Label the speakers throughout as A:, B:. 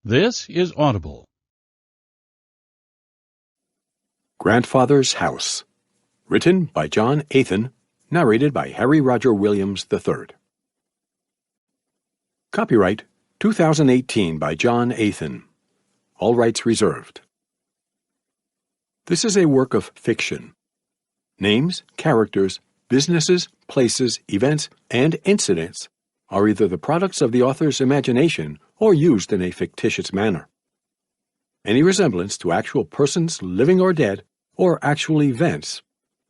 A: This is Audible.
B: Grandfather's House. Written by Jon Athan. Narrated by Harry Roger Williams III. Copyright 2018 by Jon Athan. All rights reserved. This is a work of fiction. Names, characters, businesses, places, events, and incidents are either the products of the author's imagination or used in a fictitious manner. Any resemblance to actual persons, living or dead, or actual events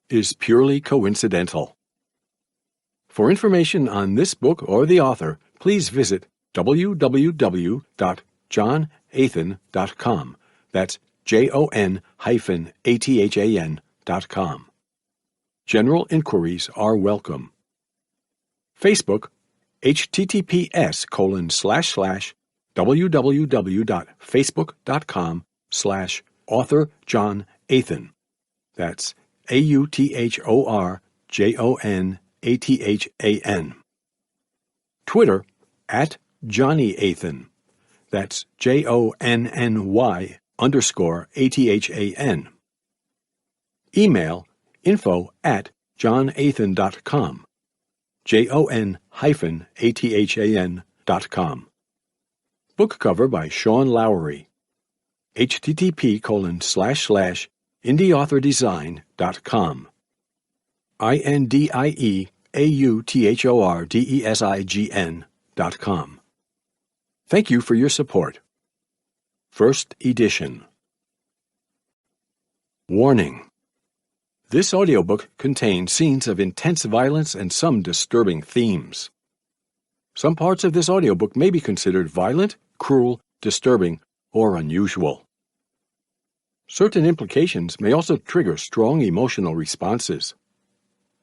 B: is purely coincidental. For information on this book or the author, please visit www.jonathan.com. That's JON-ATHAN.com. General inquiries are welcome. Facebook, https://www.facebook.com/author Jon Athan. That's AUTHORJONATHAN. Twitter, @Johnny Athan. That's JONNY_ATHAN. Email, info@jonathan.com. JON-ATHAN.com. Book cover by Sean Lowry. http://indieauthordesign.com. INDIEAUTHORDESIGN.com. Thank you for your support. First edition. Warning. This audiobook contains scenes of intense violence and some disturbing themes. Some parts of this audiobook may be considered violent, cruel, disturbing, or unusual. Certain implications may also trigger strong emotional responses.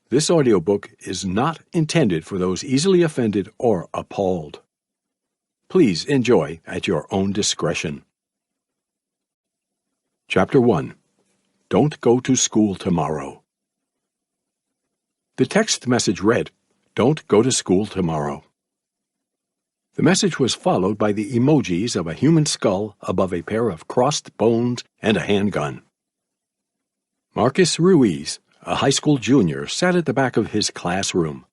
B: This audiobook is not intended for those easily offended or appalled. Please enjoy at your own discretion. Chapter 1. Don't go to school tomorrow. The text message read, "Don't go to school tomorrow." The message was followed by the emojis of a human skull above a pair of crossed bones and a handgun. Marcus Ruiz, a high school junior, sat at the back of his classroom.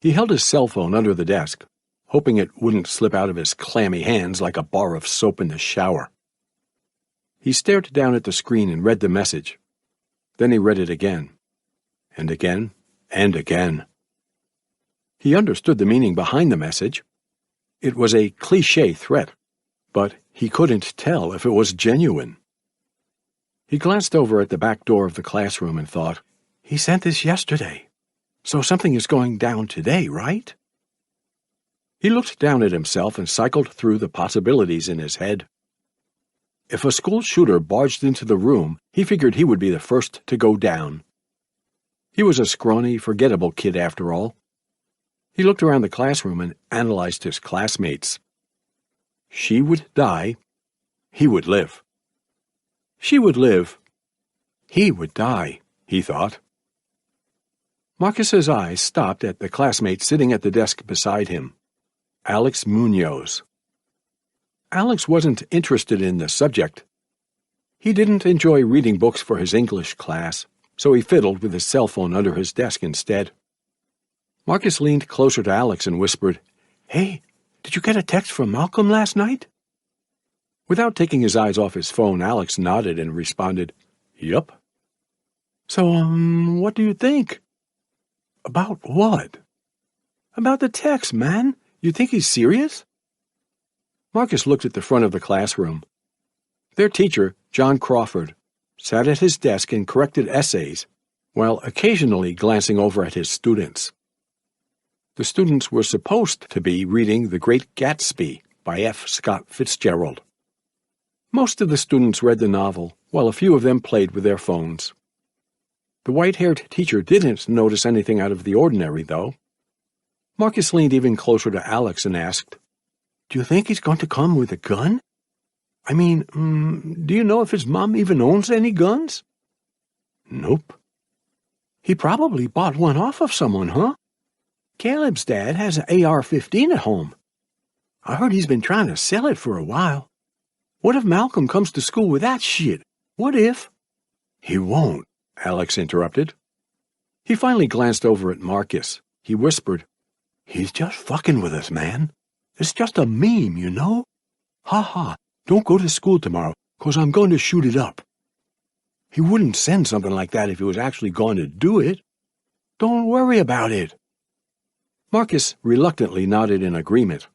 B: He held his cell phone under the desk, hoping it wouldn't slip out of his clammy hands like a bar of soap in the shower. He stared down at the screen and read the message. Then he read it again, and again, and again. He understood the meaning behind the message. It was a cliché threat, but he couldn't tell if it was genuine. He glanced over at the back door of the classroom and thought, "He sent this yesterday, so something is going down today, right?" He looked down at himself and cycled through the possibilities in his head. If a school shooter barged into the room, he figured he would be the first to go down. He was a scrawny, forgettable kid after all. He looked around the classroom and analyzed his classmates. She would die. He would live. She would live. He would die, he thought. Marcus's eyes stopped at the classmate sitting at the desk beside him, Alex Munoz. Alex wasn't interested in the subject. He didn't enjoy reading books for his English class, so he fiddled with his cell phone under his desk instead. Marcus leaned closer to Alex and whispered, "Hey, did you get a text from Malcolm last night?" Without taking his eyes off his phone, Alex nodded and responded, "Yup." "So, what do you think?" "About what?" "About the text, man. You think he's serious?" Marcus looked at the front of the classroom. Their teacher, John Crawford, sat at his desk and corrected essays, while occasionally glancing over at his students. The students were supposed to be reading The Great Gatsby by F. Scott Fitzgerald. Most of the students read the novel, while a few of them played with their phones. The white-haired teacher didn't notice anything out of the ordinary, though. Marcus leaned even closer to Alex and asked, "Do you think he's going to come with a gun? I mean, do you know if his mom even owns any guns?" "Nope." "He probably bought one off of someone, huh? Caleb's dad has an AR-15 at home." I heard he's been trying to sell it for a while. What if Malcolm comes to school with that shit? What if—" "He won't," Alex interrupted. He finally glanced over at Marcus. He whispered, "He's just fucking with us, man. It's just a meme, you know? Ha ha, don't go to school tomorrow, 'cause I'm going to shoot it up." He wouldn't send something like that if he was actually going to do it. Don't worry about it. Marcus reluctantly nodded in agreement.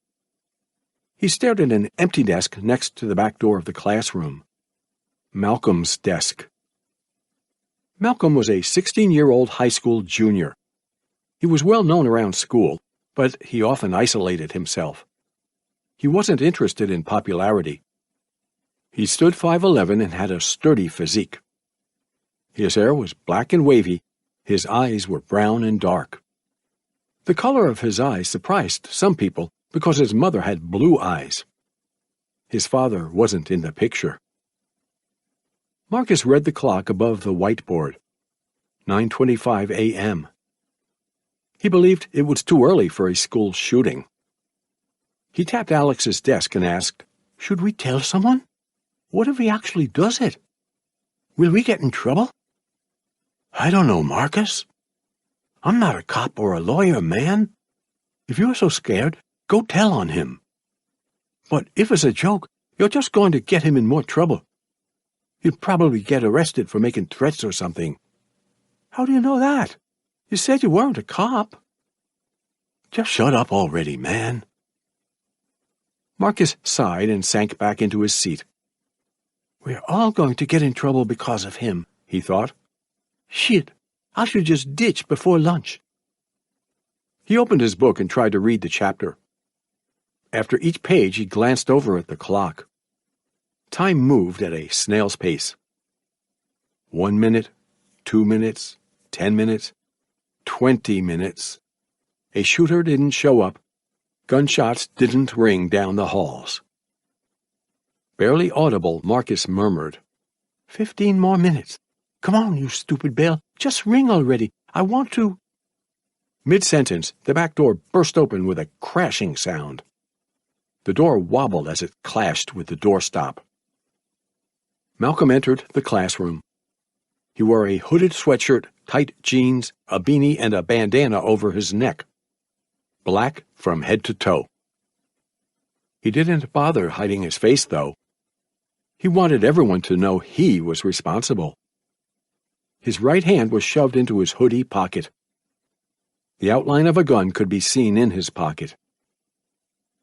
B: He stared at an empty desk next to the back door of the classroom. Malcolm's desk. Malcolm was a 16-year-old high school junior. He was well known around school, but he often isolated himself. He wasn't interested in popularity. He stood 5'11" and had a sturdy physique. His hair was black and wavy. His eyes were brown and dark. The color of his eyes surprised some people because his mother had blue eyes. His father wasn't in the picture. Marcus read the clock above the whiteboard. 9:25 a.m. He believed it was too early for a school shooting. He tapped Alex's desk and asked, "Should we tell someone? What if he actually does it? Will we get in trouble?" "I don't know, Marcus. I'm not a cop or a lawyer, man. If you're so scared, go tell on him. But if it's a joke, you're just going to get him in more trouble. You'd probably get arrested for making threats or something." "How do you know that? You said you weren't a cop." "Just shut up already, man." Marcus sighed and sank back into his seat. "We're all going to get in trouble because of him," he thought. "Shit, I should just ditch before lunch." He opened his book and tried to read the chapter. After each page, he glanced over at the clock. Time moved at a snail's pace. 1 minute, 2 minutes, 10 minutes, 20 minutes. A shooter didn't show up. Gunshots didn't ring down the halls. Barely audible, Marcus murmured, 15 more minutes. Come on, you stupid bell. Just ring already. I want to—" Mid-sentence, the back door burst open with a crashing sound. The door wobbled as it clashed with the doorstop. Malcolm entered the classroom. He wore a hooded sweatshirt, tight jeans, a beanie, and a bandana over his neck. Black from head to toe. He didn't bother hiding his face, though. He wanted everyone to know he was responsible. His right hand was shoved into his hoodie pocket. The outline of a gun could be seen in his pocket.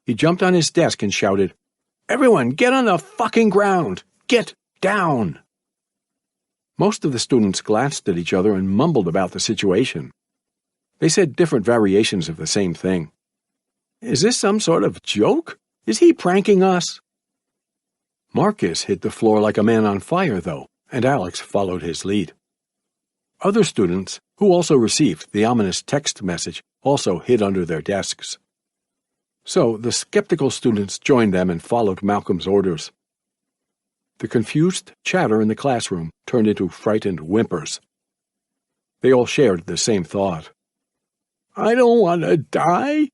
B: He jumped on his desk and shouted, "Everyone, get on the fucking ground! Get down!" Most of the students glanced at each other and mumbled about the situation. They said different variations of the same thing. "Is this some sort of joke? Is he pranking us?" Marcus hit the floor like a man on fire, though, and Alex followed his lead. Other students, who also received the ominous text message, also hid under their desks. So the skeptical students joined them and followed Malcolm's orders. The confused chatter in the classroom turned into frightened whimpers. They all shared the same thought. "I don't want to die."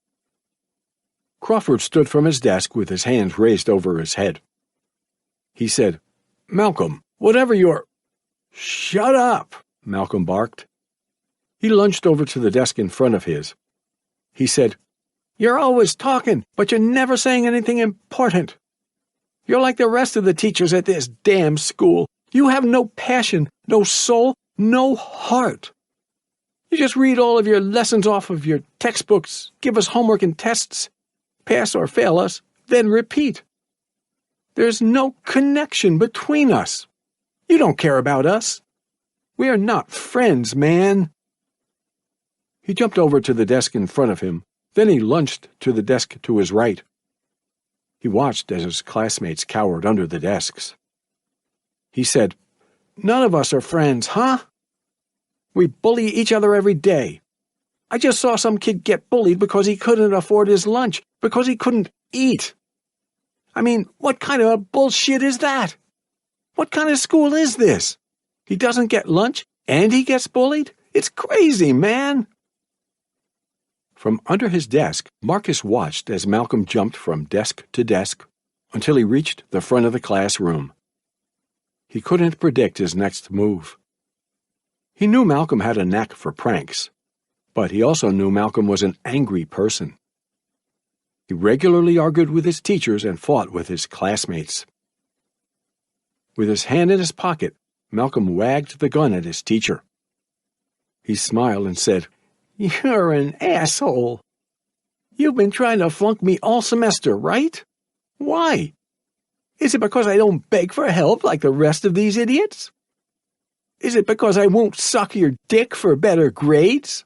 B: Crawford stood from his desk with his hands raised over his head. He said, "Malcolm, whatever you're—" "Shut up," Malcolm barked. He lunged over to the desk in front of his. He said, "You're always talking, but you're never saying anything important. You're like the rest of the teachers at this damn school. You have no passion, no soul, no heart. You just read all of your lessons off of your textbooks, give us homework and tests, pass or fail us, then repeat. There's no connection between us. You don't care about us. We are not friends, man." He jumped over to the desk in front of him. Then he lunged to the desk to his right. He watched as his classmates cowered under the desks. He said, "None of us are friends, huh? We bully each other every day. I just saw some kid get bullied because he couldn't afford his lunch, because he couldn't eat. I mean, what kind of bullshit is that? What kind of school is this? He doesn't get lunch and he gets bullied? It's crazy, man." From under his desk, Marcus watched as Malcolm jumped from desk to desk until he reached the front of the classroom. He couldn't predict his next move. He knew Malcolm had a knack for pranks, but he also knew Malcolm was an angry person. He regularly argued with his teachers and fought with his classmates. With his hand in his pocket, Malcolm wagged the gun at his teacher. He smiled and said, "You're an asshole. You've been trying to flunk me all semester, right? Why? Is it because I don't beg for help like the rest of these idiots? Is it because I won't suck your dick for better grades?"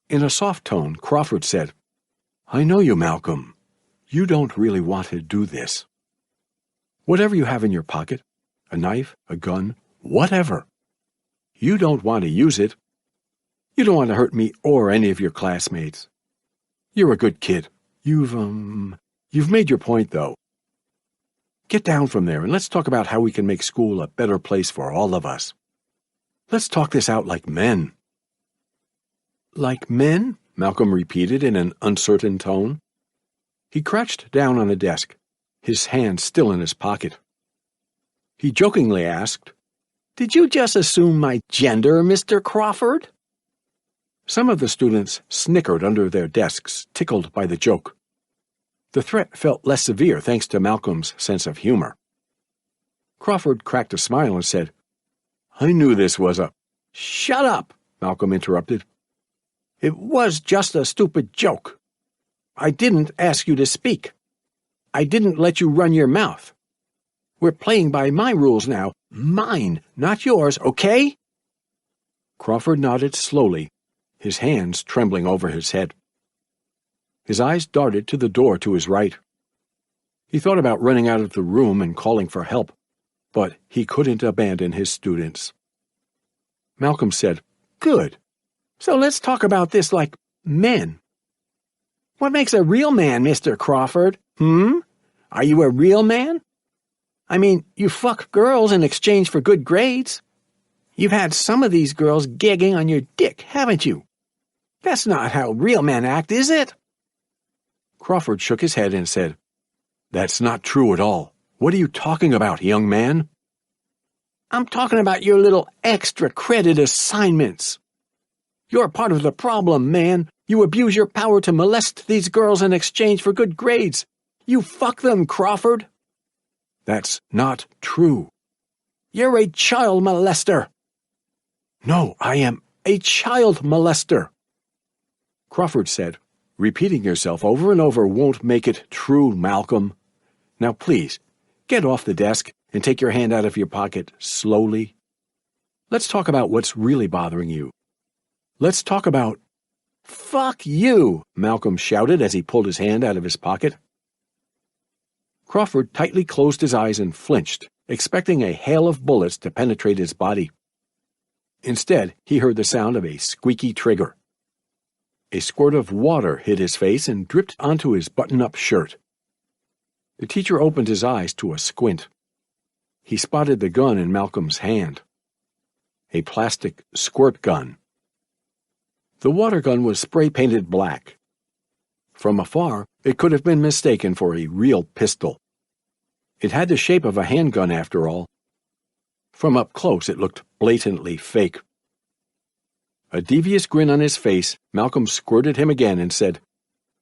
B: In a soft tone, Crawford said, "I know you, Malcolm. You don't really want to do this. Whatever you have in your pocket, a knife, a gun, whatever, you don't want to use it. You don't want to hurt me or any of your classmates. You're a good kid. You've made your point, though. Get down from there and let's talk about how we can make school a better place for all of us. Let's talk this out like men." "Like men?" Malcolm repeated in an uncertain tone. He crouched down on the desk, his hand still in his pocket. He jokingly asked, "Did you just assume my gender, Mr. Crawford?" Some of the students snickered under their desks, tickled by the joke. The threat felt less severe thanks to Malcolm's sense of humor. Crawford cracked a smile and said, "I knew this was a—" "Shut up," Malcolm interrupted. "It was just a stupid joke. I didn't ask you to speak. I didn't let you run your mouth. We're playing by my rules now. Mine, not yours, okay?" Crawford nodded slowly, his hands trembling over his head. His eyes darted to the door to his right. He thought about running out of the room and calling for help, but he couldn't abandon his students. Malcolm said, "Good. So let's talk about this like men. What makes a real man, Mr. Crawford? Are you a real man? I mean, you fuck girls in exchange for good grades. You've had some of these girls gagging on your dick, haven't you? That's not how real men act, is it?" Crawford shook his head and said, "That's not true at all. What are you talking about, young man?" "I'm talking about your little extra credit assignments. You're part of the problem, man. You abuse your power to molest these girls in exchange for good grades. You fuck them, Crawford." "That's not true." "You're a child molester." "No, I am a child molester." Crawford said, "Repeating yourself over and over won't make it true, Malcolm. Now please, get off the desk and take your hand out of your pocket slowly. Let's talk about what's really bothering you. Let's talk about—" "Fuck you," Malcolm shouted as he pulled his hand out of his pocket. Crawford tightly closed his eyes and flinched, expecting a hail of bullets to penetrate his body. Instead, he heard the sound of a squeaky trigger. A squirt of water hit his face and dripped onto his button-up shirt. The teacher opened his eyes to a squint. He spotted the gun in Malcolm's hand. A plastic squirt gun. The water gun was spray-painted black. From afar, it could have been mistaken for a real pistol. It had the shape of a handgun after all. From up close, it looked blatantly fake. A devious grin on his face, Malcolm squirted him again and said,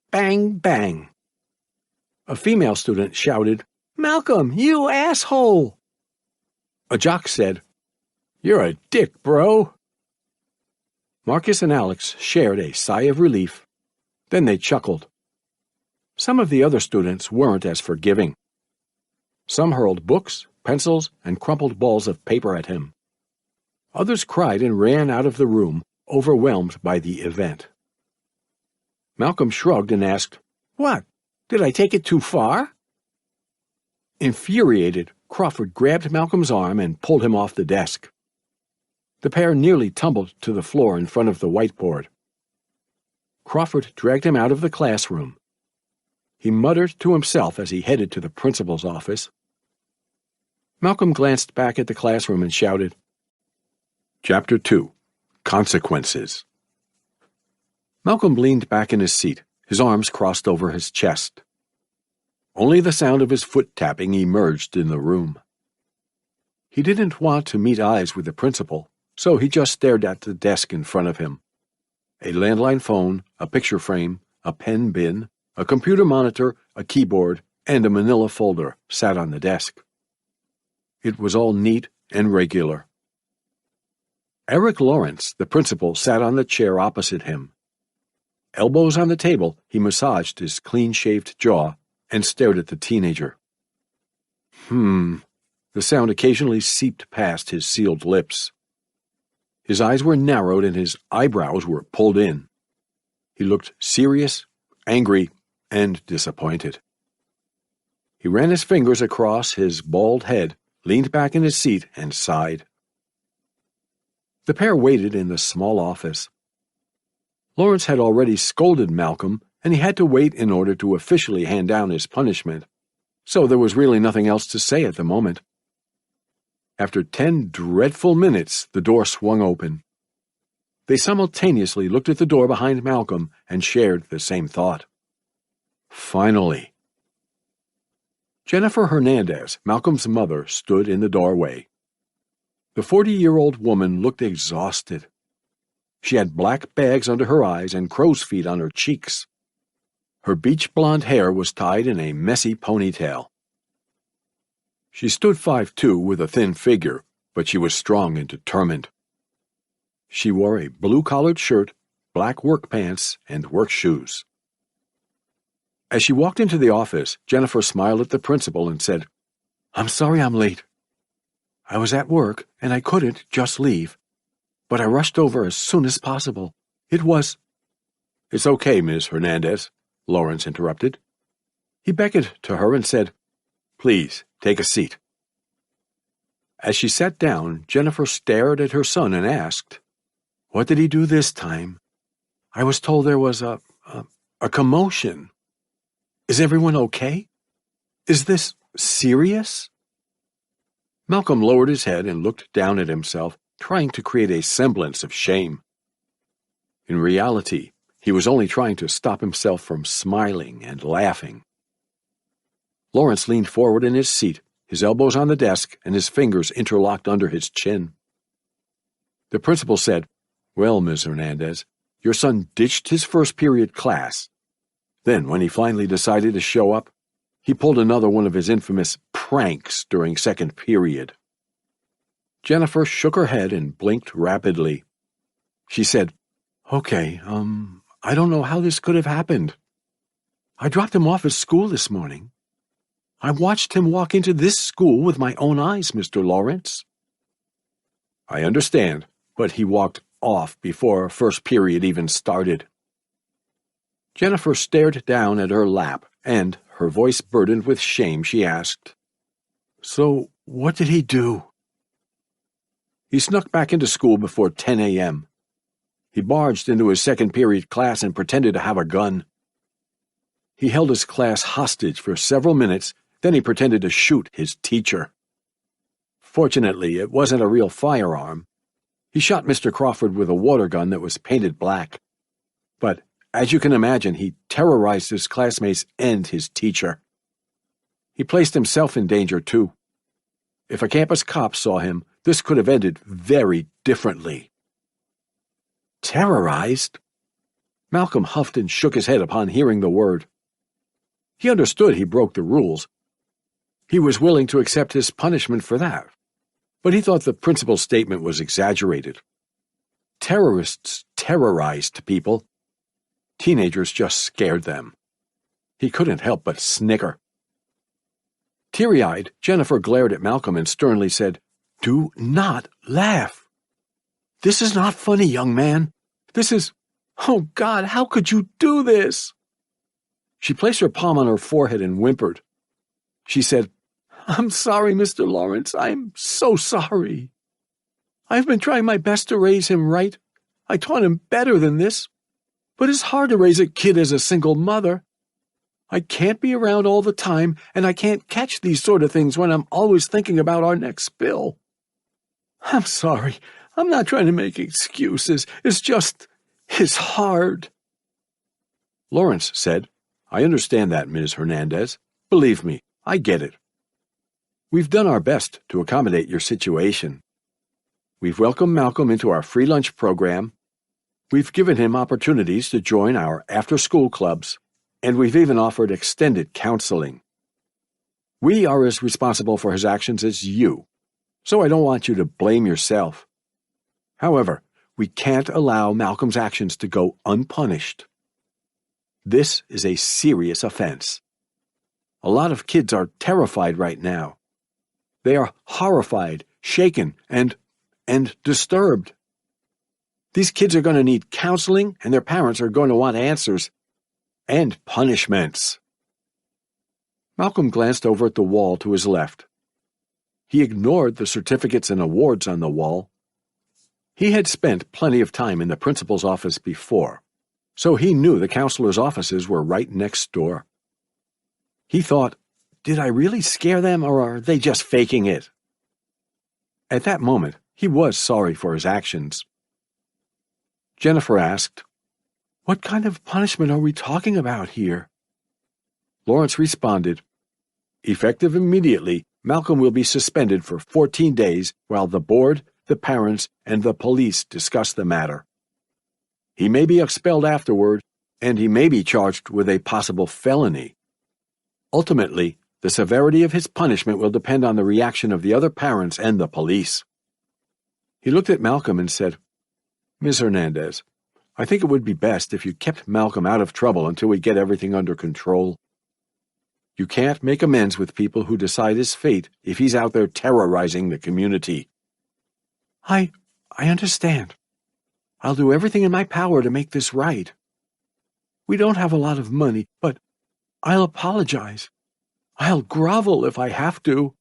B: "Bang, bang." A female student shouted, "Malcolm, you asshole!" A jock said, "You're a dick, bro." Marcus and Alex shared a sigh of relief. Then they chuckled. Some of the other students weren't as forgiving. Some hurled books, pencils, and crumpled balls of paper at him. Others cried and ran out of the room, overwhelmed by the event. Malcolm shrugged and asked, "What? Did I take it too far?" Infuriated, Crawford grabbed Malcolm's arm and pulled him off the desk. The pair nearly tumbled to the floor in front of the whiteboard. Crawford dragged him out of the classroom. He muttered to himself as he headed to the principal's office. Malcolm glanced back at the classroom and shouted, Chapter 2. Consequences. Malcolm leaned back in his seat, his arms crossed over his chest. Only the sound of his foot tapping emerged in the room. He didn't want to meet eyes with the principal, so he just stared at the desk in front of him. A landline phone, a picture frame, a pen bin, a computer monitor, a keyboard, and a manila folder sat on the desk. It was all neat and regular. Eric Lawrence, the principal, sat on the chair opposite him. Elbows on the table, he massaged his clean-shaved jaw and stared at the teenager. The sound occasionally seeped past his sealed lips. His eyes were narrowed and his eyebrows were pulled in. He looked serious, angry, and disappointed. He ran his fingers across his bald head, leaned back in his seat, and sighed. The pair waited in the small office. Lawrence had already scolded Malcolm, and he had to wait in order to officially hand down his punishment, so there was really nothing else to say at the moment. After 10 dreadful minutes, the door swung open. They simultaneously looked at the door behind Malcolm and shared the same thought. Finally. Jennifer Hernandez, Malcolm's mother, stood in the doorway. The 40-year-old woman looked exhausted. She had black bags under her eyes and crow's feet on her cheeks. Her beach blonde hair was tied in a messy ponytail. She stood 5'2" with a thin figure, but she was strong and determined. She wore a blue-collared shirt, black work pants, and work shoes. As she walked into the office, Jennifer smiled at the principal and said, "I'm sorry I'm late. I was at work, and I couldn't just leave, but I rushed over as soon as possible. It was—" "It's okay, Miss Hernandez," Lawrence interrupted. He beckoned to her and said, "Please, take a seat." As she sat down, Jennifer stared at her son and asked, "What did he do this time? I was told there was a commotion. Is everyone okay? Is this serious?" Malcolm lowered his head and looked down at himself, trying to create a semblance of shame. In reality, he was only trying to stop himself from smiling and laughing. Lawrence leaned forward in his seat, his elbows on the desk and his fingers interlocked under his chin. The principal said, "Well, Miss Hernandez, your son ditched his first-period class. Then, when he finally decided to show up, he pulled another one of his infamous pranks during second period." Jennifer shook her head and blinked rapidly. She said, "Okay, I don't know how this could have happened. I dropped him off at school this morning. I watched him walk into this school with my own eyes, Mr. Lawrence." "I understand, but he walked off before first period even started." Jennifer stared down at her lap, and, her voice burdened with shame, she asked, "So, what did he do?" "He snuck back into school before 10 a.m. He barged into his second-period class and pretended to have a gun. He held his class hostage for several minutes, then he pretended to shoot his teacher. Fortunately, it wasn't a real firearm. He shot Mr. Crawford with a water gun that was painted black. But, as you can imagine, he terrorized his classmates and his teacher. He placed himself in danger, too. If a campus cop saw him, this could have ended very differently." "Terrorized?" Malcolm huffed and shook his head upon hearing the word. He understood he broke the rules. He was willing to accept his punishment for that, but he thought the principal's statement was exaggerated. Terrorists terrorized people. Teenagers just scared them. He couldn't help but snicker. Teary-eyed, Jennifer glared at Malcolm and sternly said, "Do not laugh. This is not funny, young man. This is— Oh, God, how could you do this?" She placed her palm on her forehead and whimpered. She said, "I'm sorry, Mr. Lawrence. I'm so sorry. I've been trying my best to raise him right. I taught him better than this. But it's hard to raise a kid as a single mother. I can't be around all the time, and I can't catch these sort of things when I'm always thinking about our next bill. I'm sorry. I'm not trying to make excuses. It's hard." Lawrence said, "I understand that, Ms. Hernandez. Believe me, I get it. We've done our best to accommodate your situation. We've welcomed Malcolm into our free lunch program. We've given him opportunities to join our after-school clubs, and we've even offered extended counseling. We are as responsible for his actions as you, so I don't want you to blame yourself. However, we can't allow Malcolm's actions to go unpunished. This is a serious offense. A lot of kids are terrified right now. They are horrified, shaken, and disturbed. These kids are going to need counseling, and their parents are going to want answers and punishments." Malcolm glanced over at the wall to his left. He ignored the certificates and awards on the wall. He had spent plenty of time in the principal's office before, so he knew the counselor's offices were right next door. He thought, did I really scare them, or are they just faking it? At that moment, he was sorry for his actions. Jennifer asked, "What kind of punishment are we talking about here?" Lawrence responded, "Effective immediately, Malcolm will be suspended for 14 days while the board, the parents, and the police discuss the matter. He may be expelled afterward, and he may be charged with a possible felony. Ultimately, the severity of his punishment will depend on the reaction of the other parents and the police." He looked at Malcolm and said, "Ms. Hernandez, I think it would be best if you kept Malcolm out of trouble until we get everything under control. You can't make amends with people who decide his fate if he's out there terrorizing the community." I understand. I'll do everything in my power to make this right. We don't have a lot of money, but I'll apologize. I'll grovel if I have to."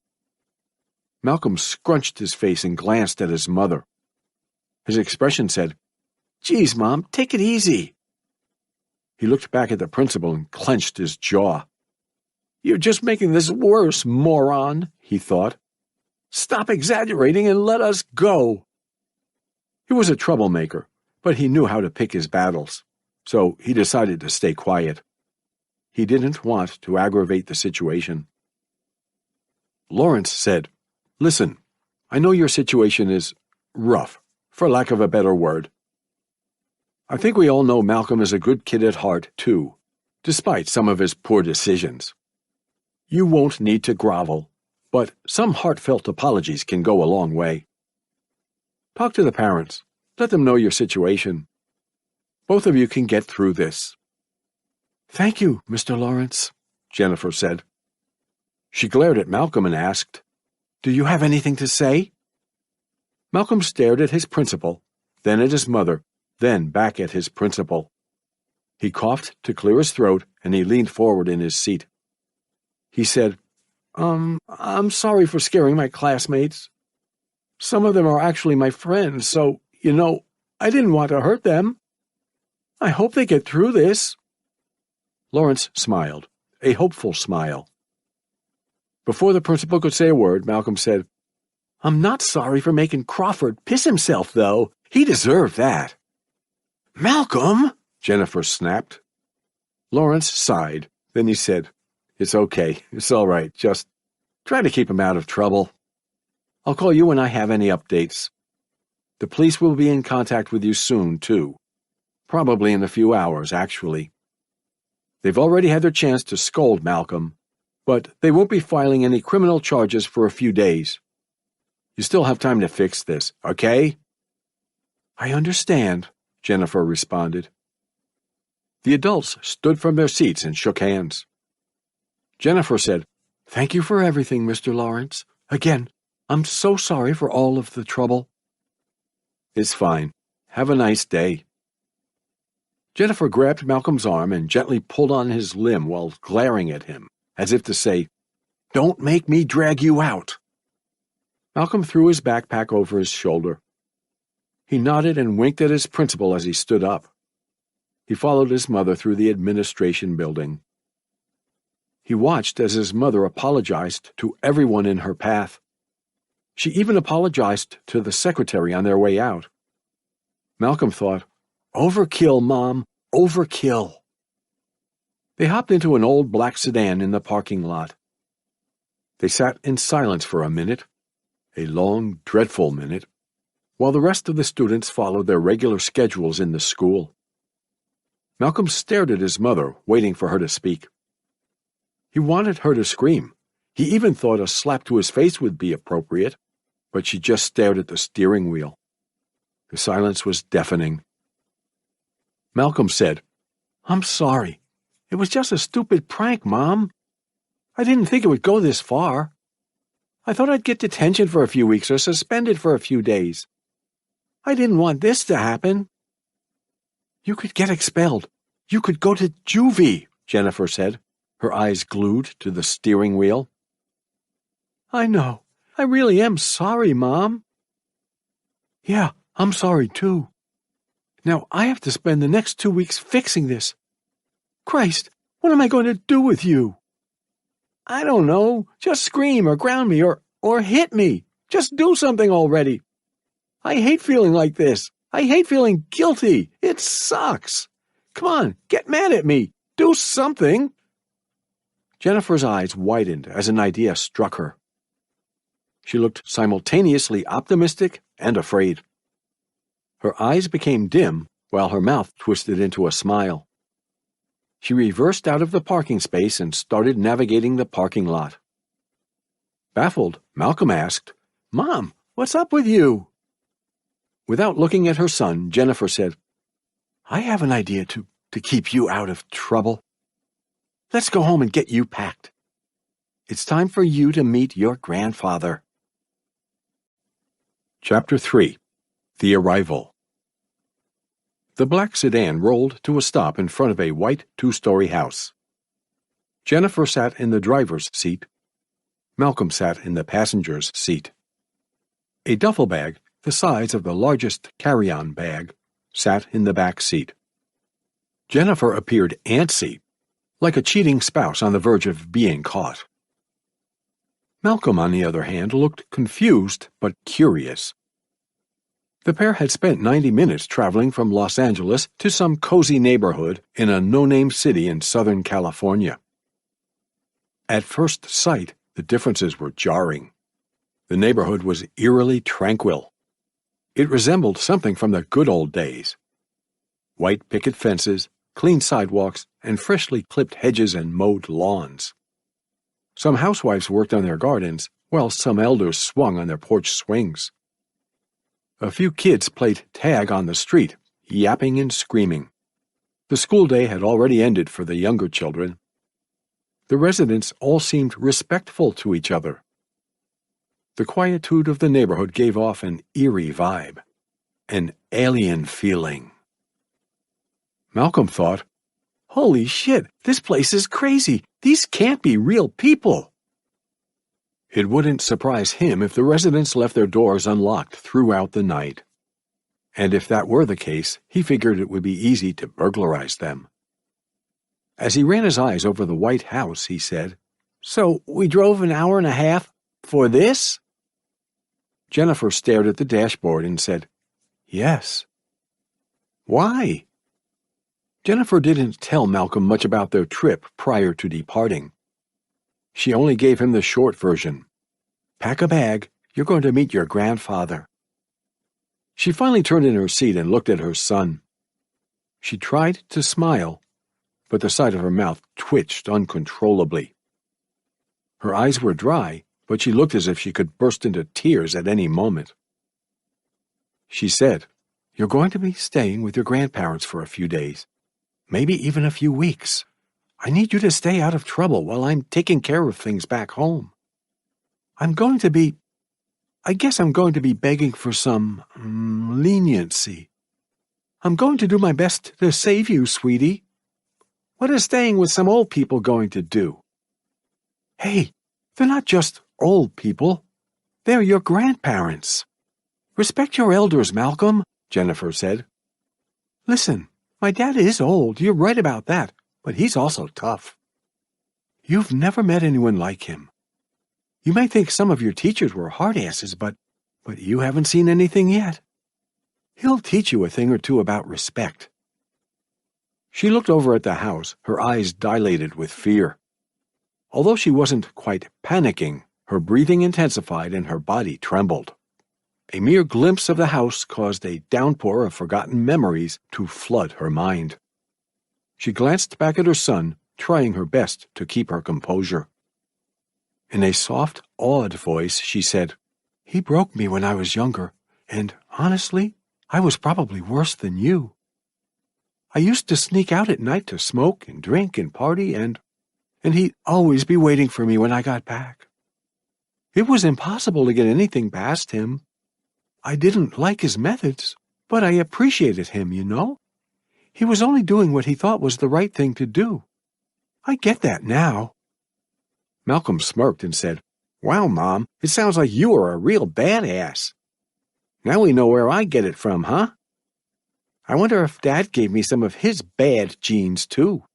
B: Malcolm scrunched his face and glanced at his mother. His expression said, "Geez, Mom, take it easy." He looked back at the principal and clenched his jaw. "You're just making this worse, moron," he thought. "Stop exaggerating and let us go." He was a troublemaker, but he knew how to pick his battles, so he decided to stay quiet. He didn't want to aggravate the situation. Lawrence said, "Listen, I know your situation is rough, for lack of a better word. I think we all know Malcolm is a good kid at heart, too, despite some of his poor decisions. You won't need to grovel, but some heartfelt apologies can go a long way. Talk to the parents. Let them know your situation. Both of you can get through this." "Thank you, Mr. Lawrence," Jennifer said. She glared at Malcolm and asked, "Do you have anything to say?" Malcolm stared at his principal, then at his mother, then back at his principal. He coughed to clear his throat, and he leaned forward in his seat. He said, I'm sorry for scaring my classmates. Some of them are actually my friends, so, I didn't want to hurt them. I hope they get through this." Lawrence smiled, a hopeful smile. Before the principal could say a word, Malcolm said, "I'm not sorry for making Crawford piss himself, though. He deserved that." "Malcolm!" Jennifer snapped. Lawrence sighed. Then he said, "It's okay. It's all right. Just try to keep him out of trouble. I'll call you when I have any updates. The police will be in contact with you soon, too. Probably in a few hours, actually. They've already had their chance to scold Malcolm, but they won't be filing any criminal charges for a few days. You still have time to fix this, okay?" "I understand," Jennifer responded. The adults stood from their seats and shook hands. Jennifer said, "Thank you for everything, Mr. Lawrence. Again, I'm so sorry for all of the trouble." "It's fine. Have a nice day." Jennifer grabbed Malcolm's arm and gently pulled on his limb while glaring at him, as if to say, "Don't make me drag you out." Malcolm threw his backpack over his shoulder. He nodded and winked at his principal as he stood up. He followed his mother through the administration building. He watched as his mother apologized to everyone in her path. She even apologized to the secretary on their way out. Malcolm thought, "Overkill, Mom, overkill." They hopped into an old black sedan in the parking lot. They sat in silence for a minute, a long, dreadful minute, while the rest of the students followed their regular schedules in the school. Malcolm stared at his mother, waiting for her to speak. He wanted her to scream. He even thought a slap to his face would be appropriate, but she just stared at the steering wheel. The silence was deafening. Malcolm said, "I'm sorry. It was just a stupid prank, Mom. I didn't think it would go this far. I thought I'd get detention for a few weeks or suspended for a few days. I didn't want this to happen." "You could get expelled. You could go to juvie," Jennifer said, her eyes glued to the steering wheel. "I know. I really am sorry, Mom." "Yeah, I'm sorry too. Now I have to spend the next 2 weeks fixing this. Christ, what am I going to do with you?" "I don't know. Just scream or ground me or hit me. Just do something already. I hate feeling like this. I hate feeling guilty. It sucks. Come on, get mad at me. Do something." Jennifer's eyes widened as an idea struck her. She looked simultaneously optimistic and afraid. Her eyes became dim while her mouth twisted into a smile. She reversed out of the parking space and started navigating the parking lot. Baffled, Malcolm asked, "Mom, what's up with you?" Without looking at her son, Jennifer said, "I have an idea to keep you out of trouble. Let's go home and get you packed. It's time for you to meet your grandfather." Chapter 3. The Arrival. The black sedan rolled to a stop in front of a white two-story house. Jennifer sat in the driver's seat. Malcolm sat in the passenger's seat. A duffel bag, the size of the largest carry-on bag, sat in the back seat. Jennifer appeared antsy, like a cheating spouse on the verge of being caught. Malcolm, on the other hand, looked confused but curious. The pair had spent 90 minutes traveling from Los Angeles to some cozy neighborhood in a no-name city in Southern California. At first sight, the differences were jarring. The neighborhood was eerily tranquil. It resembled something from the good old days. White picket fences, clean sidewalks, and freshly clipped hedges and mowed lawns. Some housewives worked on their gardens, while some elders swung on their porch swings. A few kids played tag on the street, yapping and screaming. The school day had already ended for the younger children. The residents all seemed respectful to each other. The quietude of the neighborhood gave off an eerie vibe, an alien feeling. Malcolm thought, "Holy shit, this place is crazy. These can't be real people." It wouldn't surprise him if the residents left their doors unlocked throughout the night. And if that were the case, he figured it would be easy to burglarize them. As he ran his eyes over the white house, he said, "So we drove an hour and a half for this?" Jennifer stared at the dashboard and said, "Yes." "Why?" Jennifer didn't tell Malcolm much about their trip prior to departing. She only gave him the short version. "Pack a bag. You're going to meet your grandfather." She finally turned in her seat and looked at her son. She tried to smile, but the side of her mouth twitched uncontrollably. Her eyes were dry, but she looked as if she could burst into tears at any moment. She said, "You're going to be staying with your grandparents for a few days, maybe even a few weeks. I need you to stay out of trouble while I'm taking care of things back home. I guess I'm going to be begging for some leniency. I'm going to do my best to save you, sweetie. What is staying with some old people going to do?" "Hey, they're not just old people. They're your grandparents. Respect your elders, Malcolm," Jennifer said. "Listen, my dad is old, you're right about that, but he's also tough. You've never met anyone like him. You may think some of your teachers were hard-asses, but you haven't seen anything yet. He'll teach you a thing or two about respect." She looked over at the house, her eyes dilated with fear. Although she wasn't quite panicking, her breathing intensified and her body trembled. A mere glimpse of the house caused a downpour of forgotten memories to flood her mind. She glanced back at her son, trying her best to keep her composure. In a soft, awed voice, she said, "He broke me when I was younger, and, honestly, I was probably worse than you. I used to sneak out at night to smoke and drink and party, and he'd always be waiting for me when I got back. It was impossible to get anything past him. I didn't like his methods, but I appreciated him, you know? He was only doing what he thought was the right thing to do. I get that now." Malcolm smirked and said, "Wow, Mom, it sounds like you are a real badass. Now we know where I get it from, huh? I wonder if Dad gave me some of his bad genes, too."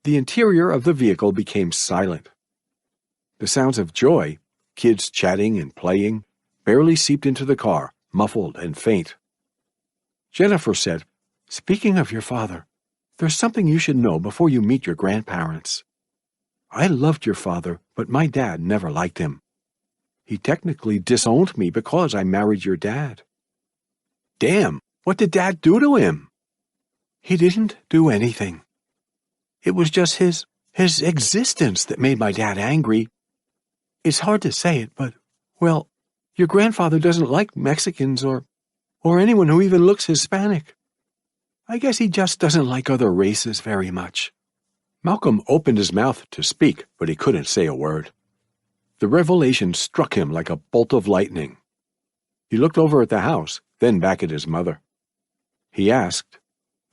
B: The interior of the vehicle became silent. The sounds of joy, kids chatting and playing, barely seeped into the car, muffled and faint. Jennifer said, "Speaking of your father, there's something you should know before you meet your grandparents. I loved your father, but my dad never liked him. He technically disowned me because I married your dad." "Damn, what did Dad do to him?" "He didn't do anything. It was just his existence that made my dad angry. It's hard to say it, but, well, your grandfather doesn't like Mexicans or anyone who even looks Hispanic. I guess he just doesn't like other races very much." Malcolm opened his mouth to speak, but he couldn't say a word. The revelation struck him like a bolt of lightning. He looked over at the house, then back at his mother. He asked,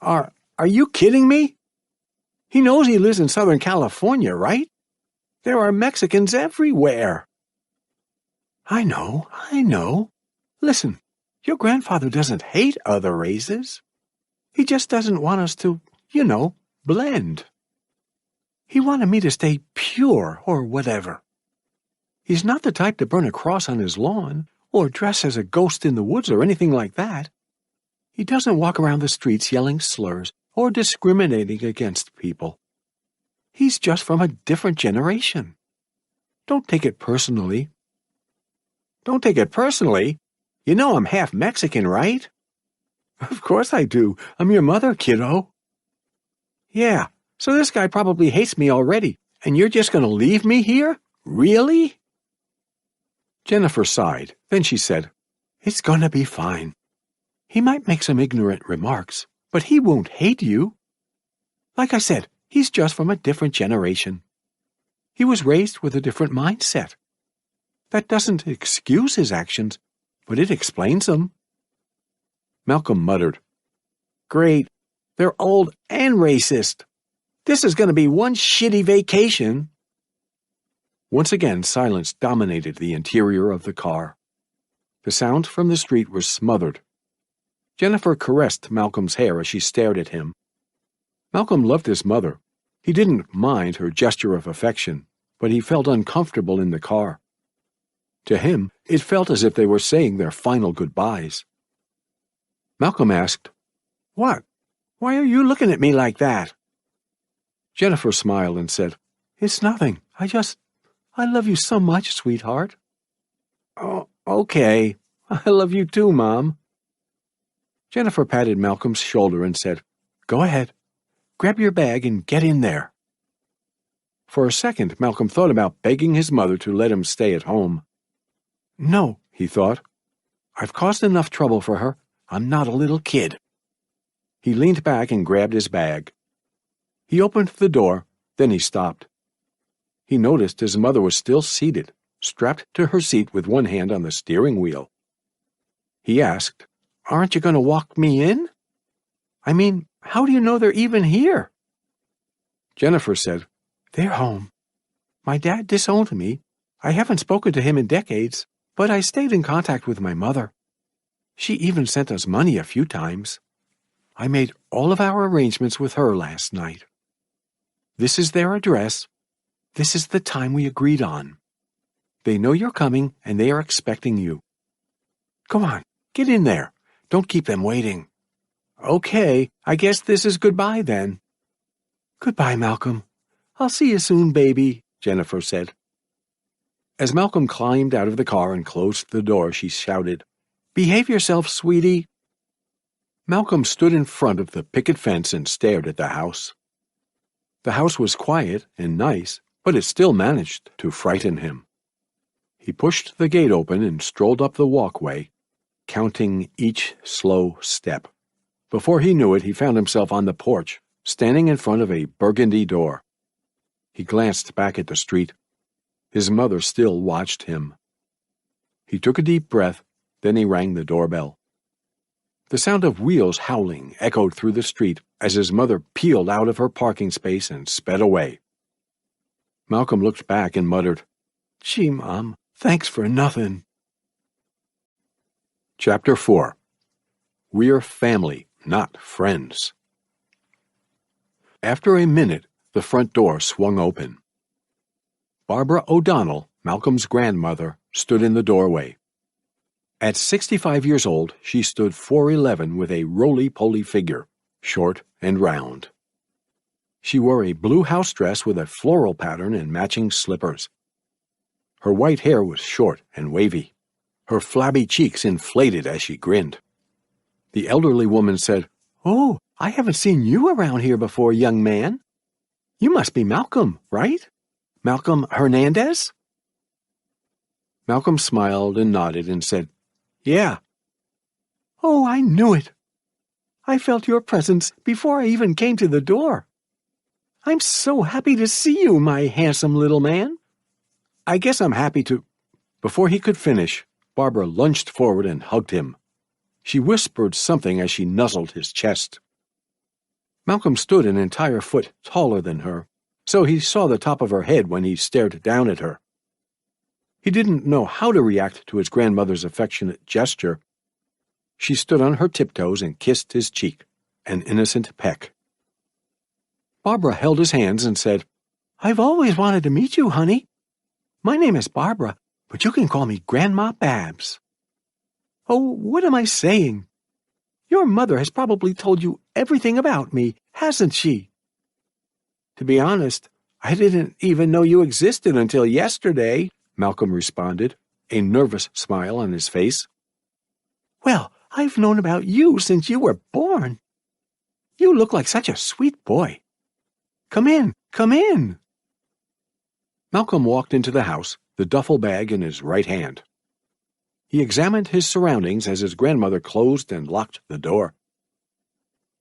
B: Are you kidding me? He knows he lives in Southern California, right? There are Mexicans everywhere." I know. Listen, your grandfather doesn't hate other races. He just doesn't want us to, blend. He wanted me to stay pure or whatever. He's not the type to burn a cross on his lawn or dress as a ghost in the woods or anything like that. He doesn't walk around the streets yelling slurs or discriminating against people. He's just from a different generation. Don't take it personally." "Don't take it personally? You know I'm half Mexican, right?" "Of course I do. I'm your mother, kiddo." "Yeah, so this guy probably hates me already, and you're just going to leave me here? Really?" Jennifer sighed. Then she said, "It's going to be fine. He might make some ignorant remarks, but he won't hate you. Like I said, he's just from a different generation. He was raised with a different mindset. That doesn't excuse his actions, but it explains them." Malcolm muttered, "Great. They're old and racist. This is going to be one shitty vacation." Once again, silence dominated the interior of the car. The sound from the street was smothered. Jennifer caressed Malcolm's hair as she stared at him. Malcolm loved his mother. He didn't mind her gesture of affection, but he felt uncomfortable in the car. To him, it felt as if they were saying their final goodbyes. Malcolm asked, "What? Why are you looking at me like that?" Jennifer smiled and said, "It's nothing. I love you so much, sweetheart." "Oh, okay. I love you too, Mom." Jennifer patted Malcolm's shoulder and said, "Go ahead. Grab your bag and get in there." For a second, Malcolm thought about begging his mother to let him stay at home. No, he thought. I've caused enough trouble for her. I'm not a little kid. He leaned back and grabbed his bag. He opened the door, then he stopped. He noticed his mother was still seated, strapped to her seat with one hand on the steering wheel. He asked, "Aren't you going to walk me in? I mean, how do you know they're even here?" Jennifer said, "They're home. My dad disowned me. I haven't spoken to him in decades, but I stayed in contact with my mother. She even sent us money a few times. I made all of our arrangements with her last night. This is their address. This is the time we agreed on. They know you're coming, and they are expecting you. Come on, get in there. Don't keep them waiting." Okay, I guess this is goodbye then. Goodbye, Malcolm. I'll see you soon, baby, Jennifer said. As Malcolm climbed out of the car and closed the door, she shouted, Behave yourself, sweetie. Malcolm stood in front of the picket fence and stared at the house. The house was quiet and nice, but it still managed to frighten him. He pushed the gate open and strolled up the walkway, counting each slow step. Before he knew it, he found himself on the porch, standing in front of a burgundy door. He glanced back at the street. His mother still watched him. He took a deep breath, then he rang the doorbell. The sound of wheels howling echoed through the street as his mother peeled out of her parking space and sped away. Malcolm looked back and muttered, Gee, Mom, thanks for nothing. Chapter 4. We're family, not friends. After a minute, the front door swung open. Barbara O'Donnell, Malcolm's grandmother, stood in the doorway. At 65 years old, she stood 4'11" with a roly-poly figure, short and round. She wore a blue house dress with a floral pattern and matching slippers. Her white hair was short and wavy. Her flabby cheeks inflated as she grinned. The elderly woman said, Oh, I haven't seen you around here before, young man. You must be Malcolm, right? Malcolm Hernandez? Malcolm smiled and nodded and said, Yeah. Oh, I knew it. I felt your presence before I even came to the door. I'm so happy to see you, my handsome little man. I guess I'm happy to... Before he could finish, Barbara lunged forward and hugged him. She whispered something as she nuzzled his chest. Malcolm stood an entire foot taller than her, so he saw the top of her head when he stared down at her. He didn't know how to react to his grandmother's affectionate gesture. She stood on her tiptoes and kissed his cheek, an innocent peck. Barbara held his hands and said, I've always wanted to meet you, honey. My name is Barbara, but you can call me Grandma Babs. Oh, what am I saying? Your mother has probably told you everything about me, hasn't she? To be honest, I didn't even know you existed until yesterday, Malcolm responded, a nervous smile on his face. Well, I've known about you since you were born. You look like such a sweet boy. Come in, come in. Malcolm walked into the house, the duffel bag in his right hand. He examined his surroundings as his grandmother closed and locked the door.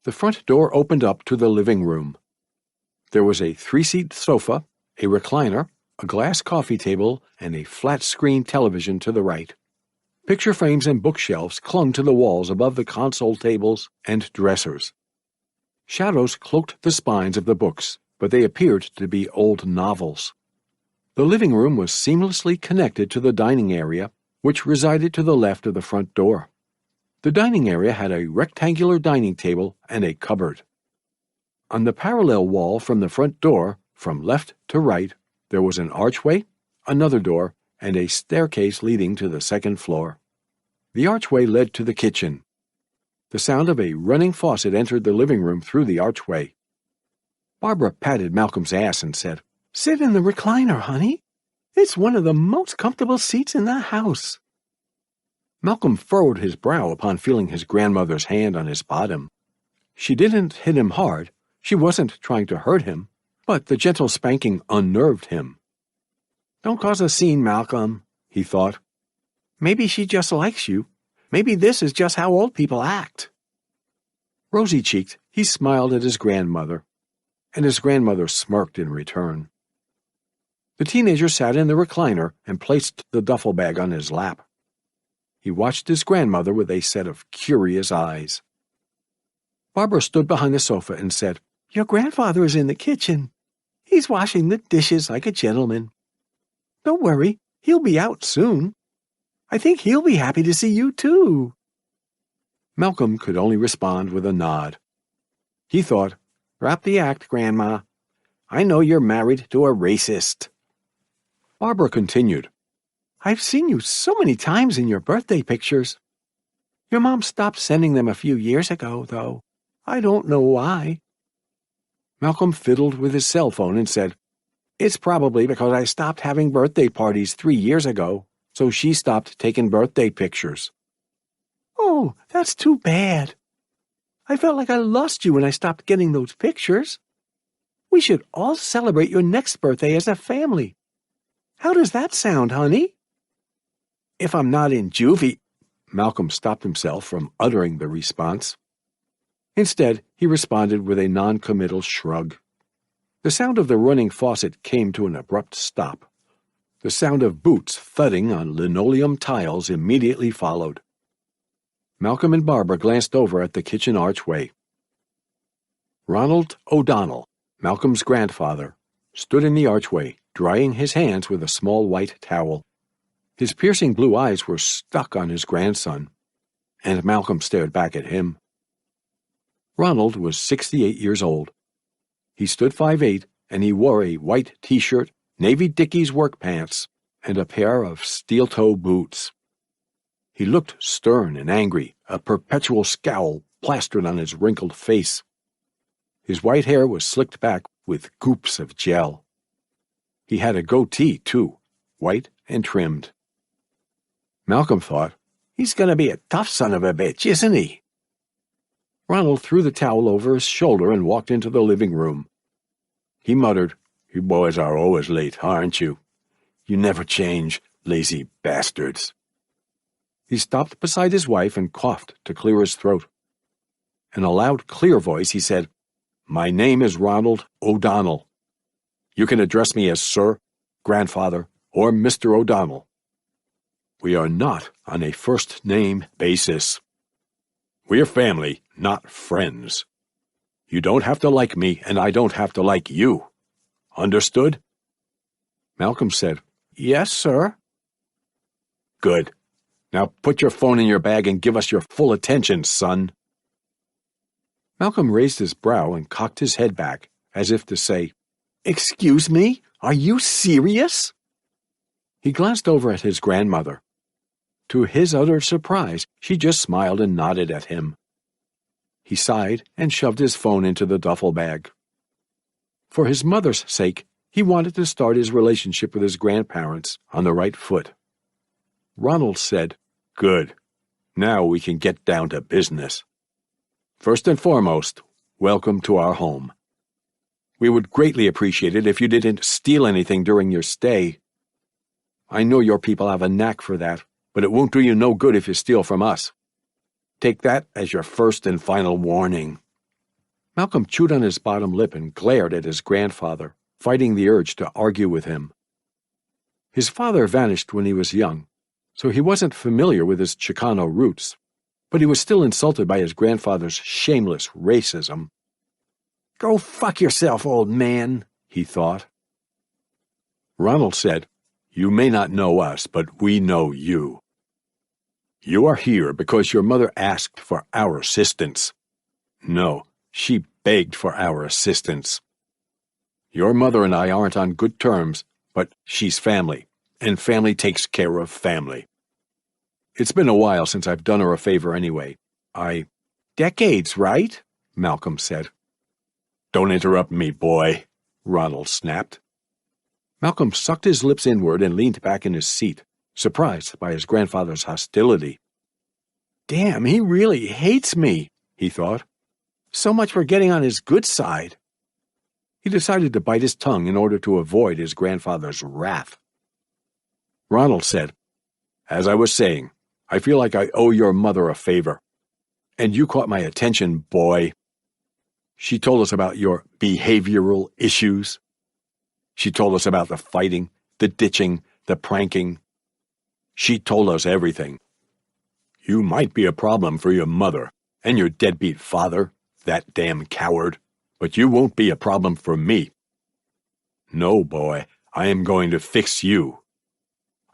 B: The front door opened up to the living room. There was a 3-seat sofa, a recliner, a glass coffee table, and a flat-screen television to the right. Picture frames and bookshelves clung to the walls above the console tables and dressers. Shadows cloaked the spines of the books, but they appeared to be old novels. The living room was seamlessly connected to the dining area, which resided to the left of the front door. The dining area had a rectangular dining table and a cupboard. On the parallel wall from the front door, from left to right, there was an archway, another door, and a staircase leading to the second floor. The archway led to the kitchen. The sound of a running faucet entered the living room through the archway. Barbara patted Malcolm's ass and said, Sit in the recliner, honey. It's one of the most comfortable seats in the house. Malcolm furrowed his brow upon feeling his grandmother's hand on his bottom. She didn't hit him hard. She wasn't trying to hurt him, but the gentle spanking unnerved him. Don't cause a scene, Malcolm, he thought. Maybe she just likes you. Maybe this is just how old people act. Rosy-cheeked, he smiled at his grandmother, and his grandmother smirked in return. The teenager sat in the recliner and placed the duffel bag on his lap. He watched his grandmother with a set of curious eyes. Barbara stood behind the sofa and said, Your grandfather is in the kitchen. He's washing the dishes like a gentleman. Don't worry, he'll be out soon. I think he'll be happy to see you, too. Malcolm could only respond with a nod. He thought, Drop the act, Grandma. I know you're married to a racist. Barbara continued, I've seen you so many times in your birthday pictures. Your mom stopped sending them a few years ago, though. I don't know why. Malcolm fiddled with his cell phone and said, It's probably because I stopped having birthday parties 3 years ago, so she stopped taking birthday pictures. Oh, that's too bad. I felt like I lost you when I stopped getting those pictures. We should all celebrate your next birthday as a family. How does that sound, honey? If I'm not in juvie... Malcolm stopped himself from uttering the response. Instead, he responded with a non-committal shrug. The sound of the running faucet came to an abrupt stop. The sound of boots thudding on linoleum tiles immediately followed. Malcolm and Barbara glanced over at the kitchen archway. Ronald O'Donnell, Malcolm's grandfather, stood in the archway, drying his hands with a small white towel. His piercing blue eyes were stuck on his grandson, and Malcolm stared back at him. Ronald was 68 years old. He stood 5'8", and he wore a white T-shirt, Navy Dickies work pants, and a pair of steel-toe boots. He looked stern and angry, a perpetual scowl plastered on his wrinkled face. His white hair was slicked back with goops of gel. He had a goatee, too, white and trimmed. Malcolm thought, He's going to be a tough son of a bitch, isn't he? Ronald threw the towel over his shoulder and walked into the living room. He muttered, You boys are always late, aren't you? You never change, lazy bastards. He stopped beside his wife and coughed to clear his throat. In a loud, clear voice, he said, My name is Ronald O'Donnell. You can address me as Sir, Grandfather, or Mr. O'Donnell. We are not on a first-name basis. We're family, not friends. You don't have to like me, and I don't have to like you. Understood? Malcolm said, Yes, sir. Good. Now put your phone in your bag and give us your full attention, son. Malcolm raised his brow and cocked his head back, as if to say, Excuse me? Are you serious? He glanced over at his grandmother. To his utter surprise, she just smiled and nodded at him. He sighed and shoved his phone into the duffel bag. For his mother's sake, he wanted to start his relationship with his grandparents on the right foot. Ronald said, Good. Now we can get down to business. First and foremost, welcome to our home. We would greatly appreciate it if you didn't steal anything during your stay. I know your people have a knack for that, but it won't do you no good if you steal from us. Take that as your first and final warning. Malcolm chewed on his bottom lip and glared at his grandfather, fighting the urge to argue with him. His father vanished when he was young, so he wasn't familiar with his Chicano roots, but he was still insulted by his grandfather's shameless racism. Go fuck yourself, old man, he thought. Ronald said, You may not know us, but we know you. You are here because your mother asked for our assistance. No, she begged for our assistance. Your mother and I aren't on good terms, but she's family, and family takes care of family. It's been a while since I've done her a favor anyway. Decades, right? Malcolm said. Don't interrupt me, boy, Ronald snapped. Malcolm sucked his lips inward and leaned back in his seat, surprised by his grandfather's hostility. Damn, he really hates me, he thought. So much for getting on his good side. He decided to bite his tongue in order to avoid his grandfather's wrath. Ronald said, As I was saying, I feel like I owe your mother a favor. And you caught my attention, boy. She told us about your behavioral issues. She told us about the fighting, the ditching, the pranking. She told us everything. You might be a problem for your mother and your deadbeat father, that damn coward, but you won't be a problem for me. No, boy, I am going to fix you.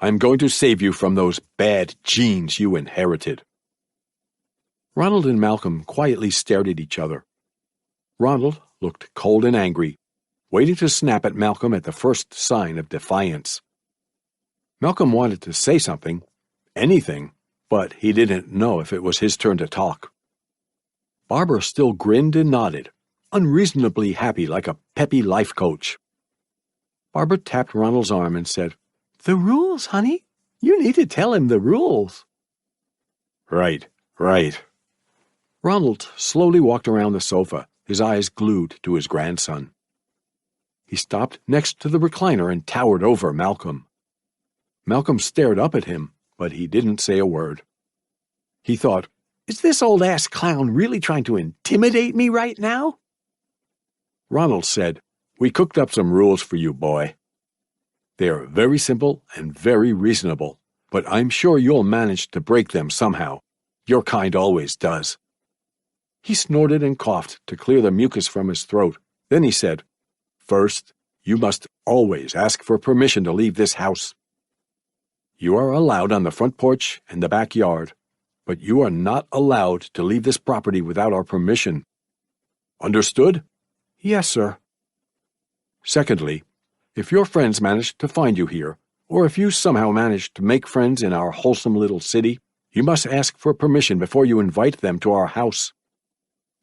B: I'm going to save you from those bad genes you inherited. Ronald and Malcolm quietly stared at each other. Ronald looked cold and angry, waiting to snap at Malcolm at the first sign of defiance. Malcolm wanted to say something, anything, but he didn't know if it was his turn to talk. Barbara still grinned and nodded, unreasonably happy like a peppy life coach. Barbara tapped Ronald's arm and said, "The rules, honey. You need to tell him the rules." Right. Ronald slowly walked around the sofa, his eyes glued to his grandson. He stopped next to the recliner and towered over Malcolm. Malcolm stared up at him, but he didn't say a word. He thought, "Is this old-ass clown really trying to intimidate me right now?" Ronald said, "We cooked up some rules for you, boy. They are very simple and very reasonable, but I'm sure you'll manage to break them somehow. Your kind always does." He snorted and coughed to clear the mucus from his throat. Then he said, "First, you must always ask for permission to leave this house. You are allowed on the front porch and the backyard, but you are not allowed to leave this property without our permission. Understood?" "Yes, sir." Secondly, if your friends manage to find you here, or if you somehow manage to make friends in our wholesome little city, you must ask for permission before you invite them to our house.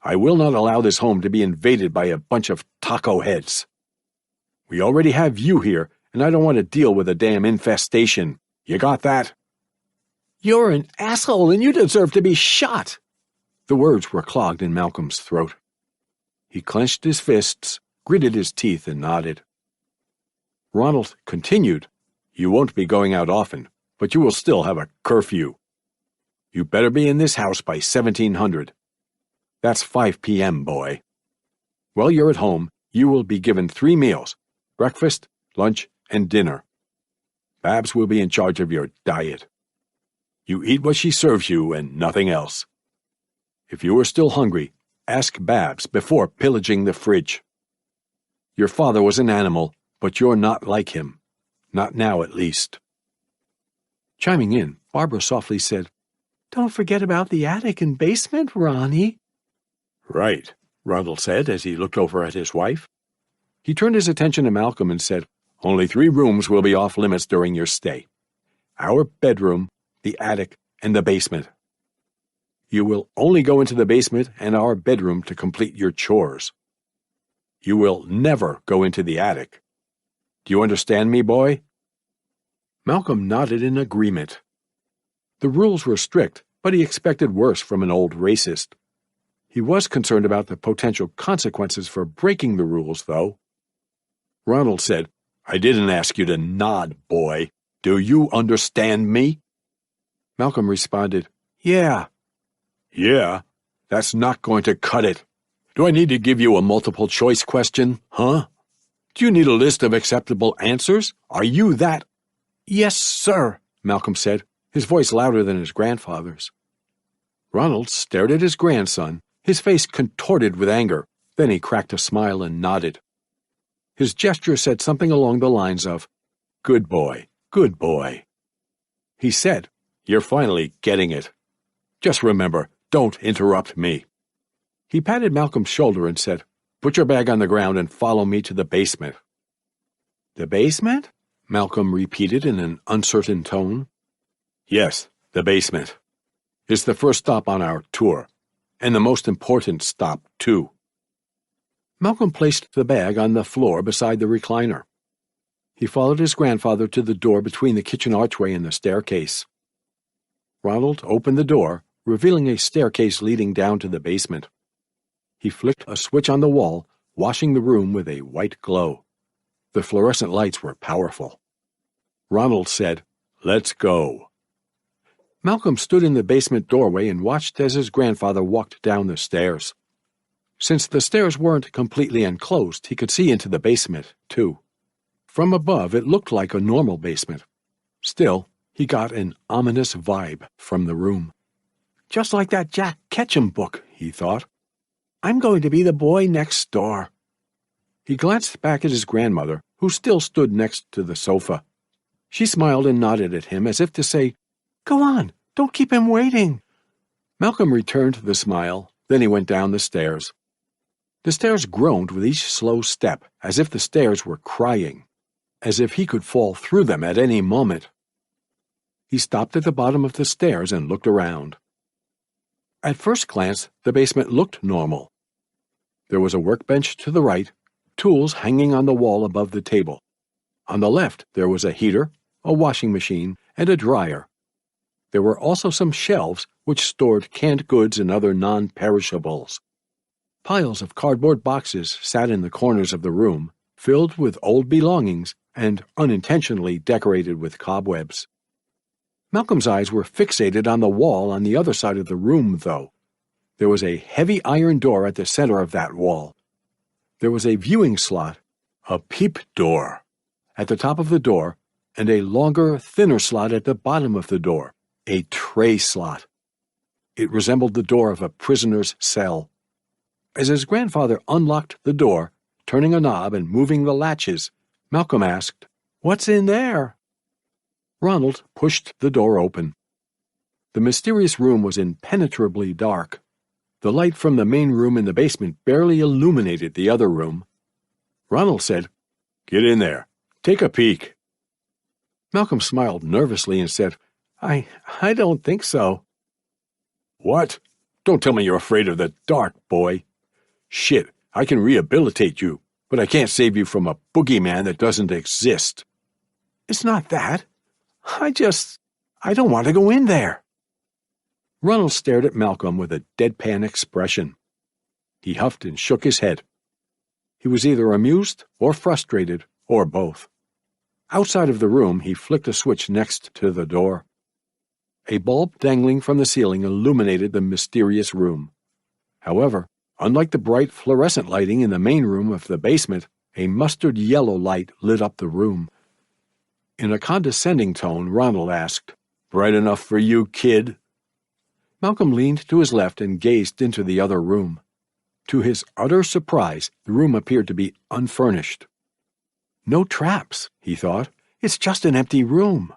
B: I will not allow this home to be invaded by a bunch of taco heads. We already have you here, and I don't want to deal with a damn infestation. You got that?" "You're an asshole, and you deserve to be shot." The words were clogged in Malcolm's throat. He clenched his fists, gritted his teeth, and nodded. Ronald continued, "You won't be going out often, but you will still have a curfew. You better be in this house by 1700. That's 5 p.m., boy. While you're at home, you will be given 3 meals, breakfast, lunch, and dinner. Babs will be in charge of your diet. You eat what she serves you and nothing else. If you are still hungry, ask Babs before pillaging the fridge. Your father was an animal, but you're not like him. Not now, at least." Chiming in, Barbara softly said, "Don't forget about the attic and basement, Ronnie." "Right," Ronald said as he looked over at his wife. He turned his attention to Malcolm and said, "Only 3 rooms will be off limits during your stay. Our bedroom, the attic, and the basement. You will only go into the basement and our bedroom to complete your chores. You will never go into the attic. Do you understand me, boy?" Malcolm nodded in agreement. The rules were strict, but he expected worse from an old racist. He was concerned about the potential consequences for breaking the rules, though. Ronald said, "I didn't ask you to nod, boy. Do you understand me?" Malcolm responded, "Yeah." "Yeah? That's not going to cut it. Do I need to give you a multiple-choice question, huh? Do you need a list of acceptable answers? Are you that—" "Yes, sir," Malcolm said, his voice louder than his grandfather's. Ronald stared at his grandson, his face contorted with anger. Then he cracked a smile and nodded. His gesture said something along the lines of, "Good boy, good boy." He said, "You're finally getting it. Just remember, don't interrupt me." He patted Malcolm's shoulder and said, "Put your bag on the ground and follow me to the basement." "The basement?" Malcolm repeated in an uncertain tone. "Yes, the basement. It's the first stop on our tour, and the most important stop, too." Malcolm placed the bag on the floor beside the recliner. He followed his grandfather to the door between the kitchen archway and the staircase. Ronald opened the door, revealing a staircase leading down to the basement. He flicked a switch on the wall, washing the room with a white glow. The fluorescent lights were powerful. Ronald said, "Let's go." Malcolm stood in the basement doorway and watched as his grandfather walked down the stairs. Since the stairs weren't completely enclosed, he could see into the basement, too. From above, it looked like a normal basement. Still, he got an ominous vibe from the room. "Just like that Jack Ketchum book," he thought. "I'm going to be the boy next door." He glanced back at his grandmother, who still stood next to the sofa. She smiled and nodded at him as if to say, "Go on, don't keep him waiting." Malcolm returned the smile, then he went down the stairs. The stairs groaned with each slow step, as if the stairs were crying, as if he could fall through them at any moment. He stopped at the bottom of the stairs and looked around. At first glance, the basement looked normal. There was a workbench to the right, tools hanging on the wall above the table. On the left, there was a heater, a washing machine, and a dryer. There were also some shelves which stored canned goods and other non-perishables. Piles of cardboard boxes sat in the corners of the room, filled with old belongings and unintentionally decorated with cobwebs. Malcolm's eyes were fixated on the wall on the other side of the room, though. There was a heavy iron door at the center of that wall. There was a viewing slot, a peep door, at the top of the door, and a longer, thinner slot at the bottom of the door, a tray slot. It resembled the door of a prisoner's cell. As his grandfather unlocked the door, turning a knob and moving the latches, Malcolm asked, "What's in there?" Ronald pushed the door open. The mysterious room was impenetrably dark. The light from the main room in the basement barely illuminated the other room. Ronald said, "Get in there. Take a peek." Malcolm smiled nervously and said, I don't think so." "What? Don't tell me you're afraid of the dark, boy. Shit, I can rehabilitate you, but I can't save you from a boogeyman that doesn't exist."
A: "It's not that. I don't want to go in there."
B: Ronald stared at Malcolm with a deadpan expression. He huffed and shook his head. He was either amused or frustrated, or both. Outside of the room, he flicked a switch next to the door. A bulb dangling from the ceiling illuminated the mysterious room. However, unlike the bright fluorescent lighting in the main room of the basement, a mustard yellow light lit up the room. In a condescending tone, Ronald asked, "Bright enough for you, kid?" Malcolm leaned to his left and gazed into the other room. To his utter surprise, the room appeared to be unfurnished. "No traps," he thought. "It's just an empty room."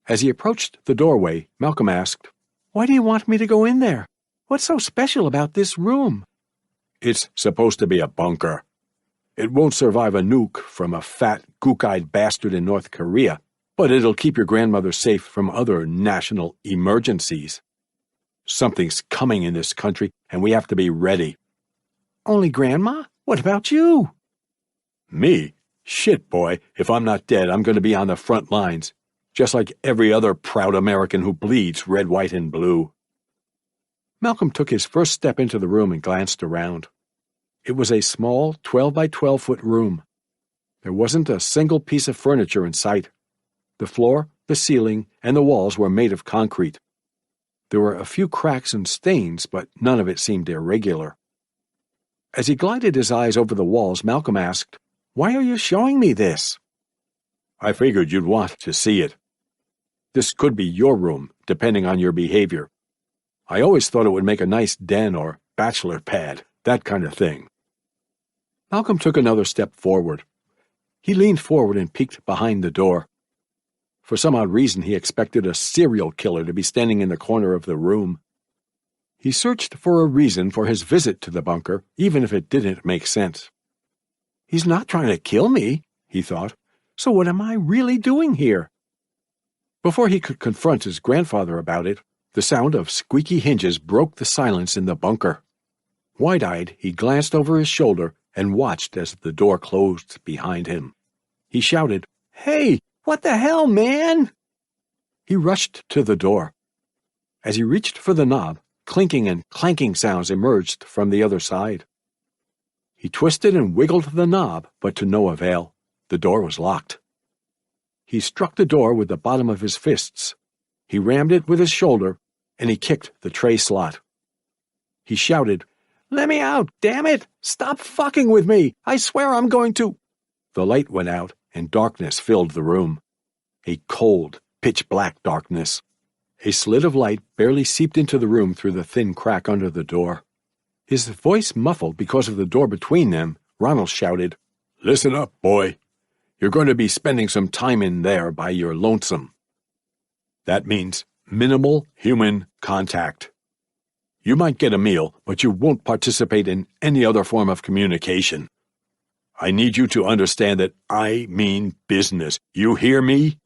B: As he approached the doorway, Malcolm asked, "Why do you want me to go in there? What's so special about this room?" "It's supposed to be a bunker. It won't survive a nuke from a fat, gook-eyed bastard in North Korea, but it'll keep your grandmother safe from other national emergencies. Something's coming in this country, and we have to be ready."
A: "Only Grandma? What about you?"
B: "Me? Shit, boy, if I'm not dead, I'm going to be on the front lines, just like every other proud American who bleeds red, white, and blue." Malcolm took his first step into the room and glanced around. It was a small 12 by 12-foot room. There wasn't a single piece of furniture in sight. The floor, the ceiling, and the walls were made of concrete. There were a few cracks and stains, but none of it seemed irregular. As he glided his eyes over the walls, Malcolm asked, "Why are you showing me this?" "I figured you'd want to see it. This could be your room, depending on your behavior. I always thought it would make a nice den or bachelor pad, that kind of thing." Malcolm took another step forward. He leaned forward and peeked behind the door. For some odd reason, he expected a serial killer to be standing in the corner of the room. He searched for a reason for his visit to the bunker, even if it didn't make sense.
A: "He's not trying to kill me," he thought. "So what am I really doing here?"
B: Before he could confront his grandfather about it, the sound of squeaky hinges broke the silence in the bunker. Wide-eyed, he glanced over his shoulder and watched as the door closed behind him. He shouted,
A: "Hey, what the hell, man?"
B: He rushed to the door. As he reached for the knob, clinking and clanking sounds emerged from the other side. He twisted and wiggled the knob, but to no avail. The door was locked. He struck the door with the bottom of his fists. He rammed it with his shoulder, and he kicked the tray slot. He shouted, "Let me out, damn it! Stop fucking with me! I swear I'm going to—" The light went out, and darkness filled the room. A cold, pitch-black darkness. A slit of light barely seeped into the room through the thin crack under the door. His voice muffled because of the door between them, Ronald shouted, "Listen up, boy. You're going to be spending some time in there by your lonesome. That means minimal human contact. You might get a meal, but you won't participate in any other form of communication. I need you to understand that I mean business. You hear me?"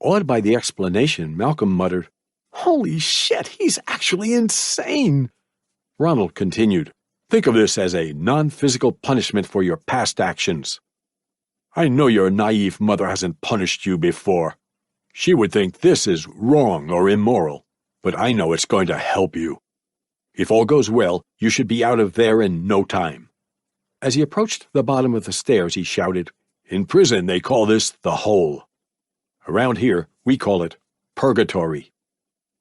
B: Awed by the explanation, Malcolm muttered,
A: Holy shit, he's actually insane. Ronald continued, "Think of this as a non-physical punishment for your past actions. I know your naive mother hasn't punished you before. She would think this is wrong or immoral, but I know it's going to help you. If all goes well, you should be out of there in no time." As he approached the bottom of the stairs, he shouted, "In prison, they call this the hole. Around here, we call it purgatory.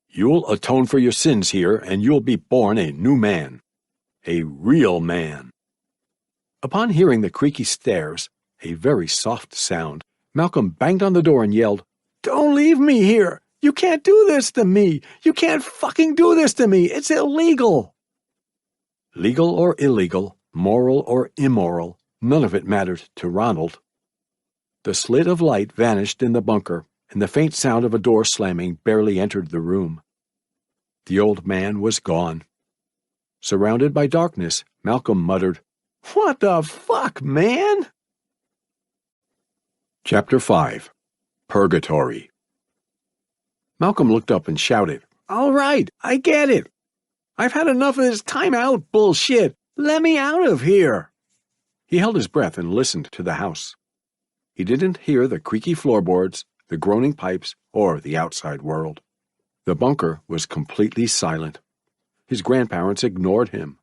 A: You'll atone for your sins here, and you'll be born a new man. A real man." Upon hearing the creaky stairs, a very soft sound, Malcolm banged on the door and yelled, "Don't leave me here! You can't do this to me! You can't fucking do this to me! It's illegal!" Legal or illegal, moral or immoral, none of it mattered to Ronald. The slit of light vanished in the bunker, and the faint sound of a door slamming barely entered the room. The old man was gone. Surrounded by darkness, Malcolm muttered, "What the fuck, man?" Chapter 5. Purgatory. Malcolm looked up and shouted, "All right, I get it. I've had enough of this time-out bullshit. Let me out of here." He held his breath and listened to the house. He didn't hear the creaky floorboards, the groaning pipes, or the outside world. The bunker was completely silent. His grandparents ignored him.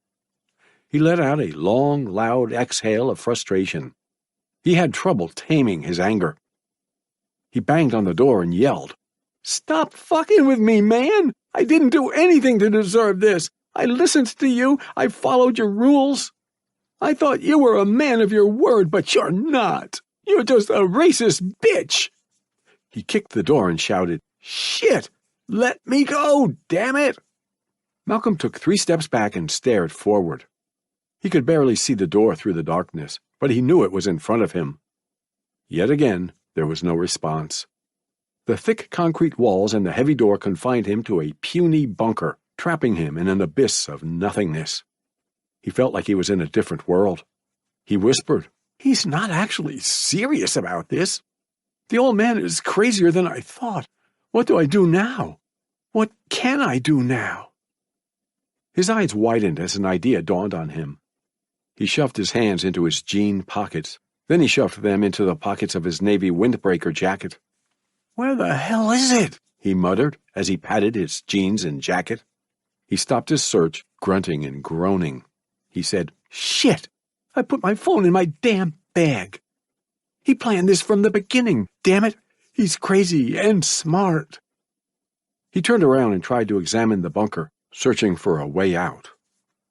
A: He let out a long, loud exhale of frustration. He had trouble taming his anger. He banged on the door and yelled, "Stop fucking with me, man! I didn't do anything to deserve this. I listened to you. I followed your rules. I thought you were a man of your word, but you're not. You're just a racist bitch." He kicked the door and shouted, "Shit! Let me go, damn it!" Malcolm took 3 steps back and stared forward. He could barely see the door through the darkness, but he knew it was in front of him. Yet again, there was no response. The thick concrete walls and the heavy door confined him to a puny bunker, trapping him in an abyss of nothingness. He felt like he was in a different world. He whispered, "He's not actually serious about this. The old man is crazier than I thought. What do I do now? What can I do now?" His eyes widened as an idea dawned on him. He shoved his hands into his jean pockets. Then he shoved them into the pockets of his navy windbreaker jacket. "Where the hell is it?" he muttered as he patted his jeans and jacket. He stopped his search, grunting and groaning. He said, "Shit! I put my phone in my damn bag. He planned this from the beginning. Damn it! He's crazy and smart." He turned around and tried to examine the bunker, searching for a way out.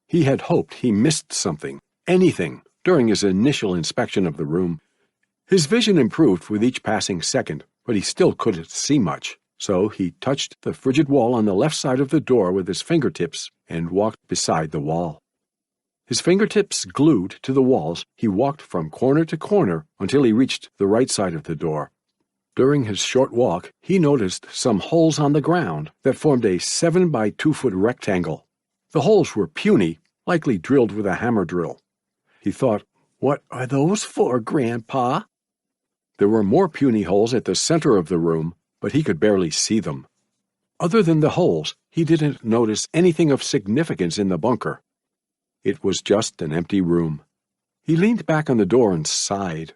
A: He had hoped he missed something, anything, during his initial inspection of the room. His vision improved with each passing second, but he still couldn't see much, so he touched the frigid wall on the left side of the door with his fingertips and walked beside the wall. His fingertips glued to the walls, he walked from corner to corner until he reached the right side of the door. During his short walk, he noticed some holes on the ground that formed a 7 by 2-foot rectangle. The holes were puny, likely drilled with a hammer drill. He thought, "What are those for, Grandpa?" There were more puny holes at the center of the room, but he could barely see them. Other than the holes, he didn't notice anything of significance in the bunker. It was just an empty room. He leaned back on the door and sighed.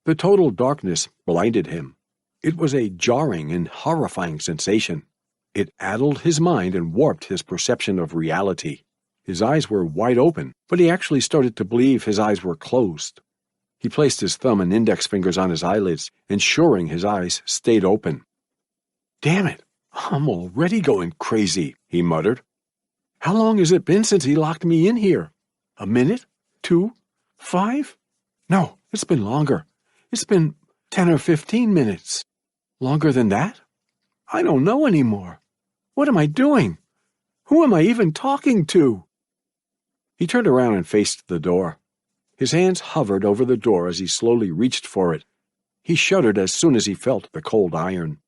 A: The total darkness blinded him. It was a jarring and horrifying sensation. It addled his mind and warped his perception of reality. His eyes were wide open, but he actually started to believe his eyes were closed. He placed his thumb and index fingers on his eyelids, ensuring his eyes stayed open. "Damn it, I'm already going crazy," he muttered. "How long has it been since he locked me in here? A minute? 2? 5? No, it's been longer. It's been 10 or 15 minutes. Longer than that? I don't know anymore. What am I doing? Who am I even talking to?" He turned around and faced the door. His hands hovered over the door as he slowly reached for it. He shuddered as soon as he felt the cold iron.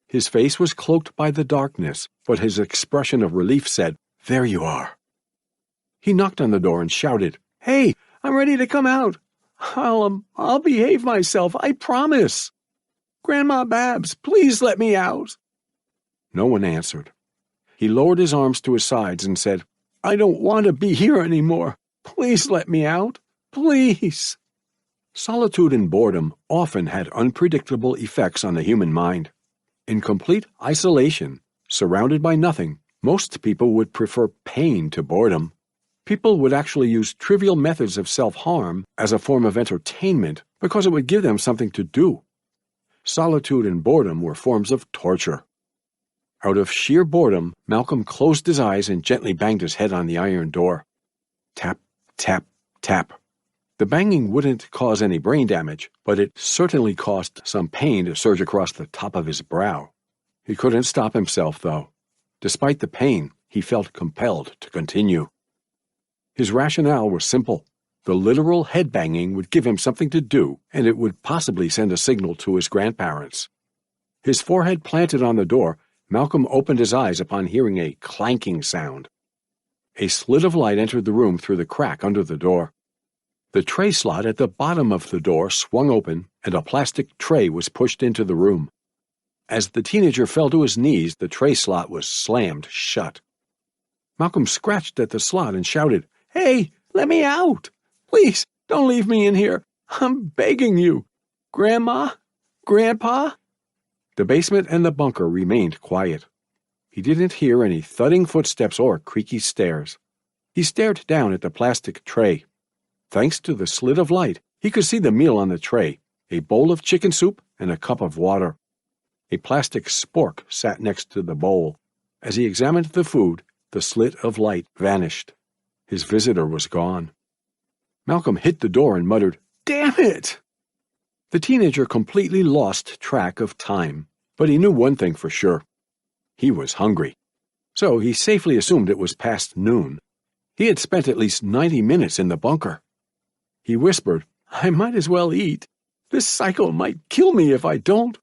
A: His face was cloaked by the darkness, but his expression of relief said, "There you are." He knocked on the door and shouted, "Hey, I'm ready to come out. I'll behave myself, I promise. Grandma Babs, please let me out." No one answered. He lowered his arms to his sides and said, "I don't want to be here anymore. Please let me out. Please." Solitude and boredom often had unpredictable effects on the human mind. In complete isolation, surrounded by nothing, most people would prefer pain to boredom. People would actually use trivial methods of self-harm as a form of entertainment because it would give them something to do. Solitude and boredom were forms of torture. Out of sheer boredom, Malcolm closed his eyes and gently banged his head on the iron door. Tap, tap, tap. The banging wouldn't cause any brain damage, but it certainly caused some pain to surge across the top of his brow. He couldn't stop himself, though. Despite the pain, he felt compelled to continue. His rationale was simple. The literal headbanging would give him something to do, and it would possibly send a signal to his grandparents. His forehead planted on the door, Malcolm opened his eyes upon hearing a clanking sound. A slit of light entered the room through the crack under the door. The tray slot at the bottom of the door swung open, and a plastic tray was pushed into the room. As the teenager fell to his knees, the tray slot was slammed shut. Malcolm scratched at the slot and shouted, "Hey, let me out! Please, don't leave me in here! I'm begging you! Grandma? Grandpa?" The basement and the bunker remained quiet. He didn't hear any thudding footsteps or creaky stairs. He stared down at the plastic tray. Thanks to the slit of light, he could see the meal on the tray, a bowl of chicken soup and a cup of water. A plastic spork sat next to the bowl. As he examined the food, the slit of light vanished. His visitor was gone. Malcolm hit the door and muttered, "Damn it!" The teenager completely lost track of time, but he knew one thing for sure. He was hungry. So he safely assumed it was past noon. He had spent at least 90 minutes in the bunker. He whispered, "I might as well eat. This psycho might kill me if I don't.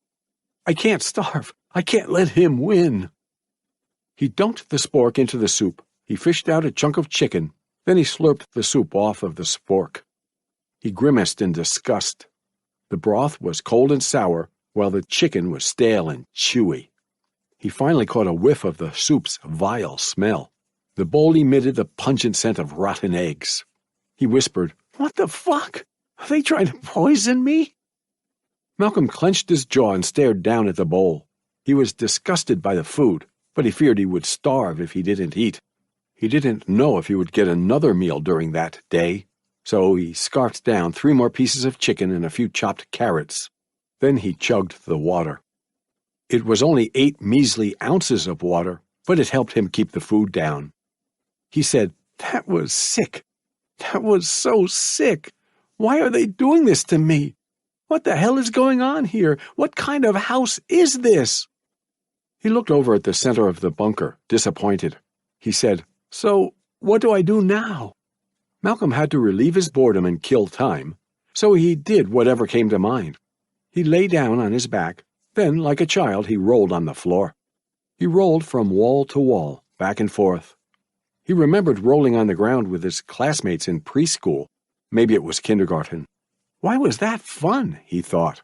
A: I can't starve. I can't let him win." He dunked the spork into the soup. He fished out a chunk of chicken. Then he slurped the soup off of the spork. He grimaced in disgust. The broth was cold and sour, while the chicken was stale and chewy. He finally caught a whiff of the soup's vile smell. The bowl emitted the pungent scent of rotten eggs. He whispered, "What the fuck? Are they trying to poison me?" Malcolm clenched his jaw and stared down at the bowl. He was disgusted by the food, but he feared he would starve if he didn't eat. He didn't know if he would get another meal during that day, so he scarfed down 3 more pieces of chicken and a few chopped carrots. Then he chugged the water. It was only 8 measly ounces of water, but it helped him keep the food down. He said, "That was sick. That was so sick. Why are they doing this to me? What the hell is going on here? What kind of house is this?" He looked over at the center of the bunker, disappointed. He said, "So, what do I do now?" Malcolm had to relieve his boredom and kill time, so he did whatever came to mind. He lay down on his back, then, like a child, he rolled on the floor. He rolled from wall to wall, back and forth. He remembered rolling on the ground with his classmates in preschool. Maybe it was kindergarten. Why was that fun, he thought.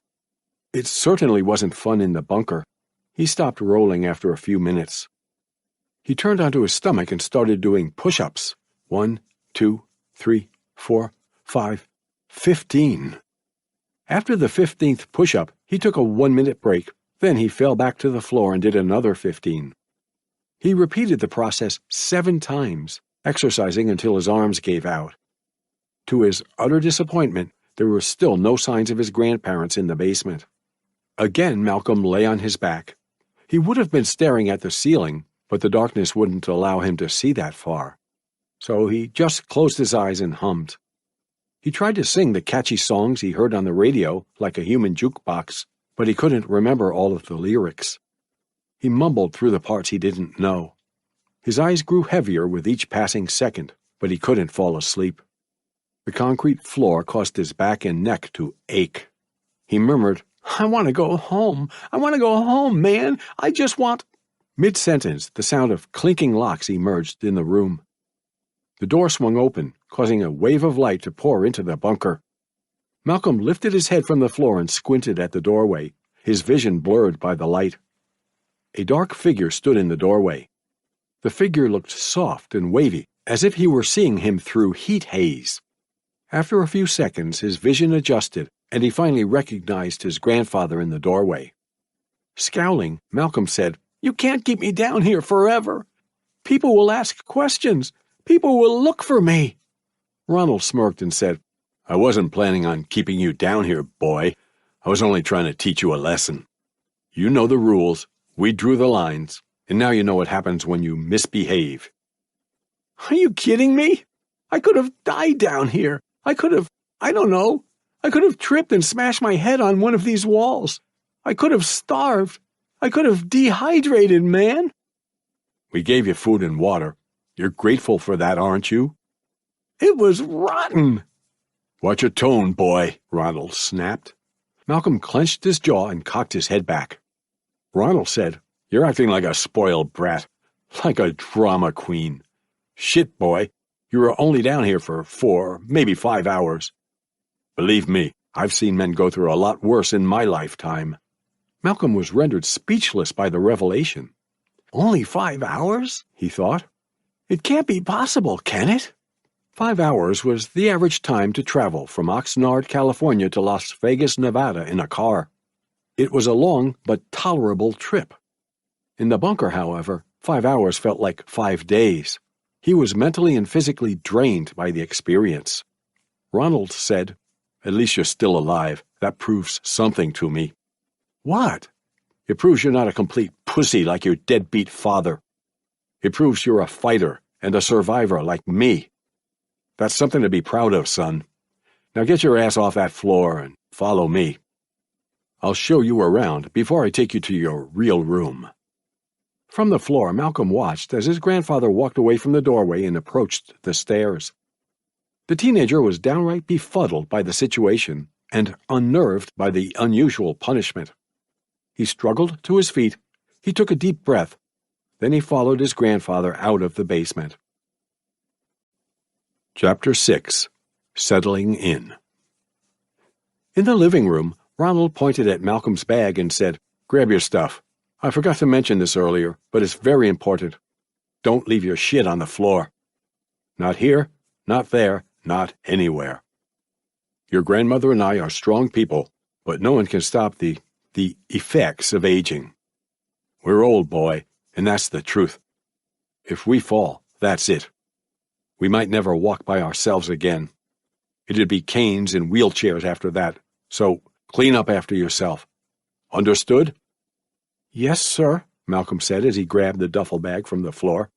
A: It certainly wasn't fun in the bunker. He stopped rolling after a few minutes. He turned onto his stomach and started doing push-ups. 1, 2, 3, 4, 5, 15. After the 15th push-up, he took a 1-minute break. Then he fell back to the floor and did another 15. He repeated the process 7 times, exercising until his arms gave out. To his utter disappointment, there were still no signs of his grandparents in the basement. Again, Malcolm lay on his back. He would have been staring at the ceiling, but the darkness wouldn't allow him to see that far. So he just closed his eyes and hummed. He tried to sing the catchy songs he heard on the radio like a human jukebox, but he couldn't remember all of the lyrics. He mumbled through the parts he didn't know. His eyes grew heavier with each passing second, but he couldn't fall asleep. The concrete floor caused his back and neck to ache. He murmured, "I want to go home. I want to go home, man. I just want—" Mid-sentence, the sound of clinking locks emerged in the room. The door swung open, causing a wave of light to pour into the bunker. Malcolm lifted his head from the floor and squinted at the doorway, his vision blurred by the light. A dark figure stood in the doorway.
B: The figure looked soft and wavy, as if he were seeing him through heat haze. After a few seconds, his vision adjusted, and he finally recognized his grandfather in the doorway. Scowling, Malcolm said, "You can't keep me down here forever. People will ask questions. People will look for me." Ronald smirked and said, "I wasn't planning on keeping you down here, boy. I was only trying to teach you a lesson. You know the rules. We drew the lines, and now you know what happens when you misbehave."
A: Are you kidding me? I could have died down here. I could have tripped and smashed my head on one of these walls. I could have starved. I could have dehydrated, man.
B: We gave you food and water. You're grateful for that, aren't you?
A: It was rotten.
B: Watch your tone, boy, Ronald snapped. Malcolm clenched his jaw and cocked his head back. Ronald said, "You're acting like a spoiled brat, like a drama queen. Shit, boy, you were only down here for 4, maybe 5 hours. Believe me, I've seen men go through a lot worse in my lifetime." Malcolm was rendered speechless by the revelation.
A: Only 5 hours? He thought. It can't be possible, can it?
B: 5 hours was the average time to travel from Oxnard, California to Las Vegas, Nevada in a car. It was a long but tolerable trip. In the bunker, however, 5 hours felt like 5 days. He was mentally and physically drained by the experience. Ronald said, "At least you're still alive. That proves something to me."
A: "What?"
B: "It proves you're not a complete pussy like your deadbeat father. It proves you're a fighter and a survivor like me. That's something to be proud of, son. Now get your ass off that floor and follow me. I'll show you around before I take you to your real room." From the floor, Malcolm watched as his grandfather walked away from the doorway and approached the stairs. The teenager was downright befuddled by the situation and unnerved by the unusual punishment. He struggled to his feet. He took a deep breath. Then he followed his grandfather out of the basement. Chapter 6. Settling In. In the living room, Ronald pointed at Malcolm's bag and said, "Grab your stuff. I forgot to mention this earlier, but it's very important. Don't leave your shit on the floor. Not here, not there, not anywhere. Your grandmother and I are strong people, but no one can stop the effects of aging. We're old, boy, and that's the truth. If we fall, that's it. We might never walk by ourselves again. It'd be canes and wheelchairs after that, so clean up after yourself. Understood?"
A: "Yes, sir,"
B: Malcolm said as he grabbed the duffel bag from the floor.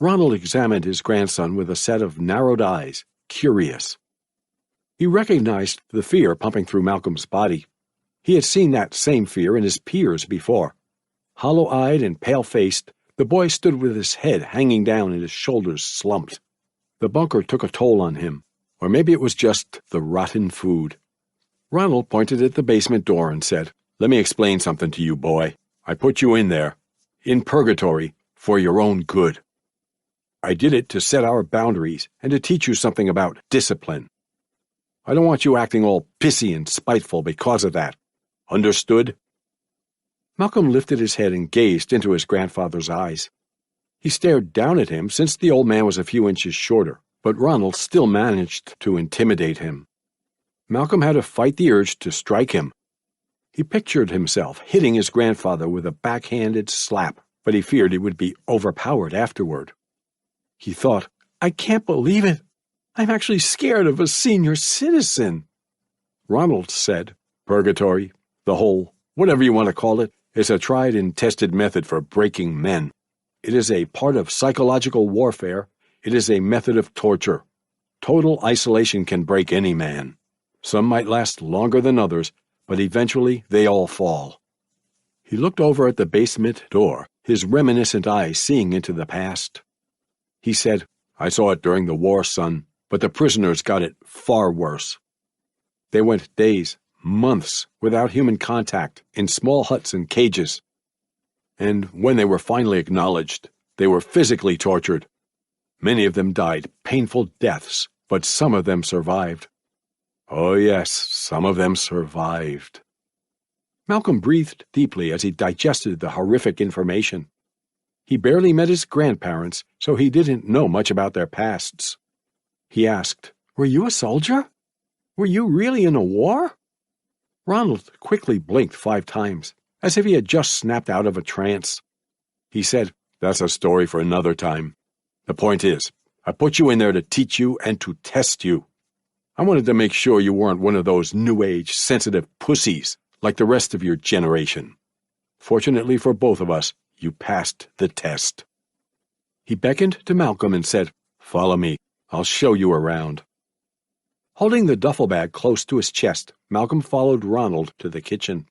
B: Ronald examined his grandson with a set of narrowed eyes, curious. He recognized the fear pumping through Malcolm's body. He had seen that same fear in his peers before. Hollow-eyed and pale-faced, the boy stood with his head hanging down and his shoulders slumped. The bunker took a toll on him, or maybe it was just the rotten food. Ronald pointed at the basement door and said, "Let me explain something to you, boy. I put you in there, in purgatory, for your own good. I did it to set our boundaries and to teach you something about discipline. I don't want you acting all pissy and spiteful because of that. Understood?" Malcolm lifted his head and gazed into his grandfather's eyes. He stared down at him since the old man was a few inches shorter, but Ronald still managed to intimidate him. Malcolm had to fight the urge to strike him. He pictured himself hitting his grandfather with a backhanded slap, but he feared he would be overpowered afterward. He thought, "I can't believe it. I'm actually scared of a senior citizen." Ronald said, "Purgatory, the whole, whatever you want to call it, is a tried and tested method for breaking men. It is a part of psychological warfare. It is a method of torture. Total isolation can break any man. Some might last longer than others, but eventually they all fall." He looked over at the basement door, his reminiscent eyes seeing into the past. He said, "I saw it during the war, son, but the prisoners got it far worse. They went days, months, without human contact, in small huts and cages. And when they were finally acknowledged, they were physically tortured. Many of them died painful deaths, but some of them survived. Oh yes, some of them survived." Malcolm breathed deeply as he digested the horrific information. He barely met his grandparents, so he didn't know much about their pasts. He asked, "Were you a soldier? Were you really in a war?" Ronald quickly blinked 5 times, as if he had just snapped out of a trance. He said, "That's a story for another time. The point is, I put you in there to teach you and to test you. I wanted to make sure you weren't one of those New Age sensitive pussies like the rest of your generation. Fortunately for both of us, you passed the test." He beckoned to Malcolm and said, "Follow me. I'll show you around." Holding the duffel bag close to his chest, Malcolm followed Ronald to the kitchen.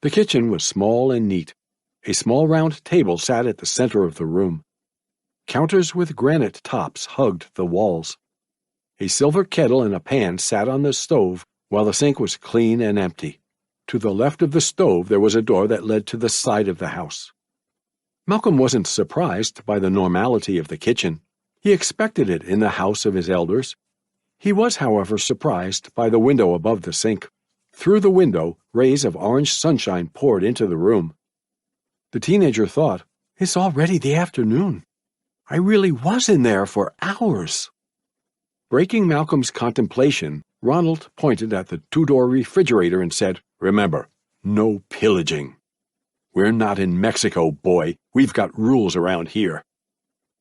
B: The kitchen was small and neat. A small round table sat at the center of the room. Counters with granite tops hugged the walls. A silver kettle and a pan sat on the stove, while the sink was clean and empty. To the left of the stove there was a door that led to the side of the house. Malcolm wasn't surprised by the normality of the kitchen. He expected it in the house of his elders. He was, however, surprised by the window above the sink. Through the window, rays of orange sunshine poured into the room. The teenager thought, "It's already the afternoon. I really was in there for hours." Breaking Malcolm's contemplation, Ronald pointed at the 2-door refrigerator and said, "Remember, no pillaging. We're not in Mexico, boy. We've got rules around here.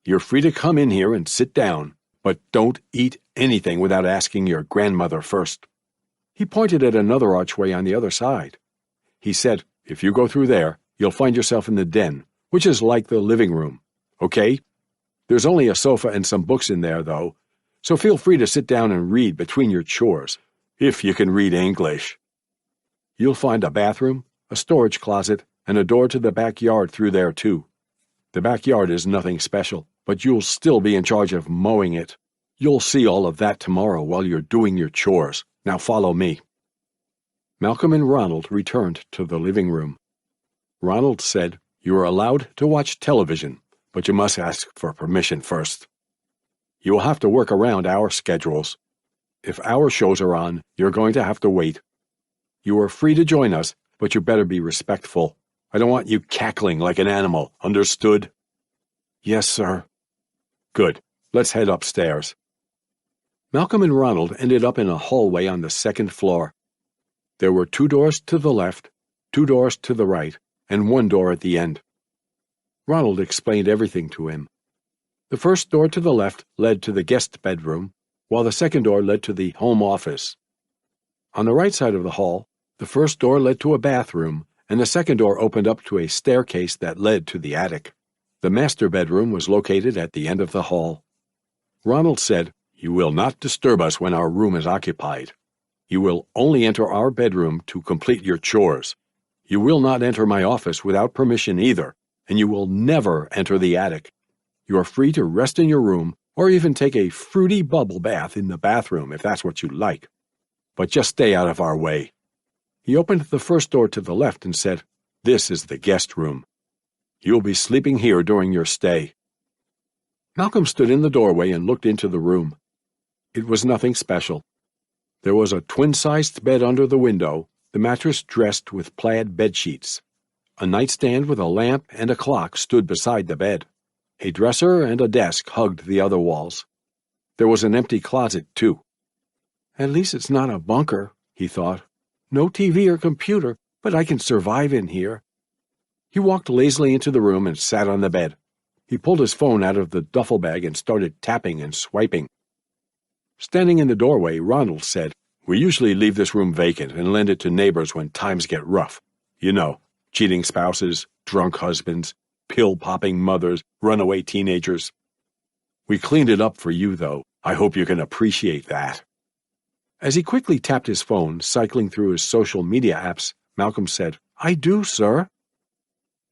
B: You're free to come in here and sit down, but don't eat anything without asking your grandmother first." He pointed at another archway on the other side. He said, "If you go through there, you'll find yourself in the den, which is like the living room. Okay? There's only a sofa and some books in there, though, so feel free to sit down and read between your chores, if you can read English. You'll find a bathroom, a storage closet, and a door to the backyard through there, too. The backyard is nothing special, but you'll still be in charge of mowing it. You'll see all of that tomorrow while you're doing your chores. Now follow me." Malcolm and Ronald returned to the living room. Ronald said, "You are allowed to watch television, but you must ask for permission first. You will have to work around our schedules. If our shows are on, you're going to have to wait. You are free to join us, but you better be respectful. I don't want you cackling like an animal, understood?" "Yes, sir." "Good. Let's head upstairs." Malcolm and Ronald ended up in a hallway on the 2nd floor. There were 2 doors to the left, 2 doors to the right, and 1 door at the end. Ronald explained everything to him. The first door to the left led to the guest bedroom, while the second door led to the home office. On the right side of the hall, the first door led to a bathroom, and the second door opened up to a staircase that led to the attic. The master bedroom was located at the end of the hall. Ronald said, "You will not disturb us when our room is occupied. You will only enter our bedroom to complete your chores. You will not enter my office without permission either, and you will never enter the attic. You are free to rest in your room or even take a fruity bubble bath in the bathroom if that's what you like. But just stay out of our way." He opened the first door to the left and said, "This is the guest room. You'll be sleeping here during your stay." Malcolm stood in the doorway and looked into the room. It was nothing special. There was a twin-sized bed under the window, the mattress dressed with plaid bedsheets. A nightstand with a lamp and a clock stood beside the bed. A dresser and a desk hugged the other walls. There was an empty closet, too. "At least it's not a bunker," he thought. "No TV or computer, but I can survive in here." He walked lazily into the room and sat on the bed. He pulled his phone out of the duffel bag and started tapping and swiping. Standing in the doorway, Ronald said, "We usually leave this room vacant and lend it to neighbors when times get rough. You know, cheating spouses, drunk husbands, pill-popping mothers, runaway teenagers. We cleaned it up for you, though. I hope you can appreciate that." As he quickly tapped his phone, cycling through his social media apps, Malcolm said, "I do, sir."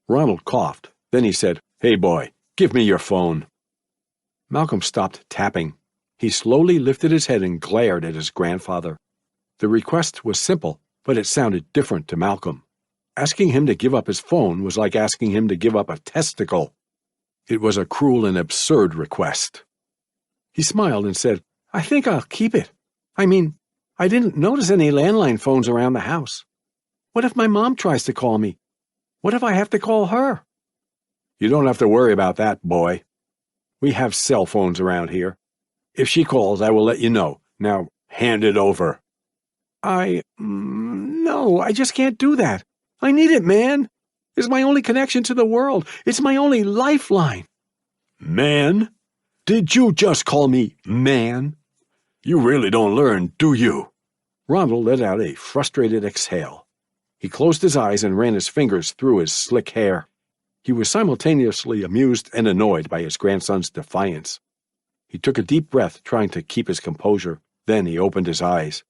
B: Ronald coughed. Then he said, "Hey, boy, give me your phone." Malcolm stopped tapping. He slowly lifted his head and glared at his grandfather. The request was simple, but it sounded different to Malcolm. Asking him to give up his phone was like asking him to give up a testicle. It was a cruel and absurd request. He smiled and said, "I think I'll keep it. I mean, I didn't notice any landline phones around the house. What if my mom tries to call me? What if I have to call her?"
A: You don't have to worry about that, boy. We have cell phones around here. If she calls, I will let you know. Now, hand it over. No, I just can't do that. I need it, man. It's my only connection to the world. It's my only lifeline. Man? Did you just call me man? You really don't learn, do you? Ronald let out a frustrated exhale. He closed his eyes and ran his fingers through his slick hair. He was simultaneously amused and annoyed by his grandson's defiance. He took a deep breath, trying to keep his composure. Then he opened his eyes.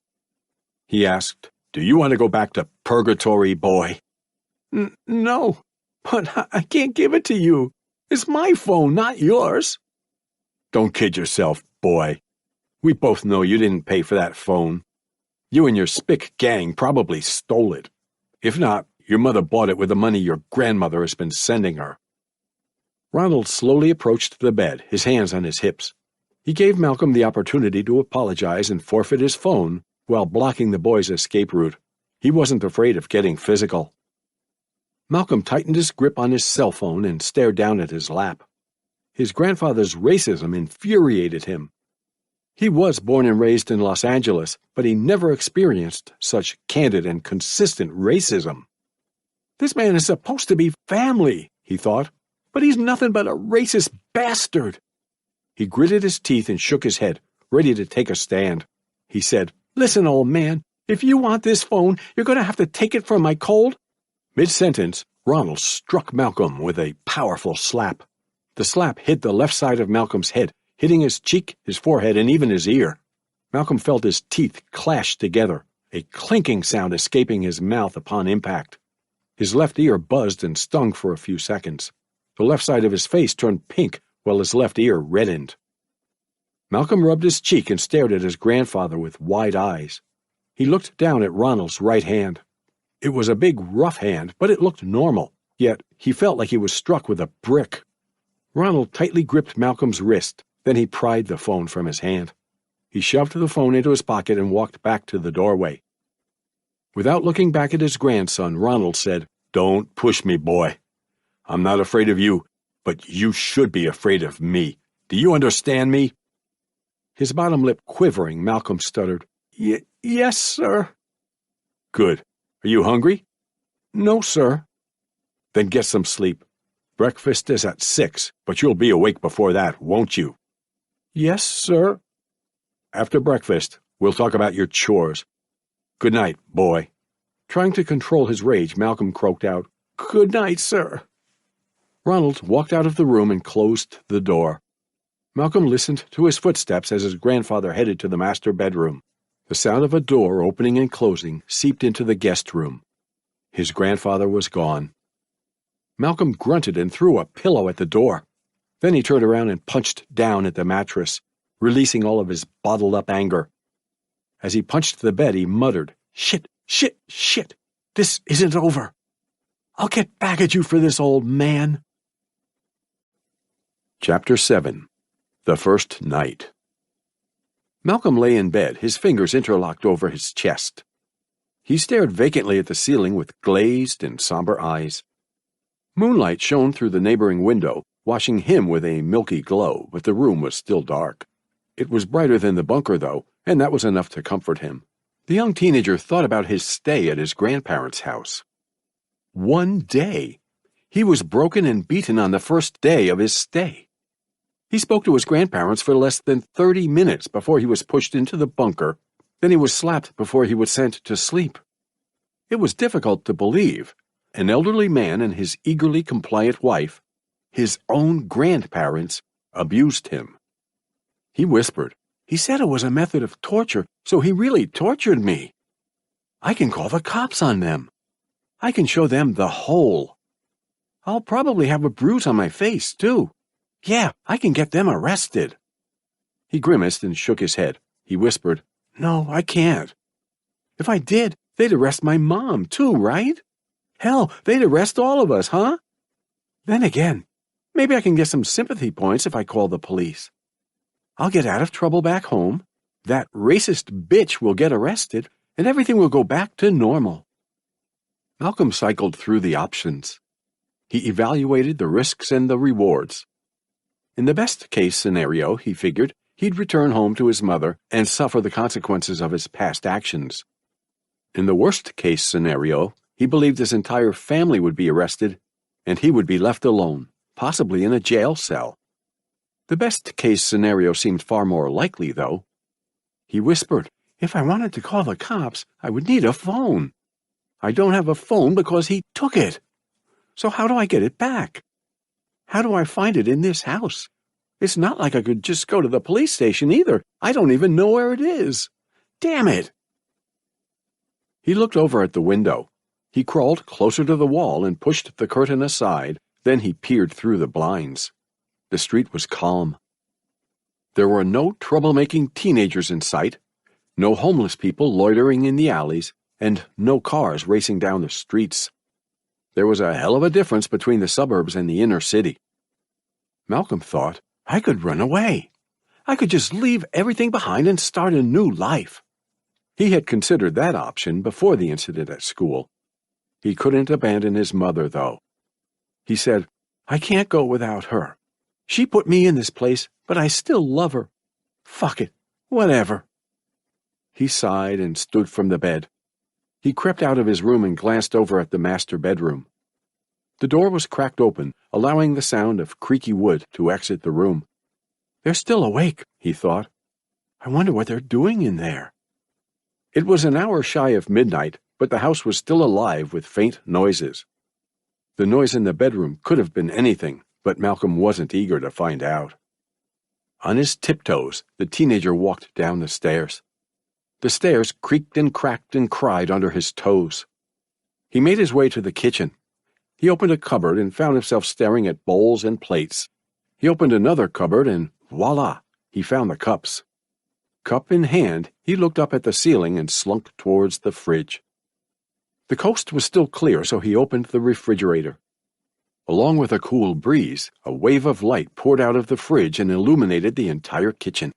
A: He asked, "Do you want to go back to purgatory, boy?" No, but I can't give it to you. It's my phone, not yours. Don't kid yourself, boy. We both know you didn't pay for that phone. You and your spick gang probably stole it. If not, your mother bought it with the money your grandmother has been sending her. Ronald slowly approached the bed, his hands on his hips. He gave Malcolm the opportunity to apologize and forfeit his phone while blocking the boy's escape route. He wasn't afraid of getting physical. Malcolm tightened his grip on his cell phone and stared down at his lap. His grandfather's racism infuriated him. He was born and raised in Los Angeles, but he never experienced such candid and consistent racism. This man is supposed to be family, he thought, but he's nothing but a racist bastard. He gritted his teeth and shook his head, ready to take a stand. He said, "Listen, old man, if you want this phone, you're going to have to take it from my cold." Mid-sentence, Ronald struck Malcolm with a powerful slap. The slap hit the left side of Malcolm's head, hitting his cheek, his forehead, and even his ear. Malcolm felt his teeth clash together, a clinking sound escaping his mouth upon impact. His left ear buzzed and stung for a few seconds. The left side of his face turned pink, while his left ear reddened. Malcolm rubbed his cheek and stared at his grandfather with wide eyes. He looked down at Ronald's right hand. It was a big, rough hand, but it looked normal, yet he felt like he was struck with a brick. Ronald tightly gripped Malcolm's wrist, then he pried the phone from his hand. He shoved the phone into his pocket and walked back to the doorway. Without looking back at his grandson, Ronald said, "Don't push me, boy. I'm not afraid of you, but you should be afraid of me. Do you understand me?" His bottom lip quivering, Malcolm stuttered, Yes, sir." "Good. Are you hungry?" "No, sir." "Then get some sleep. Breakfast is at 6, but you'll be awake before that, won't you?" "Yes, sir." "After breakfast, we'll talk about your chores. Good night, boy." Trying to control his rage, Malcolm croaked out, "Good night, sir." Ronald walked out of the room and closed the door. Malcolm listened to his footsteps as his grandfather headed to the master bedroom. The sound of a door opening and closing seeped into the guest room. His grandfather was gone. Malcolm grunted and threw a pillow at the door. Then he turned around and punched down at the mattress, releasing all of his bottled-up anger. As he punched the bed, he muttered, Shit! This isn't over. I'll get back at you for this, old man." Chapter 7. The First Night. Malcolm lay in bed, his fingers interlocked over his chest. He stared vacantly at the ceiling with glazed and somber eyes. Moonlight shone through the neighboring window, washing him with a milky glow, but the room was still dark. It was brighter than the bunker, though, and that was enough to comfort him. The young teenager thought about his stay at his grandparents' house. 1 day. He was broken and beaten on the first day of his stay. He spoke to his grandparents for less than 30 minutes before he was pushed into the bunker. Then he was slapped before he was sent to sleep. It was difficult to believe. An elderly man and his eagerly compliant wife, his own grandparents, abused him. He whispered, "He said it was a method of torture, so he really tortured me. I can call the cops on them. I can show them the hole. I'll probably have a bruise on my face, too. Yeah, I can get them arrested." He grimaced and shook his head. He whispered, "No, I can't. If I did, they'd arrest my mom, too, right? Hell, they'd arrest all of us, huh? Then again, maybe I can get some sympathy points if I call the police. I'll get out of trouble back home, that racist bitch will get arrested, and everything will go back to normal." Malcolm cycled through the options.
B: He evaluated the risks and the rewards. In the best-case scenario, he figured, he'd return home to his mother and suffer the consequences of his past actions. In the worst-case scenario, he believed his entire family would be arrested, and he would be left alone, possibly in a jail cell. The best-case scenario seemed far more likely, though. He whispered, "If I wanted to call the cops, I would need a phone. I don't have a phone because he took it. So how do I get it back? How do I find it in this house? It's not like I could just go to the police station either. I don't even know where it is. Damn it!" He looked over at the window. He crawled closer to the wall and pushed the curtain aside. Then he peered through the blinds. The street was calm. There were no troublemaking teenagers in sight, no homeless people loitering in the alleys, and no cars racing down the streets. There was a hell of a difference between the suburbs and the inner city. Malcolm thought, I could run away. I could just leave everything behind and start a new life. He had considered that option before the incident at school. He couldn't abandon his mother, though. He said, I can't go without her. She put me in this place, but I still love her. Fuck it, whatever. He sighed and stood from the bed. He crept out of his room and glanced over at the master bedroom. The door was cracked open, allowing the sound of creaky wood to exit the room. They're still awake, he thought. I wonder what they're doing in there. It was an hour shy of midnight, but the house was still alive with faint noises. The noise in the bedroom could have been anything, but Malcolm wasn't eager to find out. On his tiptoes, the teenager walked down the stairs. The stairs creaked and cracked and cried under his toes. He made his way to the kitchen. He opened a cupboard and found himself staring at bowls and plates. He opened another cupboard and, voila, he found the cups. Cup in hand, he looked up at the ceiling and slunk towards the fridge. The coast was still clear, so he opened the refrigerator. Along with a cool breeze, a wave of light poured out of the fridge and illuminated the entire kitchen.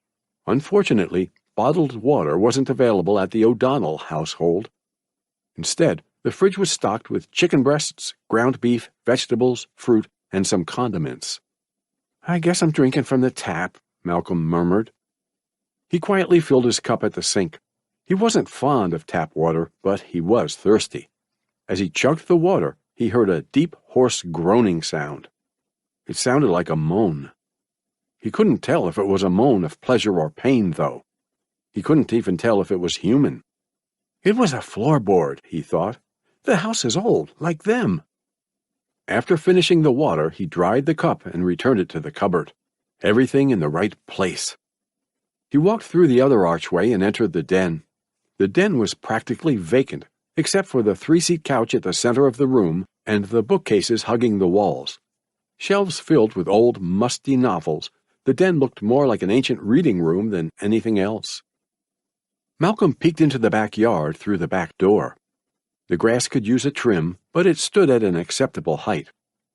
B: Unfortunately, bottled water wasn't available at the O'Donnell household. Instead, the fridge was stocked with chicken breasts, ground beef, vegetables, fruit, and some condiments. I guess I'm drinking from the tap, Malcolm murmured. He quietly filled his cup at the sink. He wasn't fond of tap water, but he was thirsty. As he chugged the water, he heard a deep, hoarse groaning sound. It sounded like a moan. He couldn't tell if it was a moan of pleasure or pain, though. He couldn't even tell if it was human. It was a floorboard, he thought. The house is old, like them. After finishing the water, he dried the cup and returned it to the cupboard. Everything in the right place. He walked through the other archway and entered the den. The den was practically vacant, except for the three-seat couch at the center of the room and the bookcases hugging the walls. Shelves filled with old, musty novels, the den looked more like an ancient reading room than anything else. Malcolm peeked into the backyard through the back door. The grass could use a trim, but it stood at an acceptable height.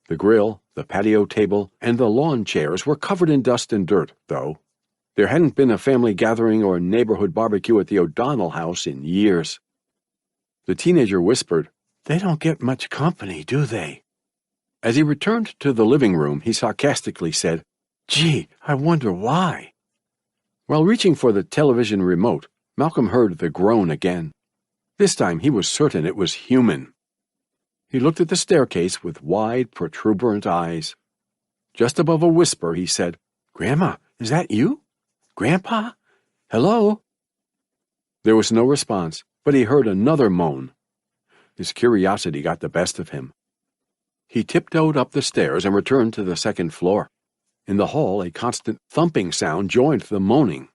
B: The grill, the patio table, and the lawn chairs were covered in dust and dirt, though. There hadn't been a family gathering or neighborhood barbecue at the O'Donnell house in years. The teenager whispered, They don't get much company, do they? As he returned to the living room, he sarcastically said, Gee, I wonder why. While reaching for the television remote, Malcolm heard the groan again. This time he was certain it was human. He looked at the staircase with wide, protuberant eyes. Just above a whisper, he said, Grandma, is that you? Grandpa? Hello? There was no response, but he heard another moan. His curiosity got the best of him. He tiptoed up the stairs and returned to the second floor. In the hall, a constant thumping sound joined the moaning.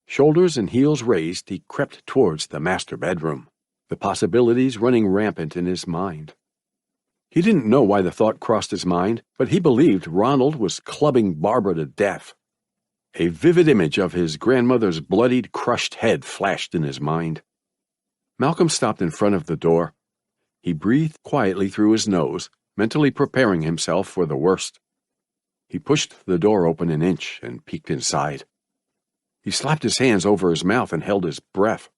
B: Shoulders and heels raised, he crept towards the master bedroom, the possibilities running rampant in his mind. He didn't know why the thought crossed his mind, but he believed Ronald was clubbing Barbara to death. A vivid image of his grandmother's bloodied, crushed head flashed in his mind. Malcolm stopped in front of the door. He breathed quietly through his nose, mentally preparing himself for the worst. He pushed the door open an inch and peeked inside. He slapped his hands over his mouth and held his breath.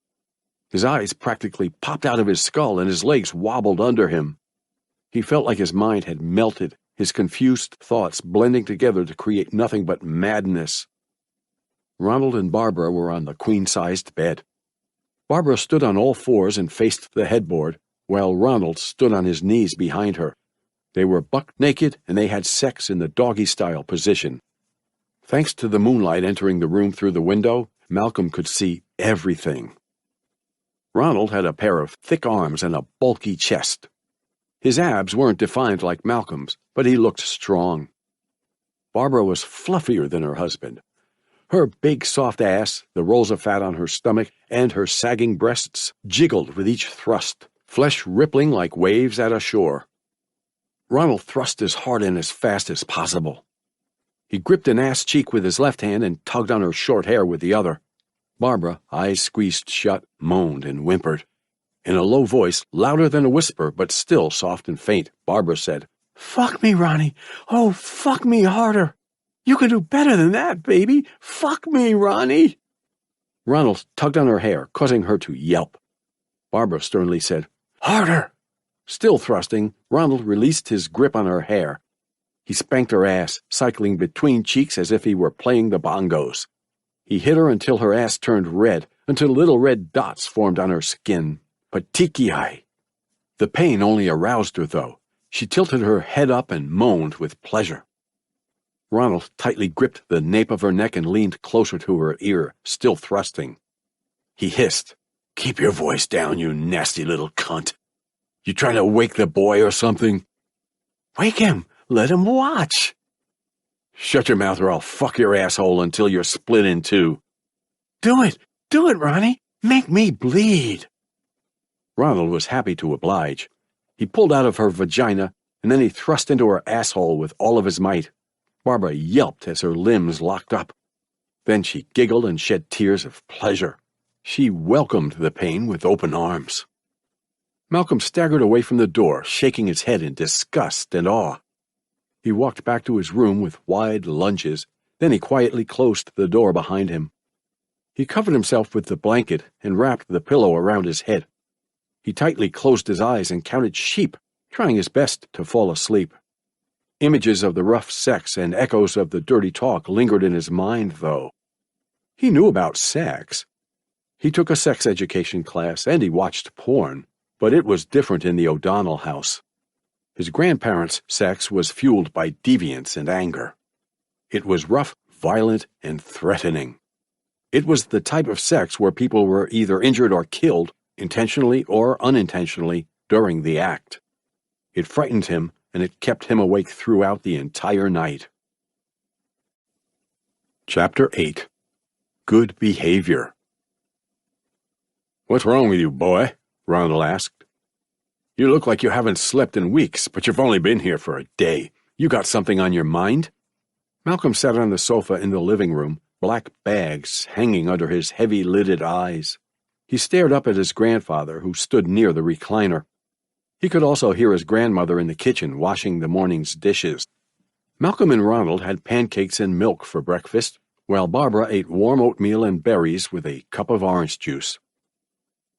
B: His eyes practically popped out of his skull and his legs wobbled under him. He felt like his mind had melted, his confused thoughts blending together to create nothing but madness. Ronald and Barbara were on the queen-sized bed. Barbara stood on all fours and faced the headboard, while Ronald stood on his knees behind her. They were buck naked, and they had sex in the doggy-style position. Thanks to the moonlight entering the room through the window, Malcolm could see everything. Ronald had a pair of thick arms and a bulky chest. His abs weren't defined like Malcolm's, but he looked strong. Barbara was fluffier than her husband. Her big soft ass, the rolls of fat on her stomach, and her sagging breasts jiggled with each thrust, flesh rippling like waves at a shore. Ronald thrust as hard and as fast as possible. He gripped an ass cheek with his left hand and tugged on her short hair with the other. Barbara, eyes squeezed shut, moaned and whimpered. In a low voice, louder than a whisper, but still soft and faint, Barbara said,
A: "Fuck me, Ronnie. Oh, fuck me harder. You can do better than that, baby. Fuck me, Ronnie."
B: Ronald tugged on her hair, causing her to yelp. Barbara sternly said, "Harder." Still thrusting, Ronald released his grip on her hair. He spanked her ass, cycling between cheeks as if he were playing the bongos. He hit her until her ass turned red, until little red dots formed on her skin. Petechiae. The pain only aroused her, though. She tilted her head up and moaned with pleasure. Ronald tightly gripped the nape of her neck and leaned closer to her ear, still thrusting. He hissed, "Keep your voice down, you nasty little cunt. You trying to wake the boy or something?"
A: "Wake him. Let him watch."
B: "Shut your mouth or I'll fuck your asshole until you're split in two."
A: Do it, Ronnie. Make me bleed."
B: Ronald was happy to oblige. He pulled out of her vagina, and then he thrust into her asshole with all of his might. Barbara yelped as her limbs locked up. Then she giggled and shed tears of pleasure. She welcomed the pain with open arms. Malcolm staggered away from the door, shaking his head in disgust and awe. He walked back to his room with wide lunges, then he quietly closed the door behind him. He covered himself with the blanket and wrapped the pillow around his head. He tightly closed his eyes and counted sheep, trying his best to fall asleep. Images of the rough sex and echoes of the dirty talk lingered in his mind, though. He knew about sex. He took a sex education class and he watched porn, but it was different in the O'Donnell house. His grandparents' sex was fueled by deviance and anger. It was rough, violent, and threatening. It was the type of sex where people were either injured or killed, intentionally or unintentionally, during the act. It frightened him, and it kept him awake throughout the entire night. Chapter 8. Good Behavior. "What's wrong with you, boy?" Ronald asked. "You look like you haven't slept in weeks, but you've only been here for a day. You got something on your mind?" Malcolm sat on the sofa in the living room, black bags hanging under his heavy-lidded eyes. He stared up at his grandfather, who stood near the recliner. He could also hear his grandmother in the kitchen washing the morning's dishes. Malcolm and Ronald had pancakes and milk for breakfast, while Barbara ate warm oatmeal and berries with a cup of orange juice.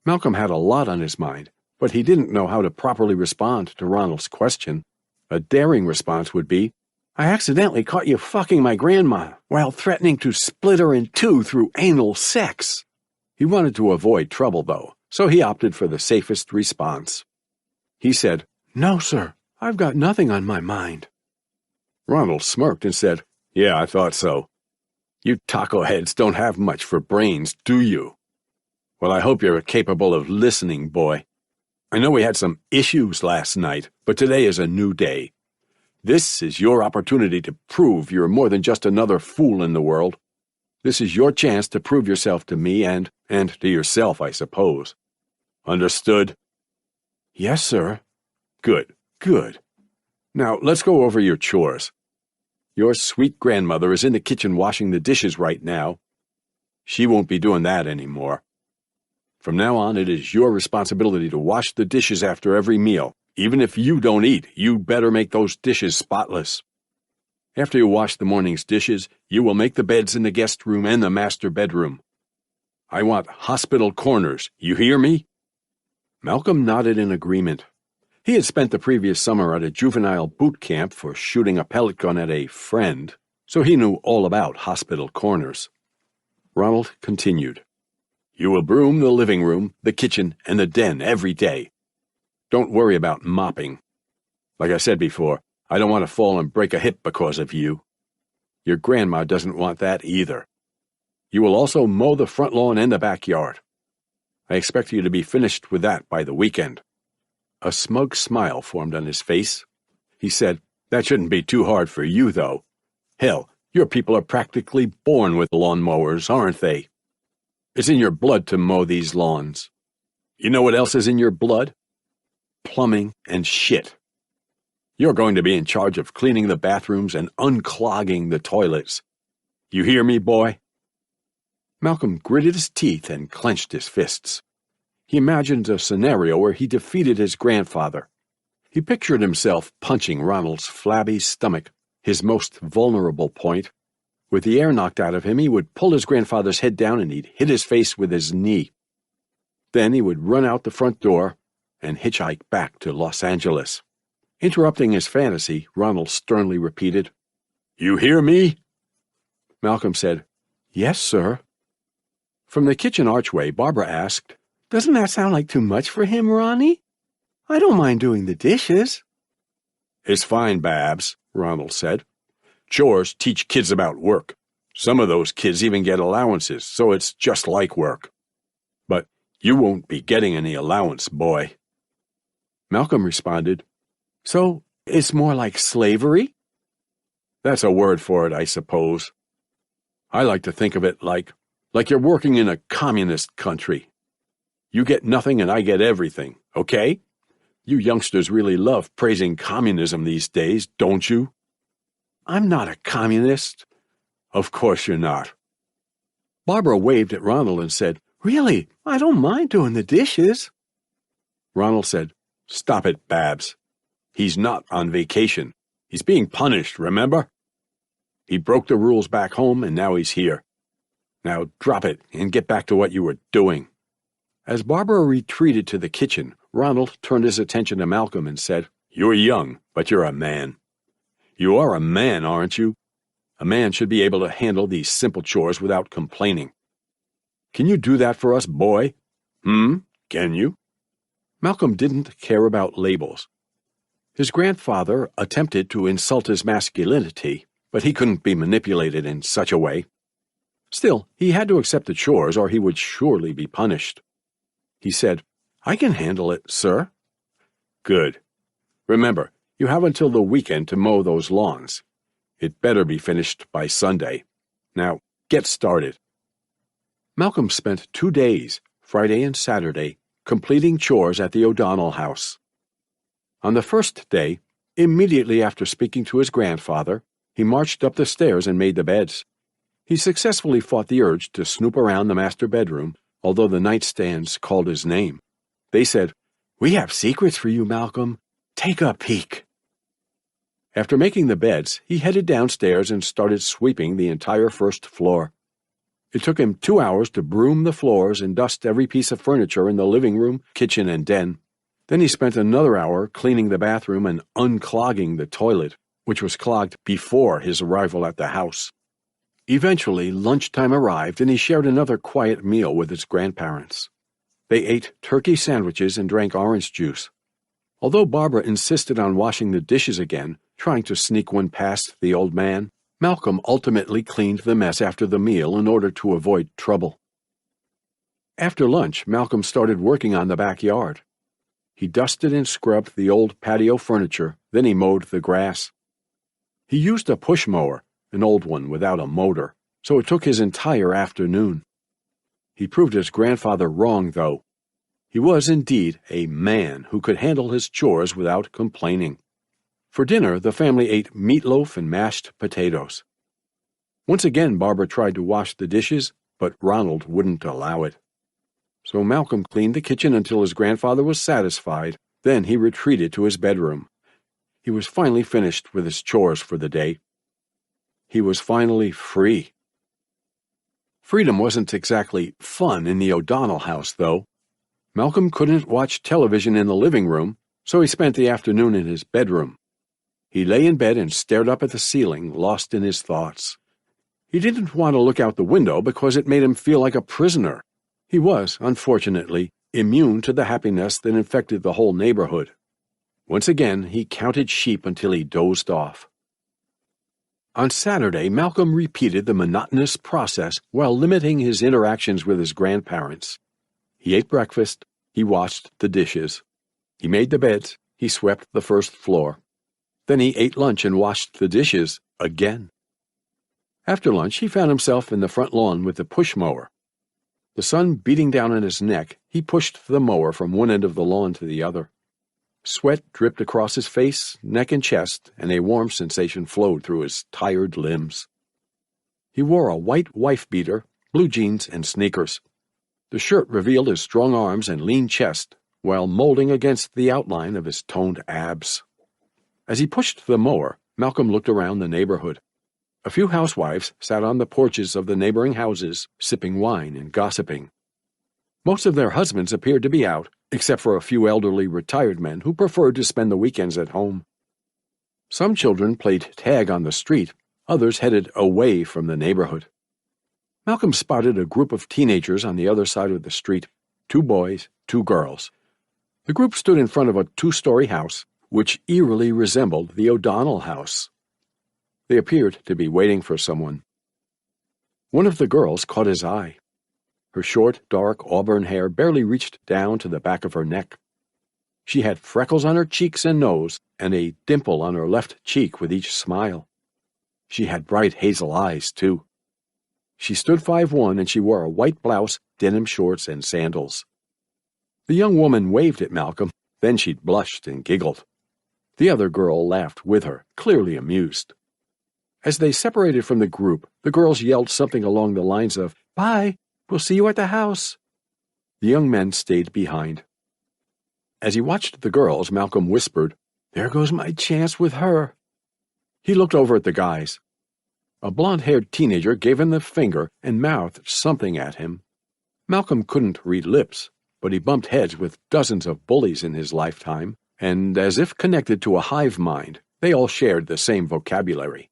B: Malcolm had a lot on his mind, but he didn't know how to properly respond to Ronald's question. A daring response would be, "I accidentally caught you fucking my grandma while threatening to split her in two through anal sex." He wanted to avoid trouble, though, so he opted for the safest response. He said, "No, sir, I've got nothing on my mind." Ronald smirked and said, "Yeah, I thought so. You taco heads don't have much for brains, do you? Well, I hope you're capable of listening, boy. I know we had some issues last night, but today is a new day. This is your opportunity to prove you're more than just another fool in the world. This is your chance to prove yourself to me and to yourself, I suppose. Understood?" "Yes, sir." Good. Now, let's go over your chores. Your sweet grandmother is in the kitchen washing the dishes right now. She won't be doing that anymore. From now on, it is your responsibility to wash the dishes after every meal. Even if you don't eat, you better make those dishes spotless. After you wash the morning's dishes, you will make the beds in the guest room and the master bedroom. I want hospital corners, you hear me?" Malcolm nodded in agreement. He had spent the previous summer at a juvenile boot camp for shooting a pellet gun at a friend, so he knew all about hospital corners. Ronald continued. You will broom the living room, the kitchen, and the den every day. Don't worry about mopping. Like I said before, I don't want to fall and break a hip because of you. Your grandma doesn't want that either. You will also mow the front lawn and the backyard. I expect you to be finished with that by the weekend. A smug smile formed on his face. He said, That shouldn't be too hard for you, though. Hell, your people are practically born with lawnmowers, aren't they? It's in your blood to mow these lawns. You know what else is in your blood? Plumbing and shit. You're going to be in charge of cleaning the bathrooms and unclogging the toilets. You hear me, boy? Malcolm gritted his teeth and clenched his fists. He imagined a scenario where he defeated his grandfather. He pictured himself punching Ronald's flabby stomach, his most vulnerable point. With the air knocked out of him, he would pull his grandfather's head down and he'd hit his face with his knee. Then he would run out the front door and hitchhike back to Los Angeles. Interrupting his fantasy, Ronald sternly repeated, You hear me? Malcolm said, Yes, sir. From the kitchen archway, Barbara asked, Doesn't that sound like too much for him, Ronnie? I don't mind doing the dishes. It's fine, Babs, Ronald said. Chores teach kids about work. Some of those kids even get allowances, so it's just like work. But you won't be getting any allowance, boy. Malcolm responded, So it's more like slavery? That's a word for it, I suppose. I like to think of it like you're working in a communist country. You get nothing and I get everything, okay? You youngsters really love praising communism these days, don't you? I'm not a communist. Of course you're not. Barbara waved at Ronald and said, Really, I don't mind doing the dishes. Ronald said, Stop it, Babs. He's not on vacation. He's being punished, remember? He broke the rules back home and now he's here. Now drop it and get back to what you were doing. As Barbara retreated to the kitchen, Ronald turned his attention to Malcolm and said, You're young, but you're a man. You are a man, aren't you? A man should be able to handle these simple chores without complaining. Can you do that for us, boy? Can you? Malcolm didn't care about labels. His grandfather attempted to insult his masculinity, but he couldn't be manipulated in such a way. Still, he had to accept the chores or he would surely be punished. He said, I can handle it, sir. Good. Remember, you have until the weekend to mow those lawns. It better be finished by Sunday. Now, get started. Malcolm spent 2 days, Friday and Saturday, completing chores at the O'Donnell house. On the first day, immediately after speaking to his grandfather, he marched up the stairs and made the beds. He successfully fought the urge to snoop around the master bedroom, although the nightstands called his name. They said, We have secrets for you, Malcolm. Take a peek. After making the beds, he headed downstairs and started sweeping the entire first floor. It took him 2 hours to broom the floors and dust every piece of furniture in the living room, kitchen, and den. Then he spent another hour cleaning the bathroom and unclogging the toilet, which was clogged before his arrival at the house. Eventually, lunchtime arrived and he shared another quiet meal with his grandparents. They ate turkey sandwiches and drank orange juice. Although Barbara insisted on washing the dishes again, trying to sneak one past the old man, Malcolm ultimately cleaned the mess after the meal in order to avoid trouble. After lunch, Malcolm started working on the backyard. He dusted and scrubbed the old patio furniture, then he mowed the grass. He used a push mower, an old one without a motor, so it took his entire afternoon. He proved his grandfather wrong, though. He was indeed a man who could handle his chores without complaining. For dinner, the family ate meatloaf and mashed potatoes. Once again, Barbara tried to wash the dishes, but Ronald wouldn't allow it. So Malcolm cleaned the kitchen until his grandfather was satisfied. Then he retreated to his bedroom. He was finally finished with his chores for the day. He was finally free. Freedom wasn't exactly fun in the O'Donnell house, though. Malcolm couldn't watch television in the living room,
A: So he spent the afternoon in his bedroom. He lay in bed and stared up at the ceiling, lost in his thoughts. He didn't want to look out the window because it made him feel like a prisoner. He was, unfortunately, immune to the happiness that infected the whole neighborhood. Once again, he counted sheep until he dozed off. On Saturday, Malcolm repeated the monotonous process while limiting his interactions with his grandparents. He ate breakfast, he washed the dishes, he made the beds, he swept the first floor. Then he ate lunch and washed the dishes again. After lunch, he found himself in the front lawn with the push mower. The sun beating down on his neck, he pushed the mower from one end of the lawn to the other. Sweat dripped across his face, neck, and chest, and a warm sensation flowed through his tired limbs. He wore a white wife-beater, blue jeans, and sneakers. The shirt revealed his strong arms and lean chest, while molding against the outline of his toned abs. As he pushed the mower, Malcolm looked around the neighborhood. A few housewives sat on the porches of the neighboring houses, sipping wine and gossiping. Most of their husbands appeared to be out, except for a few elderly retired men who preferred to spend the weekends at home. Some children played tag on the street, others headed away from the neighborhood. Malcolm spotted a group of teenagers on the other side of the street, 2 boys, 2 girls. The group stood in front of a 2-story house, which eerily resembled the O'Donnell house. They appeared to be waiting for someone. One of the girls caught his eye. Her short, dark auburn hair barely reached down to the back of her neck. She had freckles on her cheeks and nose, and a dimple on her left cheek with each smile. She had bright hazel eyes, too. She stood 5'1", and she wore a white blouse, denim shorts, and sandals. The young woman waved at Malcolm, then she blushed and giggled. The other girl laughed with her, clearly amused. As they separated from the group, the girls yelled something along the lines of, "Bye, we'll see you at the house." The young men stayed behind. As he watched the girls, Malcolm whispered, "There goes my chance with her." He looked over at the guys. A blonde-haired teenager gave him the finger and mouthed something at him. Malcolm couldn't read lips, but he bumped heads with dozens of bullies in his lifetime, and as if connected to a hive mind, they all shared the same vocabulary.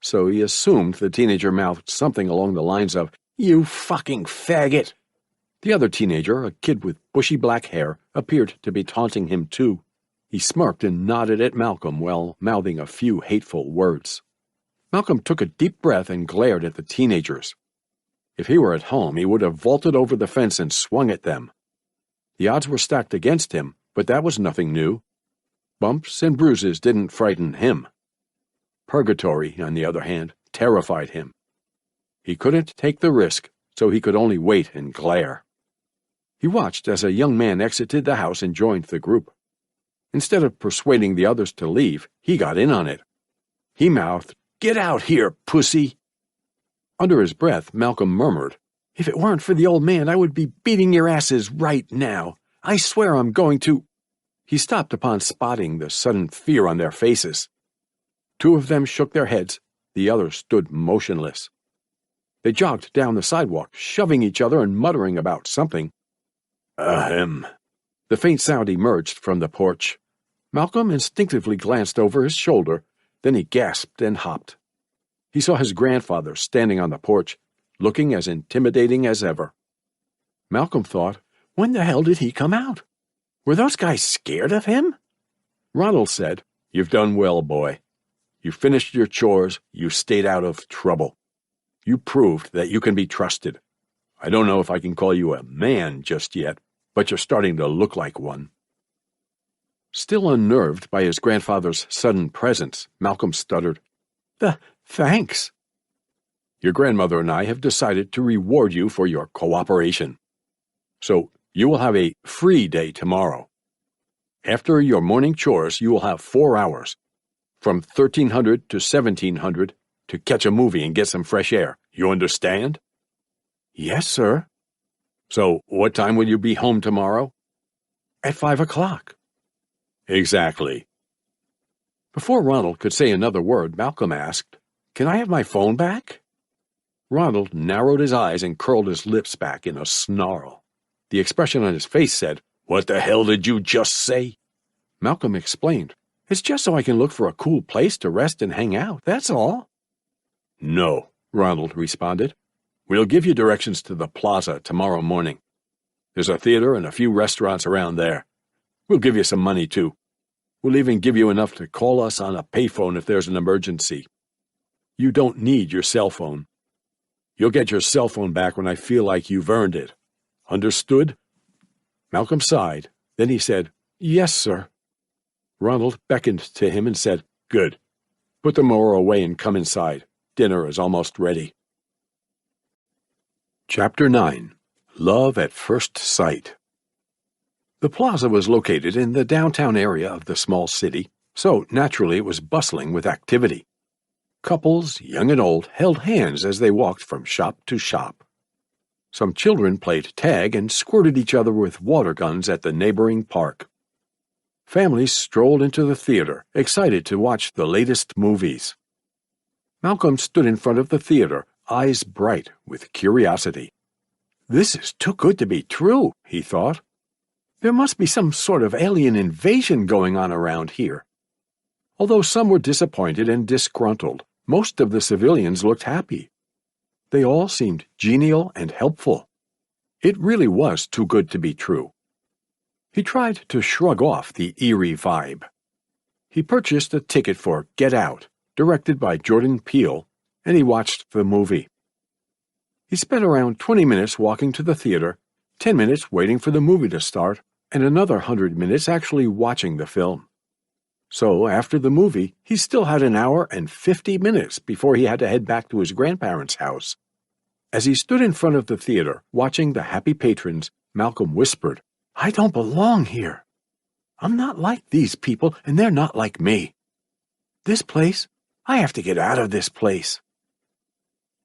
A: So he assumed the teenager mouthed something along the lines of, "You fucking faggot." The other teenager, a kid with bushy black hair, appeared to be taunting him too. He smirked and nodded at Malcolm while mouthing a few hateful words. Malcolm took a deep breath and glared at the teenagers. If he were at home, he would have vaulted over the fence and swung at them. The odds were stacked against him, but that was nothing new. Bumps and bruises didn't frighten him. Purgatory, on the other hand, terrified him. He couldn't take the risk, so he could only wait and glare. He watched as a young man exited the house and joined the group. Instead of persuading the others to leave, he got in on it. He mouthed, "Get out here, pussy!" Under his breath, Malcolm murmured, "If it weren't for the old man, I would be beating your asses right now. I swear I'm going to—" He stopped upon spotting the sudden fear on their faces. 2 of them shook their heads, the others stood motionless. They jogged down the sidewalk, shoving each other and muttering about something. Ahem. The faint sound emerged from the porch. Malcolm instinctively glanced over his shoulder, then he gasped and hopped. He saw his grandfather standing on the porch, looking as intimidating as ever. Malcolm thought, when the hell did he come out? Were those guys scared of him? Ronald said, "You've done well, boy. You finished your chores, you stayed out of trouble. You proved that you can be trusted. I don't know if I can call you a man just yet, but you're starting to look like one." Still unnerved by his grandfather's sudden presence, Malcolm stuttered, Thanks. Your grandmother and I have decided to reward you for your cooperation. So you will have a free day tomorrow. After your morning chores, you will have 4 hours, from 1300 to 1700, to catch a movie and get some fresh air. You understand? Yes, sir. So what time will you be home tomorrow? At 5 o'clock. Exactly. Before Ronald could say another word, Malcolm asked, "Can I have my phone back?" Ronald narrowed his eyes and curled his lips back in a snarl. The expression on his face said, "What the hell did you just say?" Malcolm explained. It's just so I can look for a cool place to rest and hang out, that's all.
B: No, Ronald responded. We'll give you directions to the plaza tomorrow morning. There's a theater and a few restaurants around there. We'll give you some money, too. We'll even give you enough to call us on a payphone if there's an emergency. You don't need your cell phone. You'll get your cell phone back when I feel like you've earned it. Understood? Malcolm sighed. Then he said, Yes, sir. Ronald beckoned to him and said, Good. Put the mower away and come inside. Dinner is almost ready. Chapter 9. Love at First Sight. The plaza was located in the downtown area of the small city, so naturally it was bustling with activity. Couples, young and old, held hands as they walked from shop to shop. Some children played tag and squirted each other with water guns at the neighboring park. Families strolled into the theater, excited to watch the latest movies. Malcolm stood in front of the theater, eyes bright with curiosity. This is too good to be true, he thought. There must be some sort of alien invasion going on around here. Although some were disappointed and disgruntled, most of the civilians looked happy. They all seemed genial and helpful. It really was too good to be true. He tried to shrug off the eerie vibe. He purchased a ticket for Get Out, directed by Jordan Peele, and he watched the movie. He spent around 20 minutes walking to the theater, 10 minutes waiting for the movie to start, and another 100 minutes actually watching the film. So after the movie, he still had an hour and 50 minutes before he had to head back to his grandparents' house. As he stood in front of the theater, watching the happy patrons, Malcolm whispered, I don't belong here. I'm not like these people, and they're not like me. This place, I have to get out of this place.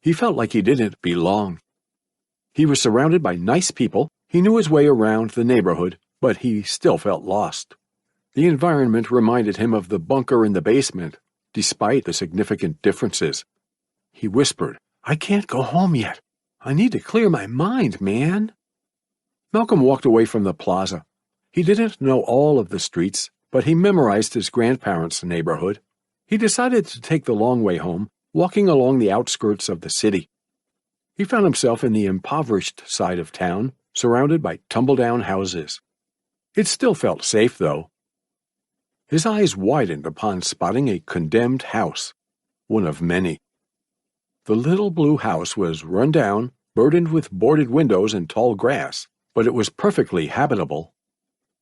B: He felt like he didn't belong. He was surrounded by nice people, he knew his way around the neighborhood, but he still felt lost. The environment reminded him of the bunker in the basement, despite the significant differences. He whispered, I can't go home yet. I need to clear my mind, man. Malcolm walked away from the plaza. He didn't know all of the streets, but he memorized his grandparents' neighborhood. He decided to take the long way home, walking along the outskirts of the city. He found himself in the impoverished side of town, surrounded by tumble-down houses. It still felt safe, though. His eyes widened upon spotting a condemned house, one of many. The little blue house was run down, burdened with boarded windows and tall grass, but it was perfectly habitable.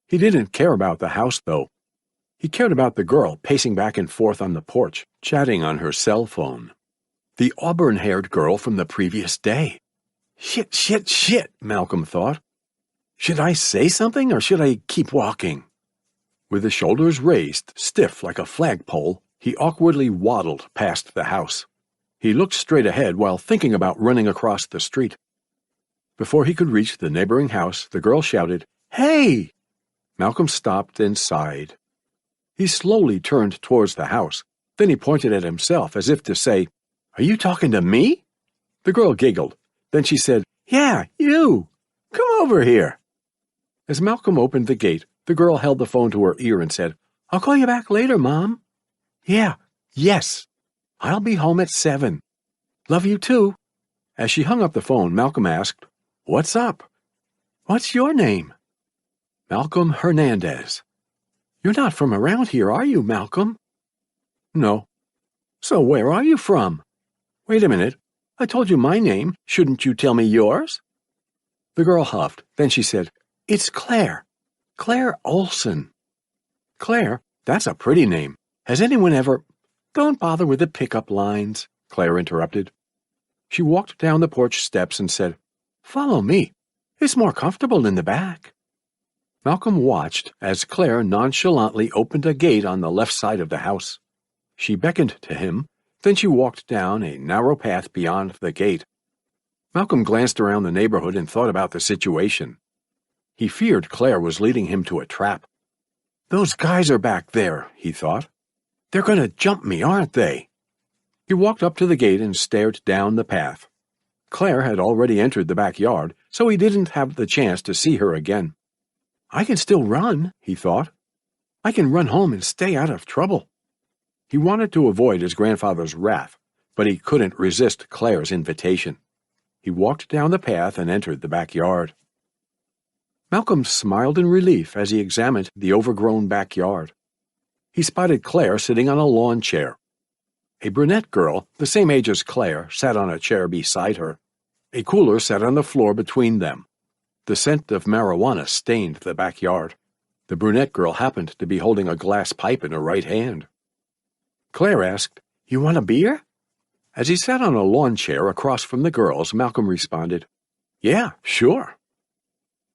B: He didn't care about the house, though. He cared about the girl pacing back and forth on the porch, chatting on her cell phone. The auburn-haired girl from the previous day. Shit, Malcolm thought. Should I say something or should I keep walking? With his shoulders raised, stiff like a flagpole, he awkwardly waddled past the house. He looked straight ahead while thinking about running across the street. Before he could reach the neighboring house, the girl shouted, Hey! Malcolm stopped and sighed. He slowly turned towards the house. Then he pointed at himself as if to say, Are you talking to me? The girl giggled. Then she said, Yeah, you! Come over here! As Malcolm opened the gate, the girl held the phone to her ear and said, I'll call you back later, Mom. Yes. I'll be home at 7. Love you too. As she hung up the phone, Malcolm asked, What's up? What's your name? Malcolm Hernandez. You're not from around here, are you, Malcolm? No. So where are you from? Wait a minute. I told you my name. Shouldn't you tell me yours? The girl huffed. Then she said, It's Claire. Claire Olson. Claire? That's a pretty name. Has anyone ever— Don't bother with the pickup lines, Claire interrupted. She walked down the porch steps and said, Follow me. It's more comfortable in the back. Malcolm watched as Claire nonchalantly opened a gate on the left side of the house. She beckoned to him, then she walked down a narrow path beyond the gate. Malcolm glanced around the neighborhood and thought about the situation. He feared Claire was leading him to a trap. Those guys are back there, he thought. They're going to jump me, aren't they? He walked up to the gate and stared down the path. Claire had already entered the backyard, so he didn't have the chance to see her again. I can still run, he thought.
A: I can run home and stay out of trouble." He wanted to avoid his grandfather's wrath, but he couldn't resist Claire's invitation. He walked down the path and entered the backyard. Malcolm smiled in relief as he examined the overgrown backyard. He spotted Claire sitting on a lawn chair. A brunette girl, the same age as Claire, sat on a chair beside her. A cooler sat on the floor between them. The scent of marijuana stained the backyard. The brunette girl happened to be holding a glass pipe in her right hand. Claire asked, "You want a beer?" As he sat on a lawn chair across from the girls, Malcolm responded, "Yeah, sure."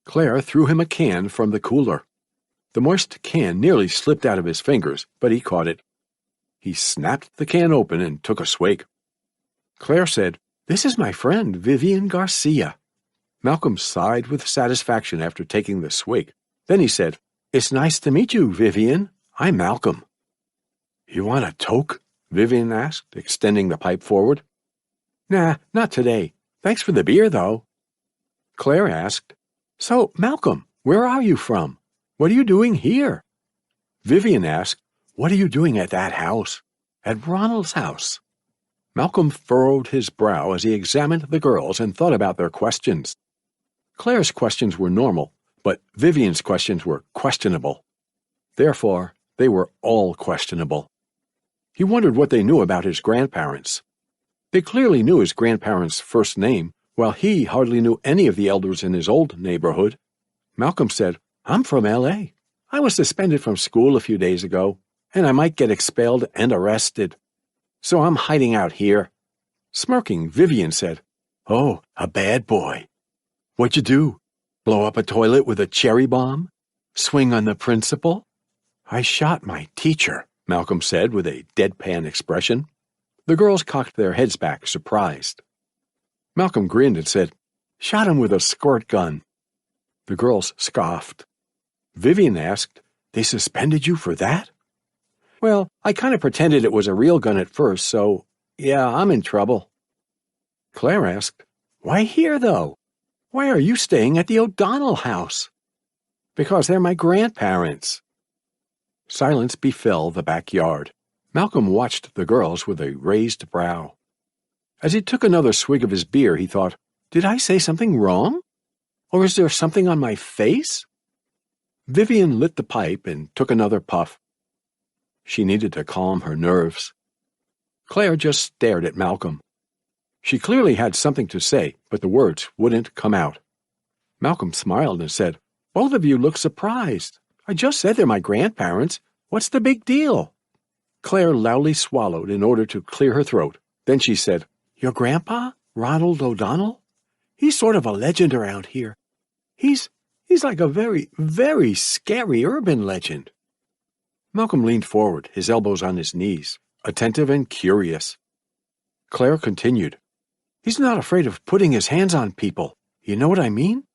A: Claire threw him a can from the cooler. The moist can nearly slipped out of his fingers, but he caught it. He snapped the can open and took a swig. Claire said, "This is my friend, Vivian Garcia." Malcolm sighed with satisfaction after taking the swig. Then he said, "It's nice to meet you, Vivian. I'm Malcolm." "You want a toke?" Vivian asked, extending the pipe forward. "Nah, not today. Thanks for the beer, though." Claire asked, "So, Malcolm, where are you from? What are you doing here?" Vivian asked, "What are you doing at that house? At Ronald's house?" Malcolm furrowed his brow as he examined the girls and thought about their questions. Claire's questions were normal, but Vivian's questions were questionable. Therefore, they were all questionable. He wondered what they knew about his grandparents. They clearly knew his grandparents' first name, while he hardly knew any of the elders in his old neighborhood. Malcolm said, "I'm from L.A. I was suspended from school a few days ago, and I might get expelled and arrested. So I'm hiding out here." Smirking, Vivian said, "Oh, a bad boy. What'd you do? Blow up a toilet with a cherry bomb? Swing on the principal?" "I shot my teacher," Malcolm said with a deadpan expression. The girls cocked their heads back, surprised. Malcolm grinned and said, "Shot him with a squirt gun." The girls scoffed. Vivian asked, "They suspended you for that?" "Well, I kind of pretended it was a real gun at first, so, yeah, I'm in trouble." Claire asked, "Why here, though? Why are you staying at the O'Donnell house?" "Because they're my grandparents." Silence befell the backyard. Malcolm watched the girls with a raised brow. As he took another swig of his beer, he thought, "Did I say something wrong? Or is there something on my face?" Vivian lit the pipe and took another puff. She needed to calm her nerves. Claire just stared at Malcolm. She clearly had something to say, but the words wouldn't come out. Malcolm smiled and said, "Both of you look surprised. I just said they're my grandparents. What's the big deal?" Claire loudly swallowed in order to clear her throat. Then she said, "Your grandpa, Ronald O'Donnell? He's sort of a legend around here. He's like a very, very scary urban legend." Malcolm leaned forward, his elbows on his knees, attentive and curious. Claire continued, "He's not afraid of putting his hands on people. You know what I mean?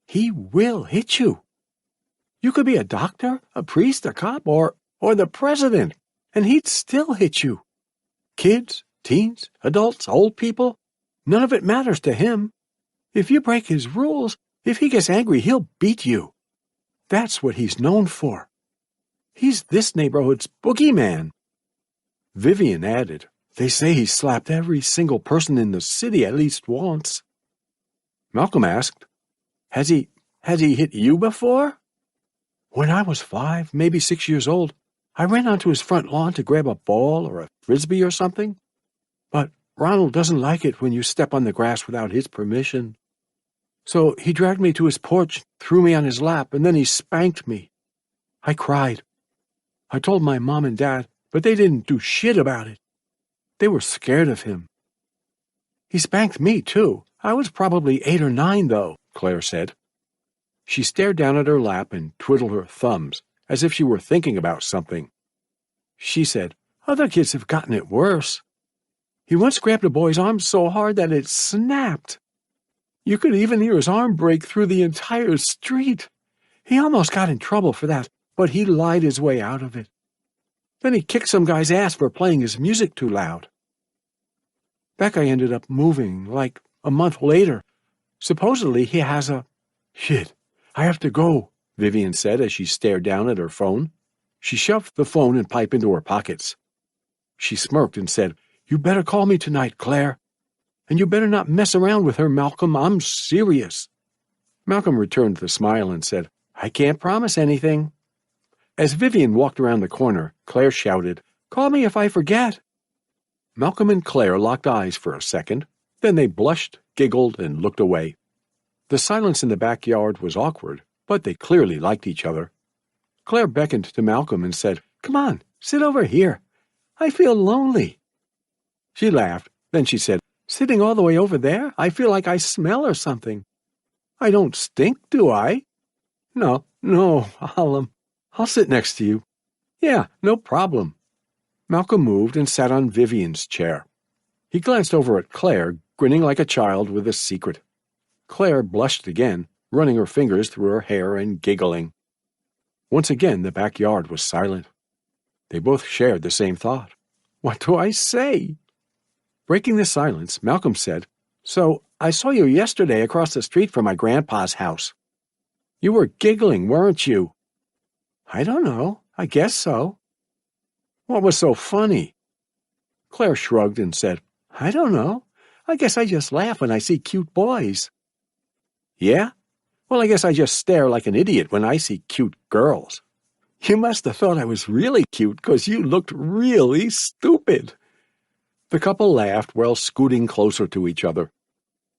A: He will hit you. You could be a doctor, a priest, a cop, or the president, and he'd still hit you. Kids, teens, adults, old people, none of it matters to him. If you break his rules, if he gets angry, he'll beat you. That's what he's known for. He's this neighborhood's boogeyman." Vivian added, "They say he slapped every single person in the city at least once." Malcolm asked, Has he hit you before?" "When I was 5, maybe 6 years old, I ran onto his front lawn to grab a ball or a frisbee or something. But Ronald doesn't like it when you step on the grass without his permission. So he dragged me to his porch, threw me on his lap, and then he spanked me. I cried. I told my mom and dad, but they didn't do shit about it. They were scared of him. He spanked me, too. I was probably 8 or 9, though," Claire said. She stared down at her lap and twiddled her thumbs, as if she were thinking about something. She said, "Other kids have gotten it worse. He once grabbed a boy's arm so hard that it snapped. You could even hear his arm break through the entire street. He almost got in trouble for that, but he lied his way out of it. Then he kicked some guy's ass for playing his music too loud. That guy ended up moving, like a month later. Supposedly he has a—" "Shit, I have to go," Vivian said as she stared down at her phone.
B: She shoved the phone and pipe into her pockets. She smirked and said, "You better call me tonight, Claire. And you better not mess around with her, Malcolm. I'm serious." Malcolm returned the smile and said, "I can't promise anything." As Vivian walked around the corner, Claire shouted, "Call me if I forget." Malcolm and Claire locked eyes for a second. Then they blushed, giggled, and looked away. The silence in the backyard was awkward, but they clearly liked each other. Claire beckoned to Malcolm and said, "Come on, sit over here. I feel lonely." She laughed. Then she said, "Sitting all the way over there, I feel like I smell or something. I don't stink, do I?" No, I'll sit next to you." "Yeah, no problem." Malcolm moved and sat on Vivian's chair. He glanced over at Claire, grinning like a child with a secret. Claire blushed again, running her fingers through her hair and giggling. Once again, the backyard was silent. They both shared the same thought. What do I say? Breaking the silence, Malcolm said, "So, I saw you yesterday across the street from my grandpa's house. You were giggling, weren't you?" "I don't know. I guess so." "What was so funny?" Claire shrugged and said, "I don't know. I guess I just laugh when I see cute boys." "Yeah? Well, I guess I just stare like an idiot when I see cute girls." "You must have thought I was really cute, 'cause you looked really stupid." The couple laughed while scooting closer to each other.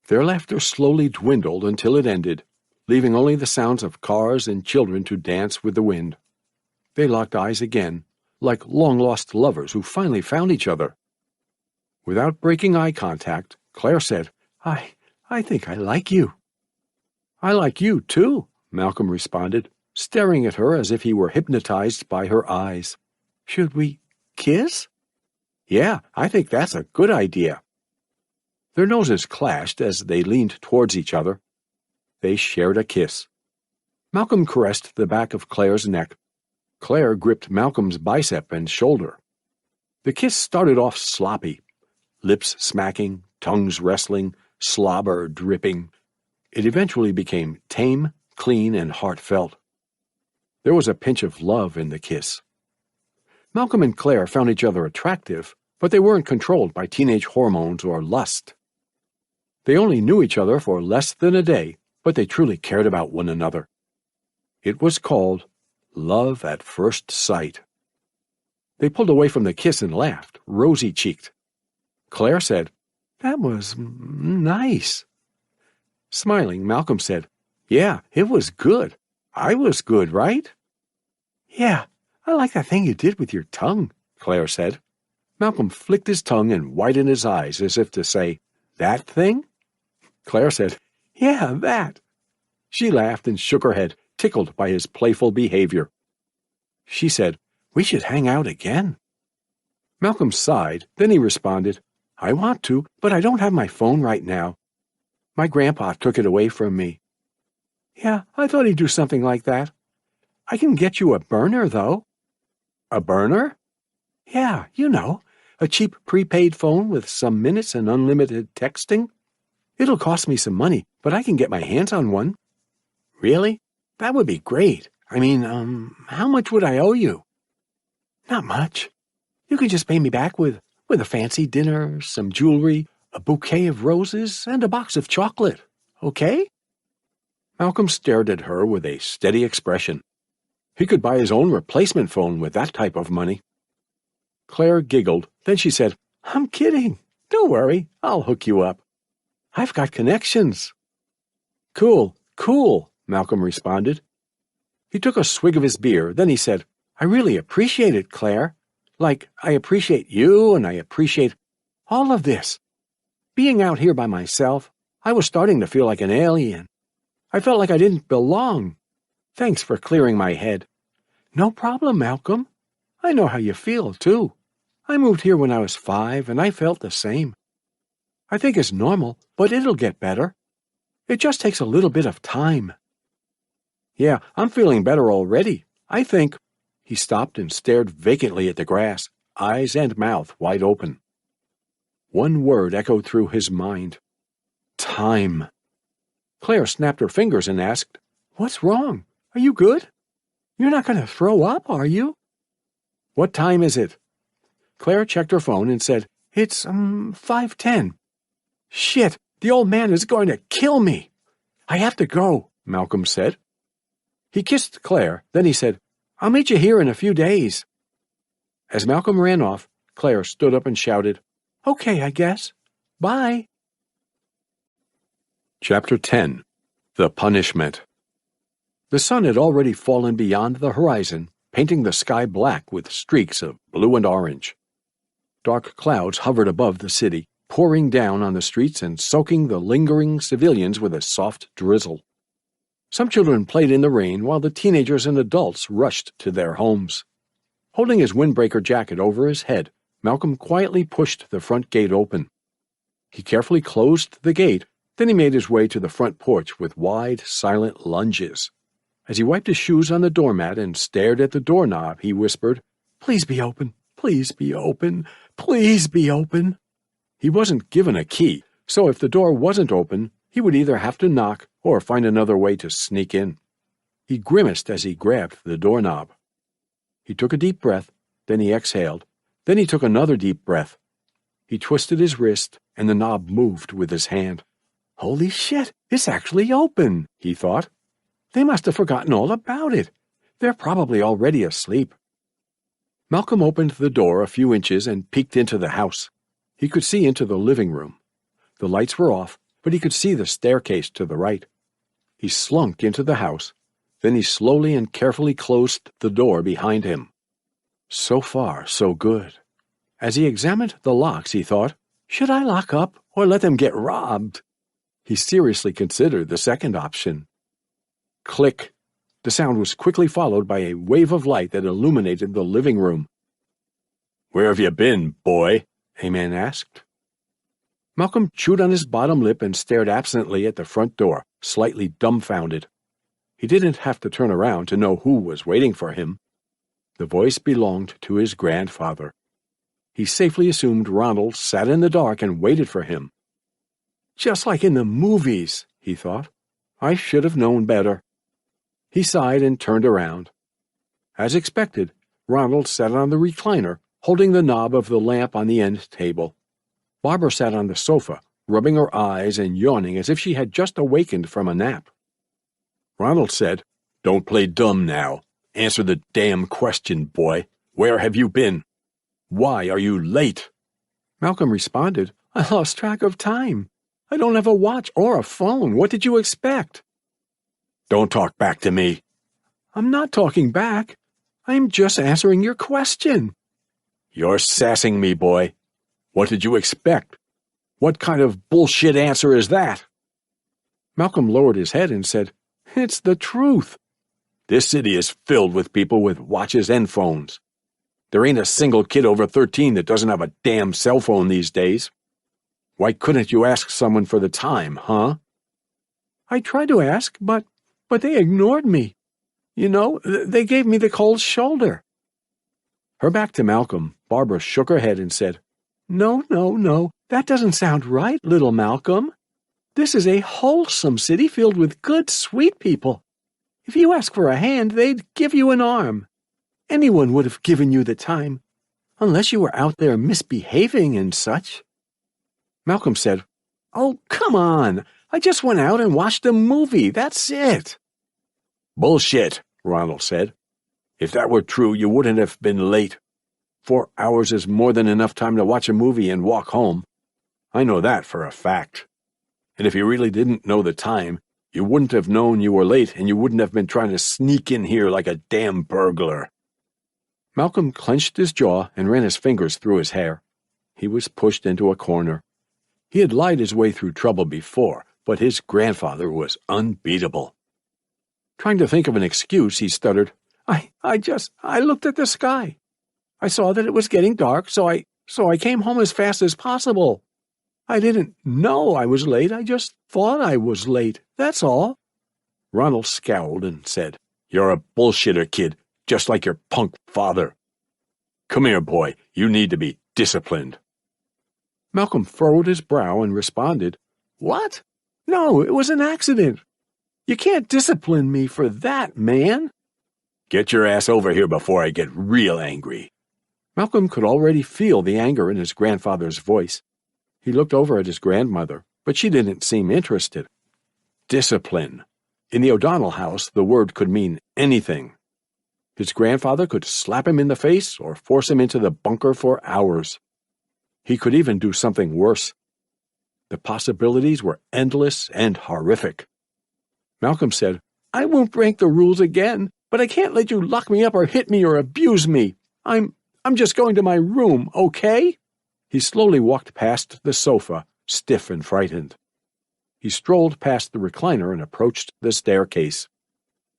B: Their laughter slowly dwindled until it ended, leaving only the sounds of cars and children to dance with the wind. They locked eyes again, like long-lost lovers who finally found each other. Without breaking eye contact, Claire said, I think I like you." "I like you, too," Malcolm responded, staring at her as if he were hypnotized by her eyes. "Should we kiss?" "Yeah, I think that's a good idea." Their noses clashed as they leaned towards each other. They shared a kiss. Malcolm caressed the back of Claire's neck. Claire gripped Malcolm's bicep and shoulder. The kiss started off sloppy, lips smacking, tongues wrestling, slobber dripping. It eventually became tame, clean, and heartfelt. There was a pinch of love in the kiss. Malcolm and Claire found each other attractive, but they weren't controlled by teenage hormones or lust. They only knew each other for less than a day, but they truly cared about one another. It was called love at first sight. They pulled away from the kiss and laughed, rosy-cheeked. Claire said, "That was nice." Smiling, Malcolm said, "Yeah, it was good. I was good, right?" "Yeah, I like that thing you did with your tongue," Claire said. Malcolm flicked his tongue and widened his eyes as if to say, "That thing?" Claire said, "Yeah, that." She laughed and shook her head, tickled by his playful behavior. She said, "We should hang out again." Malcolm sighed, then he responded, "I want to, but I don't have my phone right now. My grandpa took it away from me." "Yeah, I thought he'd do something like that. I can get you a burner, though." "A burner?" "Yeah, you know, a cheap prepaid phone with some minutes and unlimited texting. It'll cost me some money, but I can get my hands on one." "Really? That would be great. I mean, how much would I owe you?" "Not much. You can just pay me back with a fancy dinner, some jewelry, a bouquet of roses, and a box of chocolate. Okay?" Malcolm stared at her with a steady expression. He could buy his own replacement phone with that type of money. Claire giggled. Then she said, "I'm kidding. Don't worry. I'll hook you up. I've got connections." "Cool, Malcolm responded. He took a swig of his beer. Then he said, "I really appreciate it, Claire. Like, I appreciate you and I appreciate all of this. Being out here by myself, I was starting to feel like an alien. I felt like I didn't belong. Thanks for clearing my head." "No problem, Malcolm. I know how you feel, too. I moved here when I was 5, and I felt the same. I think it's normal, but it'll get better. It just takes a little bit of time." "Yeah, I'm feeling better already. I think—" He stopped and stared vacantly at the grass, eyes and mouth wide open. One word echoed through his mind. Time. Claire snapped her fingers and asked, "What's wrong? Are you good? You're not going to throw up, are you?"
A: What time is it? Claire checked her phone and said, It's 5:10. Shit, the old man is going to kill me. I have to go, Malcolm said. He kissed Claire, then he said, I'll meet you here in a few days. As Malcolm ran off, Claire stood up and shouted, Okay, I guess. Bye. Chapter 10. The Punishment. The sun had already fallen beyond the horizon, painting the sky black with streaks of blue and orange. Dark clouds hovered above the city, pouring down on the streets and soaking the lingering civilians with a soft drizzle. Some children played in the rain while the teenagers and adults rushed to their homes. Holding his windbreaker jacket over his head, Malcolm quietly pushed the front gate open. He carefully closed the gate, then he made his way to the front porch with wide, silent lunges. As he wiped his shoes on the doormat and stared at the doorknob, he whispered, Please be open, please be open, please be open. He wasn't given a key, so if the door wasn't open, he would either have to knock or find another way to sneak in. He grimaced as he grabbed the doorknob. He took a deep breath, then he exhaled, then he took another deep breath. He twisted his wrist, and the knob moved with his hand. Holy shit, it's actually open, he thought. They must have forgotten all about it. They're probably already asleep. Malcolm opened the door a few inches and peeked into the house. He could see into the living room. The lights were off, but he could see the staircase to the right. He slunk into the house. Then he slowly and carefully closed the door behind him. So far, so good. As he examined the locks, he thought, Should I lock up or let them get robbed? He seriously considered the second option. Click. The sound was quickly followed by a wave of light that illuminated the living room. Where have you been, boy? A man asked. Malcolm chewed on his bottom lip and stared absently at the front door, slightly dumbfounded. He didn't have to turn around to know who was waiting for him. The voice belonged to his grandfather. He safely assumed Ronald sat in the dark and waited for him. Just like in the movies, he thought. I should have known better. He sighed and turned around. As expected, Ronald sat on the recliner, holding the knob of the lamp on the end table. Barbara sat on the sofa, rubbing her eyes and yawning as if she had just awakened from a nap. Ronald said, Don't play dumb now. Answer the damn question, boy. Where have you been? Why are you late? Malcolm responded, I lost track of time. I don't have a watch or a phone. What did you expect? Don't talk back to me. I'm not talking back. I'm just answering your question. You're sassing me, boy. What did you expect? What kind of bullshit answer is that? Malcolm lowered his head and said, It's the truth. This city is filled with people with watches and phones. There ain't a single kid over 13 that doesn't have a damn cell phone these days. Why couldn't you ask someone for the time, huh? I tried to ask, but they ignored me. You know, they gave me the cold shoulder. Her back to Malcolm, Barbara shook her head and said, No, that doesn't sound right, little Malcolm. This is a wholesome city filled with good, sweet people. If you ask for a hand, they'd give you an arm. Anyone would have given you the time, unless you were out there misbehaving and such. Malcolm said, Oh, come on. I just went out and watched a movie. That's it. Bullshit, Ronald said. If that were true, you wouldn't have been late. 4 hours is more than enough time to watch a movie and walk home. I know that for a fact. And if you really didn't know the time, you wouldn't have known you were late and you wouldn't have been trying to sneak in here like a damn burglar. Malcolm clenched his jaw and ran his fingers through his hair. He was pushed into a corner. He had lied his way through trouble before, but his grandfather was unbeatable. Trying to think of an excuse, he stuttered, I looked at the sky. I saw that it was getting dark, so I came home as fast as possible. I didn't know I was late. I just thought I was late. That's all. Ronald scowled and said, You're a bullshitter, kid, just like your punk father. Come here, boy. You need to be disciplined. Malcolm furrowed his brow and responded, What? No, it was an accident. You can't discipline me for that, man. Get your ass over here before I get real angry.
B: Malcolm could already feel the anger in his grandfather's voice. He looked over at his grandmother, but she didn't seem interested. Discipline. In the O'Donnell house, the word could mean anything. His grandfather could slap him in the face or force him into the bunker for hours. He could even do something worse. The possibilities were endless and horrific. Malcolm said, "I won't break the rules again, but I can't let you lock me up or hit me or abuse me. I'm just going to my room, okay?" He slowly walked past the sofa, stiff and frightened. He strolled past the recliner and approached the staircase.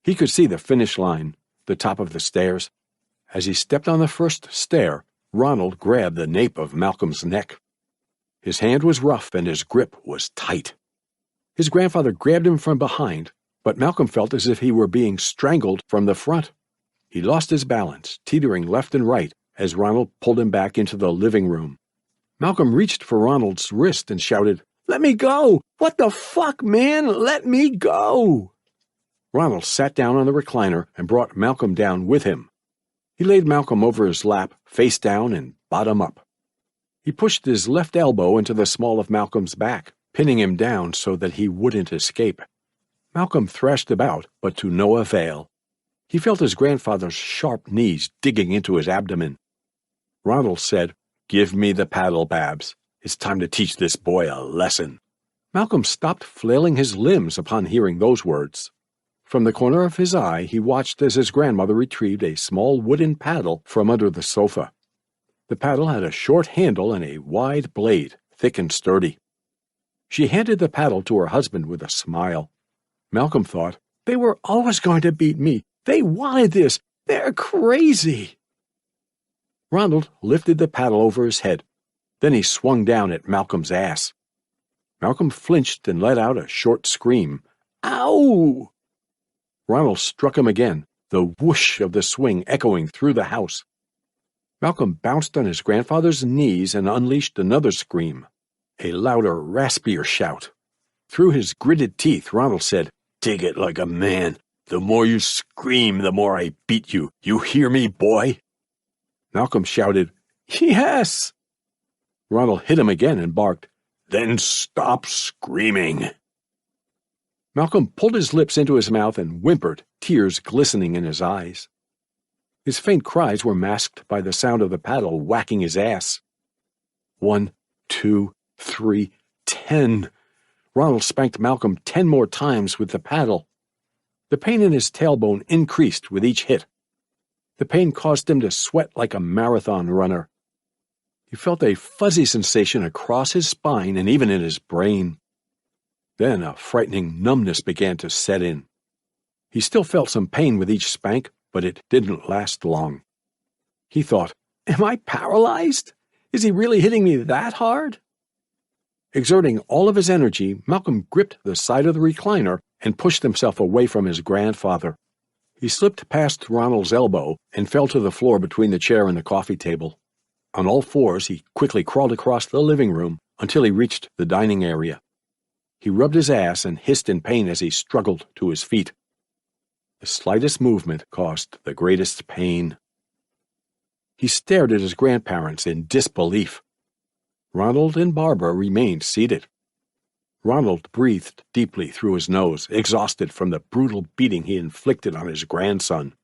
B: He could see the finish line, the top of the stairs. As he stepped on the first stair, Ronald grabbed the nape of Malcolm's neck. His hand was rough and his grip was tight. His grandfather grabbed him from behind, but Malcolm felt as if he were being strangled from the front. He lost his balance, teetering left and right as Ronald pulled him back into the living room. Malcolm reached for Ronald's wrist and shouted, "Let me go! What the fuck, man? Let me go!" Ronald sat down on the recliner and brought Malcolm down with him. He laid Malcolm over his lap, face down and bottom up. He pushed his left elbow into the small of Malcolm's back, pinning him down so that he wouldn't escape. Malcolm thrashed about, but to no avail. He felt his grandfather's sharp knees digging into his abdomen. Ronald said, "Give me the paddle, Babs. It's time to teach this boy a lesson." Malcolm stopped flailing his limbs upon hearing those words. From the corner of his eye, he watched as his grandmother retrieved a small wooden paddle from under the sofa. The paddle had a short handle and a wide blade, thick and sturdy. She handed the paddle to her husband with a smile. Malcolm thought, "They were always going to beat me. They wanted this. They're crazy." Ronald lifted the paddle over his head. Then he swung down at Malcolm's ass. Malcolm flinched and let out a short scream. "Ow!" Ronald struck him again, the whoosh of the swing echoing through the house. Malcolm bounced on his grandfather's knees and unleashed another scream, a louder, raspier shout. Through his gritted teeth, Ronald said, "Take it like a man. The more you scream, the more I beat you. You hear me, boy?" Malcolm shouted, "Yes!" Ronald hit him again and barked, "Then stop screaming." Malcolm pulled his lips into his mouth and whimpered, tears glistening in his eyes. His faint cries were masked by the sound of the paddle whacking his ass. 1, 2, 3, 10. Ronald spanked Malcolm 10 more times with the paddle. The pain in his tailbone increased with each hit. The pain caused him to sweat like a marathon runner. He felt a fuzzy sensation across his spine and even in his brain. Then a frightening numbness began to set in. He still felt some pain with each spank, but it didn't last long. He thought, "Am I paralyzed? Is he really hitting me that hard?" Exerting all of his energy, Malcolm gripped the side of the recliner and pushed himself away from his grandfather. He slipped past Ronald's elbow and fell to the floor between the chair and the coffee table. On all fours, he quickly crawled across the living room until he reached the dining area. He rubbed his ass and hissed in pain as he struggled to his feet. The slightest movement caused the greatest pain. He stared at his grandparents in disbelief. Ronald and Barbara remained seated. Ronald breathed deeply through his nose, exhausted from the brutal beating he inflicted on his grandson.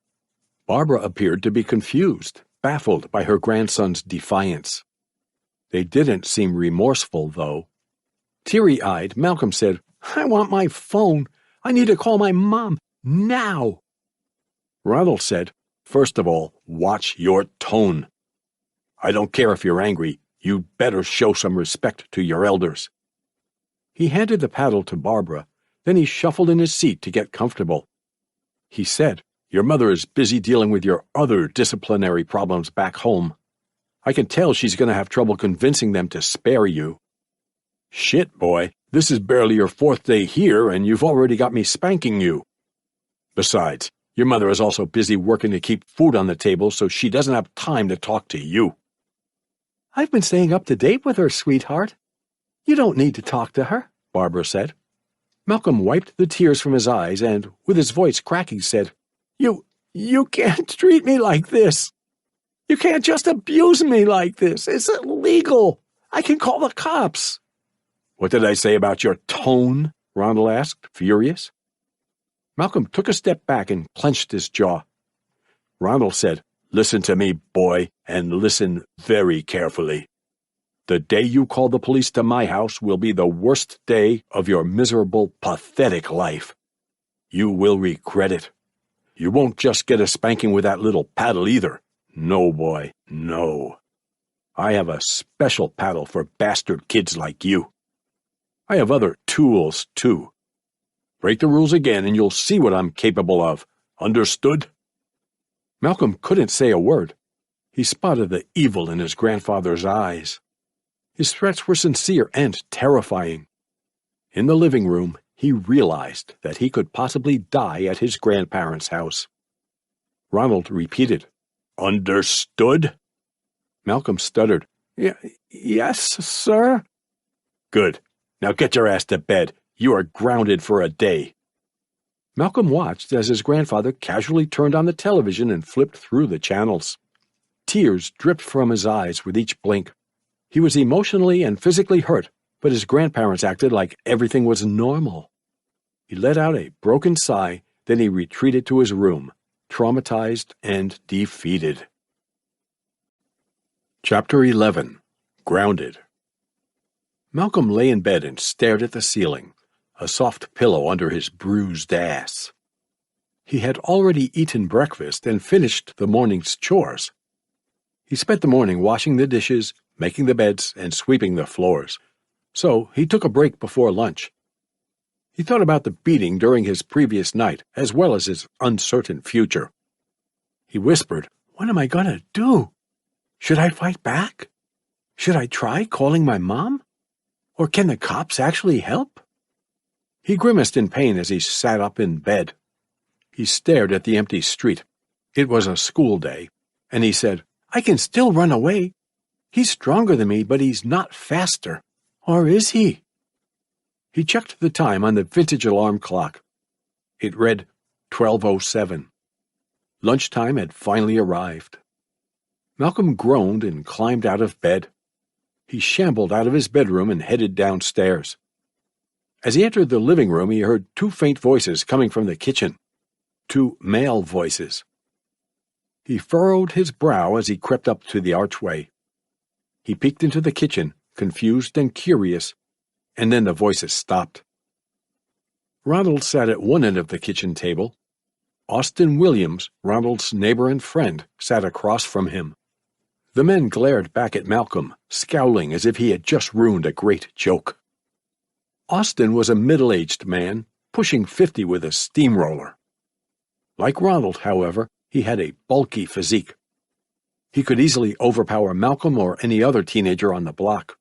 B: Barbara appeared to be confused, baffled by her grandson's defiance. They didn't seem remorseful, though. Teary-eyed, Malcolm said, "I want my phone. I need to call my mom. Now." Ronald said, "First of all, watch your tone. I don't care if you're angry. You'd better show some respect to your elders." He handed the paddle to Barbara, then he shuffled in his seat to get comfortable. He said, "Your mother is busy dealing with your other disciplinary problems back home. I can tell she's going to have trouble convincing them to spare you." "Shit, boy, this is barely your 4th day here and you've already got me spanking you. Besides, your mother is also busy working to keep food on the table so she doesn't have time to talk to you." "I've been staying up to date with her, sweetheart. You don't need to talk to her," Barbara said. Malcolm wiped the tears from his eyes and, with his voice cracking, said, You can't treat me like this.
A: You can't just abuse me like this. It's illegal. I can call the cops.
B: What did I say about your tone? Ronald asked, furious. Malcolm took a step back and clenched his jaw. Ronald said, "Listen to me, boy, and listen very carefully. The day you call the police to my house will be the worst day of your miserable, pathetic life. You will regret it. You won't just get a spanking with that little paddle either. No, boy, no. I have a special paddle for bastard kids like you. I have other tools, too. Break the rules again and you'll see what I'm capable of. Understood?" Malcolm couldn't say a word. He spotted the evil in his grandfather's eyes. His threats were sincere and terrifying. In the living room, he realized that he could possibly die at his grandparents' house. Ronald repeated, "Understood?" Malcolm stuttered,
A: Yes, sir."
B: "Good. Now get your ass to bed. You are grounded for a day." Malcolm watched as his grandfather casually turned on the television and flipped through the channels. Tears dripped from his eyes with each blink. He was emotionally and physically hurt, but his grandparents acted like everything was normal. He let out a broken sigh, then he retreated to his room, traumatized and defeated. Chapter 11. Grounded. Malcolm lay in bed and stared at the ceiling, a soft pillow under his bruised ass. He had already eaten breakfast and finished the morning's chores. He spent the morning washing the dishes, making the beds, and sweeping the floors. So he took a break before lunch. He thought about the beating during his previous night, as well as his uncertain future. He whispered, "What am I going to do? Should I fight back? Should I try calling my mom? Or can the cops actually help?" He grimaced in pain as he sat up in bed. He stared at the empty street. It was a school day, and he said, "I can still run away. He's stronger than me, but he's not faster. Or is he?" He checked the time on the vintage alarm clock. It read 12:07. Lunchtime had finally arrived. Malcolm groaned and climbed out of bed. He shambled out of his bedroom and headed downstairs. As he entered the living room, he heard two faint voices coming from the kitchen. Two male voices. He furrowed his brow as he crept up to the archway. He peeked into the kitchen, confused and curious, and then the voices stopped. Ronald sat at one end of the kitchen table. Austin Williams, Ronald's neighbor and friend, sat across from him. The men glared back at Malcolm, scowling as if he had just ruined a great joke. Austin was a middle-aged man, pushing 50 with a steamroller. Like Ronald, however, he had a bulky physique. He could easily overpower Malcolm or any other teenager on the block.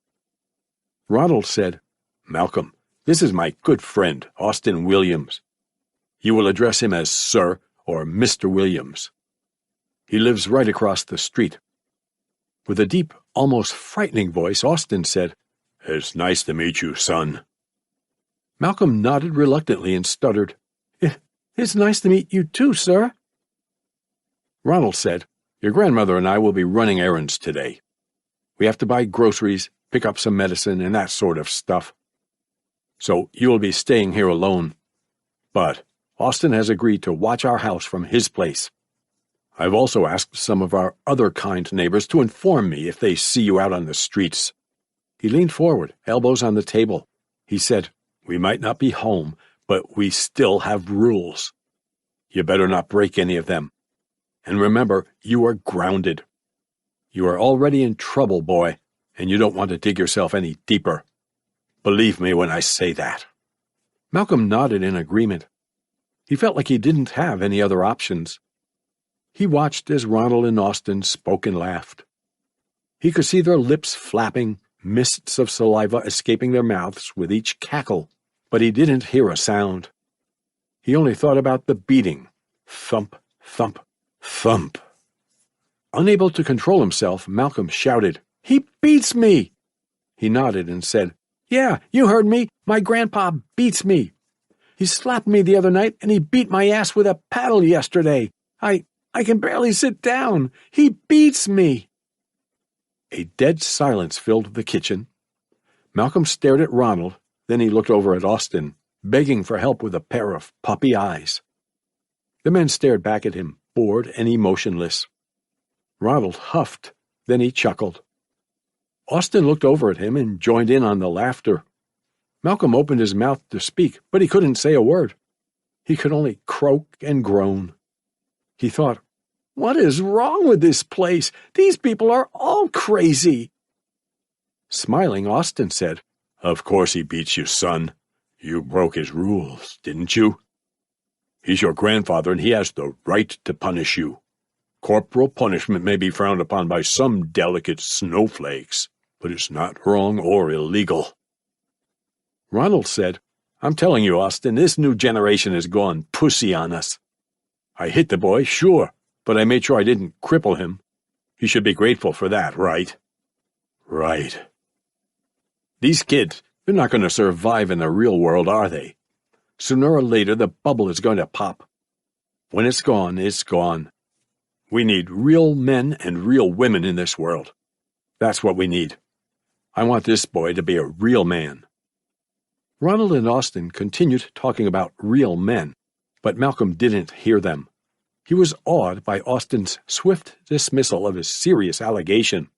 B: Ronald said, "Malcolm, this is my good friend, Austin Williams. You will address him as Sir or Mr. Williams. He lives right across the street." With a deep, almost frightening voice, Austin said, "It's nice to meet you, son." Malcolm nodded reluctantly and stuttered, "It's nice to meet you too, sir." Ronald said, "Your grandmother and I will be running errands today. We have to buy groceries, pick up some medicine, and that sort of stuff. So you will be staying here alone. But Austin has agreed to watch our house from his place. I've also asked some of our other kind neighbors to inform me if they see you out on the streets." He leaned forward, elbows on the table. He said, "We might not be home, but we still have rules. You better not break any of them. And remember, you are grounded. You are already in trouble, boy, and you don't want to dig yourself any deeper. Believe me when I say that." Malcolm nodded in agreement. He felt like he didn't have any other options. He watched as Ronald and Austin spoke and laughed. He could see their lips flapping, mists of saliva escaping their mouths with each cackle, but he didn't hear a sound. He only thought about the beating. Thump, thump, thump. Unable to control himself, Malcolm shouted, "He beats me!" He nodded and said, "Yeah, you heard me. My grandpa beats me. He slapped me the other night, and he beat my ass with a paddle yesterday.
A: I can barely sit down. He beats me."
B: A dead silence filled the kitchen. Malcolm stared at Ronald, then he looked over at Austin, begging for help with a pair of puppy eyes. The men stared back at him, bored and emotionless. Ronald huffed, then he chuckled. Austin looked over at him and joined in on the laughter. Malcolm opened his mouth to speak, but he couldn't say a word. He could only croak and groan. He thought, "What is wrong with this place? These people are all crazy." Smiling, Austin said, "Of course he beats you, son. You broke his rules, didn't you? He's your grandfather, and he has the right to punish you. Corporal punishment may be frowned upon by some delicate snowflakes, but it's not wrong or illegal." Ronald said, "I'm telling you, Austin, this new generation has gone pussy on us. I hit the boy, sure, but I made sure I didn't cripple him. He should be grateful for that, right?" "Right. These kids, they're not going to survive in the real world, are they? Sooner or later, the bubble is going to pop. When it's gone, it's gone. We need real men and real women in this world. That's what we need. I want this boy to be a real man." Ronald and Austin continued talking about real men, but Malcolm didn't hear them. He was awed by Austin's swift dismissal of his serious allegation.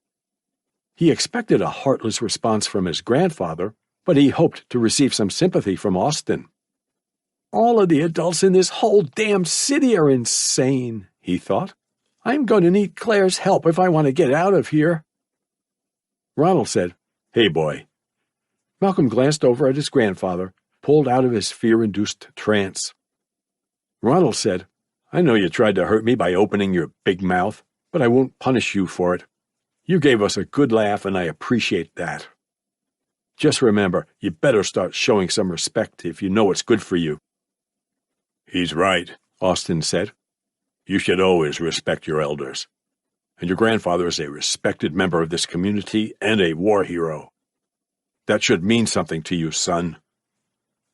B: He expected a heartless response from his grandfather, but he hoped to receive some sympathy from Austin. "All of the adults in this whole damn city are insane," he thought. "I'm going to need Claire's help if I want to get out of here." Ronald said, "Hey, boy." Malcolm glanced over at his grandfather, pulled out of his fear-induced trance. Ronald said, "I know you tried to hurt me by opening your big mouth, but I won't punish you for it. You gave us a good laugh, and I appreciate that. Just remember, you better start showing some respect if you know what's good for you." "He's right," Austin said. "You should always respect your elders. And your grandfather is a respected member of this community and a war hero. That should mean something to you, son."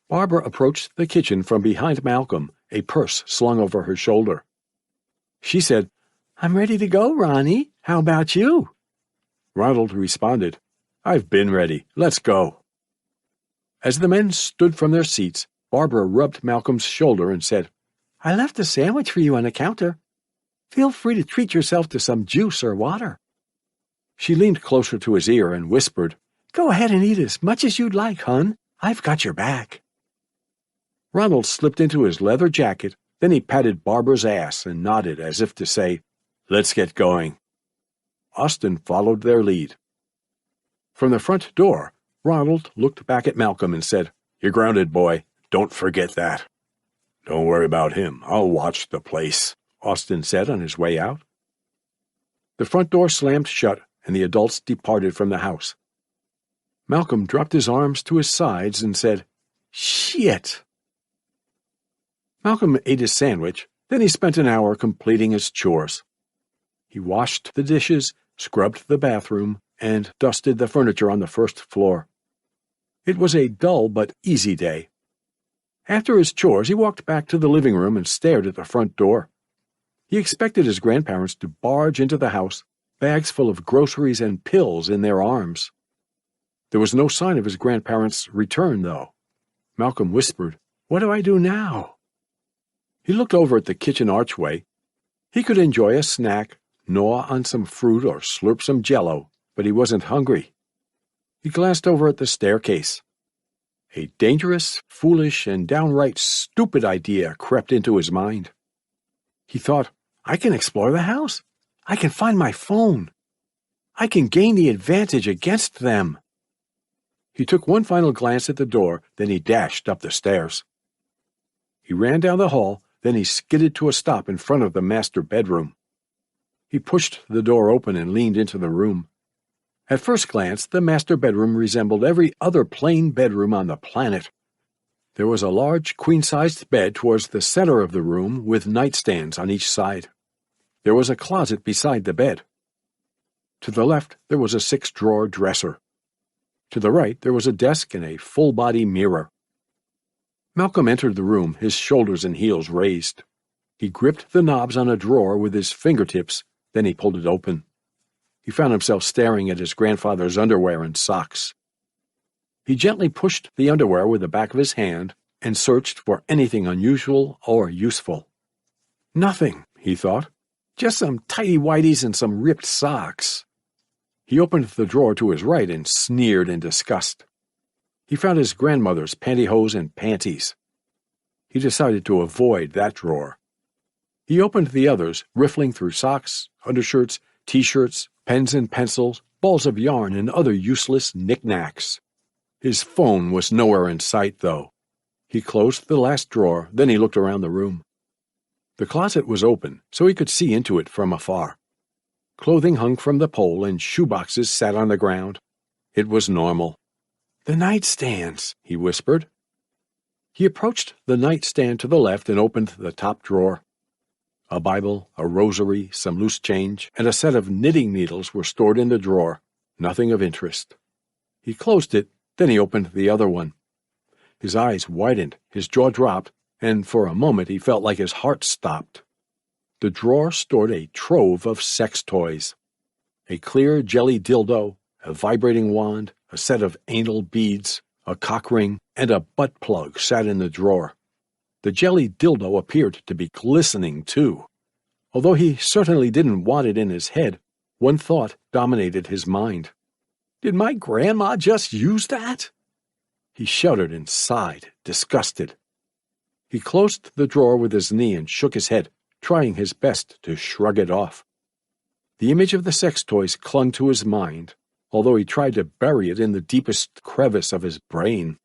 B: Barbara approached the kitchen from behind Malcolm, a purse slung over her shoulder. She said, "I'm ready to go, Ronnie. How about you?" Ronald responded, "I've been ready. Let's go." As the men stood from their seats, Barbara rubbed Malcolm's shoulder and said, "I left a sandwich for you on the counter. Feel free to treat yourself to some juice or water." She leaned closer to his ear and whispered, "Go ahead and eat as much as you'd like, hon. I've got your back." Ronald slipped into his leather jacket, then he patted Barbara's ass and nodded as if to say, "Let's get going." Austin followed their lead. From the front door, Ronald looked back at Malcolm and said, "You're grounded, boy. Don't forget that." "Don't worry about him. I'll watch the place," Austin said on his way out. The front door slammed shut, and the adults departed from the house. Malcolm dropped his arms to his sides and said, "Shit." Malcolm ate his sandwich, then he spent an hour completing his chores. He washed the dishes, scrubbed the bathroom, and dusted the furniture on the first floor. It was a dull but easy day. After his chores, he walked back to the living room and stared at the front door. He expected his grandparents to barge into the house, bags full of groceries and pills in their arms. There was no sign of his grandparents' return, though. Malcolm whispered, "What do I do now?" He looked over at the kitchen archway. He could enjoy a snack, gnaw on some fruit, or slurp some Jell-O, but he wasn't hungry. He glanced over at the staircase. A dangerous, foolish, and downright stupid idea crept into his mind. He thought, "I can explore the house. I can find my phone. I can gain the advantage against them." He took one final glance at the door, then he dashed up the stairs. He ran down the hall, then he skidded to a stop in front of the master bedroom. He pushed the door open and leaned into the room. At first glance, the master bedroom resembled every other plain bedroom on the planet. There was a large queen-sized bed towards the center of the room with nightstands on each side. There was a closet beside the bed. To the left, there was a 6-drawer dresser. To the right, there was a desk and a full-body mirror. Malcolm entered the room, his shoulders and heels raised. He gripped the knobs on a drawer with his fingertips, then he pulled it open. He found himself staring at his grandfather's underwear and socks. He gently pushed the underwear with the back of his hand and searched for anything unusual or useful. Nothing, he thought. Just some tighty-whities and some ripped socks. He opened the drawer to his right and sneered in disgust. He found his grandmother's pantyhose and panties. He decided to avoid that drawer. He opened the others, riffling through socks, undershirts, T-shirts, pens and pencils, balls of yarn, and other useless knickknacks. His phone was nowhere in sight, though. He closed the last drawer, then he looked around the room. The closet was open, so he could see into it from afar. Clothing hung from the pole and shoeboxes sat on the ground. It was normal. "The nightstands," he whispered. He approached the nightstand to the left and opened the top drawer. A Bible, a rosary, some loose change, and a set of knitting needles were stored in the drawer, nothing of interest. He closed it, then he opened the other one. His eyes widened, his jaw dropped, and for a moment he felt like his heart stopped. The drawer stored a trove of sex toys. A clear jelly dildo, a vibrating wand, a set of anal beads, a cock ring, and a butt plug sat in the drawer. The jelly dildo appeared to be glistening, too. Although he certainly didn't want it in his head, one thought dominated his mind. Did my grandma just use that? He shuddered and sighed, disgusted. He closed the drawer with his knee and shook his head, trying his best to shrug it off. The image of the sex toys clung to his mind, although he tried to bury it in the deepest crevice of his brain.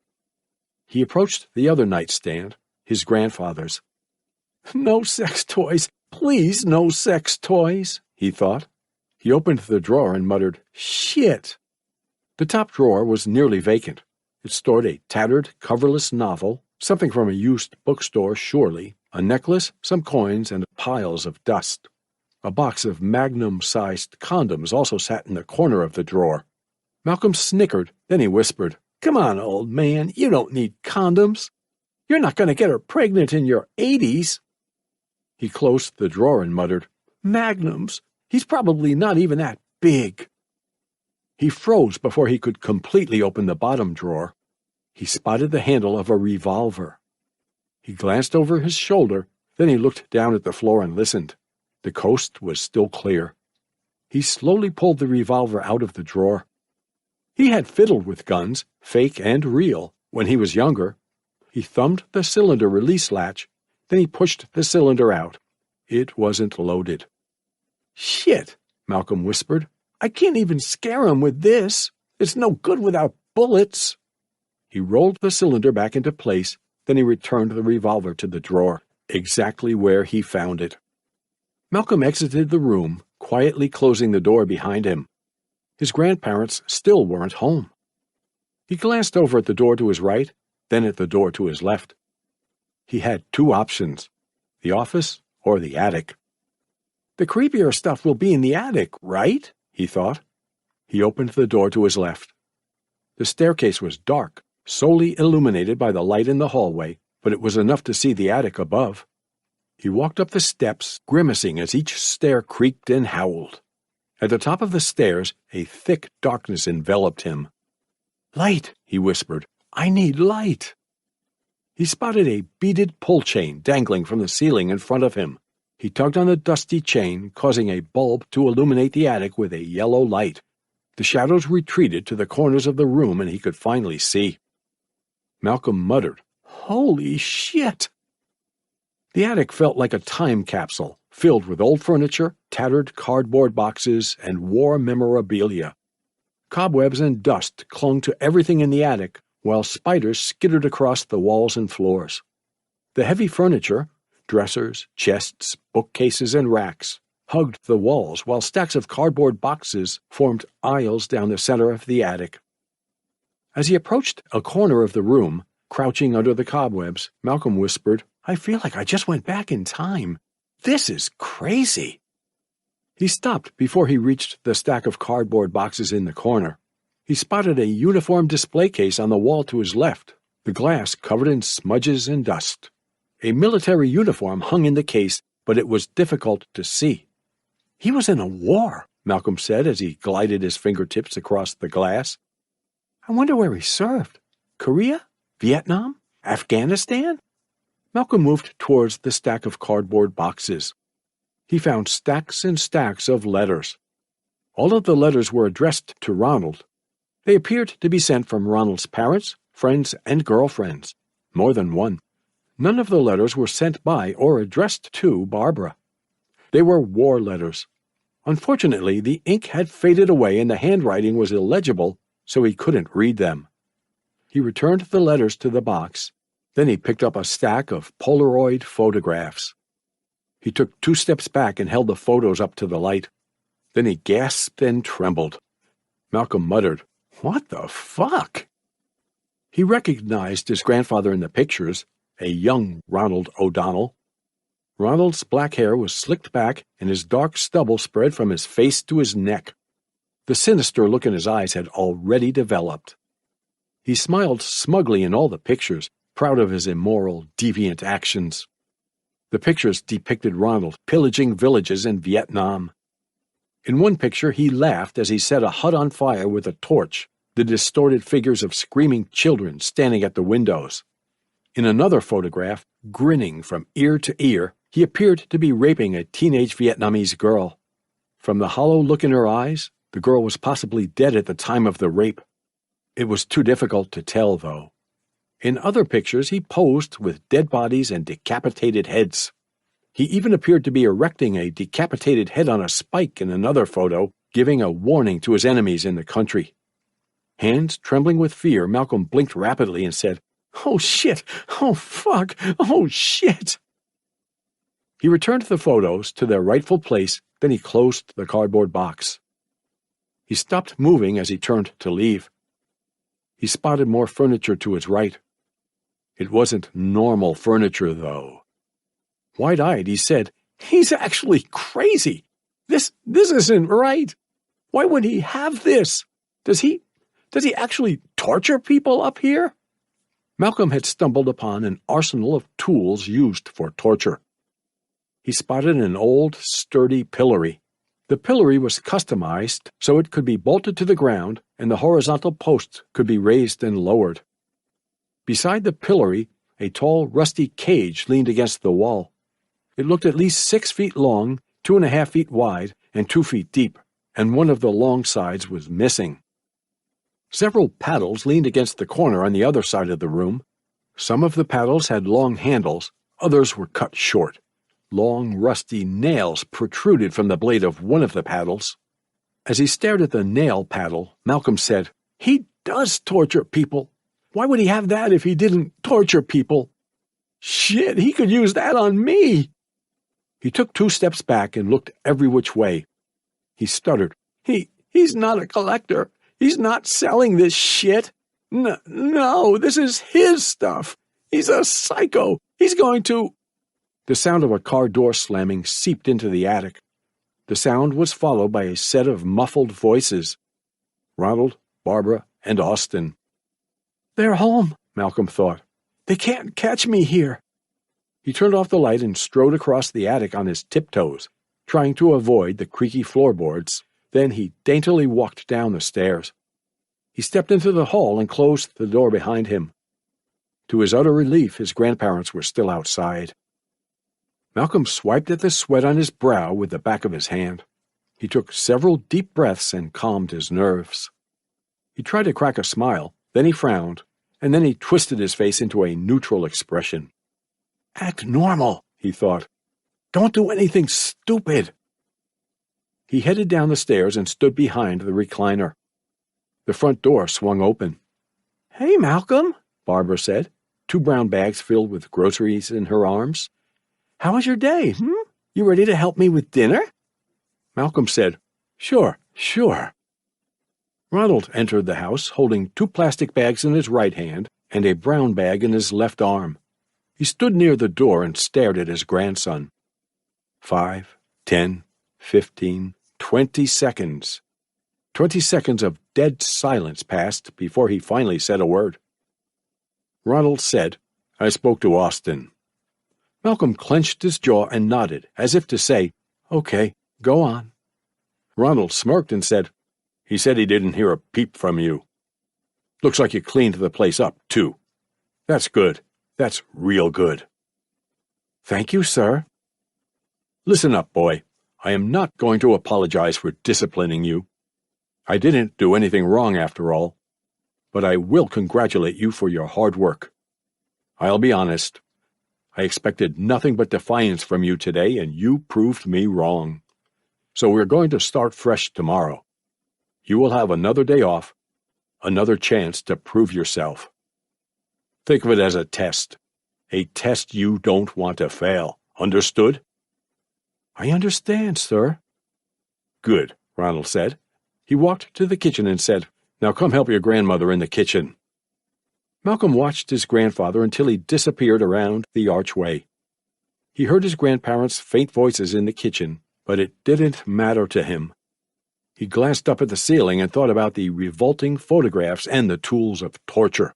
B: He approached the other nightstand, his grandfather's. "No sex toys, please no sex toys," he thought. He opened the drawer and muttered, "Shit." The top drawer was nearly vacant. It stored a tattered, coverless novel, something from a used bookstore, surely, a necklace, some coins, and piles of dust. A box of magnum-sized condoms also sat in the corner of the drawer. Malcolm snickered, then he whispered, "Come on, old man, you don't need condoms. You're not going to get her pregnant in your 80s. He closed the drawer and muttered, "Magnums. He's probably not even that big." He froze before he could completely open the bottom drawer. He spotted the handle of a revolver. He glanced over his shoulder, then he looked down at the floor and listened. The coast was still clear. He slowly pulled the revolver out of the drawer. He had fiddled with guns, fake and real, when he was younger. He thumbed the cylinder release latch, then he pushed the cylinder out. It wasn't loaded. "Shit," Malcolm whispered. "I can't even scare him with this. It's no good without bullets." He rolled the cylinder back into place, then he returned the revolver to the drawer, exactly where he found it. Malcolm exited the room, quietly closing the door behind him. His grandparents still weren't home. He glanced over at the door to his right, then at the door to his left. He had two options, the office or the attic. "The creepier stuff will be in the attic, right?" he thought. He opened the door to his left. The staircase was dark, solely illuminated by the light in the hallway, but it was enough to see the attic above. He walked up the steps, grimacing as each stair creaked and howled. At the top of the stairs, a thick darkness enveloped him. "Light," he whispered. "I need light." He spotted a beaded pull chain dangling from the ceiling in front of him. He tugged on the dusty chain, causing a bulb to illuminate the attic with a yellow light. The shadows retreated to the corners of the room and he could finally see. Malcolm muttered, "Holy shit!" The attic felt like a time capsule, filled with old furniture, tattered cardboard boxes, and war memorabilia. Cobwebs and dust clung to everything in the attic, while spiders skittered across the walls and floors. The heavy furniture, dressers, chests, bookcases, and racks, hugged the walls, while stacks of cardboard boxes formed aisles down the center of the attic. As he approached a corner of the room, crouching under the cobwebs, Malcolm whispered, "I feel like I just went back in time. This is crazy." He stopped before he reached the stack of cardboard boxes in the corner. He spotted a uniform display case on the wall to his left, the glass covered in smudges and dust. A military uniform hung in the case, but it was difficult to see. "He was in a war," Malcolm said as he glided his fingertips across the glass. "I wonder where he served. Korea? Vietnam? Afghanistan?" Malcolm moved towards the stack of cardboard boxes. He found stacks and stacks of letters. All of the letters were addressed to Ronald. They appeared to be sent from Ronald's parents, friends, and girlfriends. More than one. None of the letters were sent by or addressed to Barbara. They were war letters. Unfortunately, the ink had faded away and the handwriting was illegible, so he couldn't read them. He returned the letters to the box. Then he picked up a stack of Polaroid photographs. He took 2 steps back and held the photos up to the light. Then he gasped and trembled. Malcolm muttered, "What the fuck?" He recognized his grandfather in the pictures, a young Ronald O'Donnell. Ronald's black hair was slicked back and his dark stubble spread from his face to his neck. The sinister look in his eyes had already developed. He smiled smugly in all the pictures, proud of his immoral, deviant actions. The pictures depicted Ronald pillaging villages in Vietnam. In one picture, he laughed as he set a hut on fire with a torch, the distorted figures of screaming children standing at the windows. In another photograph, grinning from ear to ear, he appeared to be raping a teenage Vietnamese girl. From the hollow look in her eyes, the girl was possibly dead at the time of the rape. It was too difficult to tell, though. In other pictures, he posed with dead bodies and decapitated heads. He even appeared to be erecting a decapitated head on a spike in another photo, giving a warning to his enemies in the country. Hands trembling with fear, Malcolm blinked rapidly and said, "Oh shit! Oh fuck! Oh shit!" He returned the photos to their rightful place, then he closed the cardboard box. He stopped moving as he turned to leave. He spotted more furniture to his right. It wasn't normal furniture, though. Wide-eyed, he said, "He's actually crazy. This isn't right. Why would he have this? Does he actually torture people up here?" Malcolm had stumbled upon an arsenal of tools used for torture. He spotted an old, sturdy pillory. The pillory was customized so it could be bolted to the ground and the horizontal posts could be raised and lowered. Beside the pillory, a tall, rusty cage leaned against the wall. It looked at least 6 feet long, 2.5 feet wide, and 2 feet deep, and one of the long sides was missing. Several paddles leaned against the corner on the other side of the room. Some of the paddles had long handles, others were cut short. Long, rusty nails protruded from the blade of one of the paddles. As he stared at the nail paddle, Malcolm said, "He does torture people. Why would he have that if he didn't torture people? Shit, he could use that on me." He took 2 steps back and looked every which way. He stuttered, He's not a collector. He's not selling this shit. No, this is his stuff. He's a psycho. He's going to—" The sound of a car door slamming seeped into the attic. The sound was followed by a set of muffled voices. Ronald, Barbara, and Austin. "They're home," Malcolm thought. "They can't catch me here." He turned off the light and strode across the attic on his tiptoes, trying to avoid the creaky floorboards. Then he daintily walked down the stairs. He stepped into the hall and closed the door behind him. To his utter relief, his grandparents were still outside. Malcolm swiped at the sweat on his brow with the back of his hand. He took several deep breaths and calmed his nerves. He tried to crack a smile, then he frowned, and then he twisted his face into a neutral expression. "Act normal," he thought. "Don't do anything stupid." He headed down the stairs and stood behind the recliner. The front door swung open. "Hey, Malcolm," Barbara said, 2 brown bags filled with groceries in her arms. "How was your day, You ready to help me with dinner?" Malcolm said, Sure. Ronald entered the house holding 2 plastic bags in his right hand and a brown bag in his left arm. He stood near the door and stared at his grandson. 5, 10, 15, 20 seconds. 20 seconds of dead silence passed before he finally said a word. Ronald said, "I spoke to Austin." Malcolm clenched his jaw and nodded, as if to say, "Okay, go on." Ronald smirked and said, "He said he didn't hear a peep from you. Looks like you cleaned the place up, too. That's good. That's real good."
A: "Thank you, sir."
B: "Listen up, boy. I am not going to apologize for disciplining you. I didn't do anything wrong after all, but I will congratulate you for your hard work. I'll be honest. I expected nothing but defiance from you today, and you proved me wrong. So we're going to start fresh tomorrow. You will have another day off, another chance to prove yourself. Think of it as a test you don't want to fail. Understood?"
A: "I understand, sir."
B: "Good," Ronald said. He walked to the kitchen and said, "Now come help your grandmother in the kitchen." Malcolm watched his grandfather until he disappeared around the archway. He heard his grandparents' faint voices in the kitchen, but it didn't matter to him. He glanced up at the ceiling and thought about the revolting photographs and the tools of torture.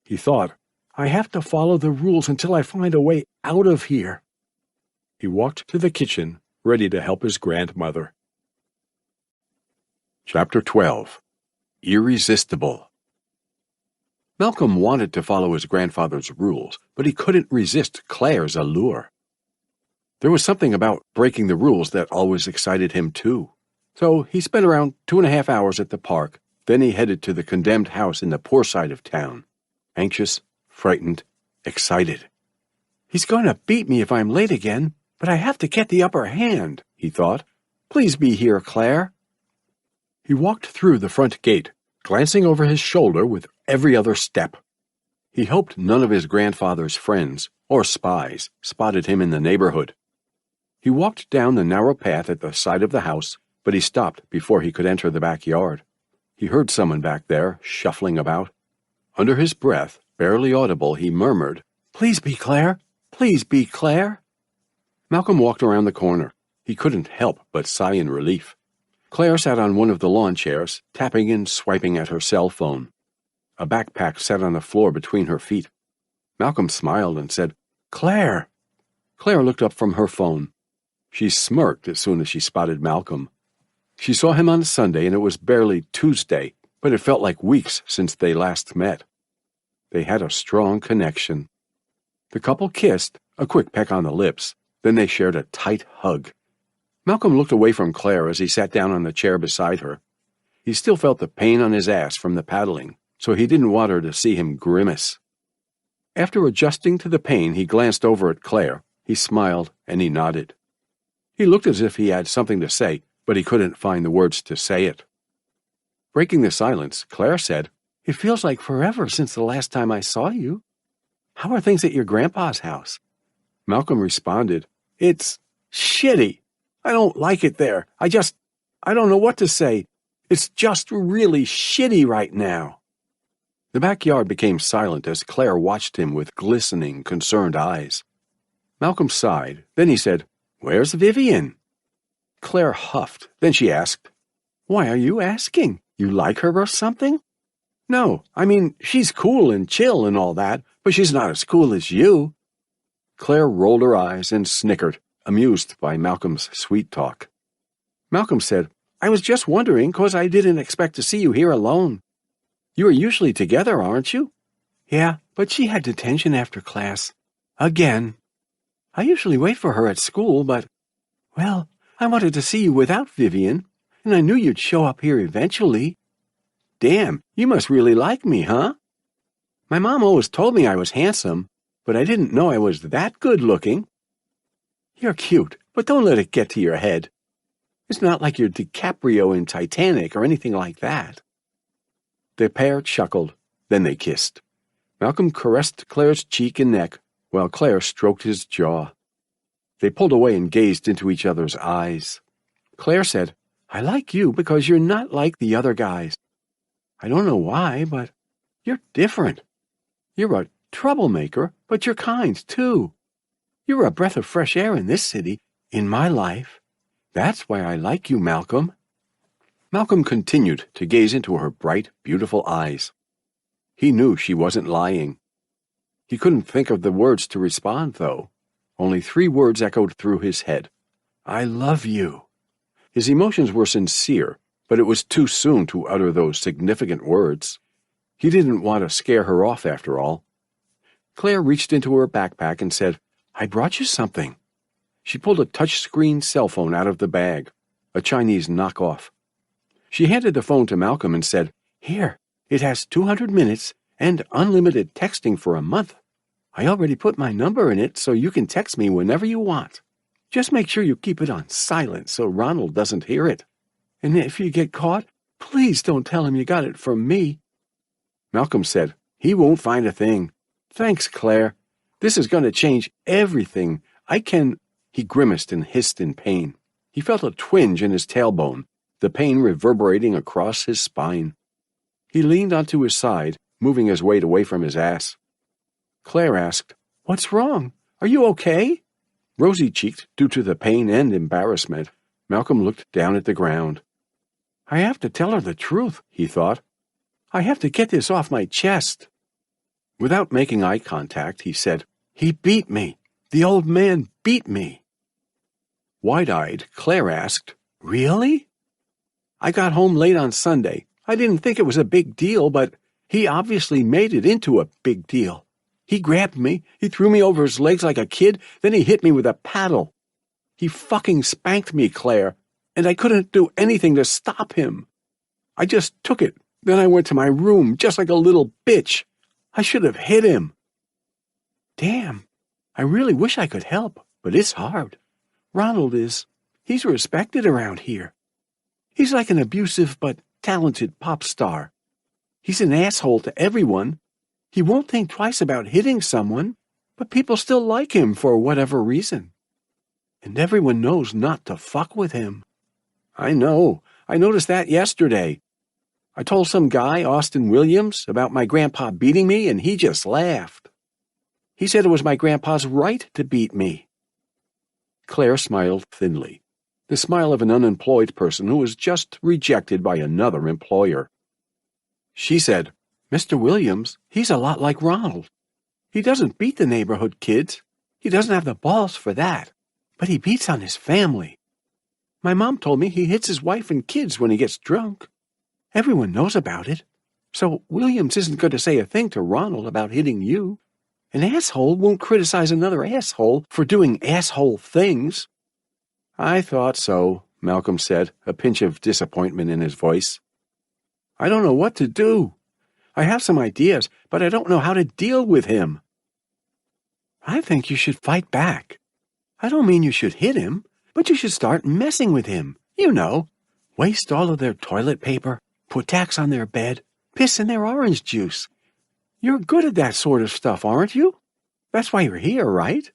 B: He thought, "I have to follow the rules until I find a way out of here." He walked to the kitchen, ready to help his grandmother. Chapter 12. Irresistible. Malcolm wanted to follow his grandfather's rules, but he couldn't resist Claire's allure. There was something about breaking the rules that always excited him, too. So he spent around 2.5 hours at the park. Then he headed to the condemned house in the poor side of town. Anxious, frightened, excited.
A: "He's going to beat me if I'm late again, but I have to get the upper hand," he thought. "Please be here, Claire."
B: He walked through the front gate, glancing over his shoulder with every other step. He hoped none of his grandfather's friends, or spies, spotted him in the neighborhood. He walked down the narrow path at the side of the house, but he stopped before he could enter the backyard. He heard someone back there, shuffling about. Under his breath, barely audible, he murmured,
A: "Please be Claire. Please be Claire."
B: Malcolm walked around the corner. He couldn't help but sigh in relief. Claire sat on one of the lawn chairs, tapping and swiping at her cell phone. A backpack sat on the floor between her feet. Malcolm smiled and said, "Claire." Claire looked up from her phone. She smirked as soon as she spotted Malcolm. She saw him on Sunday, and it was barely Tuesday, but it felt like weeks since they last met. They had a strong connection. The couple kissed, a quick peck on the lips, then they shared a tight hug. Malcolm looked away from Claire as he sat down on the chair beside her. He still felt the pain on his ass from the paddling, so he didn't want her to see him grimace. After adjusting to the pain, he glanced over at Claire. He smiled and he nodded. He looked as if he had something to say, but he couldn't find the words to say it. Breaking the silence, Claire said,
A: "It feels like forever since the last time I saw you. How are things at your grandpa's house?"
B: Malcolm responded,
A: "It's shitty. I don't like it there. I don't know what to say. It's just really shitty right now."
B: The backyard became silent as Claire watched him with glistening, concerned eyes. Malcolm sighed. Then he said, "Where's Vivian?" Claire huffed. Then she asked,
A: "Why are you asking? You like her or something?"
B: "No, I mean, she's cool and chill and all that, but she's not as cool as you." Claire rolled her eyes and snickered, amused by Malcolm's sweet talk. Malcolm said, "I was just wondering, 'cause I didn't expect to see you here alone. You are usually together, aren't you?"
A: "Yeah, but she had detention after class. Again. I usually wait for her at school, but, well, I wanted to see you without Vivian, and I knew you'd show up here eventually."
B: "Damn, you must really like me, huh?"
A: "My mom always told me I was handsome, but I didn't know I was that good-looking."
B: "You're cute, but don't let it get to your head. It's not like you're DiCaprio in Titanic or anything like that." The pair chuckled, then they kissed. Malcolm caressed Claire's cheek and neck, while Claire stroked his jaw. They pulled away and gazed into each other's eyes. Claire said, "I like you because you're not like the other guys. I don't know why, but you're different. You're a troublemaker, but you're kind, too. You're a breath of fresh air in this city, in my life. That's why I like you, Malcolm." Malcolm continued to gaze into her bright, beautiful eyes. He knew she wasn't lying. He couldn't think of the words to respond, though. Only 3 words echoed through his head. I love you. His emotions were sincere, but it was too soon to utter those significant words. He didn't want to scare her off after all. Claire reached into her backpack and said, I brought you something. She pulled a touch-screen cell phone out of the bag, a Chinese knockoff. She handed the phone to Malcolm and said, Here, it has 200 minutes and unlimited texting for a month. I already put my number in it so you can text me whenever you want. Just make sure you keep it on silent so Ronald doesn't hear it. And if you get caught, please don't tell him you got it from me. Malcolm said, He won't find a thing. Thanks, Claire. This is going to change everything. He grimaced and hissed in pain. He felt a twinge in his tailbone, the pain reverberating across his spine. He leaned onto his side, moving his weight away from his ass. Claire asked, What's wrong? Are you okay? Rosy-cheeked due to the pain and embarrassment, Malcolm looked down at the ground. I have to tell her the truth, he thought. I have to get this off my chest. Without making eye contact, he said, He beat me. The old man beat me. Wide-eyed, Claire asked, Really? I got home late on Sunday. I didn't think it was a big deal, but he obviously made it into a big deal. He grabbed me, he threw me over his legs like a kid, then he hit me with a paddle. He fucking spanked me, Claire, and I couldn't do anything to stop him. I just took it. Then I went to my room, just like a little bitch. I should have hit him. Damn, I really wish I could help, but it's hard. Ronald he's respected around here. He's like an abusive but talented pop star. He's an asshole to everyone. He won't think twice about hitting someone, but people still like him for whatever reason. And everyone knows not to fuck with him. I know. I noticed that yesterday. I told some guy, Austin Williams, about my grandpa beating me, and he just laughed. He said it was my grandpa's right to beat me. Claire smiled thinly, the smile of an unemployed person who was just rejected by another employer. She said, Mr. Williams, he's a lot like Ronald. He doesn't beat the neighborhood kids. He doesn't have the balls for that, but he beats on his family. My mom told me he hits his wife and kids when he gets drunk. Everyone knows about it, so Williams isn't going to say a thing to Ronald about hitting you. An asshole won't criticize another asshole for doing asshole things. I thought so, Malcolm said, a pinch of disappointment in his voice. I don't know what to do. I have some ideas, but I don't know how to deal with him. I think you should fight back. I don't mean you should hit him, but you should start messing with him. You know, waste all of their toilet paper, put tacks on their bed, piss in their orange juice. You're good at that sort of stuff, aren't you? That's why you're here, right?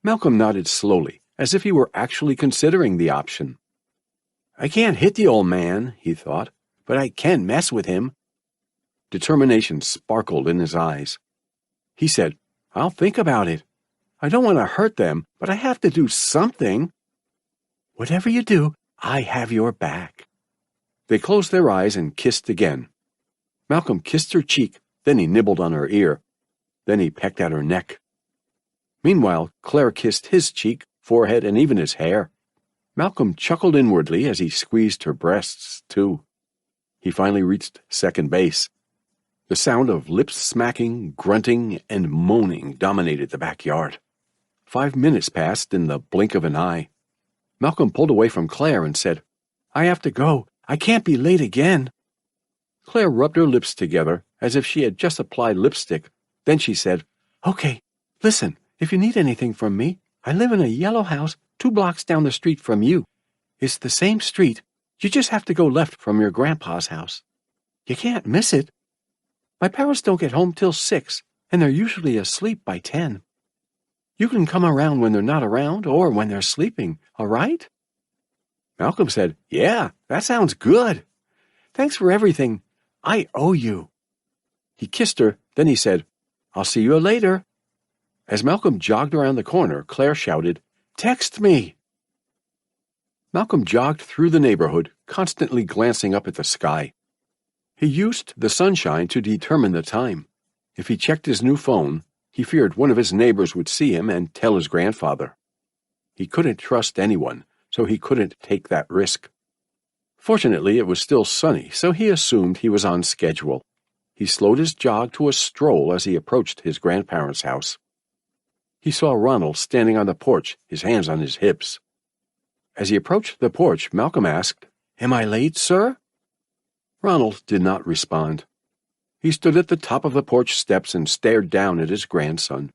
B: Malcolm nodded slowly, as if he were actually considering the option. I can't hit the old man, he thought, but I can mess with him. Determination sparkled in his eyes. He said, I'll think about it. I don't want to hurt them, but I have to do something. Whatever you do, I have your back. They closed their eyes and kissed again. Malcolm kissed her cheek, then he nibbled on her ear. Then he pecked at her neck. Meanwhile, Claire kissed his cheek, forehead, and even his hair. Malcolm chuckled inwardly as he squeezed her breasts, too. He finally reached second base. The sound of lips smacking, grunting, and moaning dominated the backyard. 5 minutes passed in the blink of an eye. Malcolm pulled away from Claire and said, I have to go. I can't be late again. Claire rubbed her lips together as if she had just applied lipstick. Then she said, Okay, listen, if you need anything from me, I live in a yellow house 2 blocks down the street from you. It's the same street. You just have to go left from your grandpa's house. You can't miss it. My parents don't get home till 6, and they're usually asleep by 10. You can come around when they're not around or when they're sleeping, all right? Malcolm said, Yeah, that sounds good. Thanks for everything. I owe you. He kissed her, then he said, I'll see you later. As Malcolm jogged around the corner, Claire shouted, Text me. Malcolm jogged through the neighborhood, constantly glancing up at the sky. He used the sunshine to determine the time. If he checked his new phone, He feared one of his neighbors would see him and tell his grandfather. He couldn't trust anyone, so he couldn't take that risk. Fortunately, it was still sunny, so he assumed he was on schedule. He slowed his jog to a stroll as he approached his grandparents' house. He saw Ronald standing on the porch, his hands on his hips. As he approached the porch, Malcolm asked, "Am I late, sir?" Ronald did not respond. He stood at the top of the porch steps and stared down at his grandson.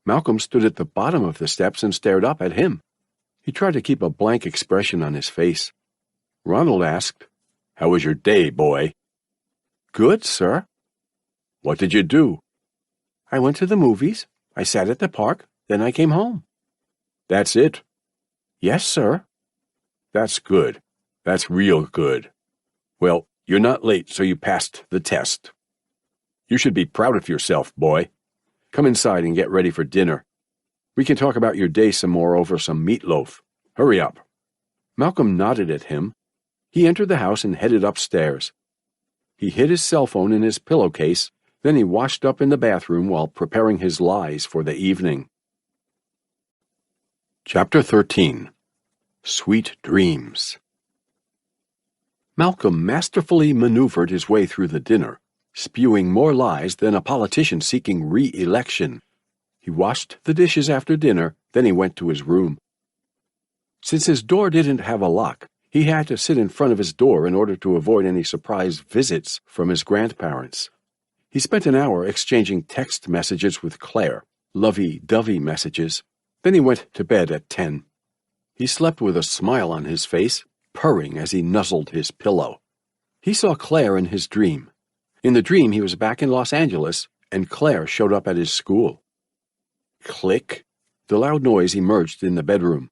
B: Malcolm stood at the bottom of the steps and stared up at him. He tried to keep a blank expression on his face. Ronald asked, "How was your day, boy?" "Good, sir." "What did you do?" "I went to the movies. I sat at the park. Then I came home." "That's it?" "Yes, sir." "That's good. That's real good. Well, you're not late, so you passed the test. You should be proud of yourself, boy. Come inside and get ready for dinner. We can talk about your day some more over some meatloaf. Hurry up." Malcolm nodded at him. He entered the house and headed upstairs. He hid his cell phone in his pillowcase, then he washed up in the bathroom while preparing his lies for the evening. Chapter 13. Sweet Dreams. Malcolm masterfully maneuvered his way through the dinner, spewing more lies than a politician seeking re-election. He washed the dishes after dinner, then he went to his room. Since his door didn't have a lock, he had to sit in front of his door in order to avoid any surprise visits from his grandparents. He spent an hour exchanging text messages with Claire, lovey-dovey messages. Then he went to bed at 10. He slept with a smile on his face, purring as he nuzzled his pillow. He saw Claire in his dream. In the dream, he was back in Los Angeles, and Claire showed up at his school. Click! The loud noise emerged in the bedroom.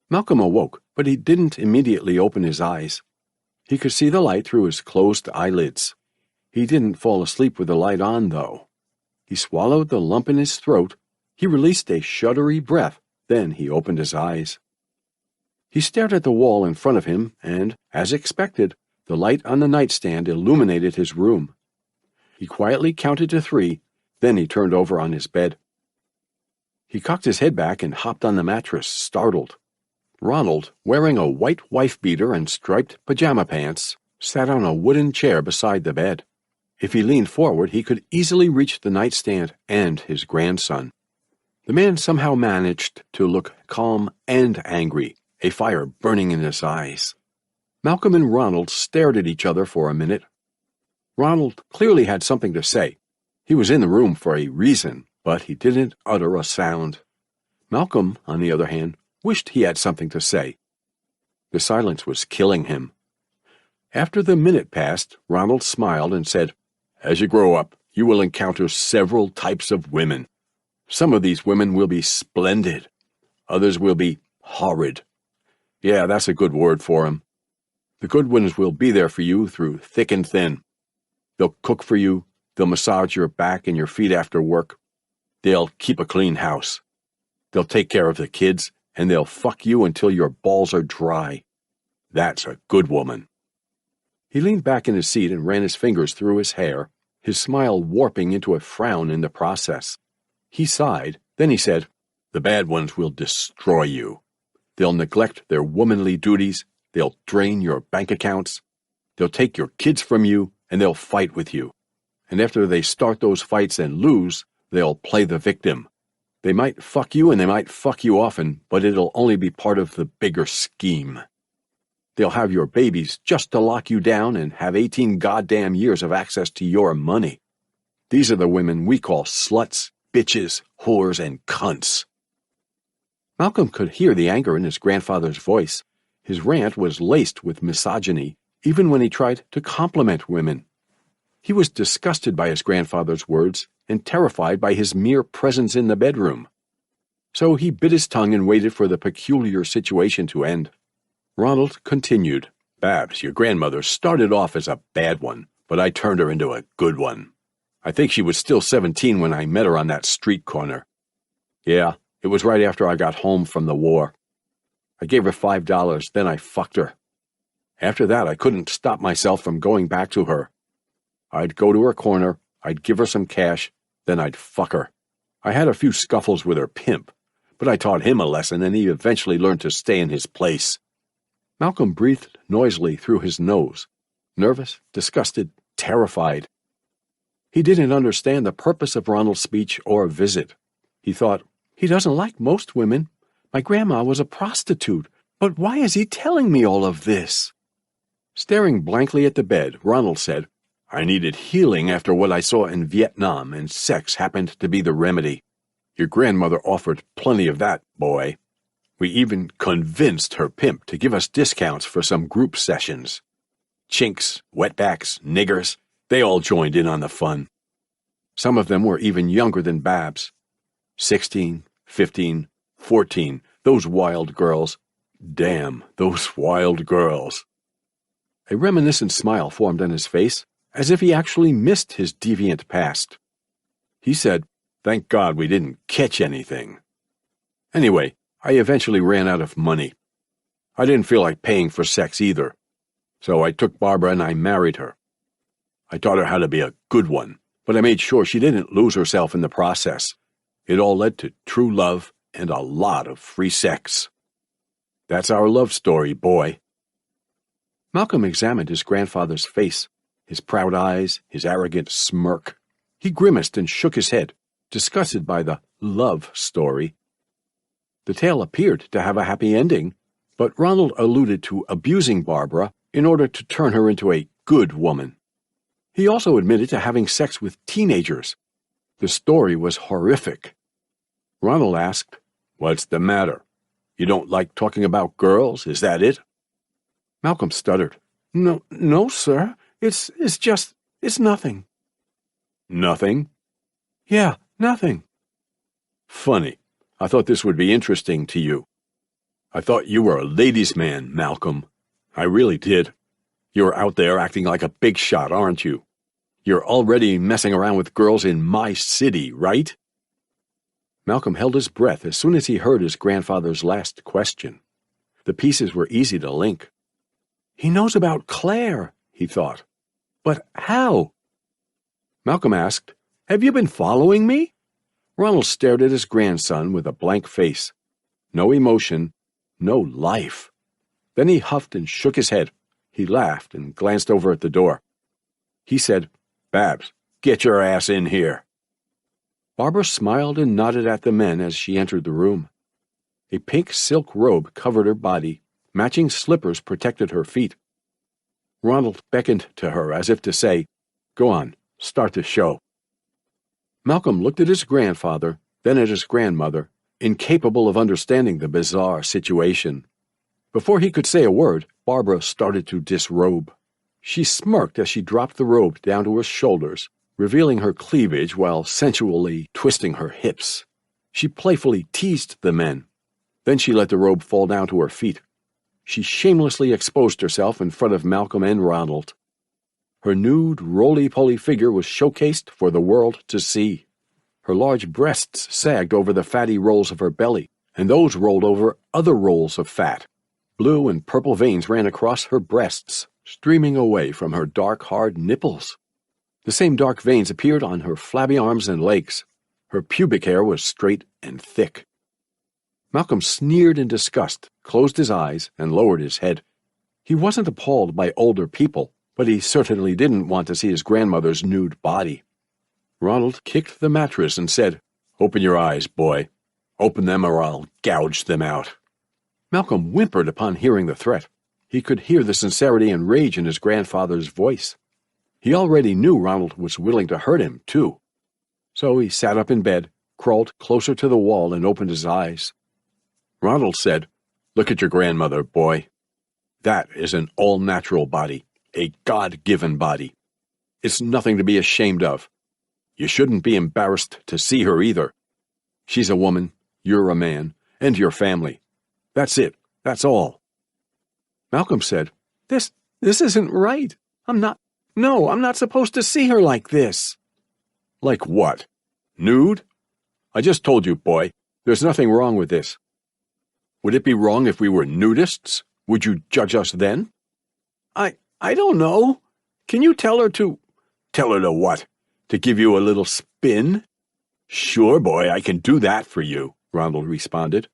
B: Malcolm awoke, but he didn't immediately open his eyes. He could see the light through his closed eyelids. He didn't fall asleep with the light on, though. He swallowed the lump in his throat. He released a shuddery breath. Then he opened his eyes. He stared at the wall in front of him, and, as expected, the light on the nightstand illuminated his room. He quietly counted to 3, then he turned over on his bed. He cocked his head back and hopped on the mattress, startled. Ronald, wearing a white wife-beater and striped pajama pants, sat on a wooden chair beside the bed. If he leaned forward, he could easily reach the nightstand and his grandson. The man somehow managed to look calm and angry, a fire burning in his eyes. Malcolm and Ronald stared at each other for a minute. Ronald clearly had something to say. He was in the room for a reason, but he didn't utter a sound. Malcolm, on the other hand, wished he had something to say. The silence was killing him. After the minute passed, Ronald smiled and said, "As you grow up, you will encounter several types of women. Some of these women will be splendid. Others will be horrid. Yeah, that's a good word for 'em. The good ones will be there for you through thick and thin. They'll cook for you. They'll massage your back and your feet after work. They'll keep a clean house. They'll take care of the kids, and they'll fuck you until your balls are dry. That's a good woman." He leaned back in his seat and ran his fingers through his hair, his smile warping into a frown in the process. He sighed, then he said, "The bad ones will destroy you. They'll neglect their womanly duties, they'll drain your bank accounts, they'll take your kids from you, and they'll fight with you. And after they start those fights and lose, they'll play the victim. They might fuck you and they might fuck you often, but it'll only be part of the bigger scheme. They'll have your babies just to lock you down and have 18 goddamn years of access to your money. These are the women we call sluts, bitches, whores, and cunts." Malcolm could hear the anger in his grandfather's voice. His rant was laced with misogyny, even when he tried to compliment women. He was disgusted by his grandfather's words and terrified by his mere presence in the bedroom. So he bit his tongue and waited for the peculiar situation to end. Ronald continued, "Babs, your grandmother started off as a bad one, but I turned her into a good one. I think she was still 17 when I met her on that street corner. Yeah, it was right after I got home from the war. I gave her $5, then I fucked her. After that, I couldn't stop myself from going back to her. I'd go to her corner, I'd give her some cash, then I'd fuck her. I had a few scuffles with her pimp, but I taught him a lesson and he eventually learned to stay in his place." Malcolm breathed noisily through his nose, nervous, disgusted, terrified. He didn't understand the purpose of Ronald's speech or visit. He thought, "He doesn't like most women. My grandma was a prostitute, but why is he telling me all of this?" Staring blankly at the bed, Ronald said, "I needed healing after what I saw in Vietnam, and sex happened to be the remedy. Your grandmother offered plenty of that, boy. We even convinced her pimp to give us discounts for some group sessions. Chinks, wetbacks, niggers, they all joined in on the fun. Some of them were even younger than Babs. 16, 15, 14, those wild girls. Damn, those wild girls." A reminiscent smile formed on his face, as if he actually missed his deviant past. He said, "Thank God we didn't catch anything. Anyway, I eventually ran out of money. I didn't feel like paying for sex either, so I took Barbara and I married her. I taught her how to be a good one, but I made sure she didn't lose herself in the process. It all led to true love and a lot of free sex. That's our love story, boy." Malcolm examined his grandfather's face, his proud eyes, his arrogant smirk. He grimaced and shook his head, disgusted by the love story. The tale appeared to have a happy ending, but Ronald alluded to abusing Barbara in order to turn her into a good woman. He also admitted to having sex with teenagers. The story was horrific. Ronald asked, "What's the matter? You don't like talking about girls, is that it?" Malcolm stuttered. No, sir. It's nothing." "Nothing?" "Yeah, nothing." "Funny. I thought this would be interesting to you. I thought you were a ladies' man, Malcolm. I really did. You're out there acting like a big shot, aren't you? You're already messing around with girls in my city, right?" Malcolm held his breath as soon as he heard his grandfather's last question. The pieces were easy to link. He knows about Claire, he thought. But how? Malcolm asked, "Have you been following me?" Ronald stared at his grandson with a blank face. No emotion, no life. Then he huffed and shook his head. He laughed and glanced over at the door. He said, "Babs, get your ass in here." Barbara smiled and nodded at the men as she entered the room. A pink silk robe covered her body. Matching slippers protected her feet. Ronald beckoned to her as if to say, "Go on, start the show." Malcolm looked at his grandfather, then at his grandmother, incapable of understanding the bizarre situation. Before he could say a word, Barbara started to disrobe. She smirked as she dropped the robe down to her shoulders, revealing her cleavage while sensually twisting her hips. She playfully teased the men. Then she let the robe fall down to her feet. She shamelessly exposed herself in front of Malcolm and Ronald. Her nude, roly-poly figure was showcased for the world to see. Her large breasts sagged over the fatty rolls of her belly, and those rolled over other rolls of fat. Blue and purple veins ran across her breasts, streaming away from her dark, hard nipples. The same dark veins appeared on her flabby arms and legs. Her pubic hair was straight and thick. Malcolm sneered in disgust, closed his eyes, and lowered his head. He wasn't appalled by older people, but he certainly didn't want to see his grandmother's nude body. Ronald kicked the mattress and said, "Open your eyes, boy. Open them or I'll gouge them out." Malcolm whimpered upon hearing the threat. He could hear the sincerity and rage in his grandfather's voice. He already knew Ronald was willing to hurt him, too. So he sat up in bed, crawled closer to the wall, and opened his eyes. Ronald said, "Look at your grandmother, boy. That is an all-natural body, a God-given body. It's nothing to be ashamed of. You shouldn't be embarrassed to see her either. She's a woman, you're a man, and your family. That's it, that's all." Malcolm said, This isn't right. I'm not supposed to see her like this." "Like what? Nude? I just told you, boy, there's nothing wrong with this. Would it be wrong if we were nudists? Would you judge us then?" I don't know. Can you tell her to... "Tell her to what? To give you a little spin?" Sure, boy, I can do that for you, Ronald responded.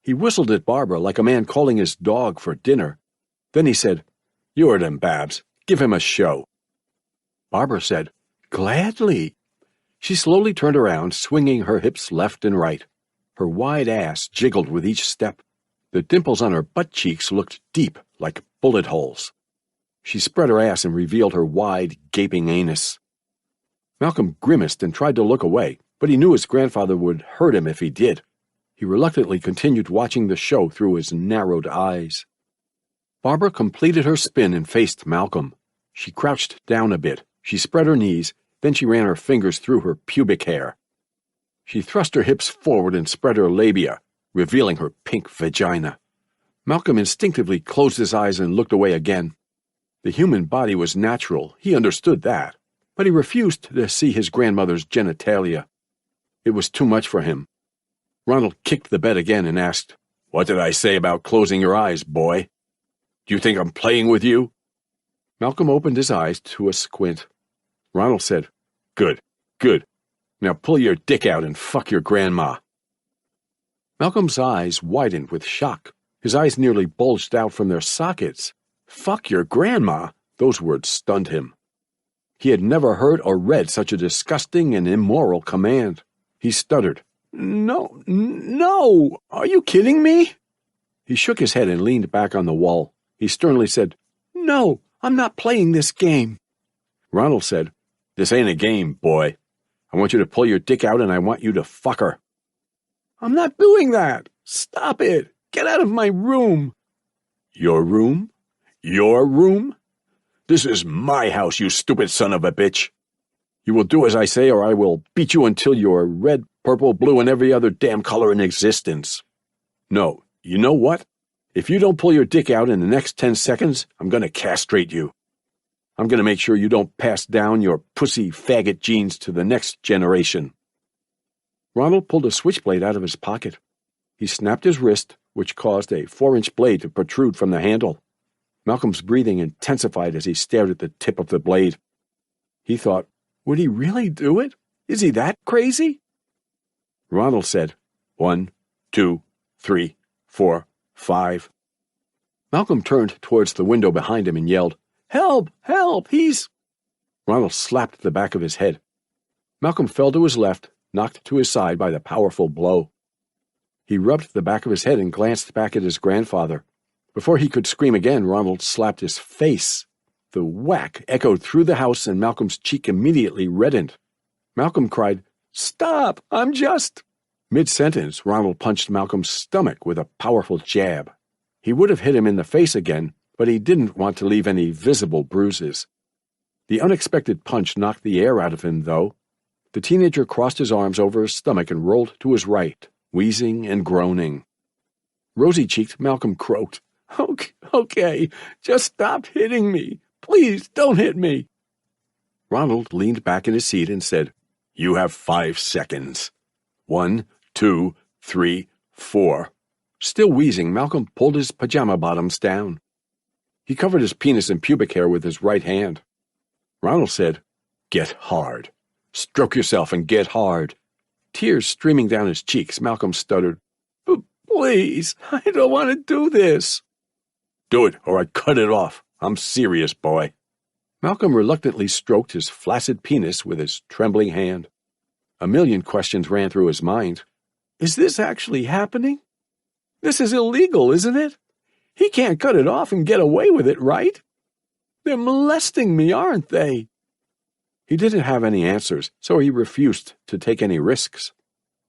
B: He whistled at Barbara like a man calling his dog for dinner. Then he said, You heard him, Babs. Give him a show. Barbara said, Gladly. She slowly turned around, swinging her hips left and right. Her wide ass jiggled with each step. The dimples on her butt cheeks looked deep, like bullet holes. She spread her ass and revealed her wide, gaping anus. Malcolm grimaced and tried to look away, but he knew his grandfather would hurt him if he did. He reluctantly continued watching the show through his narrowed eyes. Barbara completed her spin and faced Malcolm. She crouched down a bit. She spread her knees, then she ran her fingers through her pubic hair. She thrust her hips forward and spread her labia, revealing her pink vagina. Malcolm instinctively closed his eyes and looked away again. The human body was natural, he understood that, but he refused to see his grandmother's genitalia. It was too much for him. Ronald kicked the bed again and asked, What did I say about closing your eyes, boy? Do you think I'm playing with you? Malcolm opened his eyes to a squint. Ronald said, Good, good. Now pull your dick out and fuck your grandma. Malcolm's eyes widened with shock. His eyes nearly bulged out from their sockets. Fuck your grandma? Those words stunned him. He had never heard or read such a disgusting and immoral command. He stuttered, No, are you kidding me? He shook his head and leaned back on the wall. He sternly said, No, I'm not playing this game. Ronald said, This ain't a game, boy. I want you to pull your dick out and I want you to fuck her. I'm not doing that. Stop it. Get out of my room. Your room? Your room? This is my house, you stupid son of a bitch. You will do as I say or I will beat you until you're red, purple, blue, and every other damn color in existence. No, you know what? If you don't pull your dick out in the next 10 seconds, I'm going to castrate you. I'm going to make sure you don't pass down your pussy faggot genes to the next generation. Ronald pulled a switchblade out of his pocket. He snapped his wrist, which caused a 4-inch blade to protrude from the handle. Malcolm's breathing intensified as he stared at the tip of the blade. He thought, Would he really do it? Is he that crazy? Ronald said, 1, 2, 3, 4, 5. Malcolm turned towards the window behind him and yelled, Help! Help! He's... Ronald slapped the back of his head. Malcolm fell to his left, knocked to his side by the powerful blow. He rubbed the back of his head and glanced back at his grandfather. Before he could scream again, Ronald slapped his face. The whack echoed through the house and Malcolm's cheek immediately reddened. Malcolm cried, Stop! I'm just... Mid-sentence, Ronald punched Malcolm's stomach with a powerful jab. He would have hit him in the face again, but he didn't want to leave any visible bruises. The unexpected punch knocked the air out of him, though. The teenager crossed his arms over his stomach and rolled to his right, wheezing and groaning. Rosy-cheeked, Malcolm croaked, Okay, just stop hitting me. Please, don't hit me. Ronald leaned back in his seat and said, You have 5 seconds. 1, 2, 3, 4. Still wheezing, Malcolm pulled his pajama bottoms down. He covered his penis and pubic hair with his right hand. Ronald said, Get hard. Stroke yourself and get hard. Tears streaming down his cheeks, Malcolm stuttered, Please, I don't want to do this. Do it, or I cut it off. I'm serious, boy. Malcolm reluctantly stroked his flaccid penis with his trembling hand. A million questions ran through his mind. Is this actually happening? This is illegal, isn't it? He can't cut it off and get away with it, right? They're molesting me, aren't they? He didn't have any answers, so he refused to take any risks.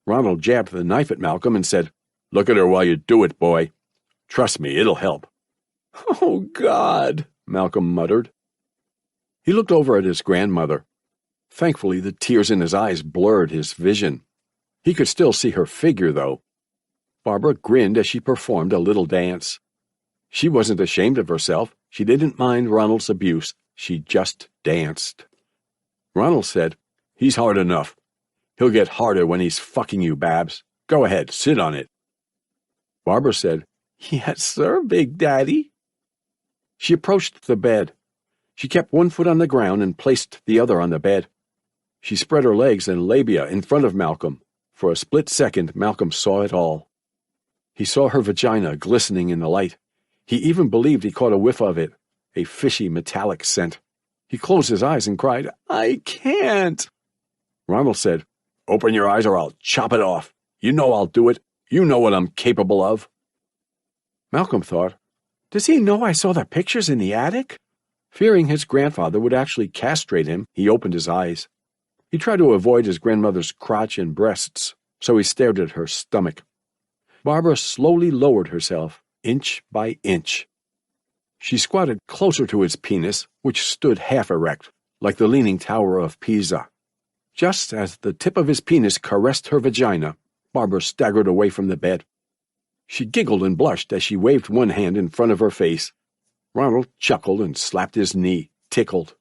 B: Ronald jabbed the knife at Malcolm and said, Look at her while you do it, boy. Trust me, it'll help. Oh, God, Malcolm muttered. He looked over at his grandmother. Thankfully, the tears in his eyes blurred his vision. He could still see her figure, though. Barbara grinned as she performed a little dance. She wasn't ashamed of herself. She didn't mind Ronald's abuse. She just danced. Ronald said, He's hard enough. He'll get harder when he's fucking you, Babs. Go ahead, sit on it. Barbara said, Yes, sir, Big Daddy. She approached the bed. She kept one foot on the ground and placed the other on the bed. She spread her legs and labia in front of Malcolm. For a split second, Malcolm saw it all. He saw her vagina glistening in the light. He even believed he caught a whiff of it, a fishy metallic scent. He closed his eyes and cried, "I can't!" Ronald said, "Open your eyes or I'll chop it off. You know I'll do it. You know what I'm capable of." Malcolm thought, "Does he know I saw the pictures in the attic?" Fearing his grandfather would actually castrate him, he opened his eyes. He tried to avoid his grandmother's crotch and breasts, so he stared at her stomach. Barbara slowly lowered herself, inch by inch. She squatted closer to its penis, which stood half erect, like the Leaning Tower of Pisa. Just as the tip of his penis caressed her vagina, Barbara staggered away from the bed. She giggled and blushed as she waved one hand in front of her face. Ronald chuckled and slapped his knee, tickled.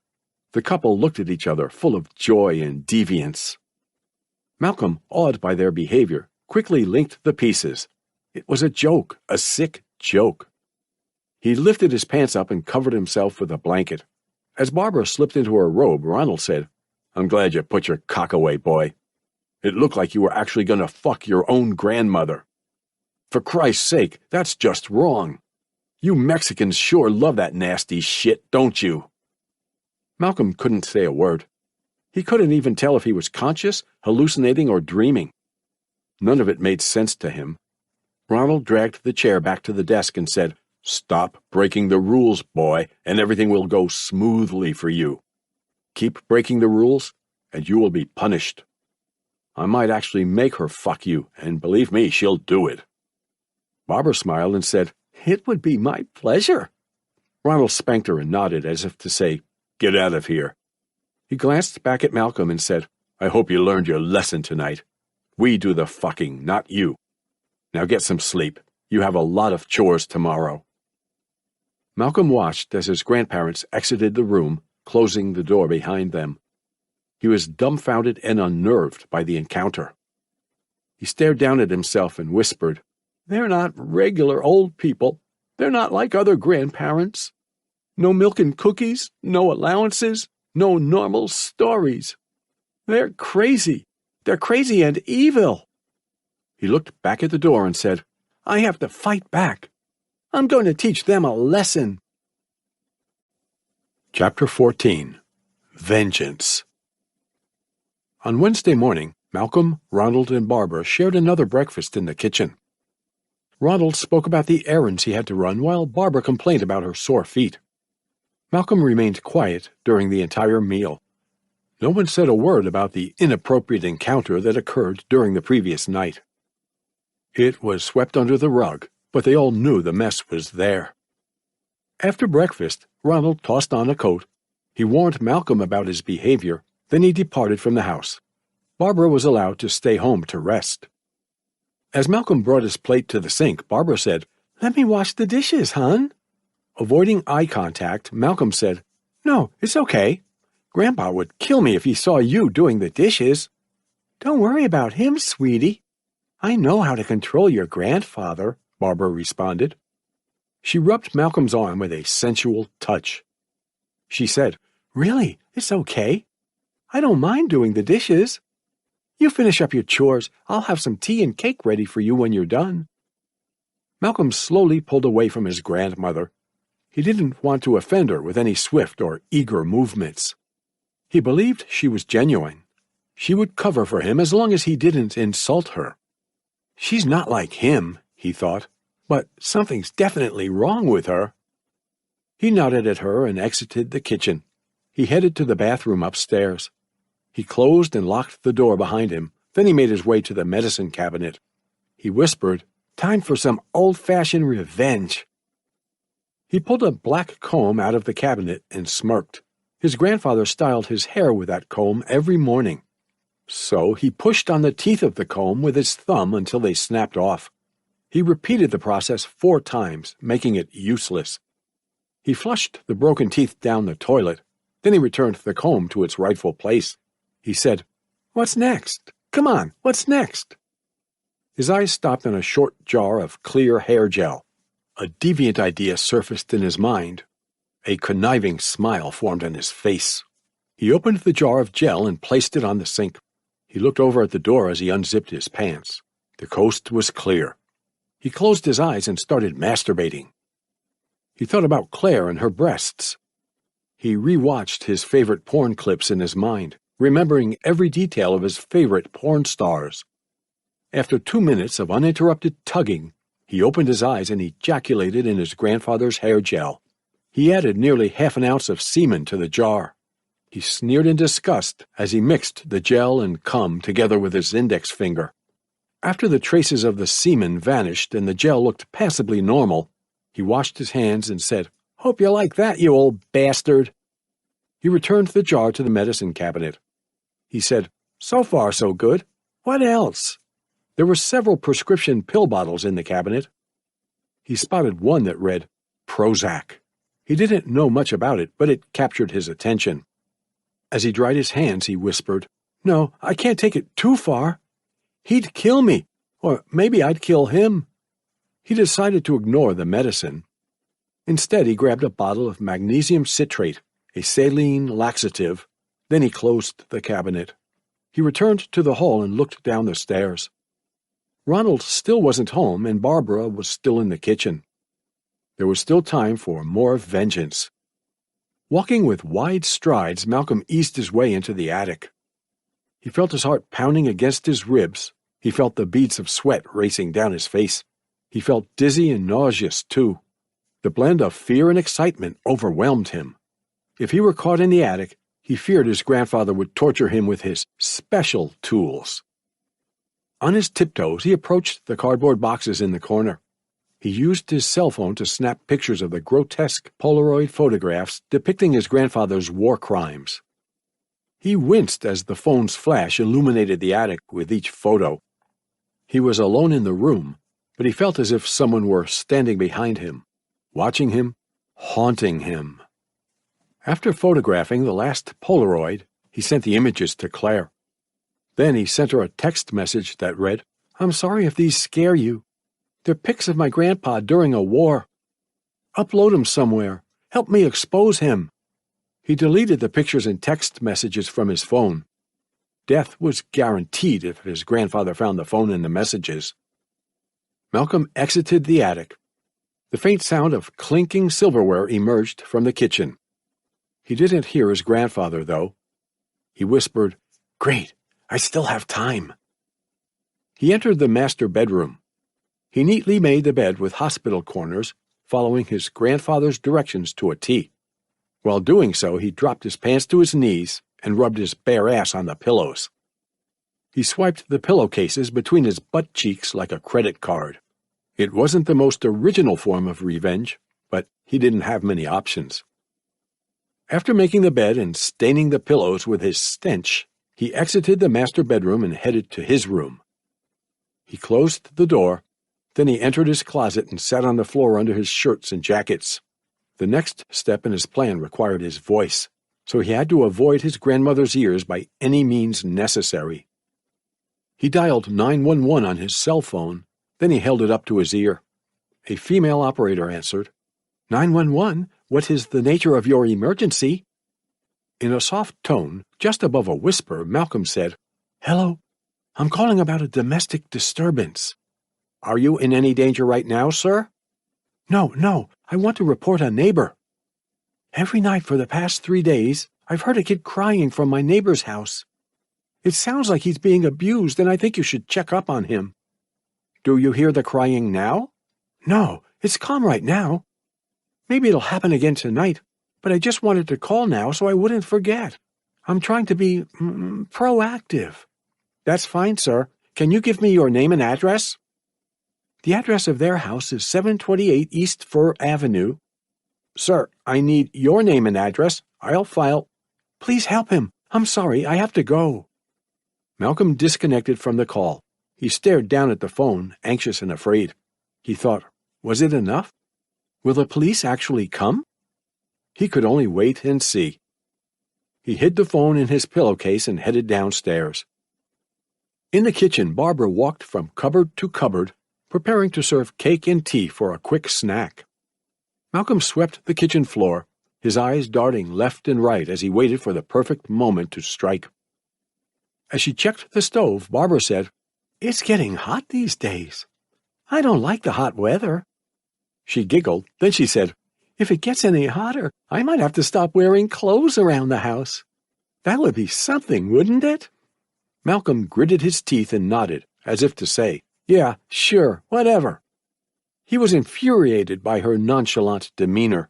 B: The couple looked at each other, full of joy and deviance. Malcolm, awed by their behavior, quickly linked the pieces. It was a joke, a sick joke. He lifted his pants up and covered himself with a blanket. As Barbara slipped into her robe, Ronald said, "I'm glad you put your cock away, boy. It looked like you were actually going to fuck your own grandmother. For Christ's sake, that's just wrong. You Mexicans sure love that nasty shit, don't you?" Malcolm couldn't say a word. He couldn't even tell if he was conscious, hallucinating, or dreaming. None of it made sense to him. Ronald dragged the chair back to the desk and said, "Stop breaking the rules, boy, and everything will go smoothly for you. Keep breaking the rules, and you will be punished. I might actually make her fuck you, and believe me, she'll do it." Barbara smiled and said, "It would be my pleasure." Ronald spanked her and nodded as if to say, "Get out of here." He glanced back at Malcolm and said, "I hope you learned your lesson tonight. We do the fucking, not you. Now get some sleep. You have a lot of chores tomorrow." Malcolm watched as his grandparents exited the room, closing the door behind them. He was dumbfounded and unnerved by the encounter. He stared down at himself and whispered, "They're not regular old people. They're not like other grandparents. No milk and cookies, no allowances, no normal stories. They're crazy. They're crazy and evil." He looked back at the door and said, "I have to fight back. I'm going to teach them a lesson." Chapter 14. Vengeance. On Wednesday morning, Malcolm, Ronald, and Barbara shared another breakfast in the kitchen. Ronald spoke about the errands he had to run while Barbara complained about her sore feet. Malcolm remained quiet during the entire meal. No one said a word about the inappropriate encounter that occurred during the previous night. It was swept under the rug, but they all knew the mess was there. After breakfast, Ronald tossed on a coat. He warned Malcolm about his behavior, then he departed from the house. Barbara was allowed to stay home to rest. As Malcolm brought his plate to the sink, Barbara said, "Let me wash the dishes, hon." Avoiding eye contact, Malcolm said, "No, it's okay. Grandpa would kill me if he saw you doing the dishes." "Don't worry about him, sweetie. I know how to control your grandfather," Barbara responded. She rubbed Malcolm's arm with a sensual touch. She said, "Really, it's okay. I don't mind doing the dishes. You finish up your chores. I'll have some tea and cake ready for you when you're done." Malcolm slowly pulled away from his grandmother. He didn't want to offend her with any swift or eager movements. He believed she was genuine. She would cover for him as long as he didn't insult her. She's not like him, he thought, but something's definitely wrong with her. He nodded at her and exited the kitchen. He headed to the bathroom upstairs. He closed and locked the door behind him. Then he made his way to the medicine cabinet. He whispered, "Time for some old-fashioned revenge." He pulled a black comb out of the cabinet and smirked. His grandfather styled his hair with that comb every morning. So he pushed on the teeth of the comb with his thumb until they snapped off. He repeated the process 4 times, making it useless. He flushed the broken teeth down the toilet. Then he returned the comb to its rightful place. He said, "What's next? Come on, what's next?" His eyes stopped on a short jar of clear hair gel. A deviant idea surfaced in his mind. A conniving smile formed on his face. He opened the jar of gel and placed it on the sink. He looked over at the door as he unzipped his pants. The coast was clear. He closed his eyes and started masturbating. He thought about Claire and her breasts. He rewatched his favorite porn clips in his mind, remembering every detail of his favorite porn stars. After 2 minutes of uninterrupted tugging, he opened his eyes and ejaculated in his grandfather's hair gel. He added nearly half an ounce of semen to the jar. He sneered in disgust as he mixed the gel and cum together with his index finger. After the traces of the semen vanished and the gel looked passably normal, he washed his hands and said, "Hope you like that, you old bastard." He returned the jar to the medicine cabinet. He said, "So far, so good. What else?" There were several prescription pill bottles in the cabinet. He spotted one that read, Prozac. He didn't know much about it, but it captured his attention. As he dried his hands, he whispered, "No, I can't take it too far. He'd kill me, or maybe I'd kill him." He decided to ignore the medicine. Instead, he grabbed a bottle of magnesium citrate, a saline laxative. Then he closed the cabinet. He returned to the hall and looked down the stairs. Ronald still wasn't home, and Barbara was still in the kitchen. There was still time for more vengeance. Walking with wide strides, Malcolm eased his way into the attic. He felt his heart pounding against his ribs. He felt the beads of sweat racing down his face. He felt dizzy and nauseous, too. The blend of fear and excitement overwhelmed him. If he were caught in the attic, he feared his grandfather would torture him with his special tools. On his tiptoes, he approached the cardboard boxes in the corner. He used his cell phone to snap pictures of the grotesque Polaroid photographs depicting his grandfather's war crimes. He winced as the phone's flash illuminated the attic with each photo. He was alone in the room, but he felt as if someone were standing behind him, watching him, haunting him. After photographing the last Polaroid, he sent the images to Claire. Then he sent her a text message that read, "I'm sorry if these scare you. They're pics of my grandpa during a war. Upload 'em somewhere. Help me expose him." He deleted the pictures and text messages from his phone. Death was guaranteed if his grandfather found the phone and the messages. Malcolm exited the attic. The faint sound of clinking silverware emerged from the kitchen. He didn't hear his grandfather, though. He whispered, "Great, I still have time." He entered the master bedroom. He neatly made the bed with hospital corners, following his grandfather's directions to a T. While doing so, he dropped his pants to his knees and rubbed his bare ass on the pillows. He swiped the pillowcases between his butt cheeks like a credit card. It wasn't the most original form of revenge, but he didn't have many options. After making the bed and staining the pillows with his stench, he exited the master bedroom and headed to his room. He closed the door. Then he entered his closet and sat on the floor under his shirts and jackets. The next step in his plan required his voice, so he had to avoid his grandmother's ears by any means necessary. He dialed 911 on his cell phone, then he held it up to his ear. A female operator answered. 911, what is the nature of your emergency? In a soft tone, just above a whisper, Malcolm said, "Hello, I'm calling about a domestic disturbance." "Are you in any danger right now, sir?" No, I want to report a neighbor. Every night for the past 3 days, I've heard a kid crying from my neighbor's house. It sounds like he's being abused, and I think you should check up on him." "Do you hear the crying now?" "No, it's calm right now. Maybe it'll happen again tonight, but I just wanted to call now so I wouldn't forget. I'm trying to be proactive." "That's fine, sir. Can you give me your name and address?" "The address of their house is 728 East Fir Avenue." "Sir, I need your name and address. I'll file—" "Please help him. I'm sorry, I have to go." Malcolm disconnected from the call. He stared down at the phone, anxious and afraid. He thought, was it enough? Will the police actually come? He could only wait and see. He hid the phone in his pillowcase and headed downstairs. In the kitchen, Barbara walked from cupboard to cupboard, preparing to serve cake and tea for a quick snack. Malcolm swept the kitchen floor. his eyes darting left and right as he waited for the perfect moment to strike. As she checked the stove, Barbara said, "It's getting hot these days. I don't like the hot weather." She giggled, then she said, "If it gets any hotter, I might have to stop wearing clothes around the house. That would be something, wouldn't it?" Malcolm gritted his teeth and nodded, as if to say, "Yeah, sure, whatever." He was infuriated by her nonchalant demeanor.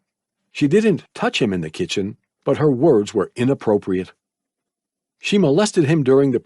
B: She didn't touch him in the kitchen, but her words were inappropriate. She molested him during the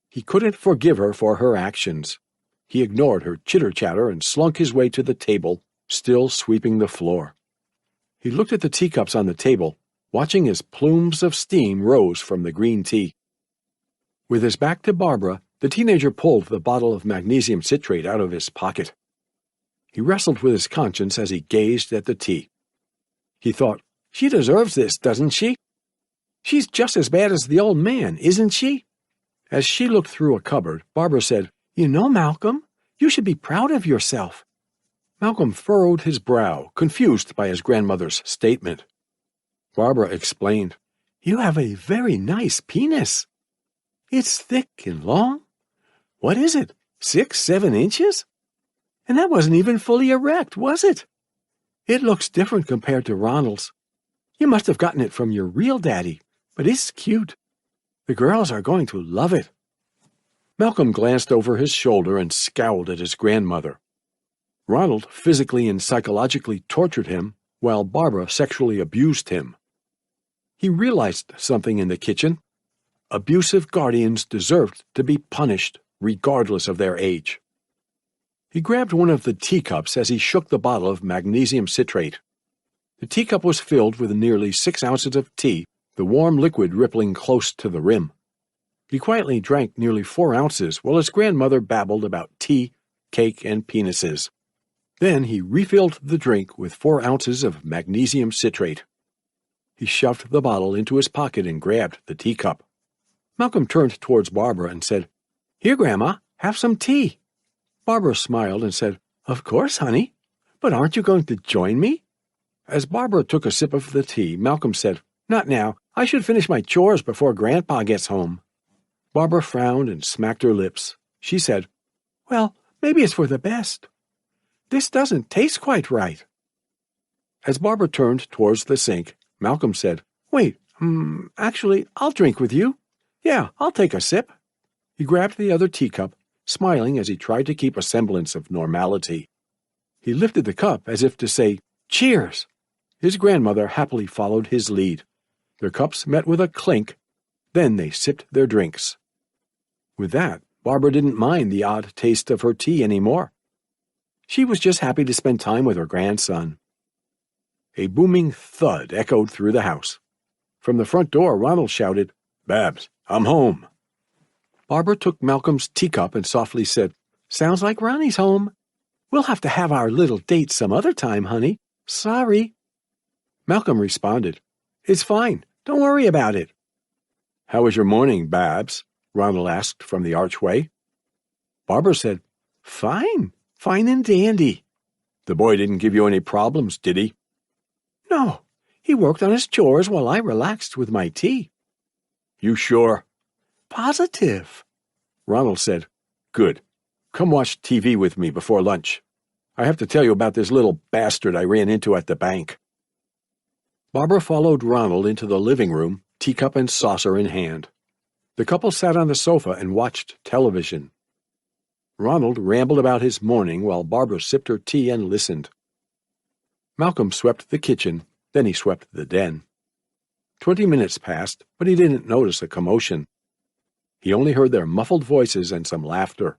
B: He couldn't forgive her for her actions. He ignored her chitter-chatter and slunk his way to the table, still sweeping the floor. He looked at the teacups on the table, watching as plumes of steam rose from the green tea. With his back to Barbara, the teenager pulled the bottle of magnesium citrate out of his pocket. He wrestled with his conscience as he gazed at the tea. He thought, "She deserves this, doesn't she? She's just as bad as the old man, isn't she?" As she looked through a cupboard, Barbara said, "You know, Malcolm, you should be proud of yourself." Malcolm furrowed his brow, confused by his grandmother's statement. Barbara explained, "You have a very nice penis. It's thick and long. What is it, 6, 7 inches? And that wasn't even fully erect, was it? It looks different compared to Ronald's. You must have gotten it from your real daddy, but it's cute. The girls are going to love it." Malcolm glanced over his shoulder and scowled at his grandmother. Ronald physically and psychologically tortured him, while Barbara sexually abused him. He realized something in the kitchen. Abusive guardians deserved to be punished, regardless of their age. He grabbed one of the teacups as he shook the bottle of magnesium citrate. The teacup was filled with nearly 6 ounces of tea, the warm liquid rippling close to the rim. He quietly drank nearly 4 ounces while his grandmother babbled about tea, cake, and penises. Then he refilled the drink with 4 ounces of magnesium citrate. He shoved the bottle into his pocket and grabbed the teacup. Malcolm turned towards Barbara and said, "Here, Grandma, have some tea." Barbara smiled and said, "Of course, honey. But aren't you going to join me?" As Barbara took a sip of the tea, Malcolm said, "Not now. I should finish my chores before Grandpa gets home." Barbara frowned and smacked her lips. She said, "Well, maybe it's for the best. This doesn't taste quite right." As Barbara turned towards the sink, Malcolm said, "Wait, actually, I'll drink with you. Yeah, I'll take a sip." He grabbed the other teacup, smiling as he tried to keep a semblance of normality. He lifted the cup as if to say, "Cheers." His grandmother happily followed his lead. Their cups met with a clink, then they sipped their drinks. With that, Barbara didn't mind the odd taste of her tea anymore. She was just happy to spend time with her grandson. A booming thud echoed through the house. From the front door, Ronald shouted, "Babs, I'm home." Barbara took Malcolm's teacup and softly said, "Sounds like Ronnie's home. We'll have to have our little date some other time, honey. Sorry." Malcolm responded, "It's fine. Don't worry about it." "How was your morning, Babs?" Ronald asked from the archway. Barbara said, "Fine. Fine and dandy." "The boy didn't give you any problems, did he?" "No. He worked on his chores while I relaxed with my tea." "You sure?" "Positive." Ronald said, "Good. Come watch TV with me before lunch. I have to tell you about this little bastard I ran into at the bank." Barbara followed Ronald into the living room, teacup and saucer in hand. The couple sat on the sofa and watched television. Ronald rambled about his morning while Barbara sipped her tea and listened. Malcolm swept the kitchen, then he swept the den. 20 minutes passed, but he didn't notice a commotion. He only heard their muffled voices and some laughter.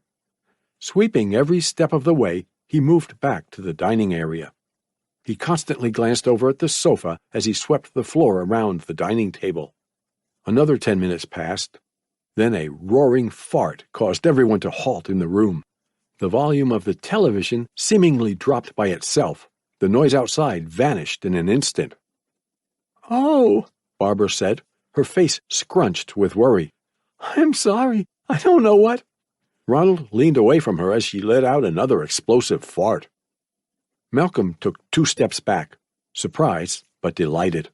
B: Sweeping every step of the way, he moved back to the dining area. He constantly glanced over at the sofa as he swept the floor around the dining table. Another 10 minutes passed. Then a roaring fart caused everyone to halt in the room. The volume of the television seemingly dropped by itself. The noise outside vanished in an instant.
A: "Oh,"
B: Barbara said, her face scrunched with worry.
A: "I'm sorry. I don't know what—"
B: Ronald leaned away from her as she let out another explosive fart. Malcolm took 2 steps back, surprised but delighted.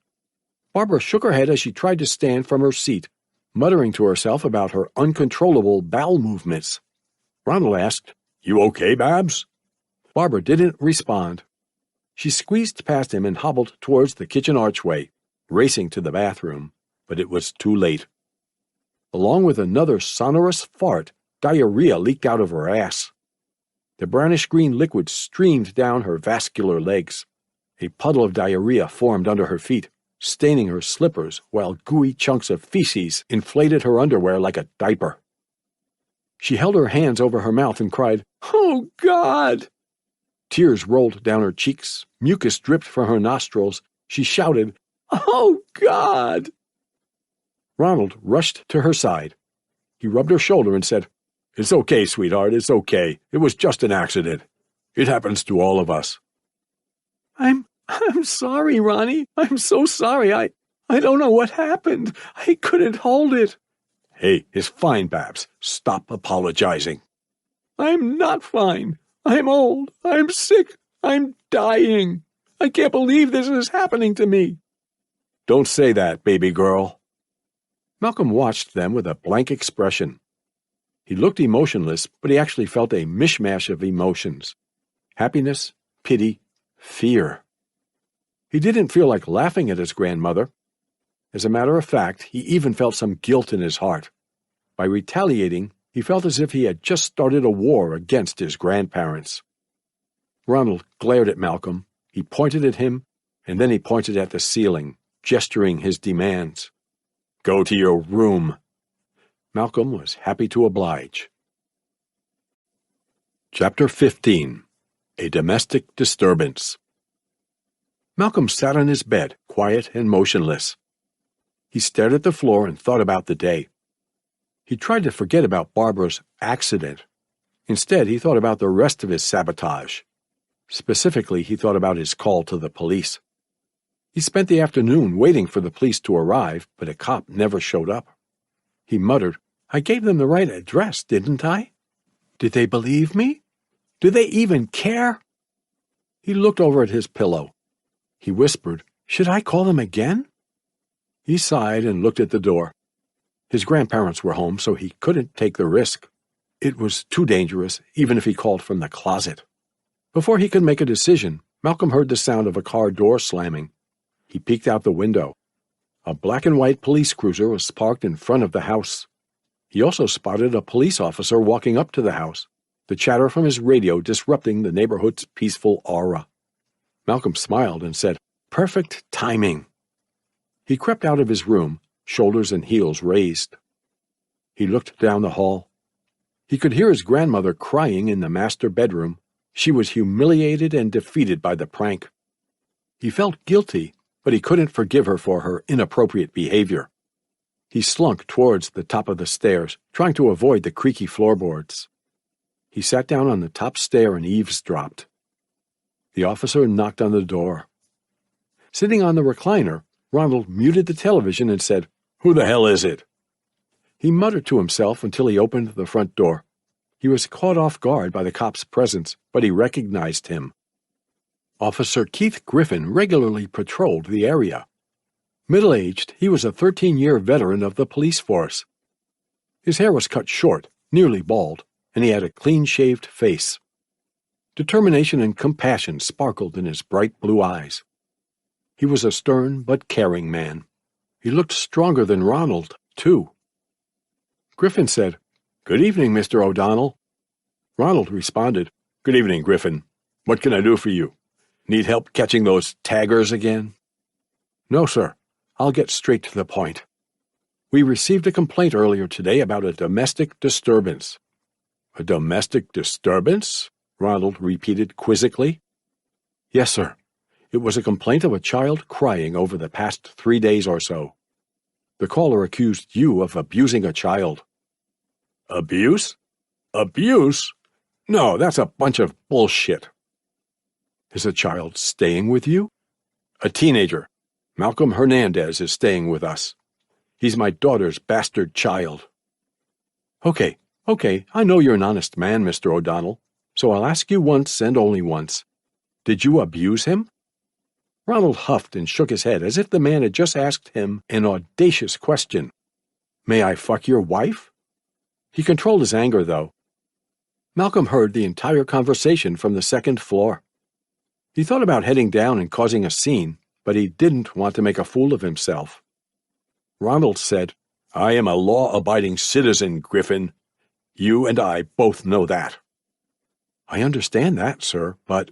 B: Barbara shook her head as she tried to stand from her seat, muttering to herself about her uncontrollable bowel movements. Ronald asked, "You okay, Babs?" Barbara didn't respond. She squeezed past him and hobbled towards the kitchen archway, racing to the bathroom, but it was too late. Along with another sonorous fart, diarrhea leaked out of her ass. The brownish-green liquid streamed down her vascular legs. A puddle of diarrhea formed under her feet, staining her slippers, while gooey chunks of feces inflated her underwear like a diaper. She held her hands over her mouth and cried, "Oh, God!" Tears rolled down her cheeks, mucus dripped from her nostrils. She shouted, "Oh, God!" Ronald rushed to her side. He rubbed her shoulder and said, "It's okay, sweetheart, it's okay. It was just an accident. It happens to all of us."
A: I'm sorry, Ronnie. I'm so sorry. I don't know what happened. I couldn't hold it."
B: "Hey, it's fine, Babs. Stop apologizing."
A: "I'm not fine. I'm old. I'm sick. I'm dying. I can't believe this is happening to me."
B: "Don't say that, baby girl." Malcolm watched them with a blank expression. He looked emotionless, but he actually felt a mishmash of emotions. Happiness, pity, fear. He didn't feel like laughing at his grandmother. As a matter of fact, he even felt some guilt in his heart. By retaliating, he felt as if he had just started a war against his grandparents. Ronald glared at Malcolm. He pointed at him, and then he pointed at the ceiling, gesturing his demands. "Go to your room." Malcolm was happy to oblige. Chapter 15. A Domestic Disturbance. Malcolm sat on his bed, quiet and motionless. He stared at the floor and thought about the day. He tried to forget about Barbara's accident. Instead, he thought about the rest of his sabotage. Specifically, he thought about his call to the police. He spent the afternoon waiting for the police to arrive, but a cop never showed up. He muttered, "I gave them the right address, didn't I? Did they believe me? Do they even care?" He looked over at his pillow. He whispered, "Should I call them again?" He sighed and looked at the door. His grandparents were home, so he couldn't take the risk. It was too dangerous, even if he called from the closet. Before he could make a decision, Malcolm heard the sound of a car door slamming. He peeked out the window. A black and white police cruiser was parked in front of the house. He also spotted a police officer walking up to the house, the chatter from his radio disrupting the neighborhood's peaceful aura. Malcolm smiled and said, "Perfect timing." He crept out of his room, shoulders and heels raised. He looked down the hall. He could hear his grandmother crying in the master bedroom. She was humiliated and defeated by the prank. He felt guilty, but he couldn't forgive her for her inappropriate behavior. He slunk towards the top of the stairs, trying to avoid the creaky floorboards. He sat down on the top stair and eavesdropped. The officer knocked on the door. Sitting on the recliner, Ronald muted the television and said, "Who the hell is it?" He muttered to himself until he opened the front door. He was caught off guard by the cop's presence, but he recognized him. Officer Keith Griffin regularly patrolled the area. Middle-aged, he was a 13-year veteran of the police force. His hair was cut short, nearly bald, and he had a clean-shaved face. Determination and compassion sparkled in his bright blue eyes. He was a stern but caring man. He looked stronger than Ronald, too. Griffin said, "Good evening, Mr. O'Donnell." Ronald responded, "Good evening, Griffin. What can I do for you? Need help catching those taggers again?" "No, sir. I'll get straight to the point." We received a complaint earlier today about a domestic disturbance." "A domestic disturbance?" Ronald repeated quizzically. "Yes, sir. It was a complaint of a child crying over the past 3 days or so. The caller accused you of abusing a child." "Abuse? Abuse? No, that's a bunch of bullshit." "Is a child staying with you?" "A teenager. Malcolm Hernandez is staying with us. He's my daughter's bastard child." Okay, I know you're an honest man, Mr. O'Donnell, so I'll ask you once and only once. Did you abuse him?" Ronald huffed and shook his head as if the man had just asked him an audacious question. "May I fuck your wife?" He controlled his anger, though. Malcolm heard the entire conversation from the second floor. He thought about heading down and causing a scene, but he didn't want to make a fool of himself. Ronald said, "I am a law-abiding citizen, Griffin. You and I both know that." "I understand that, sir, but—"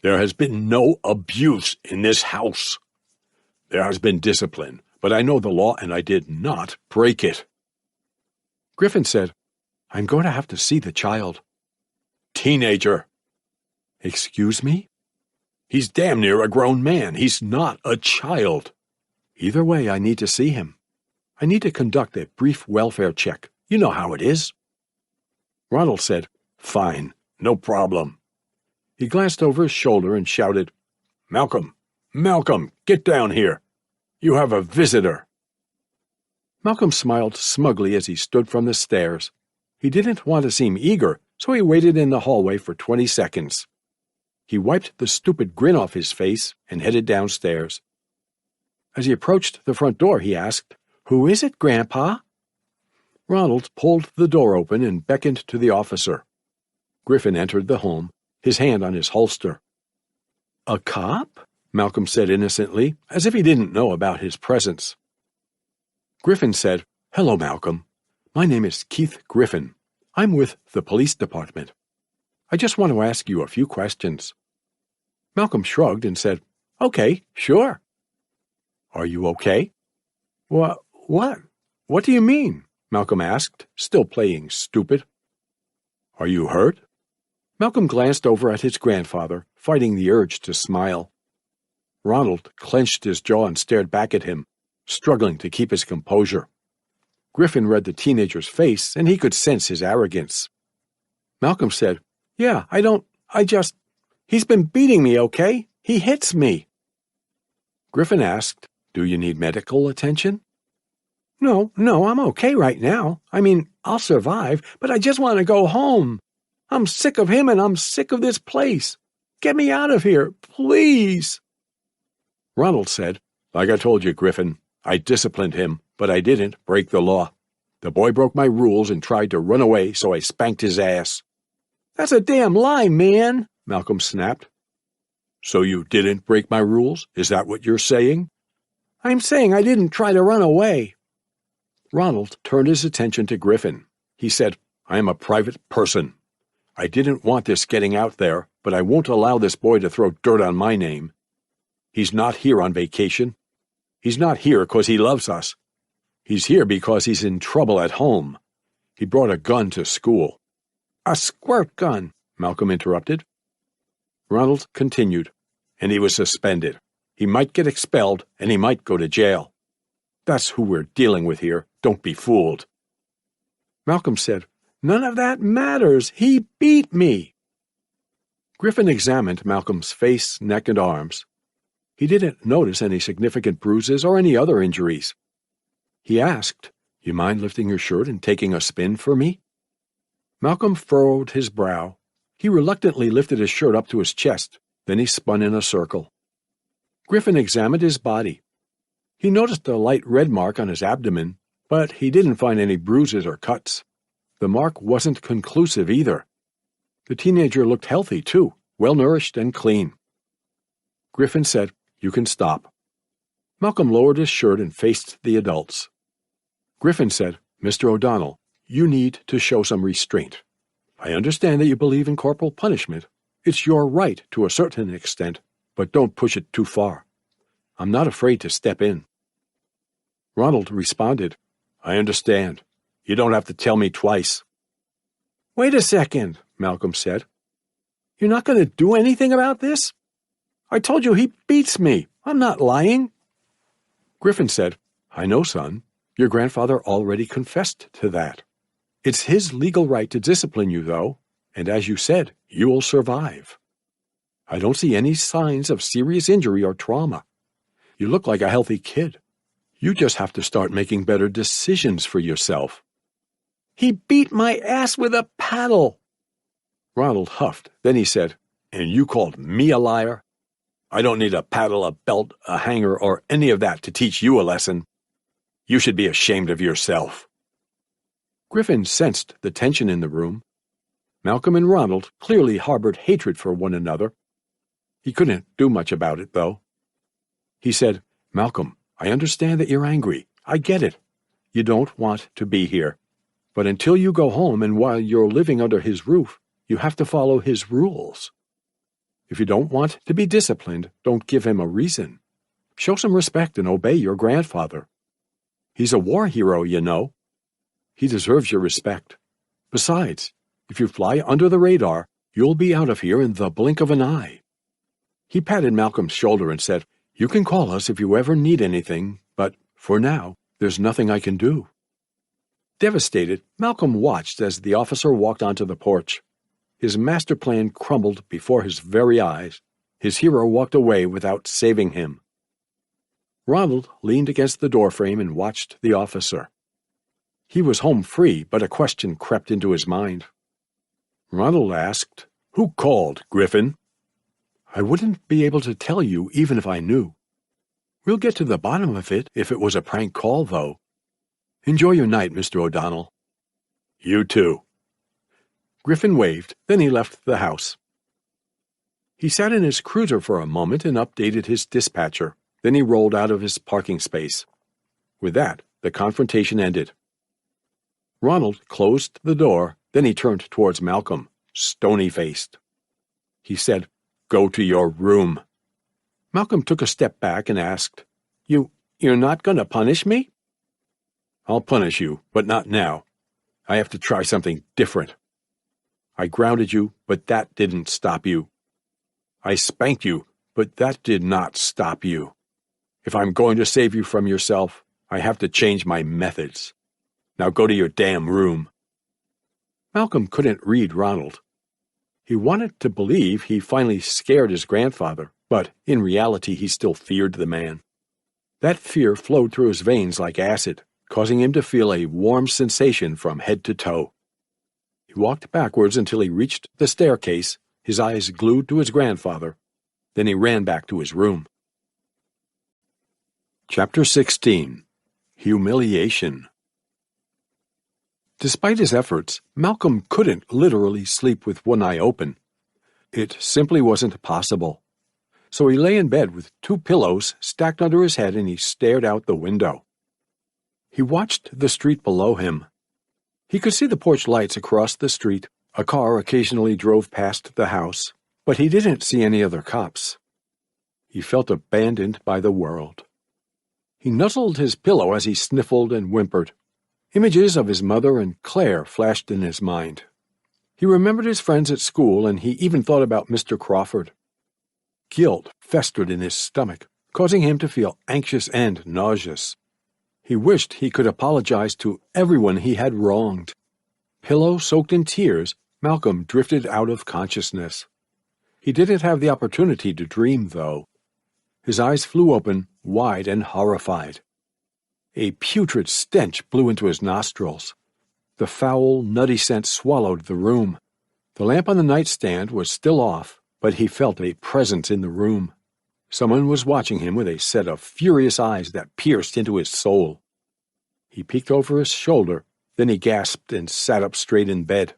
B: "There has been no abuse in this house. There has been discipline, but I know the law and I did not break it." Griffin said, "I'm going to have to see the child." "Teenager." "Excuse me?" "He's damn near a grown man. He's not a child." "Either way, I need to see him. I need to conduct a brief welfare check. You know how it is." Ronald said, "Fine, no problem." He glanced over his shoulder and shouted, "Malcolm, Malcolm, get down here. You have a visitor." Malcolm smiled smugly as he stood from the stairs. He didn't want to seem eager, so he waited in the hallway for 20 seconds. He wiped the stupid grin off his face and headed downstairs. As he approached the front door, he asked, "Who is it, Grandpa?" Ronald pulled the door open and beckoned to the officer. Griffin entered the home, his hand on his holster. "A cop?" Malcolm said innocently, as if he didn't know about his presence. Griffin said, "Hello, Malcolm. My name is Keith Griffin. I'm with the police department. I just want to ask you a few questions." Malcolm shrugged and said, "Okay, sure." "Are you okay?" What? What do you mean?" Malcolm asked, still playing stupid. "Are you hurt?" Malcolm glanced over at his grandfather, fighting the urge to smile. Ronald clenched his jaw and stared back at him, struggling to keep his composure. Griffin read the teenager's face, and he could sense his arrogance. Malcolm said, "Yeah, he's been beating me, okay? He hits me." Griffin asked, "Do you need medical attention?" No, I'm okay right now. I mean, I'll survive, but I just want to go home. I'm sick of him and I'm sick of this place. Get me out of here, please." Ronald said, "Like I told you, Griffin, I disciplined him, but I didn't break the law. The boy broke my rules and tried to run away, so I spanked his ass." "That's a damn lie, man," Malcolm snapped. "So you didn't break my rules? Is that what you're saying?" "I'm saying I didn't try to run away." Ronald turned his attention to Griffin. He said, "I am a private person. I didn't want this getting out there, but I won't allow this boy to throw dirt on my name. He's not here on vacation. He's not here because he loves us. He's here because he's in trouble at home. He brought a gun to school." "A squirt gun," Malcolm interrupted. Ronald continued, "And he was suspended. He might get expelled, and he might go to jail. That's who we're dealing with here. Don't be fooled." Malcolm said, "None of that matters. He beat me." Griffin examined Malcolm's face, neck, and arms. He didn't notice any significant bruises or any other injuries. He asked, "You mind lifting your shirt and taking a spin for me?" Malcolm furrowed his brow. He reluctantly lifted his shirt up to his chest, then he spun in a circle. Griffin examined his body. He noticed a light red mark on his abdomen, but he didn't find any bruises or cuts. The mark wasn't conclusive either. The teenager looked healthy, too, well-nourished and clean. Griffin said, "You can stop." Malcolm lowered his shirt and faced the adults. Griffin said, "Mr. O'Donnell, you need to show some restraint. I understand that you believe in corporal punishment. It's your right to a certain extent, but don't push it too far. I'm not afraid to step in." Ronald responded, I understand. You don't have to tell me twice.
A: Wait a second, Malcolm said. You're not going to do anything about this? I told you he beats me. I'm not lying.
B: Griffin said, I know, son. Your grandfather already confessed to that. It's his legal right to discipline you, though, and as you said, you'll survive. I don't see any signs of serious injury or trauma. You look like a healthy kid. You just have to start making better decisions for yourself.
A: He beat my ass with a paddle.
B: Ronald huffed. Then he said, And you called me a liar? I don't need a paddle, a belt, a hanger, or any of that to teach you a lesson. You should be ashamed of yourself. Griffin sensed the tension in the room. Malcolm and Ronald clearly harbored hatred for one another. He couldn't do much about it, though. He said, Malcolm, I understand that you're angry. I get it. You don't want to be here. But until you go home and while you're living under his roof, you have to follow his rules. If you don't want to be disciplined, don't give him a reason. Show some respect and obey your grandfather. He's a war hero, you know. He deserves your respect. Besides, if you fly under the radar, you'll be out of here in the blink of an eye. He patted Malcolm's shoulder and said, You can call us if you ever need anything, but for now, there's nothing I can do. Devastated, Malcolm watched as the officer walked onto the porch. His master plan crumbled before his very eyes. His hero walked away without saving him. Ronald leaned against the doorframe and watched the officer. He was home free, but a question crept into his mind. Ronald asked, Who called, Griffin? I wouldn't be able to tell you even if I knew. We'll get to the bottom of it if it was a prank call, though. Enjoy your night, Mr. O'Donnell. You too. Griffin waved, then he left the house. He sat in his cruiser for a moment and updated his dispatcher. Then he rolled out of his parking space. With that, the confrontation ended. Ronald closed the door, then he turned towards Malcolm, stony-faced. He said, Go to your room. Malcolm took a step back and asked, You're not going to punish me? I'll punish you, but not now. I have to try something different. I grounded you, but that didn't stop you. I spanked you, but that did not stop you. If I'm going to save you from yourself, I have to change my methods. Now go to your damn room. Malcolm couldn't read Ronald. He wanted to believe he finally scared his grandfather, but in reality he still feared the man. That fear flowed through his veins like acid, causing him to feel a warm sensation from head to toe. He walked backwards until he reached the staircase, his eyes glued to his grandfather. Then he ran back to his room. Chapter 16. Humiliation. Despite his efforts, Malcolm couldn't literally sleep with one eye open. It simply wasn't possible. So he lay in bed with two pillows stacked under his head and he stared out the window. He watched the street below him. He could see the porch lights across the street. A car occasionally drove past the house, but he didn't see any other cops. He felt abandoned by the world. He nuzzled his pillow as he sniffled and whimpered. Images of his mother and Claire flashed in his mind. He remembered his friends at school, and he even thought about Mr. Crawford. Guilt festered in his stomach, causing him to feel anxious and nauseous. He wished he could apologize to everyone he had wronged. Pillow-soaked in tears, Malcolm drifted out of consciousness. He didn't have the opportunity to dream, though. His eyes flew open, wide and horrified. A putrid stench blew into his nostrils. The foul, nutty scent swallowed the room. The lamp on the nightstand was still off, but he felt a presence in the room. Someone was watching him with a set of furious eyes that pierced into his soul. He peeked over his shoulder, then he gasped and sat up straight in bed.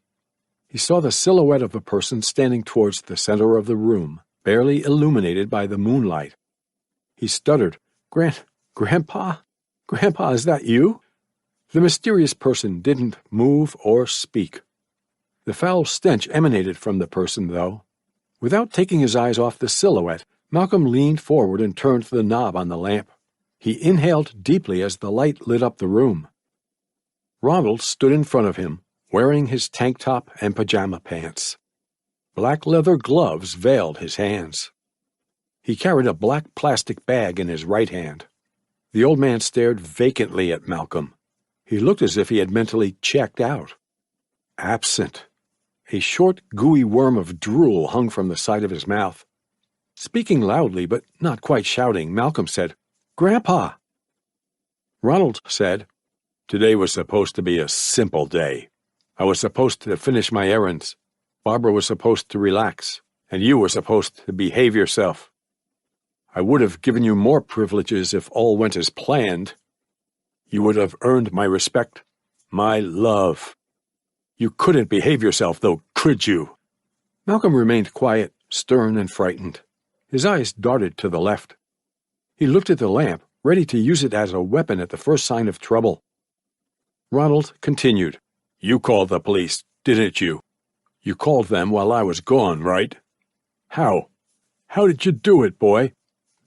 B: He saw the silhouette of a person standing towards the center of the room, barely illuminated by the moonlight. He stuttered, Grandpa? Grandpa, is that you?" The mysterious person didn't move or speak. The foul stench emanated from the person, though. Without taking his eyes off the silhouette, Malcolm leaned forward and turned the knob on the lamp. He inhaled deeply as the light lit up the room. Ronald stood in front of him, wearing his tank top and pajama pants. Black leather gloves veiled his hands. He carried a black plastic bag in his right hand. The old man stared vacantly at Malcolm. He looked as if he had mentally checked out. Absent. A short, gooey worm of drool hung from the side of his mouth. Speaking loudly, but not quite shouting, Malcolm said, "Grandpa!" Ronald said, "Today was supposed to be a simple day. I was supposed to finish my errands. Barbara was supposed to relax, and you were supposed to behave yourself. I would have given you more privileges if all went as planned. You would have earned my respect, my love. You couldn't behave yourself, though, could you?" Malcolm remained quiet, stern and frightened. His eyes darted to the left. He looked at the lamp, ready to use it as a weapon at the first sign of trouble. Ronald continued, "You called the police, didn't you? You called them while I was gone, right? How? How did you do it, boy?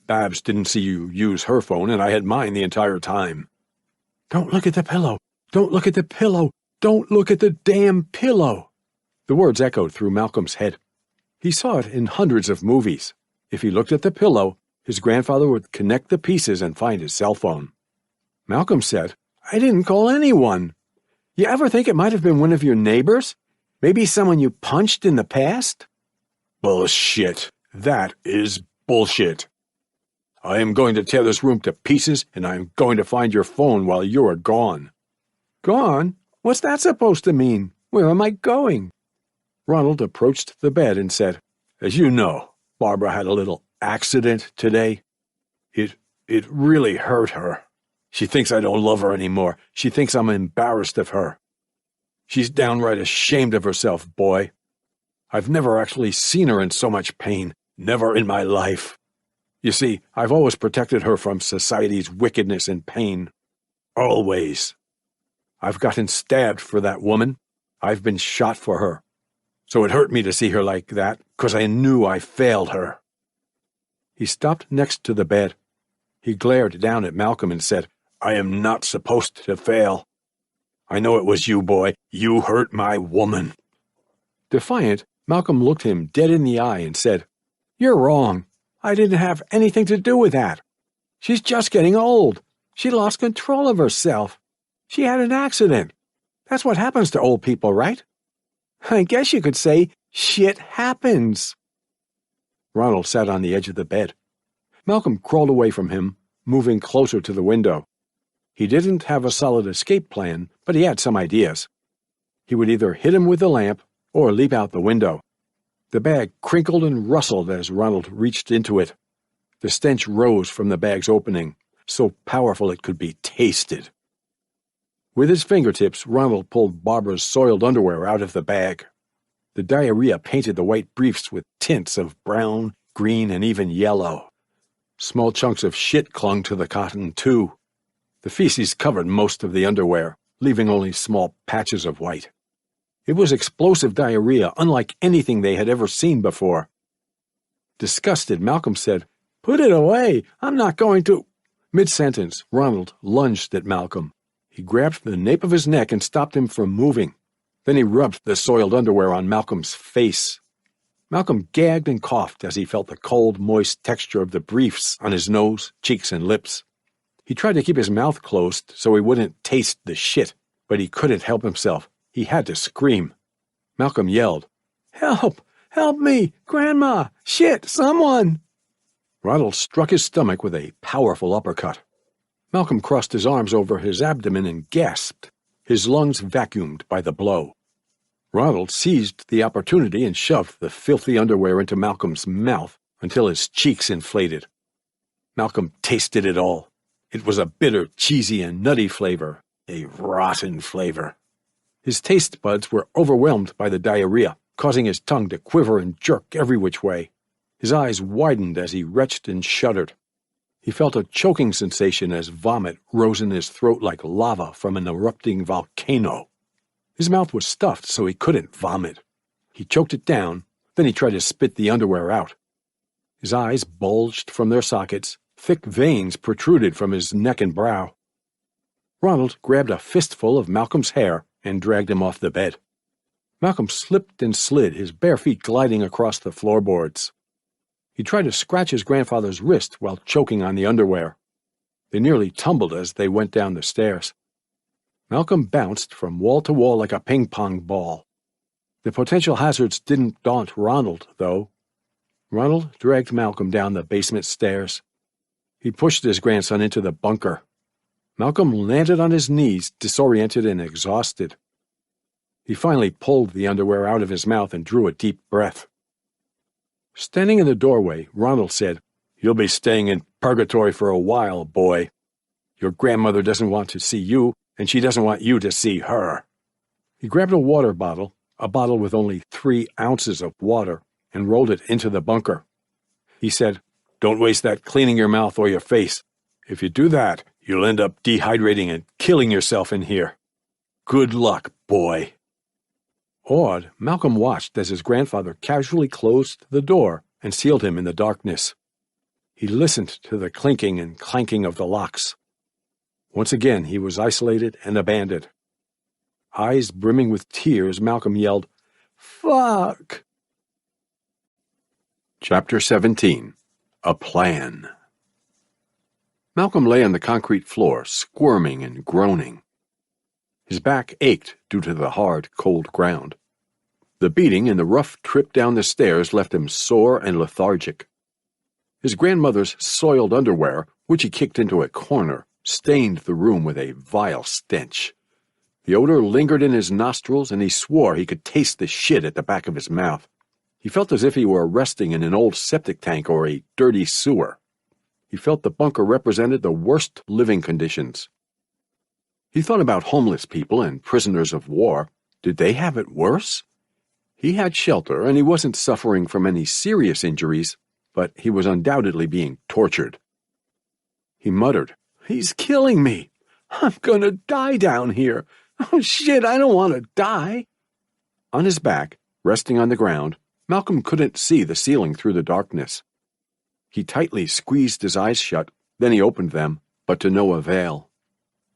B: Babs didn't see you use her phone, and I had mine the entire time." "Don't look at the pillow! Don't look at the pillow! Don't look at the damn pillow!" The words echoed through Malcolm's head. He saw it in hundreds of movies. If he looked at the pillow, his grandfather would connect the pieces and find his cell phone. Malcolm said, "I didn't call anyone. You ever think it might have been one of your neighbors? Maybe someone you punched in the past?" "Bullshit. That is bullshit. I am going to tear this room to pieces, and I am going to find your phone while you are gone." "Gone? What's that supposed to mean? Where am I going?" Ronald approached the bed and said, "As you know, Barbara had a little accident today. It really hurt her. She thinks I don't love her anymore. She thinks I'm embarrassed of her. She's downright ashamed of herself, boy. I've never actually seen her in so much pain, never in my life. You see, I've always protected her from society's wickedness and pain. Always. I've gotten stabbed for that woman. I've been shot for her. So it hurt me to see her like that, 'cause I knew I failed her." He stopped next to the bed. He glared down at Malcolm and said, "I am not supposed to fail. I know it was you, boy. You hurt my woman." Defiant, Malcolm looked him dead in the eye and said, "You're wrong. I didn't have anything to do with that. She's just getting old. She lost control of herself. She had an accident. That's what happens to old people, right? I guess you could say shit happens." Ronald sat on the edge of the bed. Malcolm crawled away from him, moving closer to the window. He didn't have a solid escape plan, but he had some ideas. He would either hit him with the lamp or leap out the window. The bag crinkled and rustled as Ronald reached into it. The stench rose from the bag's opening, so powerful it could be tasted. With his fingertips, Ronald pulled Barbara's soiled underwear out of the bag. The diarrhea painted the white briefs with tints of brown, green, and even yellow. Small chunks of shit clung to the cotton, too. The feces covered most of the underwear, leaving only small patches of white. It was explosive diarrhea, unlike anything they had ever seen before. Disgusted, Malcolm said, "Put it away! I'm not going to—" Mid-sentence, Ronald lunged at Malcolm. He grabbed the nape of his neck and stopped him from moving. Then he rubbed the soiled underwear on Malcolm's face. Malcolm gagged and coughed as he felt the cold, moist texture of the briefs on his nose, cheeks, and lips. He tried to keep his mouth closed so he wouldn't taste the shit, but he couldn't help himself. He had to scream. Malcolm yelled, "Help! Help me! Grandma! Shit! Someone!" Ronald struck his stomach with a powerful uppercut. Malcolm crossed his arms over his abdomen and gasped, his lungs vacuumed by the blow. Ronald seized the opportunity and shoved the filthy underwear into Malcolm's mouth until his cheeks inflated. Malcolm tasted it all. It was a bitter, cheesy, and nutty flavor, a rotten flavor. His taste buds were overwhelmed by the diarrhea, causing his tongue to quiver and jerk every which way. His eyes widened as he retched and shuddered. He felt a choking sensation as vomit rose in his throat like lava from an erupting volcano. His mouth was stuffed so he couldn't vomit. He choked it down, then he tried to spit the underwear out. His eyes bulged from their sockets, thick veins protruded from his neck and brow. Ronald grabbed a fistful of Malcolm's hair and dragged him off the bed. Malcolm slipped and slid, his bare feet gliding across the floorboards. He tried to scratch his grandfather's wrist while choking on the underwear. They nearly tumbled as they went down the stairs. Malcolm bounced from wall to wall like a ping-pong ball. The potential hazards didn't daunt Ronald, though. Ronald dragged Malcolm down the basement stairs. He pushed his grandson into the bunker. Malcolm landed on his knees, disoriented and exhausted. He finally pulled the underwear out of his mouth and drew a deep breath. Standing in the doorway, Ronald said, "You'll be staying in purgatory for a while, boy. Your grandmother doesn't want to see you, and she doesn't want you to see her." He grabbed a water bottle, a bottle with only 3 ounces of water, and rolled it into the bunker. He said, "Don't waste that cleaning your mouth or your face. If you do that, you'll end up dehydrating and killing yourself in here. Good luck, boy." Awed, Malcolm watched as his grandfather casually closed the door and sealed him in the darkness. He listened to the clinking and clanking of the locks. Once again, he was isolated and abandoned. Eyes brimming with tears, Malcolm yelled, "Fuck!" Chapter 17. A Plan. Malcolm lay on the concrete floor, squirming and groaning. His back ached due to the hard, cold ground. The beating and the rough trip down the stairs left him sore and lethargic. His grandmother's soiled underwear, which he kicked into a corner, stained the room with a vile stench. The odor lingered in his nostrils, and he swore he could taste the shit at the back of his mouth. He felt as if he were resting in an old septic tank or a dirty sewer. He felt the bunker represented the worst living conditions. He thought about homeless people and prisoners of war. Did they have it worse? He had shelter, and he wasn't suffering from any serious injuries, but he was undoubtedly being tortured. He muttered, "He's killing me. I'm gonna die down here. Oh shit, I don't want to die." On his back, resting on the ground, Malcolm couldn't see the ceiling through the darkness. He tightly squeezed his eyes shut, then he opened them, but to no avail.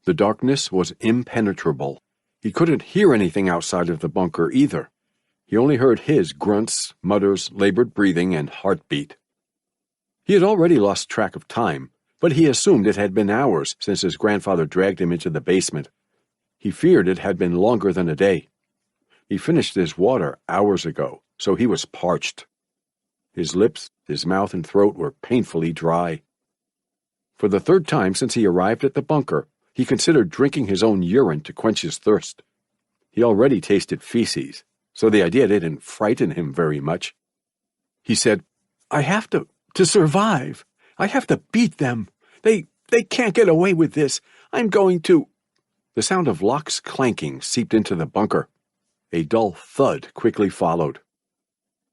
B: The darkness was impenetrable. He couldn't hear anything outside of the bunker either. He only heard his grunts, mutters, labored breathing, and heartbeat. He had already lost track of time, but he assumed it had been hours since his grandfather dragged him into the basement. He feared it had been longer than a day. He finished his water hours ago, so he was parched. His lips, his mouth, and throat were painfully dry. For the 3rd time since he arrived at the bunker, he considered drinking his own urine to quench his thirst. He already tasted feces, so the idea didn't frighten him very much. He said, "I have to survive. I have to beat them. They can't get away with this. I'm going to—" The sound of locks clanking seeped into the bunker. A dull thud quickly followed.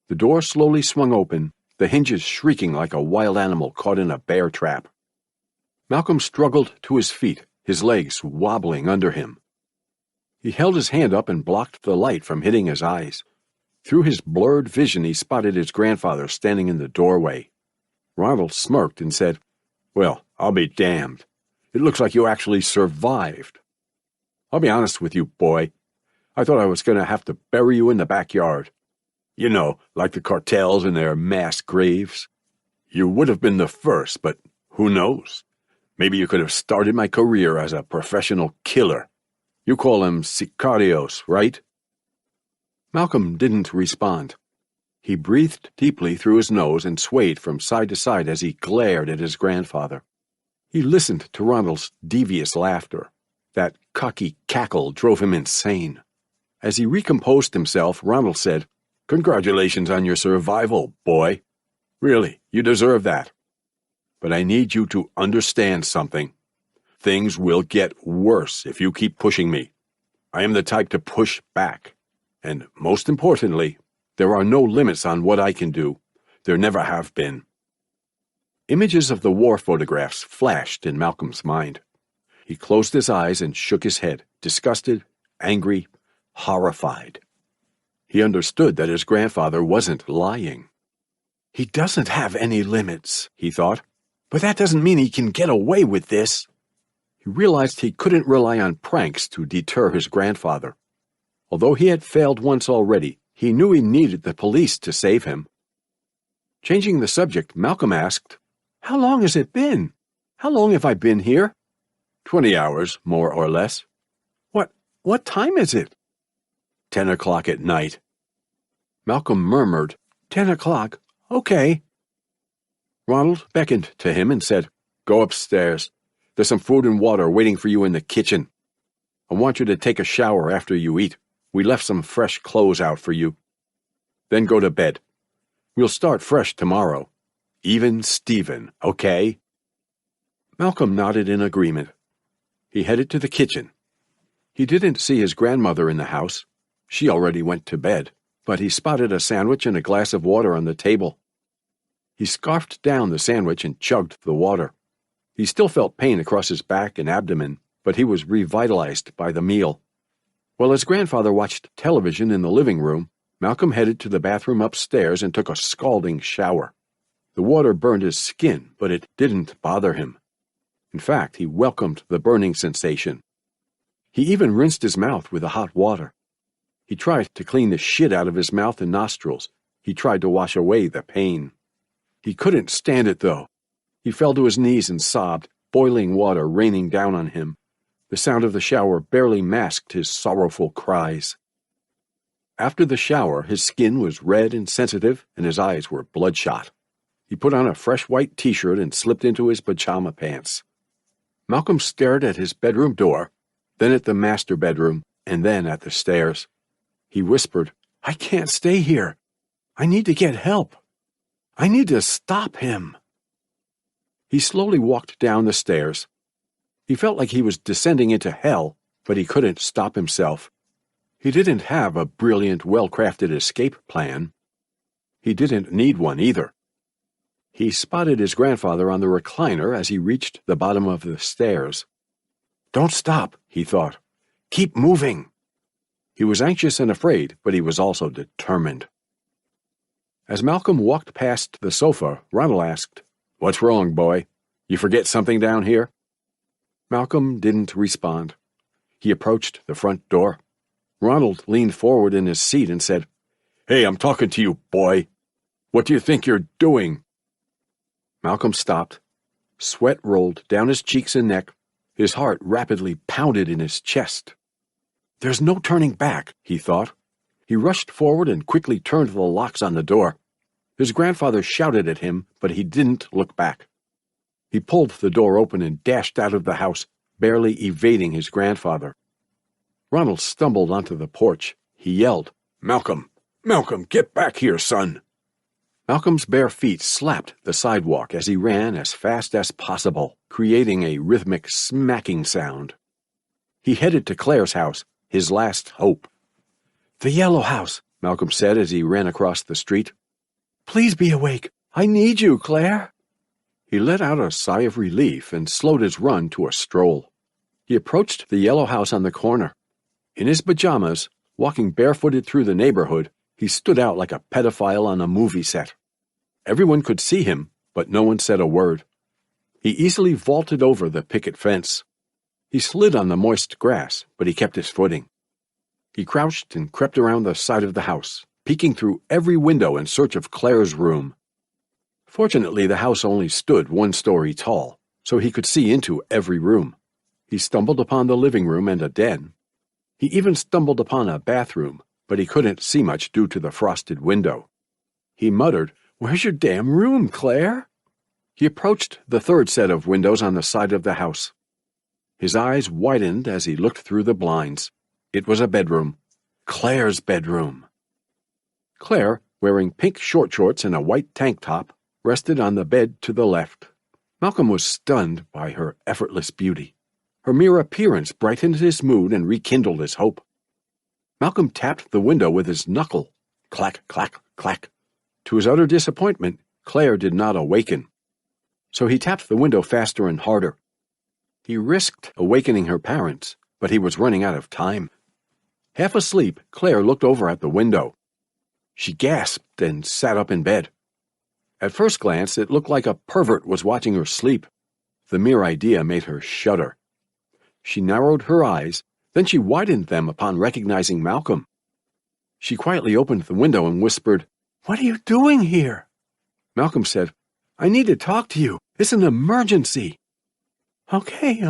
B: The door slowly swung open, the hinges shrieking like a wild animal caught in a bear trap. Malcolm struggled to his feet, his legs wobbling under him. He held his hand up and blocked the light from hitting his eyes. Through his blurred vision, he spotted his grandfather standing in the doorway. Ronald smirked and said, "Well, I'll be damned. It looks like you actually survived. I'll be honest with you, boy. I thought I was going to have to bury you in the backyard. You know, like the cartels in their mass graves. You would have been the first, but who knows? Maybe you could have started my career as a professional killer. You call them sicarios, right?" Malcolm didn't respond. He breathed deeply through his nose and swayed from side to side as he glared at his grandfather. He listened to Ronald's devious laughter. That cocky cackle drove him insane. As he recomposed himself, Ronald said, "Congratulations on your survival, boy. Really, you deserve that. But I need you to understand something. Things will get worse if you keep pushing me. I am the type to push back. And most importantly, there are no limits on what I can do. There never have been." Images of the war photographs flashed in Malcolm's mind. He closed his eyes and shook his head, disgusted, angry, horrified. He understood that his grandfather wasn't lying. "He doesn't have any limits," he thought, "but that doesn't mean he can get away with this." He He realized he couldn't rely on pranks to deter his grandfather. Although he had failed once already, he knew he needed the police to save him. Changing the subject, Malcolm asked, "How long has it been? How long have I been here?" 20 hours, more or less." What time is it?" 10 o'clock at night." Malcolm murmured, 10 o'clock, okay." Ronald beckoned to him and said, "Go upstairs. There's some food and water waiting for you in the kitchen. I want you to take a shower after you eat. We left some fresh clothes out for you. Then go to bed. We'll start fresh tomorrow. Even Steven, okay?" Malcolm nodded in agreement. He headed to the kitchen. He didn't see his grandmother in the house. She already went to bed, but he spotted a sandwich and a glass of water on the table. He scarfed down the sandwich and chugged the water. He still felt pain across his back and abdomen, but he was revitalized by the meal. While his grandfather watched television in the living room, Malcolm headed to the bathroom upstairs and took a scalding shower. The water burned his skin, but it didn't bother him. In fact, he welcomed the burning sensation. He even rinsed his mouth with the hot water. He tried to clean the shit out of his mouth and nostrils. He tried to wash away the pain. He couldn't stand it, though. He fell to his knees and sobbed, boiling water raining down on him. The sound of the shower barely masked his sorrowful cries. After the shower, his skin was red and sensitive, and his eyes were bloodshot. He put on a fresh white t-shirt and slipped into his pajama pants. Malcolm stared at his bedroom door, then at the master bedroom, and then at the stairs. He whispered, "I can't stay here. I need to get help. I need to stop him." He slowly walked down the stairs. He felt like he was descending into hell, but he couldn't stop himself. He didn't have a brilliant, well-crafted escape plan. He didn't need one either. He spotted his grandfather on the recliner as he reached the bottom of the stairs. "Don't stop," he thought. "Keep moving." He was anxious and afraid, but he was also determined. As Malcolm walked past the sofa, Ronald asked, "What's wrong, boy? You forget something down here?" Malcolm didn't respond. He approached the front door. Ronald leaned forward in his seat and said, "Hey, I'm talking to you, boy. What do you think you're doing?" Malcolm stopped. Sweat rolled down his cheeks and neck. His heart rapidly pounded in his chest. There's no turning back, he thought. He rushed forward and quickly turned the locks on the door. His grandfather shouted at him, but he didn't look back. He pulled the door open and dashed out of the house, barely evading his grandfather. Ronald stumbled onto the porch. He yelled, "Malcolm! Malcolm, get back here, son!" Malcolm's bare feet slapped the sidewalk as he ran as fast as possible, creating a rhythmic smacking sound. He headed to Claire's house, his last hope. "The yellow house," Malcolm said as he ran across the street. "Please be awake. I need you, Claire." He let out a sigh of relief and slowed his run to a stroll. He approached the yellow house on the corner. In his pajamas, walking barefooted through the neighborhood, he stood out like a pedophile on a movie set. Everyone could see him, but no one said a word. He easily vaulted over the picket fence. He slid on the moist grass, but he kept his footing. He crouched and crept around the side of the house, peeking through every window in search of Claire's room. Fortunately, the house only stood 1 story tall, so he could see into every room. He stumbled upon the living room and a den. He even stumbled upon a bathroom, but he couldn't see much due to the frosted window. He muttered, "Where's your damn room, Claire?" He approached the 3rd set of windows on the side of the house. His eyes widened as he looked through the blinds. It was a bedroom. Claire's bedroom. Claire, wearing pink short shorts and a white tank top, rested on the bed to the left. Malcolm was stunned by her effortless beauty. Her mere appearance brightened his mood and rekindled his hope. Malcolm tapped the window with his knuckle. Clack, clack, clack. To his utter disappointment, Claire did not awaken. So he tapped the window faster and harder. He risked awakening her parents, but he was running out of time. Half asleep, Claire looked over at the window. She gasped and sat up in bed. At first glance, it looked like a pervert was watching her sleep. The mere idea made her shudder. She narrowed her eyes, then she widened them upon recognizing Malcolm. She quietly opened the window and whispered, "What are you doing here?" Malcolm said, "I need to talk to you. It's an emergency." "Okay,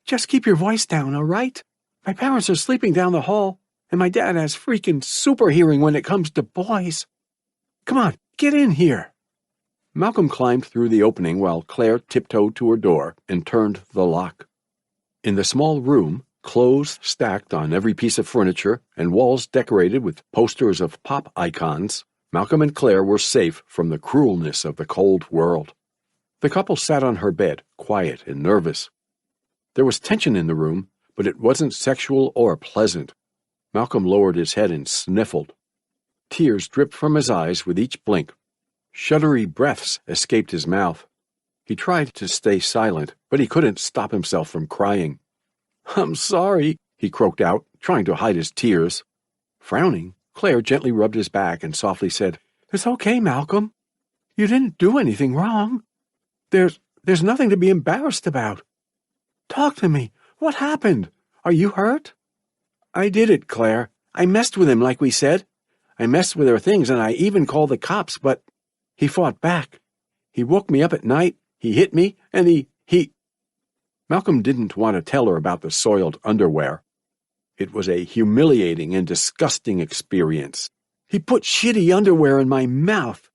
B: just keep your voice down, all right? My parents are sleeping down the hall, and my dad has freaking super hearing when it comes to boys. Come on, get in here." Malcolm climbed through the opening while Claire tiptoed to her door and turned the lock. In the small room, clothes stacked on every piece of furniture and walls decorated with posters of pop icons, Malcolm and Claire were safe from the cruelness of the cold world. The couple sat on her bed, quiet and nervous. There was tension in the room, but it wasn't sexual or pleasant. Malcolm lowered his head and sniffled. Tears dripped from his eyes with each blink. Shuddery breaths escaped his mouth. He tried to stay silent, but he couldn't stop himself from crying. "I'm sorry," he croaked out, trying to hide his tears. Frowning, Claire gently rubbed his back and softly said, "It's okay, Malcolm. You didn't do anything wrong. There's nothing to be embarrassed about. Talk to me. What happened? Are you hurt?" "I did it, Claire. I messed with him like we said. I messed with her things and I even called the cops, but he fought back. He woke me up at night, he hit me, and he... Malcolm didn't want to tell her about the soiled underwear. It was a humiliating and disgusting experience. "He put shitty underwear in my mouth."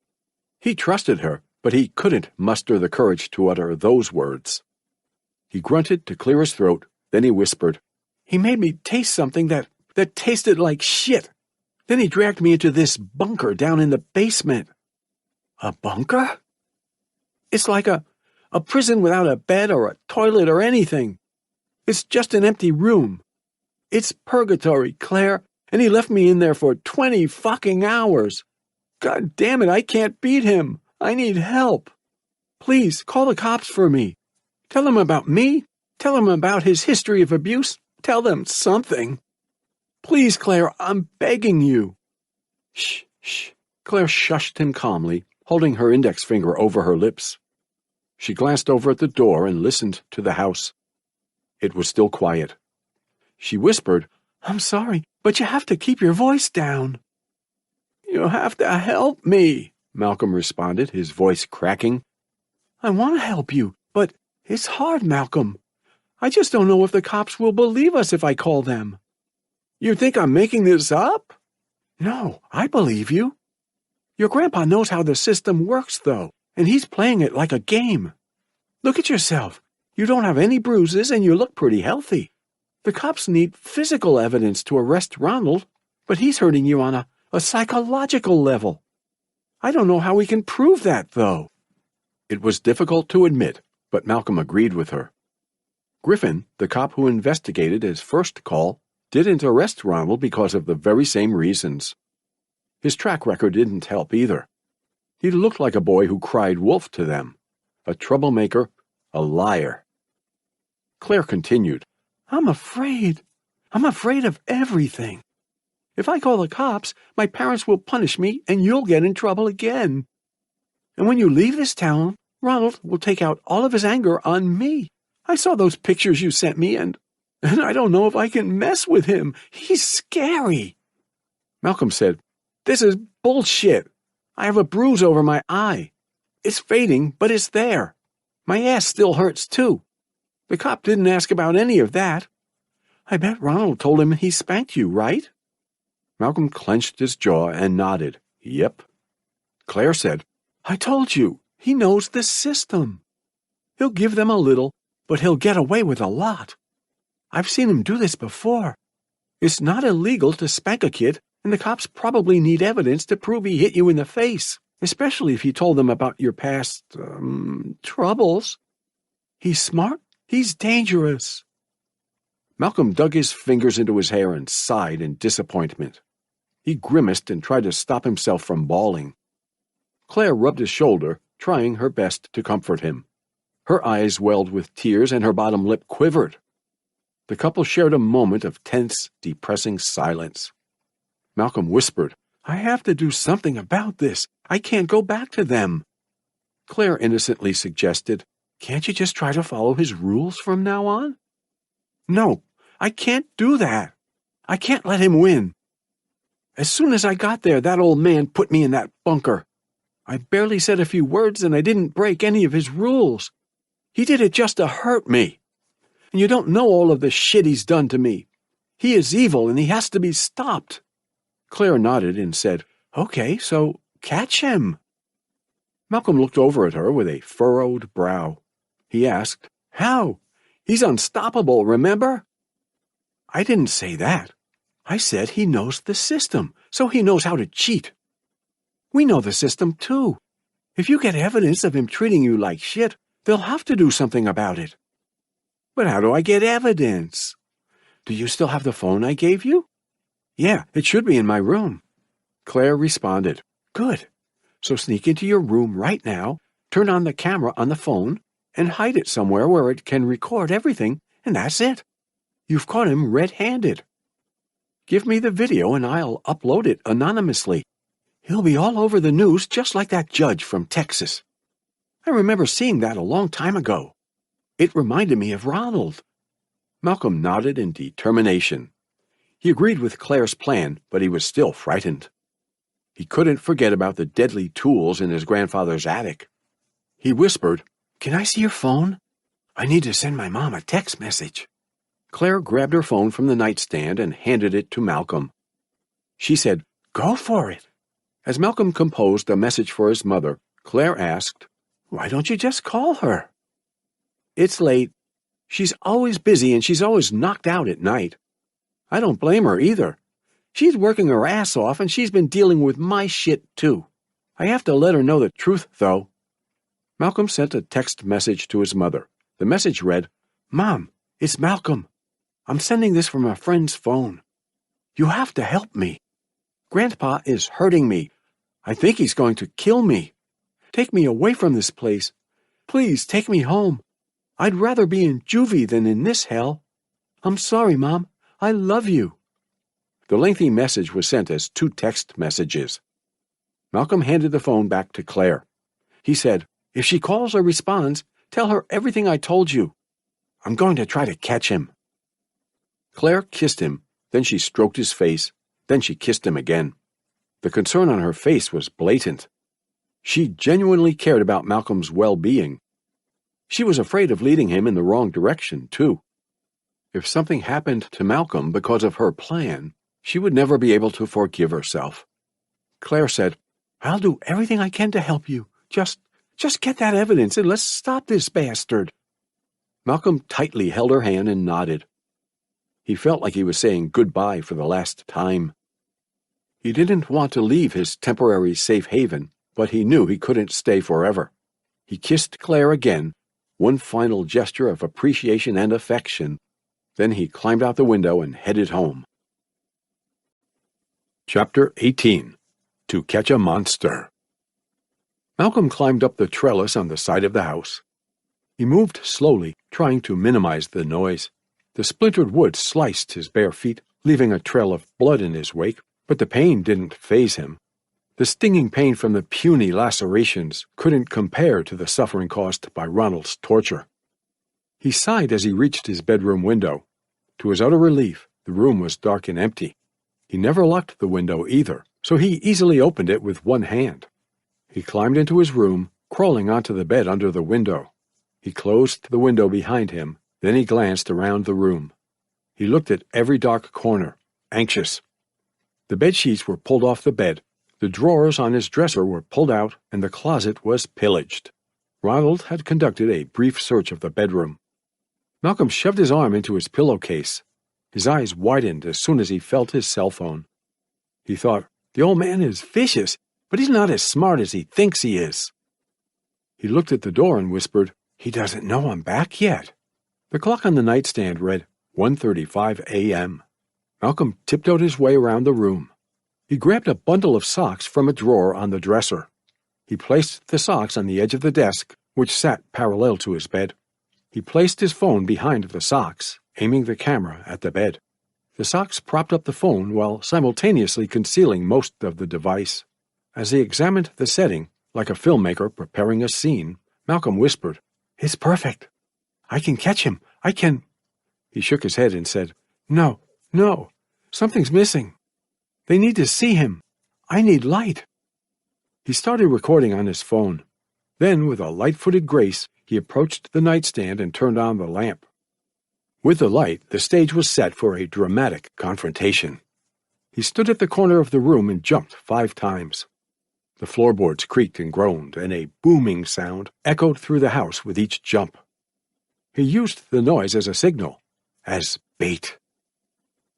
B: He trusted her, but he couldn't muster the courage to utter those words. He grunted to clear his throat, then he whispered, "He made me taste something that tasted like shit. Then he dragged me into this bunker down in the basement." "A bunker?" "It's like a prison without a bed or a toilet or anything. It's just an empty room. It's purgatory, Claire, and he left me in there for 20 fucking hours. God damn it, I can't beat him. I need help. Please, call the cops for me. Tell them about me. Tell them about his history of abuse. Tell them something. Please, Claire, I'm begging you." "Shh, shh." Claire shushed him calmly, holding her index finger over her lips. She glanced over at the door and listened to the house. It was still quiet. She whispered, "I'm sorry, but you have to keep your voice down." "You have to help me," Malcolm responded, his voice cracking. "I want to help you, but it's hard, Malcolm. I just don't know if the cops will believe us if I call them." "You think I'm making this up?" "No, I believe you. Your grandpa knows how the system works, though, and he's playing it like a game. Look at yourself. You don't have any bruises and you look pretty healthy. The cops need physical evidence to arrest Ronald, but he's hurting you on a psychological level. I don't know how we can prove that, though." It was difficult to admit, but Malcolm agreed with her. Griffin, the cop who investigated his first call, didn't arrest Ronald because of the very same reasons. His track record didn't help either. He looked like a boy who cried wolf to them. A troublemaker, a liar. Claire continued, I'm afraid of everything. If I call the cops, my parents will punish me and you'll get in trouble again. And when you leave this town, Ronald will take out all of his anger on me. I saw those pictures you sent me and I don't know if I can mess with him. He's scary." Malcolm said, "This is bullshit. I have a bruise over my eye. It's fading, but it's there. My ass still hurts too. The cop didn't ask about any of that. I bet Ronald told him he spanked you, right?" Malcolm clenched his jaw and nodded. Yep. Claire said, "I told you, he knows the system. He'll give them a little, but he'll get away with a lot. I've seen him do this before. It's not illegal to spank a kid, and the cops probably need evidence to prove he hit you in the face, especially if he told them about your past, troubles. He's smart. He's dangerous." Malcolm dug his fingers into his hair and sighed in disappointment. He grimaced and tried to stop himself from bawling. Claire rubbed his shoulder, trying her best to comfort him. Her eyes welled with tears and her bottom lip quivered. The couple shared a moment of tense, depressing silence. Malcolm whispered, "I have to do something about this. I can't go back to them." Claire innocently suggested, "Can't you just try to follow his rules from now on?"
A: No, I can't do that. I can't let him win. As soon as I got there, that old man put me in that bunker. I barely said a few words and I didn't break any of his rules. He did it just to hurt me. And you don't know all of the shit he's done to me. He is evil and he has to be stopped. Claire nodded and said, Okay, so catch him. Malcolm looked over at her with a furrowed brow. He asked, How? He's unstoppable, remember? I didn't say that. I said he knows the system, so he knows how to cheat. We know the system, too. If you get evidence of him treating you like shit, they'll have to do something about it. But how do I get evidence? Do you still have the phone I gave you? Yeah, it should be in my room. Claire responded, Good. So sneak into your room right now, turn on the camera on the phone, and hide it somewhere where it can record everything, and that's it. You've caught him red-handed. Give me the video and I'll upload it anonymously. He'll be all over the news just like that judge from Texas. I remember seeing that a long time ago. It reminded me of Ronald. Malcolm nodded in determination. He agreed with Claire's plan, but he was still frightened. He couldn't forget about the deadly tools in his grandfather's attic. He whispered, Can I see your phone? I need to send my mom a text message. Claire grabbed her phone from the nightstand and handed it to Malcolm. She said, Go for it. As Malcolm composed a message for his mother, Claire asked, Why don't you just call her? It's late. She's always busy and she's always knocked out at night. I don't blame her either. She's working her ass off and she's been dealing with my shit too. I have to let her know the truth, though. Malcolm sent a text message to his mother. The message read, Mom, it's Malcolm. I'm sending this from a friend's phone. You have to help me. Grandpa is hurting me. I think he's going to kill me. Take me away from this place. Please take me home. I'd rather be in juvie than in this hell. I'm sorry, Mom. I love you. The lengthy message was sent as 2 text messages. Malcolm handed the phone back to Claire. He said, If she calls or responds, tell her everything I told you. I'm going to try to catch him. Claire kissed him, then she stroked his face, then she kissed him again. The concern on her face was blatant. She genuinely cared about Malcolm's well-being. She was afraid of leading him in the wrong direction, too. If something happened to Malcolm because of her plan, she would never be able to forgive herself. Claire said, I'll do everything I can to help you. Just get that evidence and let's stop this bastard. Malcolm tightly held her hand and nodded. He felt like he was saying goodbye for the last time. He didn't want to leave his temporary safe haven, but he knew he couldn't stay forever. He kissed Claire again, one final gesture of appreciation and affection. Then he climbed out the window and headed home. Chapter 18. To Catch a Monster. Malcolm climbed up the trellis on the side of the house. He moved slowly, trying to minimize the noise. The splintered wood sliced his bare feet, leaving a trail of blood in his wake, but the pain didn't faze him. The stinging pain from the puny lacerations couldn't compare to the suffering caused by Ronald's torture. He sighed as he reached his bedroom window. To his utter relief, the room was dark and empty. He never locked the window either, so he easily opened it with one hand. He climbed into his room, crawling onto the bed under the window. He closed the window behind him, then he glanced around the room. He looked at every dark corner, anxious. The bedsheets were pulled off the bed, the drawers on his dresser were pulled out, and the closet was pillaged. Ronald had conducted a brief search of the bedroom. Malcolm shoved his arm into his pillowcase. His eyes widened as soon as he felt his cell phone. He thought, the old man is vicious, but he's not as smart as he thinks he is. He looked at the door and whispered, He doesn't know I'm back yet. The clock on the nightstand read 1:35 a.m. Malcolm tiptoed his way around the room. He grabbed a bundle of socks from a drawer on the dresser. He placed the socks on the edge of the desk, which sat parallel to his bed. He placed his phone behind the socks, aiming the camera at the bed. The socks propped up the phone while simultaneously concealing most of the device. As he examined the setting, like a filmmaker preparing a scene, Malcolm whispered, It's perfect. I can catch him. I can... He shook his head and said, "No, no, something's missing. They need to see him. I need light." He started recording on his phone. Then, with a light-footed grace, he approached the nightstand and turned on the lamp. With the light, the stage was set for a dramatic confrontation. He stood at the corner of the room and jumped 5 times. The floorboards creaked and groaned, and a booming sound echoed through the house with each jump. He used the noise as a signal, as bait.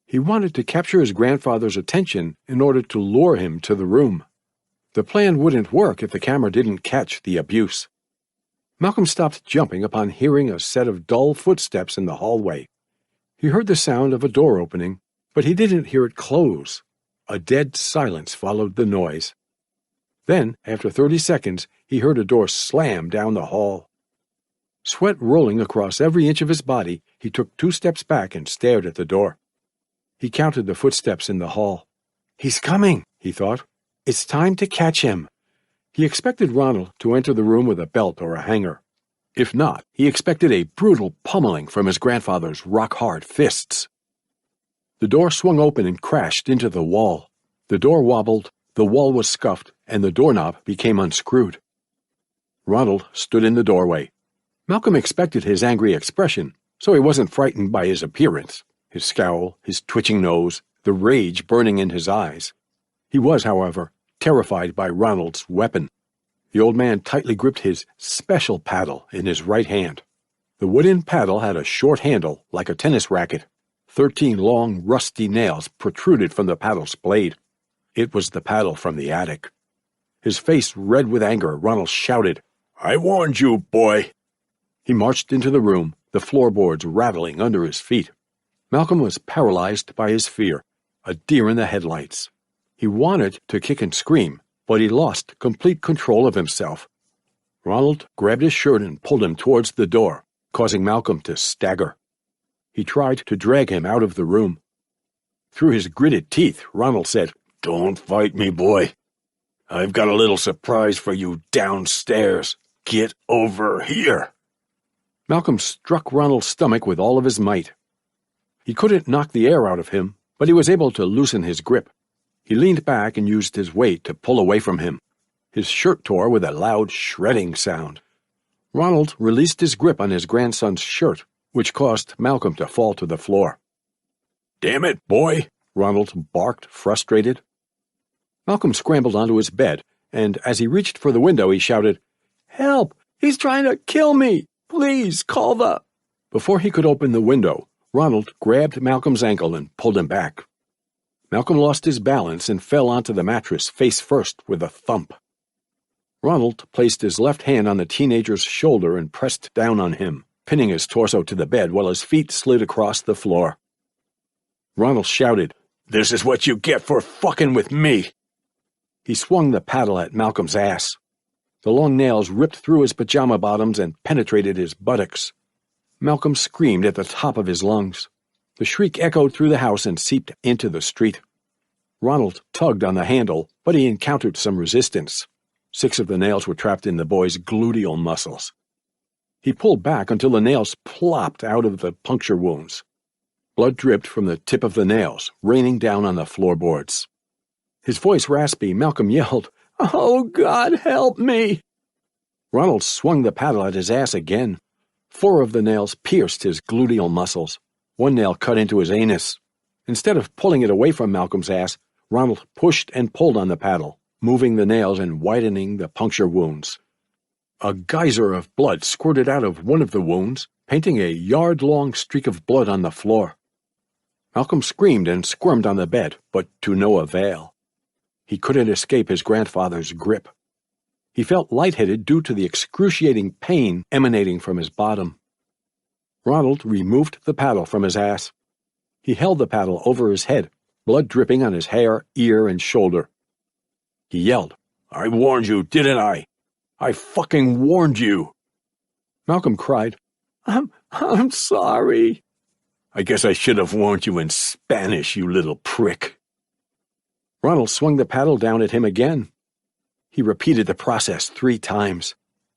A: He wanted to capture his grandfather's attention in order to lure him to the room. The plan wouldn't work if the camera didn't catch the abuse. Malcolm stopped jumping upon hearing a set of dull footsteps in the hallway. He heard the sound of a door opening, but he didn't hear it close. A dead silence followed the noise. Then, after 30 seconds, he heard a door slam down the hall. Sweat rolling across every inch of his body, he took 2 steps back and stared at the door. He counted the footsteps in the hall. "He's coming," he thought. "It's time to catch him." He expected Ronald to enter the room with a belt or a hanger. If not, he expected a brutal pummeling from his grandfather's rock-hard fists. The door swung open and crashed into the wall. The door wobbled, the wall was scuffed, and the doorknob became unscrewed. Ronald stood in the doorway. Malcolm expected his angry expression, so he wasn't frightened by his appearance, his scowl, his twitching nose, the rage burning in his eyes. He was, however, terrified by Ronald's weapon. The old man tightly gripped his special paddle in his right hand. The wooden paddle had a short handle like a tennis racket. 13 long, rusty nails protruded from the paddle's blade. It was the paddle from the attic. His face red with anger, Ronald shouted, "I warned you, boy!" He marched into the room, the floorboards rattling under his feet. Malcolm was paralyzed by his fear, a deer in the headlights. He wanted to kick and scream, but he lost complete control of himself. Ronald grabbed his shirt and pulled him towards the door, causing Malcolm to stagger. He tried to drag him out of the room. Through his gritted teeth, Ronald said, "Don't fight me, boy. I've got a little surprise for you downstairs. Get over here." Malcolm struck Ronald's stomach with all of his might. He couldn't knock the air out of him, but he was able to loosen his grip. He leaned back and used his weight to pull away from him. His shirt tore with a loud shredding sound. Ronald released his grip on his grandson's shirt, which caused Malcolm to fall to the floor. "Damn it, boy!" Ronald barked, frustrated. Malcolm scrambled onto his bed, and as he reached for the window, he shouted, "Help! He's trying to kill me! Please, call the—" Before he could open the window, Ronald grabbed Malcolm's ankle and pulled him back. Malcolm lost his balance and fell onto the mattress face first with a thump. Ronald placed his left hand on the teenager's shoulder and pressed down on him, pinning his torso to the bed while his feet slid across the floor. Ronald shouted, "This is what you get for fucking with me!" He swung the paddle at Malcolm's ass. The long nails ripped through his pajama bottoms and penetrated his buttocks. Malcolm screamed at the top of his lungs. The shriek echoed through the house and seeped into the street. Ronald tugged on the handle, but he encountered some resistance. 6 of the nails were trapped in the boy's gluteal muscles. He pulled back until the nails plopped out of the puncture wounds. Blood dripped from the tip of the nails, raining down on the floorboards. His voice raspy, Malcolm yelled, "Oh, God, help me!" Ronald swung the paddle at his ass again. 4 of the nails pierced his gluteal muscles. 1 nail cut into his anus. Instead of pulling it away from Malcolm's ass, Ronald pushed and pulled on the paddle, moving the nails and widening the puncture wounds. A geyser of blood squirted out of one of the wounds, painting a yard-long streak of blood on the floor. Malcolm screamed and squirmed on the bed, but to no avail. He couldn't escape his grandfather's grip. He felt lightheaded due to the excruciating pain emanating from his bottom. Ronald removed the paddle from his ass. He held the paddle over his head, blood dripping on his hair, ear, and shoulder. He yelled, "I warned you, didn't I? I fucking warned you!" Malcolm cried, I'm sorry." "I guess I should have warned you in Spanish, you little prick." Ronald swung the paddle down at him again. He repeated the process 3 times.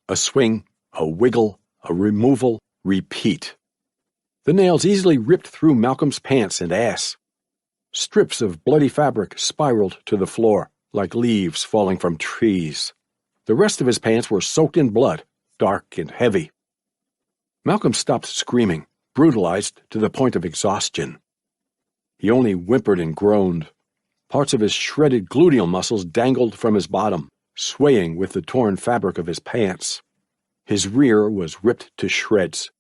A: A swing, a wiggle, a removal, repeat.
B: The nails easily ripped through Malcolm's pants and ass. Strips of bloody fabric spiraled to the floor, like leaves falling from trees. The rest of his pants were soaked in blood, dark and heavy. Malcolm stopped screaming, brutalized to the point of exhaustion. He only whimpered and groaned. Parts of his shredded gluteal muscles dangled from his bottom, swaying with the torn fabric of his pants. His rear was ripped to shreds.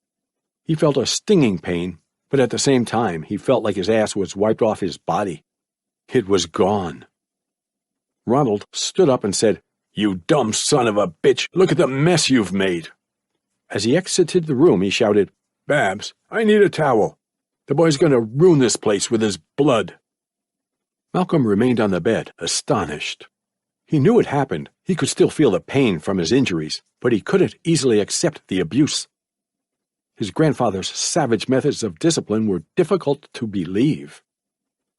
B: He felt a stinging pain, but at the same time he felt like his ass was wiped off his body. It was gone. Ronald stood up and said, "You dumb son of a bitch, look at the mess you've made." As he exited the room, he shouted, "Babs, I need a towel. The boy's going to ruin this place with his blood." Malcolm remained on the bed, astonished. He knew it happened. He could still feel the pain from his injuries, but he couldn't easily accept the abuse. His grandfather's savage methods of discipline were difficult to believe.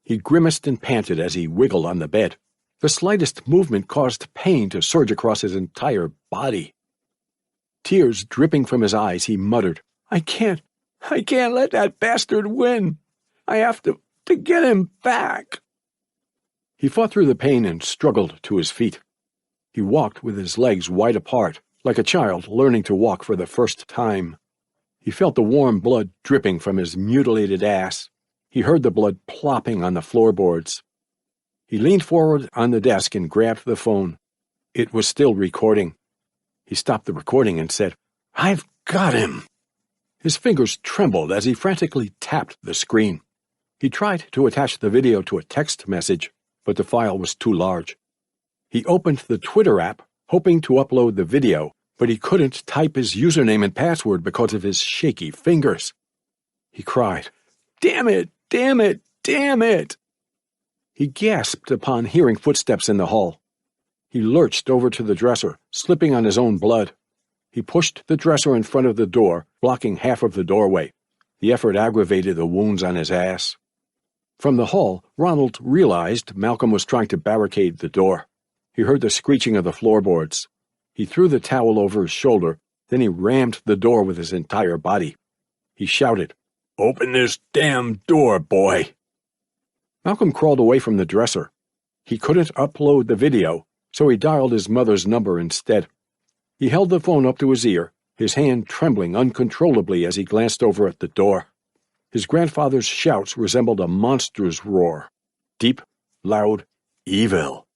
B: He grimaced and panted as he wiggled on the bed. The slightest movement caused pain to surge across his entire body. Tears dripping from his eyes, he muttered, I can't let that bastard win. I have to get him back." He fought through the pain and struggled to his feet. He walked with his legs wide apart, like a child learning to walk for the first time. He felt the warm blood dripping from his mutilated ass. He heard the blood plopping on the floorboards. He leaned forward on the desk and grabbed the phone. It was still recording. He stopped the recording and said, "I've got him." His fingers trembled as he frantically tapped the screen. He tried to attach the video to a text message, but the file was too large. He opened the Twitter app, hoping to upload the video, but he couldn't type his username and password because of his shaky fingers. He cried, "Damn it! Damn it! Damn it!" He gasped upon hearing footsteps in the hall. He lurched over to the dresser, slipping on his own blood. He pushed the dresser in front of the door, blocking half of the doorway. The effort aggravated the wounds on his ass. From the hall, Ronald realized Malcolm was trying to barricade the door. He heard the screeching of the floorboards. He threw the towel over his shoulder, then he rammed the door with his entire body. He shouted, "Open this damn door, boy!" Malcolm crawled away from the dresser. He couldn't upload the video, so he dialed his mother's number instead. He held the phone up to his ear, his hand trembling uncontrollably as he glanced over at the door. His grandfather's shouts resembled a monster's roar. Deep, loud, evil.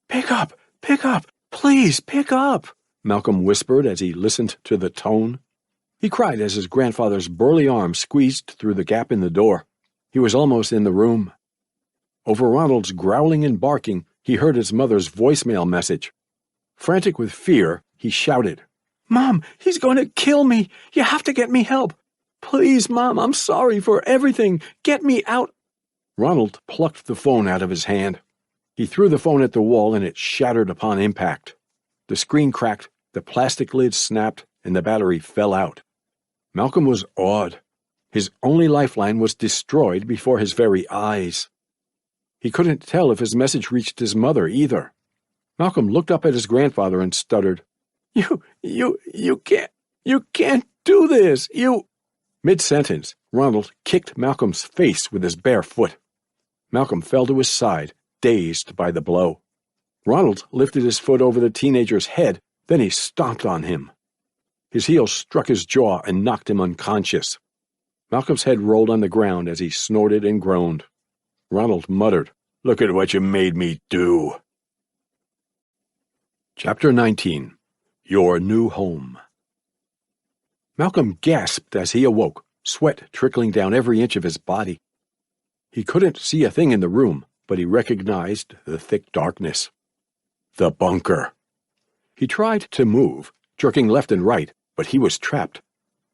B: "Pick up! Pick up! Please, pick up!" Malcolm whispered as he listened to the tone. He cried as his grandfather's burly arm squeezed through the gap in the door. He was almost in the room. Over Ronald's growling and barking, he heard his mother's voicemail message. Frantic with fear, he shouted, "Mom, he's going to kill me! You have to get me help! Please, Mom, I'm sorry for everything! Get me out!" Ronald plucked the phone out of his hand. He threw the phone at the wall and it shattered upon impact. The screen cracked, the plastic lid snapped, and the battery fell out. Malcolm was awed. His only lifeline was destroyed before his very eyes. He couldn't tell if his message reached his mother either. Malcolm looked up at his grandfather and stuttered, You can't do this, Mid-sentence, Ronald kicked Malcolm's face with his bare foot. Malcolm fell to his side, dazed by the blow. Ronald lifted his foot over the teenager's head, then he stomped on him. His heel struck his jaw and knocked him unconscious. Malcolm's head rolled on the ground as he snorted and groaned. Ronald muttered, "Look at what you made me do." Chapter 19. Your New Home. Malcolm gasped as he awoke, sweat trickling down every inch of his body. He couldn't see a thing in the room, but he recognized the thick darkness. The bunker. He tried to move, jerking left and right, but he was trapped.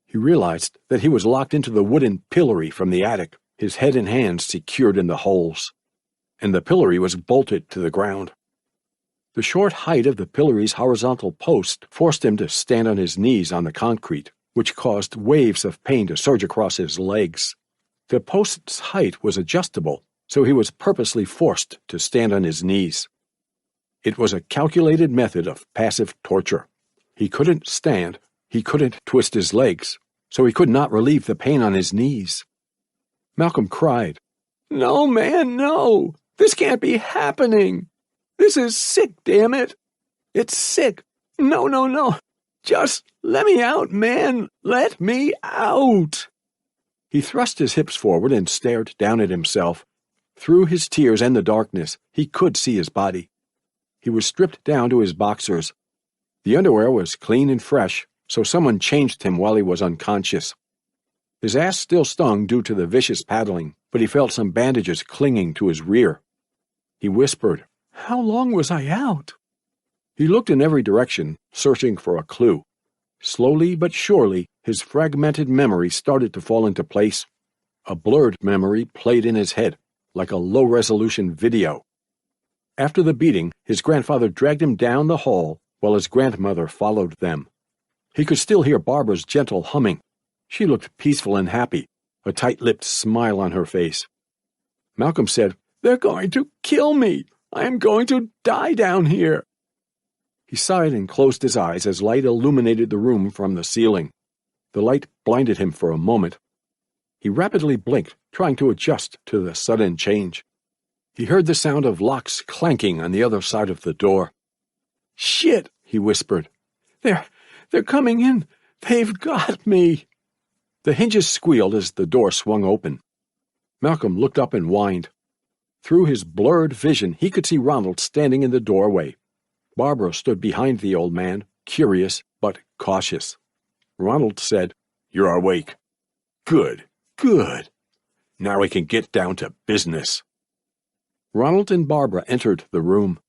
B: He realized that he was locked into the wooden pillory from the attic, his head and hands secured in the holes. And the pillory was bolted to the ground. The short height of the pillory's horizontal post forced him to stand on his knees on the concrete, which caused waves of pain to surge across his legs. The post's height was adjustable, so he was purposely forced to stand on his knees. It was a calculated method of passive torture. He couldn't stand, he couldn't twist his legs, so he could not relieve the pain on his knees. Malcolm cried,
A: "No, man, no! This can't be happening! This is sick, damn it! It's sick! No, no, no! Just let me out, man! Let me out!"
B: He thrust his hips forward and stared down at himself. Through his tears and the darkness, he could see his body. He was stripped down to his boxers. The underwear was clean and fresh, so someone changed him while he was unconscious. His ass still stung due to the vicious paddling, but he felt some bandages clinging to his rear. He whispered,
A: "How long was I out?"
B: He looked in every direction, searching for a clue. Slowly but surely, his fragmented memory started to fall into place. A blurred memory played in his head, like a low-resolution video. After the beating, his grandfather dragged him down the hall while his grandmother followed them. He could still hear Barbara's gentle humming. She looked peaceful and happy, a tight-lipped smile on her face. Malcolm said,
A: "They're going to kill me! I am going to die down here!"
B: He sighed and closed his eyes as light illuminated the room from the ceiling. The light blinded him for a moment. He rapidly blinked, trying to adjust to the sudden change. He heard the sound of locks clanking on the other side of the door.
A: "Shit!" he whispered. They're coming in! They've got me!"
B: The hinges squealed as the door swung open. Malcolm looked up and whined. Through his blurred vision, he could see Ronald standing in the doorway. Barbara stood behind the old man, curious but cautious. Ronald said, "You're awake. Good, good. Now we can get down to business." Ronald and Barbara entered the room.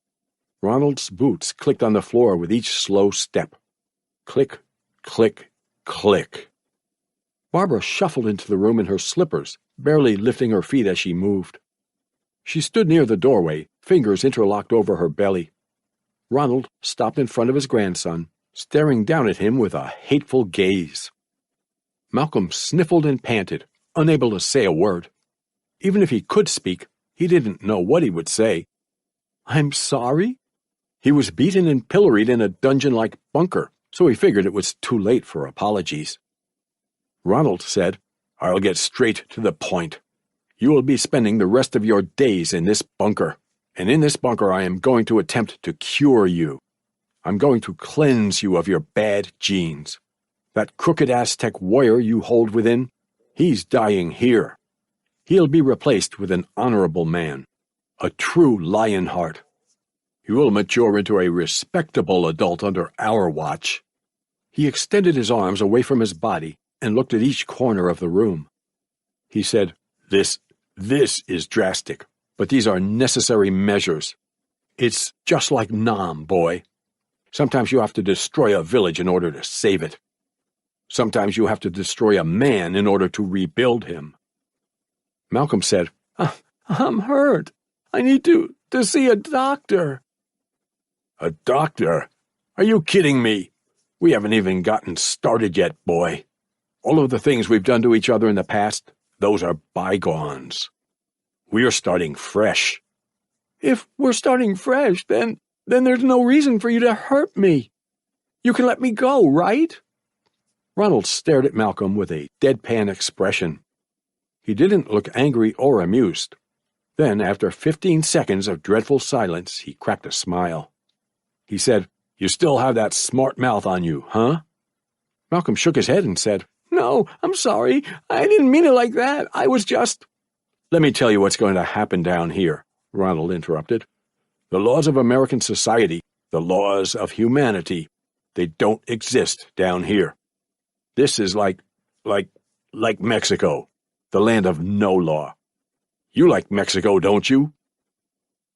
B: Ronald's boots clicked on the floor with each slow step. Click, click, click. Barbara shuffled into the room in her slippers, barely lifting her feet as she moved. She stood near the doorway, fingers interlocked over her belly. Ronald stopped in front of his grandson, staring down at him with a hateful gaze. Malcolm sniffled and panted, unable to say a word. Even if he could speak, he didn't know what he would say.
A: "I'm sorry?"
B: He was beaten and pilloried in a dungeon-like bunker, so he figured it was too late for apologies. Ronald said, "I'll get straight to the point. You will be spending the rest of your days in this bunker, and in this bunker I am going to attempt to cure you. I'm going to cleanse you of your bad genes. That crooked Aztec warrior you hold within, he's dying here. He'll be replaced with an honorable man, a true Lionheart. You will mature into a respectable adult under our watch." He extended his arms away from his body and looked at each corner of the room. He said, This is drastic, but these are necessary measures. It's just like Nam, boy. Sometimes you have to destroy a village in order to save it. Sometimes you have to destroy a man in order to rebuild him." Malcolm said,
A: I'm hurt. I need to see a doctor."
B: "A doctor? Are you kidding me? We haven't even gotten started yet, boy. All of the things we've done to each other in the past, those are bygones. We are starting fresh."
A: "If we're starting fresh, then there's no reason for you to hurt me. You can let me go, right?"
B: Ronald stared at Malcolm with a deadpan expression. He didn't look angry or amused. Then, after 15 seconds of dreadful silence, he cracked a smile. He said, "You still have that smart mouth on you, huh?" Malcolm shook his head and said,
A: "No, I'm sorry. I didn't mean it like that. I was just—"
B: "Let me tell you what's going to happen down here," Ronald interrupted. "The laws of American society, the laws of humanity, they don't exist down here. This is like Mexico, the land of no law. You like Mexico, don't you?"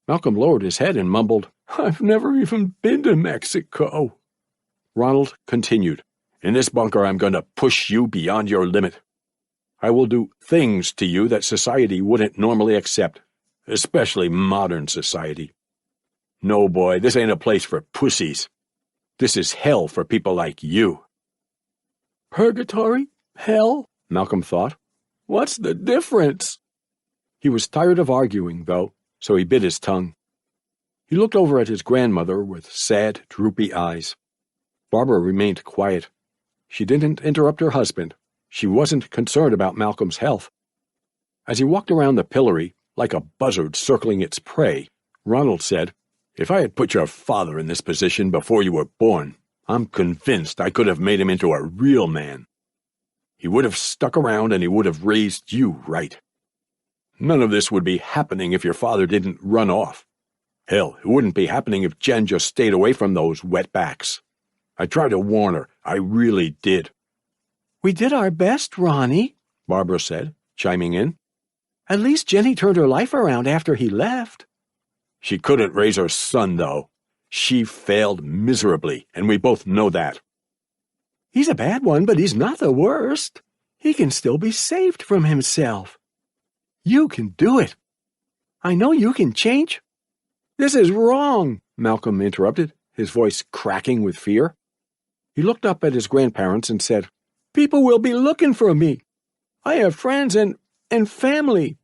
B: Malcolm lowered his head and mumbled,
A: "I've never even been to Mexico."
B: Ronald continued, "In this bunker I'm going to push you beyond your limit. I will do things to you that society wouldn't normally accept, especially modern society. No, boy, this ain't a place for pussies. This is hell for people like you."
A: "Purgatory? Hell?"
B: Malcolm thought.
A: "What's the difference?"
B: He was tired of arguing, though, so he bit his tongue. He looked over at his grandmother with sad, droopy eyes. Barbara remained quiet. She didn't interrupt her husband, She wasn't concerned about Malcolm's health. As he walked around the pillory, like a buzzard circling its prey, Ronald said, "If I had put your father in this position before you were born, I'm convinced I could have made him into a real man. He would have stuck around and he would have raised you right. None of this would be happening if your father didn't run off. Hell, it wouldn't be happening if Jen just stayed away from those wetbacks. I tried to warn her. I really did."
A: "We did our best, Ronnie," Barbara said, chiming in. "At least Jenny turned her life around after he left."
B: "She couldn't raise her son, though. She failed miserably, and we both know that."
A: "He's a bad one, but he's not the worst. He can still be saved from himself. You can do it. I know you can change."
B: "This is wrong," Malcolm interrupted, his voice cracking with fear. He looked up at his grandparents and said,
A: "People will be looking for me. I have friends and family.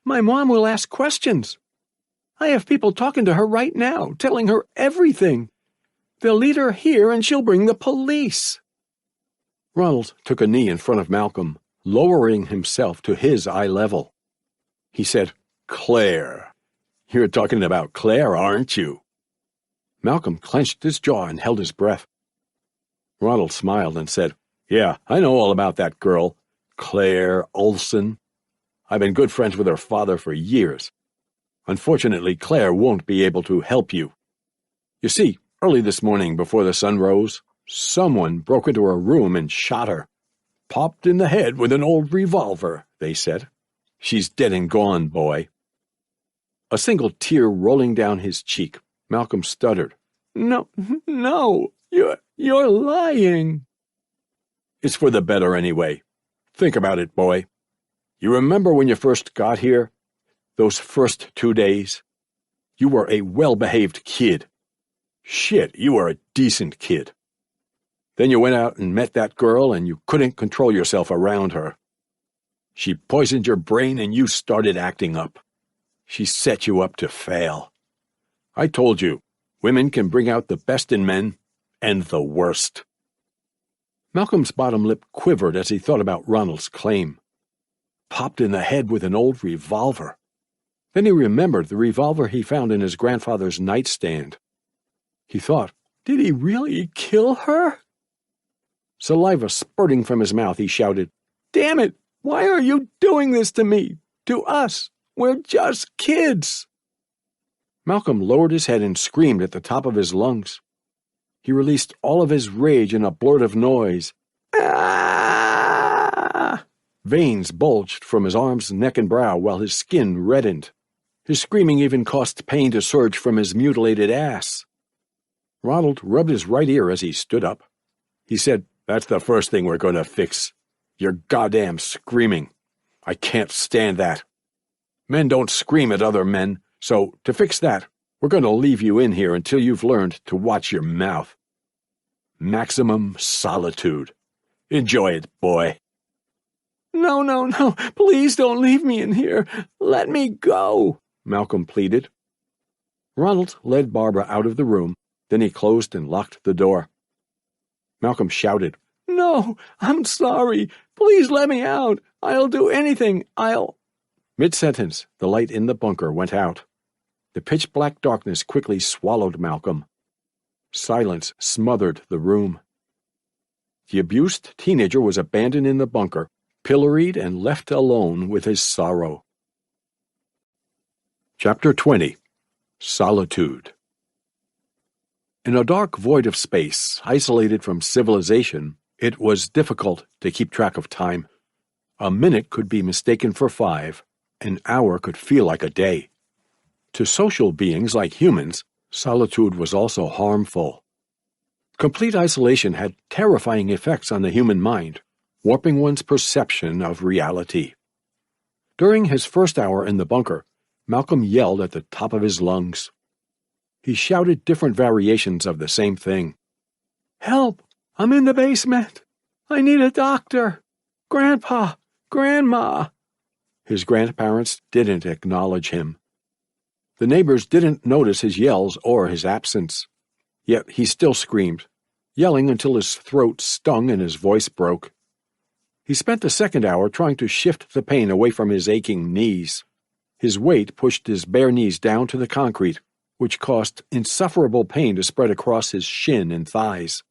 A: My mom will ask questions. I have people talking to her right now, telling her everything. They'll lead her here and she'll bring the police."
B: Ronald took a knee in front of Malcolm, lowering himself to his eye level. He said, "Claire. You're talking about Claire, aren't you?" Malcolm clenched his jaw and held his breath. Ronald smiled and said, "Yeah, I know all about that girl, Claire Olson. I've been good friends with her father for years. Unfortunately, Claire won't be able to help you. You see, early this morning before the sun rose, someone broke into her room and shot her. Popped in the head with an old revolver, they said. She's dead and gone, boy." A single tear rolling down his cheek, Malcolm stuttered.
A: No, you're lying."
B: "It's for the better anyway. Think about it, boy. You remember when you first got here? Those first 2 days? You were a well-behaved kid. Shit, you were a decent kid. Then you went out and met that girl and you couldn't control yourself around her. She poisoned your brain and you started acting up. She set you up to fail. I told you, women can bring out the best in men and the worst." Malcolm's bottom lip quivered as he thought about Ronald's claim. Popped in the head with an old revolver. Then he remembered the revolver he found in his grandfather's nightstand. He thought,
A: "Did he really kill her?"
B: Saliva spurting from his mouth, he shouted,
A: "Damn it! Why are you doing this to me? To us? We're just kids."
B: Malcolm lowered his head and screamed at the top of his lungs. He released all of his rage in a blurt of noise.
A: Ah!
B: Veins bulged from his arms, neck, and brow while his skin reddened. His screaming even caused pain to surge from his mutilated ass. Ronald rubbed his right ear as he stood up. He said, "That's the first thing we're going to fix. Your goddamn screaming. I can't stand that. Men don't scream at other men, so to fix that, we're going to leave you in here until you've learned to watch your mouth. Maximum solitude. Enjoy it, boy."
A: No, please don't leave me in here. Let me go,"
B: Malcolm pleaded. Ronald led Barbara out of the room, then he closed and locked the door. Malcolm shouted,
A: "No, I'm sorry. Please let me out. I'll do anything.
B: Mid-sentence, the light in the bunker went out. The pitch-black darkness quickly swallowed Malcolm. Silence smothered the room. The abused teenager was abandoned in the bunker, pilloried and left alone with his sorrow. Chapter 20. Solitude. In a dark void of space, isolated from civilization, it was difficult to keep track of time. A minute could be mistaken for 5. An hour could feel like a day. To social beings like humans, solitude was also harmful. Complete isolation had terrifying effects on the human mind, warping one's perception of reality. During his first hour in the bunker, Malcolm yelled at the top of his lungs. He shouted different variations of the same thing.
A: "Help! I'm in the basement! I need a doctor! Grandpa! Grandma!"
B: His grandparents didn't acknowledge him. The neighbors didn't notice his yells or his absence. Yet he still screamed, yelling until his throat stung and his voice broke. He spent the second hour trying to shift the pain away from his aching knees. His weight pushed his bare knees down to the concrete, which caused insufferable pain to spread across his shin and thighs.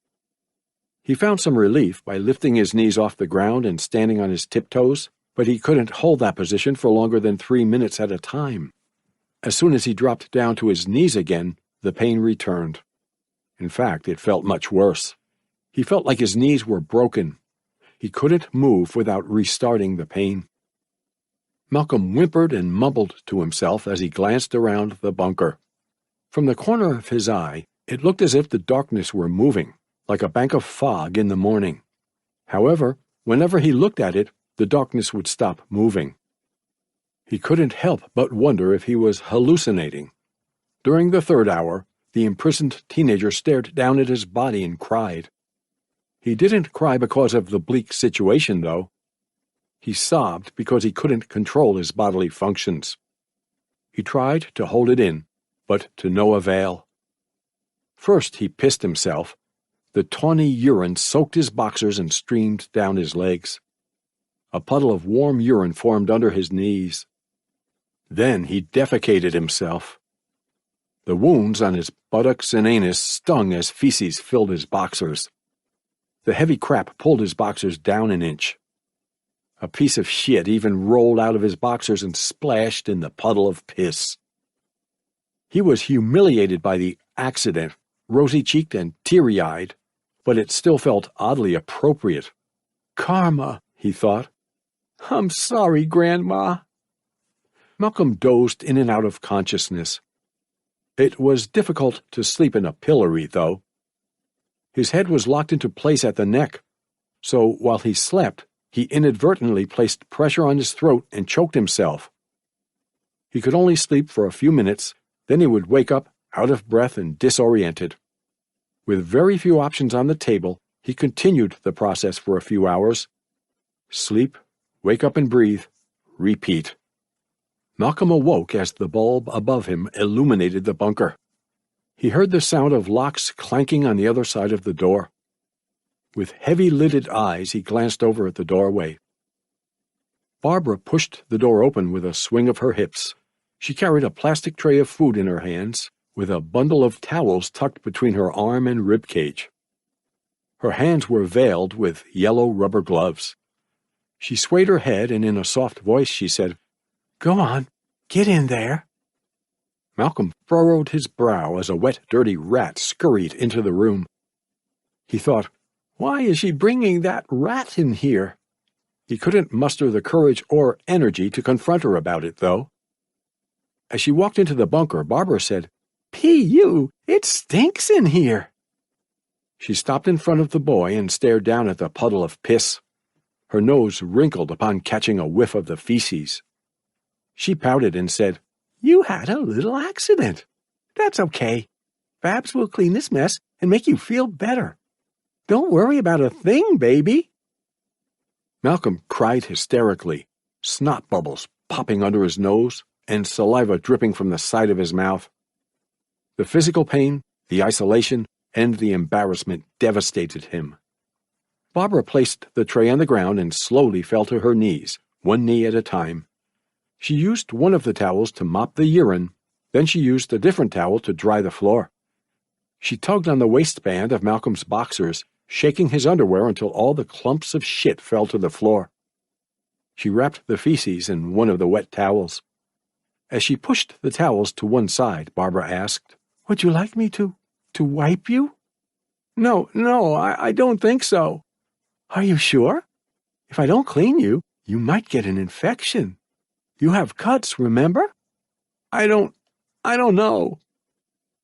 B: He found some relief by lifting his knees off the ground and standing on his tiptoes, but he couldn't hold that position for longer than 3 minutes at a time. As soon as he dropped down to his knees again, the pain returned. In fact, it felt much worse. He felt like his knees were broken. He couldn't move without restarting the pain. Malcolm whimpered and mumbled to himself as he glanced around the bunker. From the corner of his eye, it looked as if the darkness were moving, like a bank of fog in the morning. However, whenever he looked at it, the darkness would stop moving. He couldn't help but wonder if he was hallucinating. During the third hour, the imprisoned teenager stared down at his body and cried. He didn't cry because of the bleak situation, though. He sobbed because he couldn't control his bodily functions. He tried to hold it in, but to no avail. First he pissed himself. The tawny urine soaked his boxers and streamed down his legs. A puddle of warm urine formed under his knees. Then he defecated himself. The wounds on his buttocks and anus stung as feces filled his boxers. The heavy crap pulled his boxers down an inch. A piece of shit even rolled out of his boxers and splashed in the puddle of piss. He was humiliated by the accident, rosy-cheeked and teary-eyed, but it still felt oddly appropriate. Karma, he thought. I'm sorry, Grandma. Malcolm dozed in and out of consciousness. It was difficult to sleep in a pillory, though. His head was locked into place at the neck, so while he slept, he inadvertently placed pressure on his throat and choked himself. He could only sleep for a few minutes, then he would wake up, out of breath and disoriented. With very few options on the table, he continued the process for a few hours. Sleep, wake up and breathe, repeat. Malcolm awoke as the bulb above him illuminated the bunker. He heard the sound of locks clanking on the other side of the door. With heavy-lidded eyes, he glanced over at the doorway. Barbara pushed the door open with a swing of her hips. She carried a plastic tray of food in her hands, with a bundle of towels tucked between her arm and rib cage. Her hands were veiled with yellow rubber gloves. She swayed her head, and in a soft voice she said, "Go on, get in there." Malcolm furrowed his brow as a wet, dirty rat scurried into the room. He thought, why is she bringing that rat in here? He couldn't muster the courage or energy to confront her about it, though. As she walked into the bunker, Barbara said, "P.U., it stinks in here." She stopped in front of the boy and stared down at the puddle of piss. Her nose wrinkled upon catching a whiff of the feces. She pouted and said, "You had a little accident. That's okay. Babs will clean this mess and make you feel better. Don't worry about a thing, baby." Malcolm cried hysterically, snot bubbles popping under his nose and saliva dripping from the side of his mouth. The physical pain, the isolation, and the embarrassment devastated him. Barbara placed the tray on the ground and slowly fell to her knees, one knee at a time. She used one of the towels to mop the urine, then she used a different towel to dry the floor. She tugged on the waistband of Malcolm's boxers, shaking his underwear until all the clumps of shit fell to the floor. She wrapped the feces in one of the wet towels. As she pushed the towels to one side, Barbara asked, "Would you like me to wipe you?" No, I don't think so." "Are you sure? If I don't clean you, you might get an infection. You have cuts, remember?" I don't know."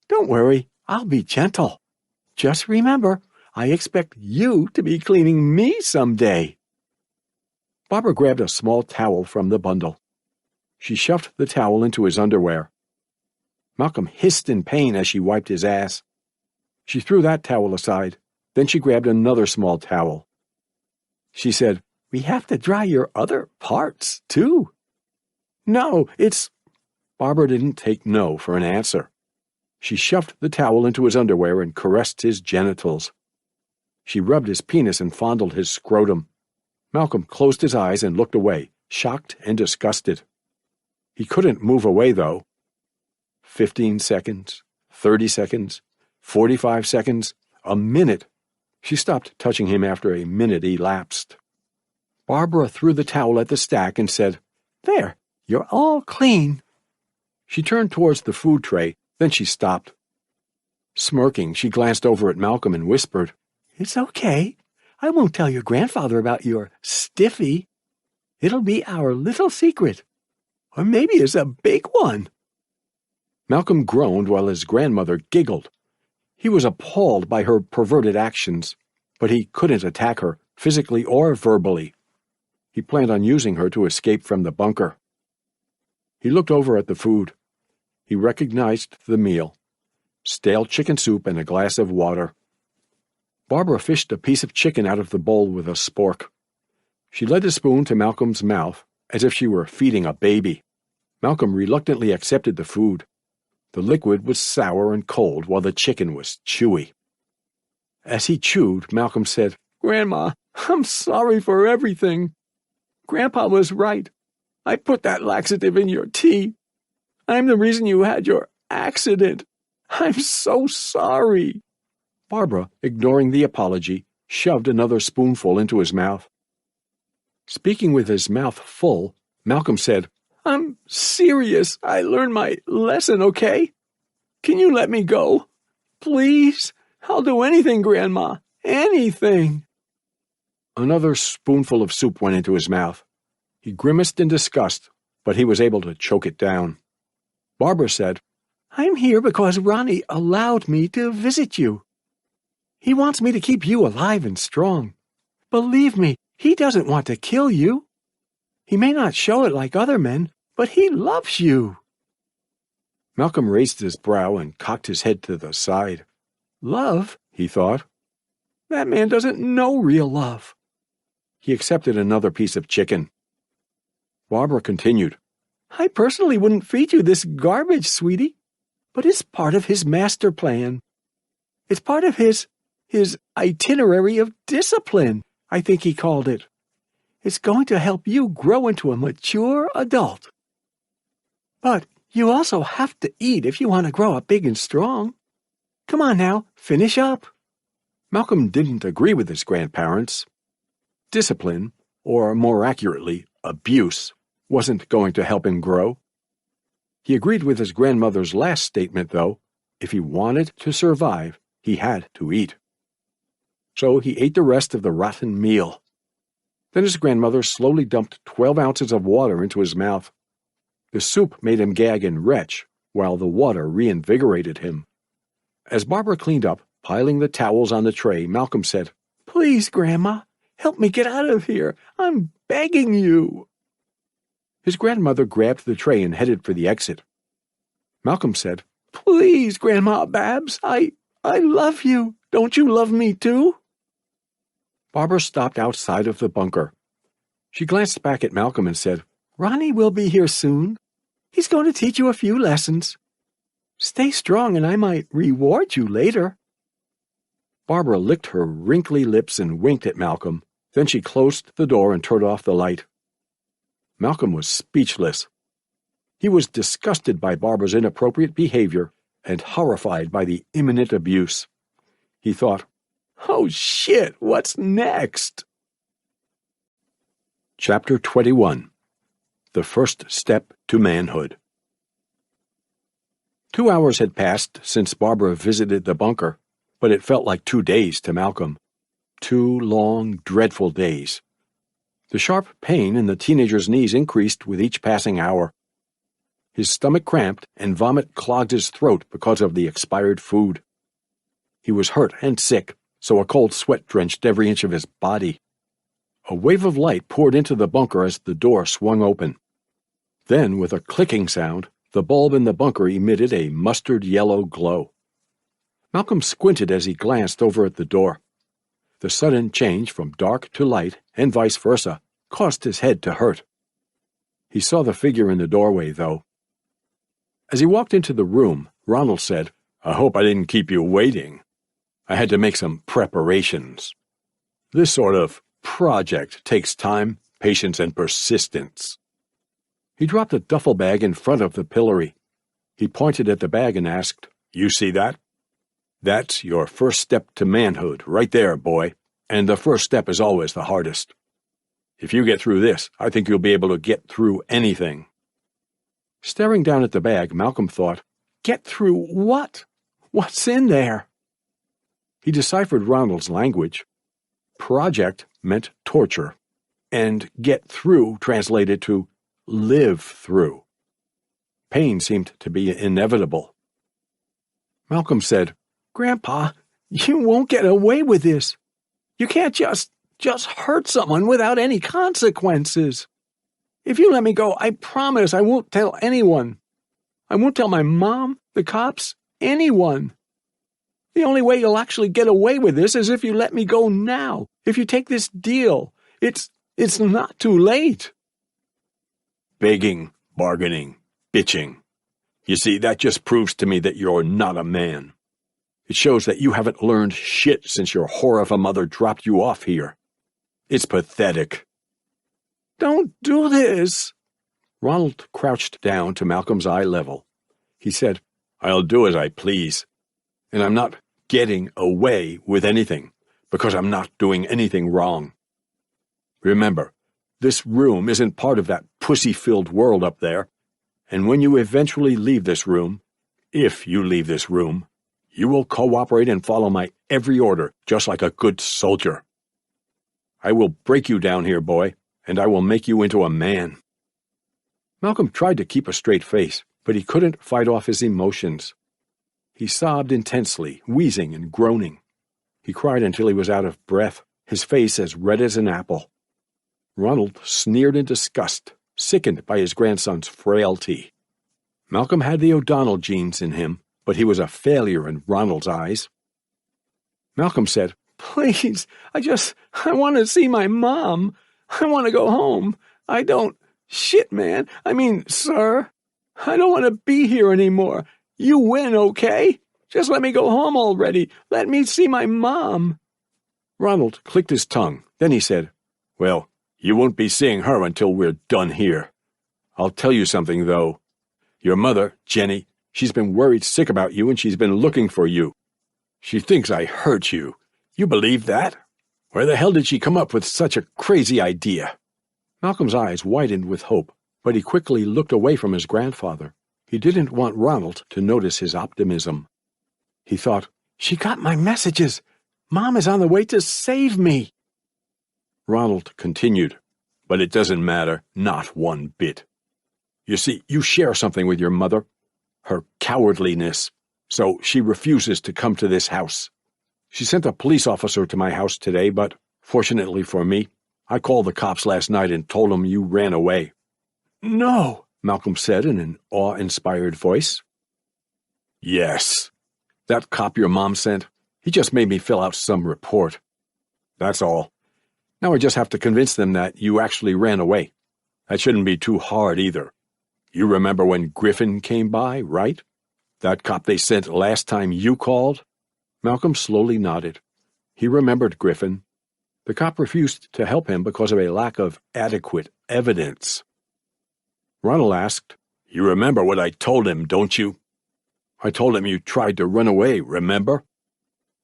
B: "Don't worry, I'll be gentle. Just remember, I expect you to be cleaning me someday." Barbara grabbed a small towel from the bundle. She shoved the towel into his underwear. Malcolm hissed in pain as she wiped his ass. She threw that towel aside. Then she grabbed another small towel. She said, "We have to dry your other parts, too." "No, it's—" Barbara didn't take no for an answer. She shoved the towel into his underwear and caressed his genitals. She rubbed his penis and fondled his scrotum. Malcolm closed his eyes and looked away, shocked and disgusted. He couldn't move away, though. 15 seconds, 30 seconds, 45 seconds, a minute. She stopped touching him after a minute elapsed. Barbara threw the towel at the stack and said, "There, you're all clean." She turned towards the food tray, then she stopped. Smirking, she glanced over at Malcolm and whispered, "It's okay. I won't tell your grandfather about your stiffy. It'll be our little secret. Or maybe it's a big one." Malcolm groaned while his grandmother giggled. He was appalled by her perverted actions, but he couldn't attack her, physically or verbally. He planned on using her to escape from the bunker. He looked over at the food. He recognized the meal: stale chicken soup and a glass of water. Barbara fished a piece of chicken out of the bowl with a spork. She led the spoon to Malcolm's mouth, as if she were feeding a baby. Malcolm reluctantly accepted the food. The liquid was sour and cold, while the chicken was chewy. As he chewed, Malcolm said, "Grandma, I'm sorry for everything. Grandpa was right. I put that laxative in your tea. I'm the reason you had your accident. I'm so sorry." Barbara, ignoring the apology, shoved another spoonful into his mouth. Speaking with his mouth full, Malcolm said, "I'm serious. I learned my lesson, okay? Can you let me go? Please? I'll do anything, Grandma. Anything." Another spoonful of soup went into his mouth. He grimaced in disgust, but he was able to choke it down. Barbara said, "I'm here because Ronnie allowed me to visit you. He wants me to keep you alive and strong. Believe me, he doesn't want to kill you. He may not show it like other men, but he loves you." Malcolm raised his brow and cocked his head to the side. "Love?" he thought. "That man doesn't know real love." He accepted another piece of chicken. Barbara continued, "I personally wouldn't feed you this garbage, sweetie, but it's part of his master plan. It's part of his itinerary of discipline, I think he called it. It's going to help you grow into a mature adult. But you also have to eat if you want to grow up big and strong. Come on now, finish up." Malcolm didn't agree with his grandparents. Discipline, or more accurately, abuse, wasn't going to help him grow. He agreed with his grandmother's last statement, though. If he wanted to survive, he had to eat. So he ate the rest of the rotten meal. Then his grandmother slowly dumped 12 ounces of water into his mouth. The soup made him gag and retch, while the water reinvigorated him. As Barbara cleaned up, piling the towels on the tray, Malcolm said, "Please, Grandma, help me get out of here. I'm begging you." His grandmother grabbed the tray and headed for the exit. Malcolm said, "Please, Grandma Babs, I love you. Don't you love me too?" Barbara stopped outside of the bunker. She glanced back at Malcolm and said, "Ronnie will be here soon. He's going to teach you a few lessons. Stay strong and I might reward you later." Barbara licked her wrinkly lips and winked at Malcolm. Then she closed the door and turned off the light. Malcolm was speechless. He was disgusted by Barbara's inappropriate behavior and horrified by the imminent abuse. He thought, "Oh shit, what's next?" Chapter 21. The First Step to Manhood. 2 hours had passed since Barbara visited the bunker, but it felt like 2 days to Malcolm. 2 long, dreadful days. The sharp pain in the teenager's knees increased with each passing hour. His stomach cramped and vomit clogged his throat because of the expired food. He was hurt and sick, so a cold sweat drenched every inch of his body. A wave of light poured into the bunker as the door swung open. Then, with a clicking sound, the bulb in the bunker emitted a mustard-yellow glow. Malcolm squinted as he glanced over at the door. The sudden change from dark to light, and vice versa, caused his head to hurt. He saw the figure in the doorway, though. As he walked into the room, Ronald said, "I hope I didn't keep you waiting. I had to make some preparations." This sort of project takes time, patience, and persistence. He dropped a duffel bag in front of the pillory. He pointed at the bag and asked, "You see that? That's your first step to manhood, right there, boy. And the first step is always the hardest. If you get through this, I think you'll be able to get through anything." Staring down at the bag, Malcolm thought, "Get through what? What's in there?" He deciphered Ronald's language. Project meant torture, and get through translated to live through. Pain seemed to be inevitable. Malcolm said, "Grandpa, you won't get away with this. You can't just hurt someone without any consequences. If you let me go, I promise I won't tell anyone. I won't tell my mom, the cops, anyone. The only way you'll actually get away with this is if you let me go now, if you take this deal. It's not too late." Begging, bargaining, bitching. You see, that just proves to me that you're not a man. It shows that you haven't learned shit since your whore of a mother dropped you off here. It's pathetic. "Don't do this." Ronald crouched down to Malcolm's eye level. He said, "I'll do as I please. And I'm not getting away with anything, because I'm not doing anything wrong. Remember, this room isn't part of that pussy-filled world up there, and when you eventually leave this room, if you leave this room, you will cooperate and follow my every order, just like a good soldier. I will break you down here, boy, and I will make you into a man." Malcolm tried to keep a straight face, but he couldn't fight off his emotions. He sobbed intensely, wheezing and groaning. He cried until he was out of breath, his face as red as an apple. Ronald sneered in disgust, sickened by his grandson's frailty. Malcolm had the O'Donnell genes in him, but he was a failure in Ronald's eyes. Malcolm said, "Please, I want to see my mom. I want to go home. Shit, man. Sir, I don't want to be here anymore. You win, okay? Just let me go home already. Let me see my mom." Ronald clicked his tongue. Then he said, "Well, you won't be seeing her until we're done here. I'll tell you something, though. Your mother, Jenny, she's been worried sick about you and she's been looking for you. She thinks I hurt you. You believe that? Where the hell did she come up with such a crazy idea?" Malcolm's eyes widened with hope, but he quickly looked away from his grandfather. He didn't want Ronald to notice his optimism. He thought, "She got my messages. Mom is on the way to save me." Ronald continued, "But it doesn't matter, not one bit. You see, you share something with your mother, her cowardliness, so she refuses to come to this house. She sent a police officer to my house today, but, fortunately for me, I called the cops last night and told them you ran away." "No," Malcolm said in an awe-inspired voice. "Yes. That cop your mom sent, he just made me fill out some report. That's all. Now I just have to convince them that you actually ran away. That shouldn't be too hard either. You remember when Griffin came by, right? That cop they sent last time you called?" Malcolm slowly nodded. He remembered Griffin. The cop refused to help him because of a lack of adequate evidence. Ronald asked, "You remember what I told him, don't you? I told him you tried to run away, remember?"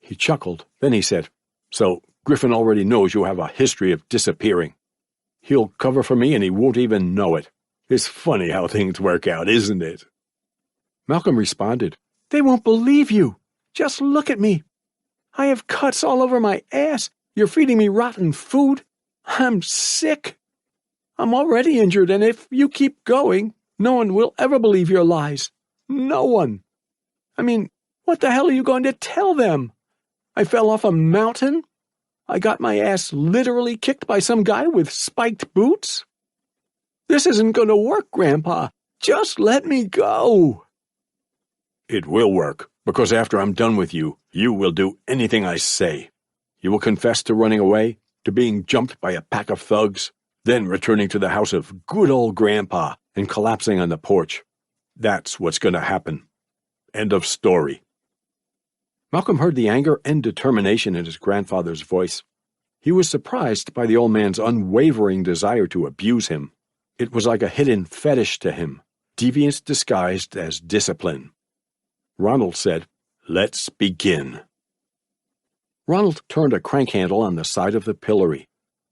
B: He chuckled. Then he said, "So Griffin already knows you have a history of disappearing. He'll cover for me and he won't even know it. It's funny how things work out, isn't it?" Malcolm responded, "They won't believe you. Just look at me. I have cuts all over my ass. You're feeding me rotten food. I'm sick. I'm already injured, and if you keep going, no one will ever believe your lies. No one. What the hell are you going to tell them? I fell off a mountain? I got my ass literally kicked by some guy with spiked boots? This isn't going to work, Grandpa. Just let me go." "It will work, because after I'm done with you, you will do anything I say. You will confess to running away, to being jumped by a pack of thugs, then returning to the house of good old Grandpa and collapsing on the porch. That's what's going to happen. End of story." Malcolm heard the anger and determination in his grandfather's voice. He was surprised by the old man's unwavering desire to abuse him. It was like a hidden fetish to him, deviance disguised as discipline. Ronald said, "Let's begin." Ronald turned a crank handle on the side of the pillory.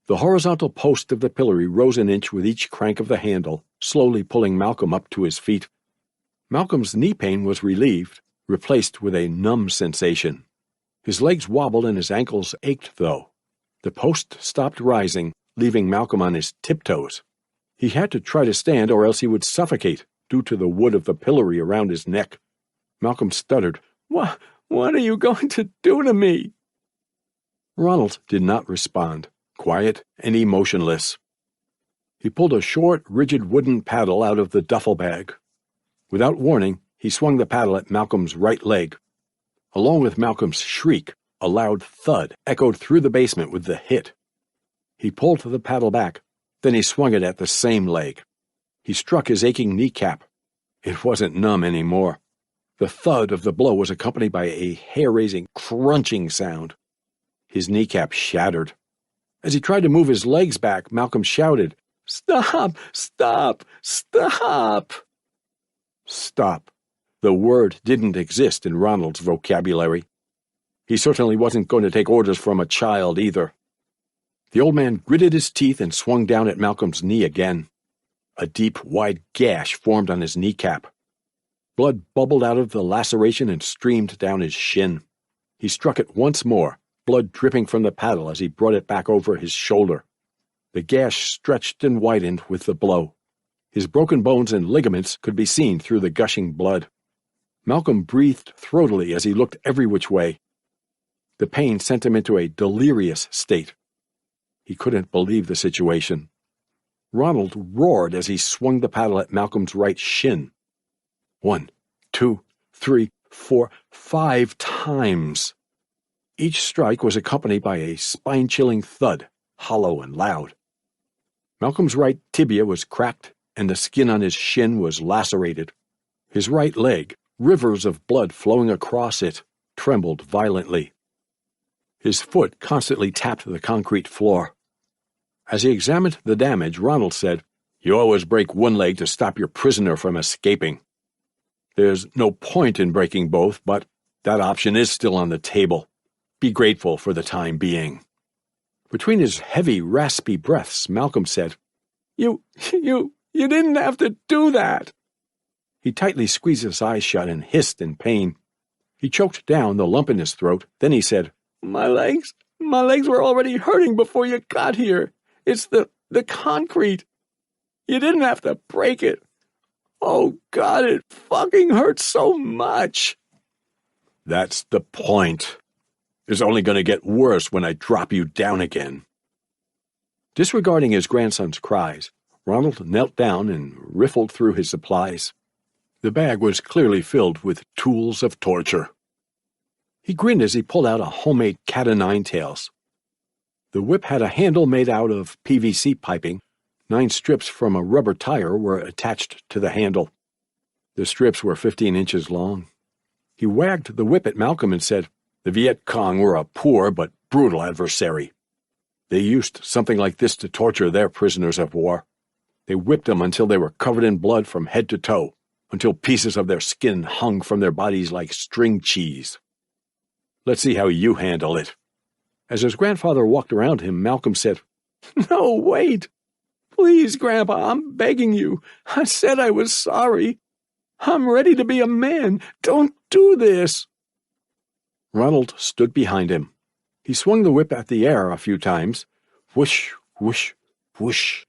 B: The horizontal post of the pillory rose an inch with each crank of the handle, slowly pulling Malcolm up to his feet. Malcolm's knee pain was relieved, replaced with a numb sensation. His legs wobbled and his ankles ached, though. The post stopped rising, leaving Malcolm on his tiptoes. He had to try to stand or else he would suffocate, due to the wood of the pillory around his neck. Malcolm stuttered, What are you going to do to me?" Ronald did not respond, quiet and emotionless. He pulled a short, rigid wooden paddle out of the duffel bag. Without warning, he swung the paddle at Malcolm's right leg. Along with Malcolm's shriek, a loud thud echoed through the basement with the hit. He pulled the paddle back, then he swung it at the same leg. He struck his aching kneecap. It wasn't numb anymore. The thud of the blow was accompanied by a hair-raising, crunching sound. His kneecap shattered. As he tried to move his legs back, Malcolm shouted, "Stop! Stop! Stop!" Stop. The word didn't exist in Ronald's vocabulary. He certainly wasn't going to take orders from a child either. The old man gritted his teeth and swung down at Malcolm's knee again. A deep, wide gash formed on his kneecap. Blood bubbled out of the laceration and streamed down his shin. He struck it once more, blood dripping from the paddle as he brought it back over his shoulder. The gash stretched and widened with the blow. His broken bones and ligaments could be seen through the gushing blood. Malcolm breathed throatily as he looked every which way. The pain sent him into a delirious state. He couldn't believe the situation. Ronald roared as he swung the paddle at Malcolm's right shin. 1, 2, 3, 4, 5 times. Each strike was accompanied by a spine-chilling thud, hollow and loud. Malcolm's right tibia was cracked, and the skin on his shin was lacerated. His right leg, rivers of blood flowing across it, trembled violently. His foot constantly tapped the concrete floor. As he examined the damage, Ronald said, "You always break one leg to stop your prisoner from escaping. There's no point in breaking both, but that option is still on the table. Be grateful for the time being." Between his heavy, raspy breaths, Malcolm said, You didn't have to do that." He tightly squeezed his eyes shut and hissed in pain. He choked down the lump in his throat. Then he said, My legs were already hurting before you got here. It's the concrete. You didn't have to break it. Oh, God, it fucking hurts so much." "That's the point. It's only going to get worse when I drop you down again." Disregarding his grandson's cries, Ronald knelt down and riffled through his supplies. The bag was clearly filled with tools of torture. He grinned as he pulled out a homemade cat-o'-nine-tails. The whip had a handle made out of PVC piping. 9 strips from a rubber tire were attached to the handle. The strips were 15 inches long. He wagged the whip at Malcolm and said, "The Viet Cong were a poor but brutal adversary. They used something like this to torture their prisoners of war. They whipped them until they were covered in blood from head to toe, until pieces of their skin hung from their bodies like string cheese. Let's see how you handle it." As his grandfather walked around him, Malcolm said, "No, wait. Please, Grandpa, I'm begging you. I said I was sorry. I'm ready to be a man. Don't do this." Ronald stood behind him. He swung the whip at the air a few times. Whoosh, whoosh, whoosh.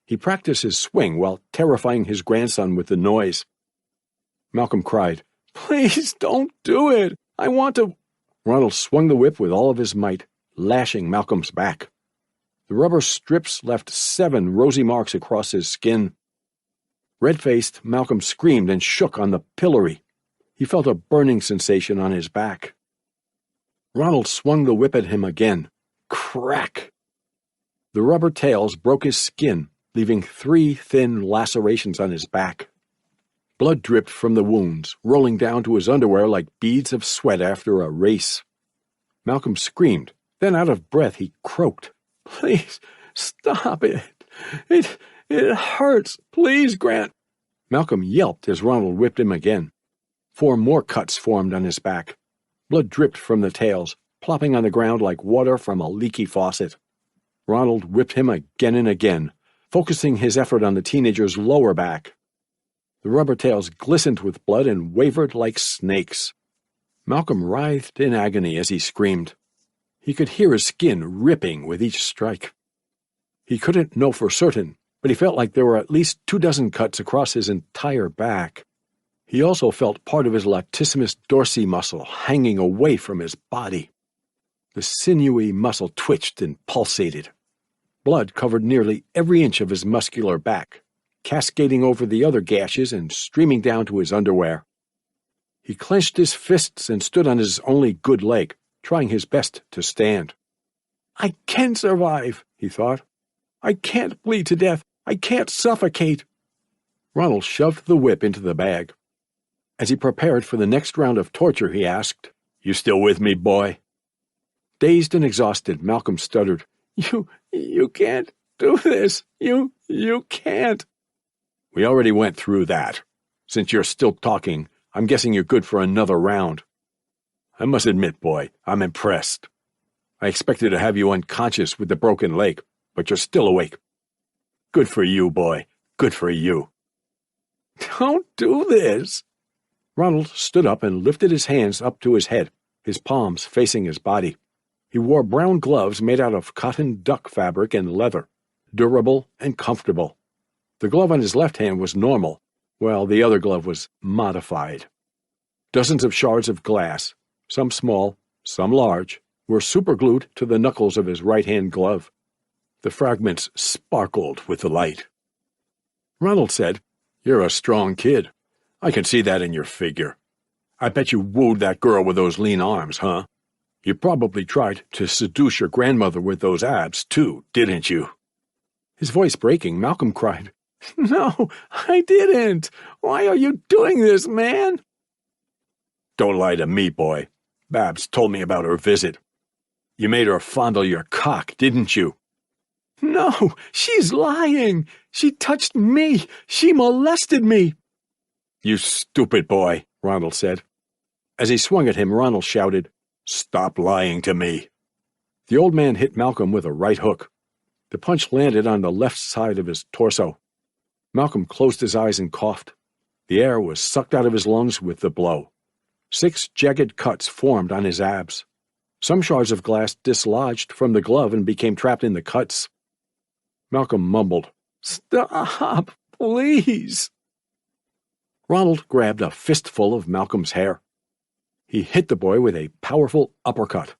B: He practiced his swing while terrifying his grandson with the noise. Malcolm cried, "Please don't do it. I want to—" Ronald swung the whip with all of his might, lashing Malcolm's back. The rubber strips left 7 rosy marks across his skin. Red-faced, Malcolm screamed and shook on the pillory. He felt a burning sensation on his back. Ronald swung the whip at him again. Crack! The rubber tails broke his skin, leaving 3 thin lacerations on his back. Blood dripped from the wounds, rolling down to his underwear like beads of sweat after a race. Malcolm screamed, Then, out of breath, he croaked, "Please, stop it. It hurts. Please, Grant." Malcolm yelped as Ronald whipped him again. 4 more cuts formed on his back. Blood dripped from the tails, plopping on the ground like water from a leaky faucet. Ronald whipped him again and again, focusing his effort on the teenager's lower back. The rubber tails glistened with blood and wavered like snakes. Malcolm writhed in agony as he screamed. He could hear his skin ripping with each strike. He couldn't know for certain, but he felt like there were at least 24 cuts across his entire back. He also felt part of his latissimus dorsi muscle hanging away from his body. The sinewy muscle twitched and pulsated. Blood covered nearly every inch of his muscular back, cascading over the other gashes and streaming down to his underwear. He clenched his fists and stood on his only good leg, trying his best to stand. "I can survive," he thought. "I can't bleed to death. I can't suffocate." Ronald shoved the whip into the bag. As he prepared for the next round of torture, he asked, "You still with me, boy?" Dazed and exhausted, Malcolm stuttered, You can't do this. You can't." "We already went through that. Since you're still talking, I'm guessing you're good for another round." "I must admit, boy, I'm impressed. I expected to have you unconscious with the broken leg, but you're still awake. Good for you, boy. Good for you." "Don't do this." Ronald stood up and lifted his hands up to his head, his palms facing his body. He wore brown gloves made out of cotton duck fabric and leather, durable and comfortable. The glove on his left hand was normal, while the other glove was modified. Dozens of shards of glass, some small, some large, were superglued to the knuckles of his right-hand glove. The fragments sparkled with the light. Ronald said, "You're a strong kid. I can see that in your figure. I bet you wooed that girl with those lean arms, huh? You probably tried to seduce your grandmother with those abs, too, didn't you?" His voice breaking, Malcolm cried, "No, I didn't. Why are you doing this, man?" "Don't lie to me, boy. Babs told me about her visit. You made her fondle your cock, didn't you?" "No, she's lying. She touched me. She molested me." "You stupid boy," Ronald said. As he swung at him, Ronald shouted, "Stop lying to me." The old man hit Malcolm with a right hook. The punch landed on the left side of his torso. Malcolm closed his eyes and coughed. The air was sucked out of his lungs with the blow. 6 jagged cuts formed on his abs. Some shards of glass dislodged from the glove and became trapped in the cuts. Malcolm mumbled, "Stop, please." Ronald grabbed a fistful of Malcolm's hair. He hit the boy with a powerful uppercut.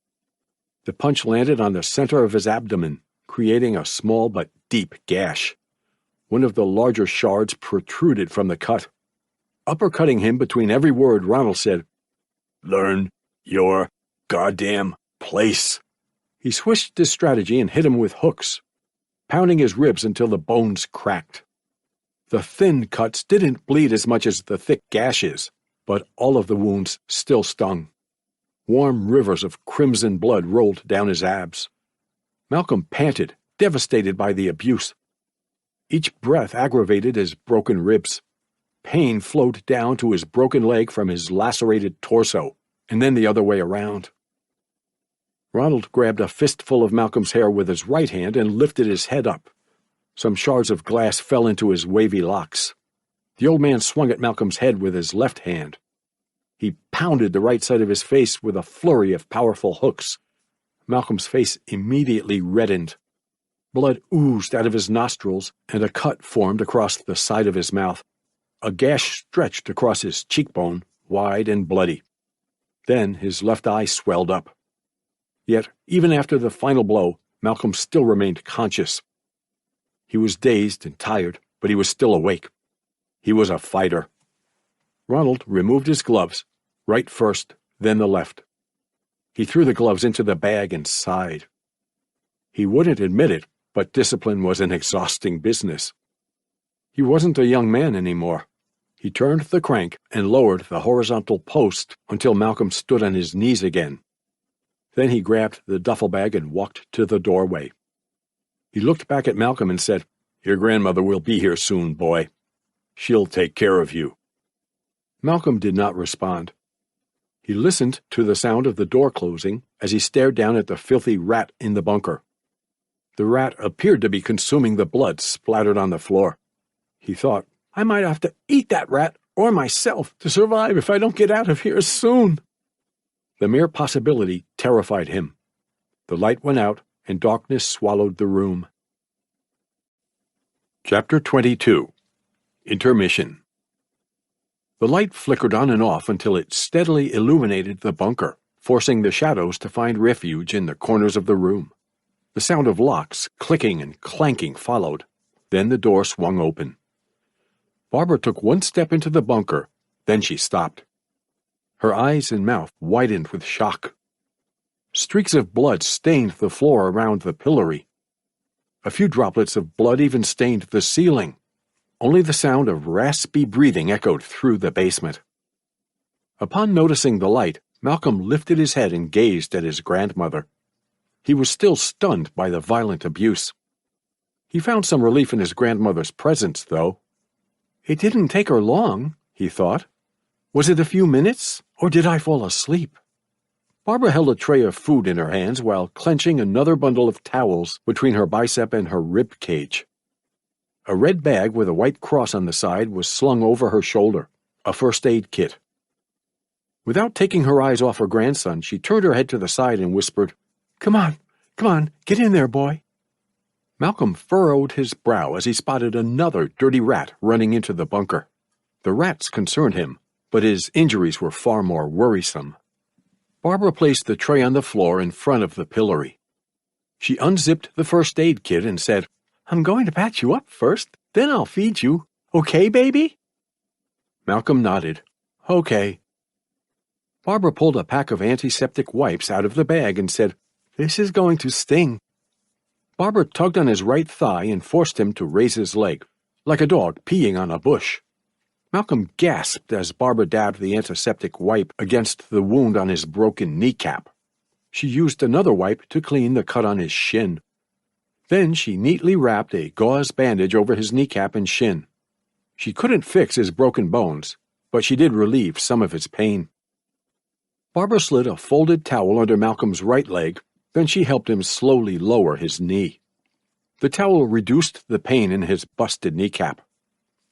B: The punch landed on the center of his abdomen, creating a small but deep gash. One of the larger shards protruded from the cut. Uppercutting him between every word, Ronald said, "Learn your goddamn place." He switched his strategy and hit him with hooks, pounding his ribs until the bones cracked. The thin cuts didn't bleed as much as the thick gashes, but all of the wounds still stung. Warm rivers of crimson blood rolled down his abs. Malcolm panted, devastated by the abuse. Each breath aggravated his broken ribs. Pain flowed down to his broken leg from his lacerated torso, and then the other way around. Ronald grabbed a fistful of Malcolm's hair with his right hand and lifted his head up. Some shards of glass fell into his wavy locks. The old man swung at Malcolm's head with his left hand. He pounded the right side of his face with a flurry of powerful hooks. Malcolm's face immediately reddened. Blood oozed out of his nostrils, and a cut formed across the side of his mouth. A gash stretched across his cheekbone, wide and bloody. Then his left eye swelled up. Yet, even after the final blow, Malcolm still remained conscious. He was dazed and tired, but he was still awake. He was a fighter. Ronald removed his gloves, right first, then the left. He threw the gloves into the bag and sighed. He wouldn't admit it, but discipline was an exhausting business. He wasn't a young man anymore. He turned the crank and lowered the horizontal post until Malcolm stood on his knees again. Then he grabbed the duffel bag and walked to the doorway. He looked back at Malcolm and said, "Your grandmother will be here soon, boy. She'll take care of you." Malcolm did not respond. He listened to the sound of the door closing as he stared down at the filthy rat in the bunker. The rat appeared to be consuming the blood splattered on the floor. He thought, "I might have to eat that rat or myself to survive if I don't get out of here soon." The mere possibility terrified him. The light went out and darkness swallowed the room. Chapter 22. Intermission. The light flickered on and off until it steadily illuminated the bunker, forcing the shadows to find refuge in the corners of the room. The sound of locks clicking and clanking followed. Then the door swung open. Barbara took one step into the bunker, then she stopped. Her eyes and mouth widened with shock. Streaks of blood stained the floor around the pillory. A few droplets of blood even stained the ceiling. Only the sound of raspy breathing echoed through the basement. Upon noticing the light, Malcolm lifted his head and gazed at his grandmother. He was still stunned by the violent abuse. He found some relief in his grandmother's presence, though. It didn't take her long, he thought. Was it a few minutes, or did I fall asleep? Barbara held a tray of food in her hands while clenching another bundle of towels between her bicep and her rib cage. A red bag with a white cross on the side was slung over her shoulder, a first aid kit. Without taking her eyes off her grandson, she turned her head to the side and whispered, Come on, get in there, boy." Malcolm furrowed his brow as he spotted another dirty rat running into the bunker. The rats concerned him, but his injuries were far more worrisome. Barbara placed the tray on the floor in front of the pillory. She unzipped the first aid kit and said, "I'm going to patch you up first, then I'll feed you. Okay, baby?" Malcolm nodded. "Okay." Barbara pulled a pack of antiseptic wipes out of the bag and said, "This is going to sting." Barbara tugged on his right thigh and forced him to raise his leg, like a dog peeing on a bush. Malcolm gasped as Barbara dabbed the antiseptic wipe against the wound on his broken kneecap. She used another wipe to clean the cut on his shin. Then she neatly wrapped a gauze bandage over his kneecap and shin. She couldn't fix his broken bones, but she did relieve some of his pain. Barbara slid a folded towel under Malcolm's right leg, then she helped him slowly lower his knee. The towel reduced the pain in his busted kneecap.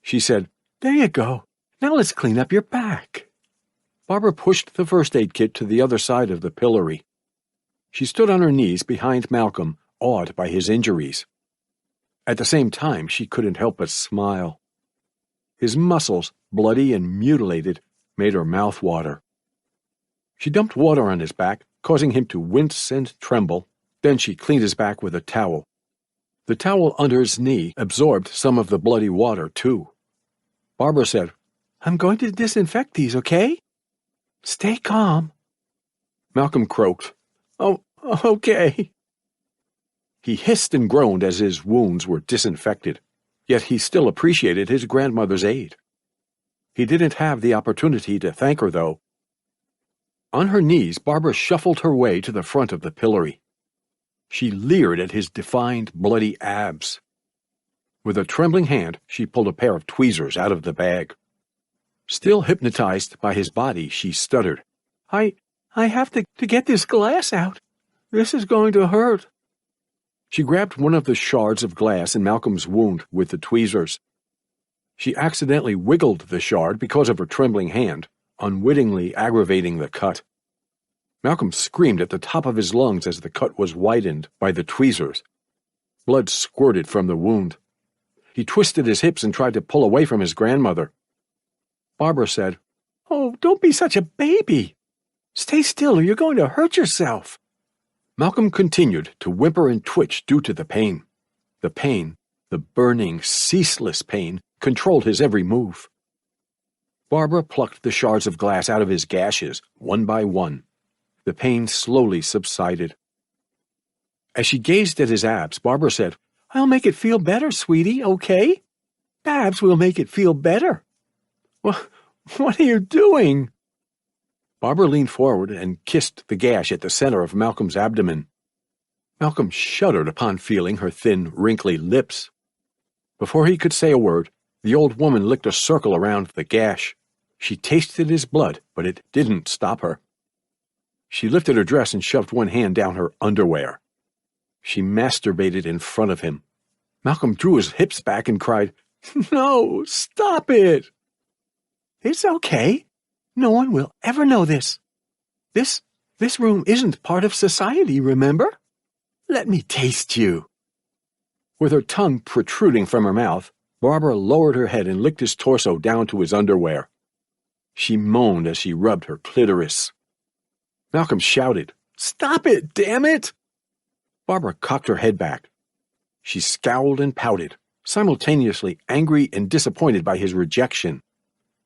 B: She said, "There you go. Now let's clean up your back." Barbara pushed the first aid kit to the other side of the pillory. She stood on her knees behind Malcolm, awed by his injuries. At the same time, she couldn't help but smile. His muscles, bloody and mutilated, made her mouth water. She dumped water on his back, causing him to wince and tremble. Then she cleaned his back with a towel. The towel under his knee absorbed some of the bloody water, too. Barbara said, "I'm going to disinfect these, okay? Stay calm." Malcolm croaked, "Oh, okay." He hissed and groaned as his wounds were disinfected, yet he still appreciated his grandmother's aid. He didn't have the opportunity to thank her, though. On her knees, Barbara shuffled her way to the front of the pillory. She leered at his defined, bloody abs. With a trembling hand, she pulled a pair of tweezers out of the bag. Still hypnotized by his body, she stuttered, I have to get this glass out. This is going to hurt." She grabbed one of the shards of glass in Malcolm's wound with the tweezers. She accidentally wiggled the shard because of her trembling hand, unwittingly aggravating the cut. Malcolm screamed at the top of his lungs as the cut was widened by the tweezers. Blood squirted from the wound. He twisted his hips and tried to pull away from his grandmother. Barbara said, "Oh, don't be such a baby. Stay still or you're going to hurt yourself." Malcolm continued to whimper and twitch due to the pain. The pain, the burning, ceaseless pain, controlled his every move. Barbara plucked the shards of glass out of his gashes, one by one. The pain slowly subsided. As she gazed at his abs, Barbara said, "I'll make it feel better, sweetie, okay? Babs will make it feel better." What are you doing?" Barbara leaned forward and kissed the gash at the center of Malcolm's abdomen. Malcolm shuddered upon feeling her thin, wrinkly lips. Before he could say a word, the old woman licked a circle around the gash. She tasted his blood, but it didn't stop her. She lifted her dress and shoved one hand down her underwear. She masturbated in front of him. Malcolm drew his hips back and cried, "No, stop it!" "It's okay. No one will ever know this. This room isn't part of society, remember? Let me taste you." With her tongue protruding from her mouth, Barbara lowered her head and licked his torso down to his underwear. She moaned as she rubbed her clitoris. Malcolm shouted, "Stop it, damn it!" Barbara cocked her head back. She scowled and pouted, simultaneously angry and disappointed by his rejection.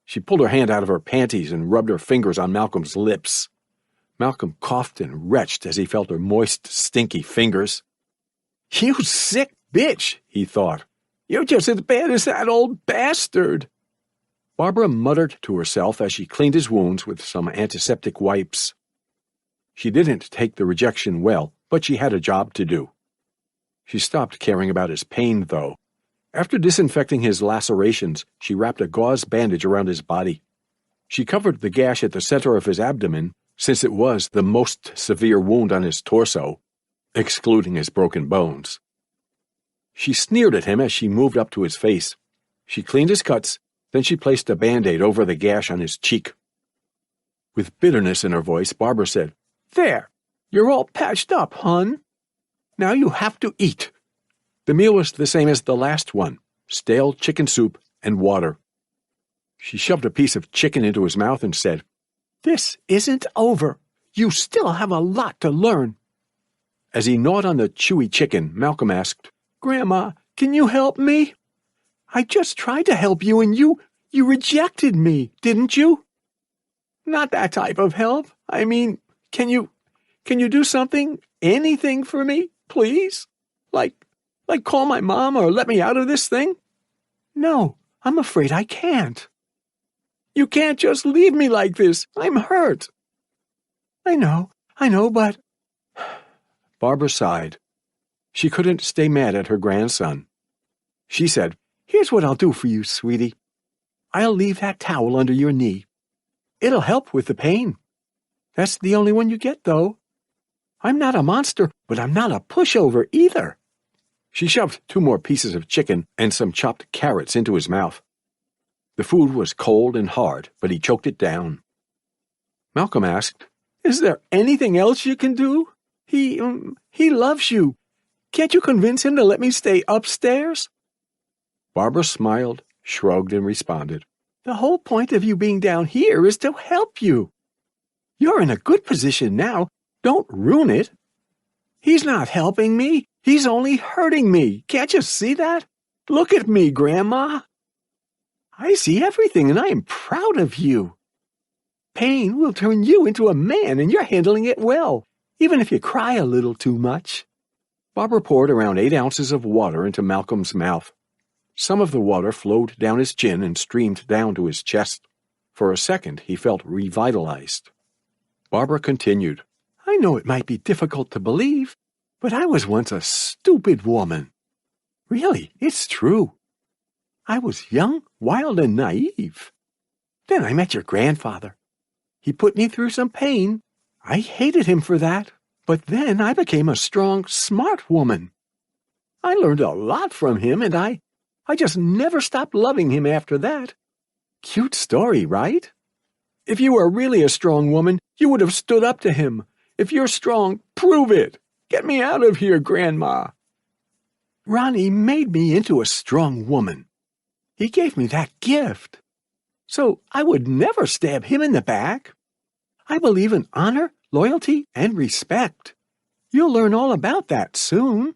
B: She pulled her hand out of her panties and rubbed her fingers on Malcolm's lips. Malcolm coughed and retched as he felt her moist, stinky fingers. "You sick bitch," he thought. "You're just as bad as that old bastard." Barbara muttered to herself as she cleaned his wounds with some antiseptic wipes. She didn't take the rejection well, but she had a job to do. She stopped caring about his pain, though. After disinfecting his lacerations, she wrapped a gauze bandage around his body. She covered the gash at the center of his abdomen, since it was the most severe wound on his torso, excluding his broken bones. She sneered at him as she moved up to his face. She cleaned his cuts, then she placed a Band-Aid over the gash on his cheek. With bitterness in her voice, Barbara said, "There, you're all patched up, hon. Now you have to eat." The meal was the same as the last one, stale chicken soup and water. She shoved a piece of chicken into his mouth and said, "This isn't over. You still have a lot to learn." As he gnawed on the chewy chicken, Malcolm asked, "Grandma, can you help me? I just tried to help you and you rejected me, didn't you?" "Not that type of help. I mean, can you do something, anything for me, please? Like call my mom or let me out of this thing?" "No, I'm afraid I can't." "You can't just leave me like this. I'm hurt." I know, but..." Barbara sighed. She couldn't stay mad at her grandson. She said, "Here's what I'll do for you, sweetie. I'll leave that towel under your knee. It'll help with the pain. That's the only one you get, though. I'm not a monster, but I'm not a pushover either." She shoved 2 more pieces of chicken and some chopped carrots into his mouth. The food was cold and hard, but he choked it down. Malcolm asked, "Is there anything else you can do? He loves you. Can't you convince him to let me stay upstairs?" Barbara smiled, shrugged, and responded, "The whole point of you being down here is to help you. You're in a good position now. Don't ruin it. He's not helping me. He's only hurting me. Can't you see that? Look at me, Grandma. I see everything, and I am proud of you. Pain will turn you into a man, and you're handling it well, even if you cry a little too much." Barbara poured around 8 ounces of water into Malcolm's mouth. Some of the water flowed down his chin and streamed down to his chest. For a second, he felt revitalized. Barbara continued, "I know it might be difficult to believe, but I was once a stupid woman. Really, it's true. I was young, wild, and naive. Then I met your grandfather. He put me through some pain. I hated him for that, but then I became a strong, smart woman. I learned a lot from him, and I just never stopped loving him after that. Cute story, right? If you were really a strong woman, you would have stood up to him. If you're strong, prove it. Get me out of here, Grandma." Ronnie made me into a strong woman. He gave me that gift. So I would never stab him in the back. I believe in honor, loyalty, and respect. You'll learn all about that soon."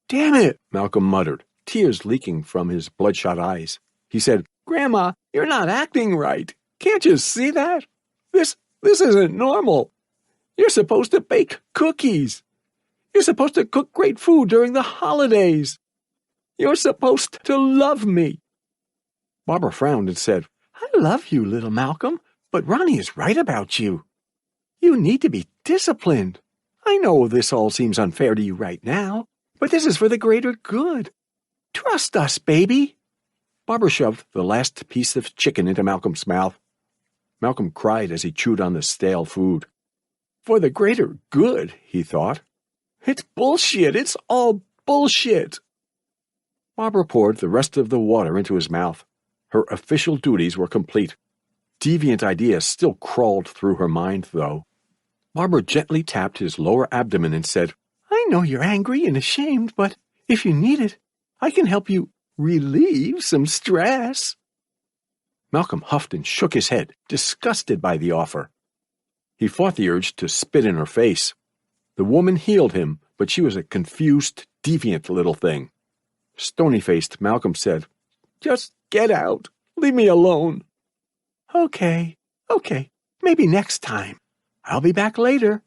B: "Damn it," Malcolm muttered, tears leaking from his bloodshot eyes. He said, "Grandma, you're not acting right. Can't you see that? This isn't normal. You're supposed to bake cookies. You're supposed to cook great food during the holidays. You're supposed to love me." Barbara frowned and said, "I love you, little Malcolm,
A: But Ronnie is right about you. You need to be disciplined. I know this all seems unfair to you right now, but this is for the greater good. Trust us, baby."
B: Barbara shoved the last piece of chicken into Malcolm's mouth. Malcolm cried as he chewed on the stale food.
A: For the greater good, he thought. It's bullshit. It's all bullshit.
B: Barbara poured the rest of the water into his mouth. Her official duties were complete. Deviant ideas still crawled through her mind, though. Barbara gently tapped his lower abdomen and said,
A: "I know you're angry and ashamed, but if you need it, I can help you relieve some stress."
B: Malcolm huffed and shook his head, disgusted by the offer. He fought the urge to spit in her face. The woman healed him, but she was a confused, deviant little thing. Stony-faced, Malcolm said,
A: "Just get out. Leave me alone." Okay, maybe next time. I'll be back later."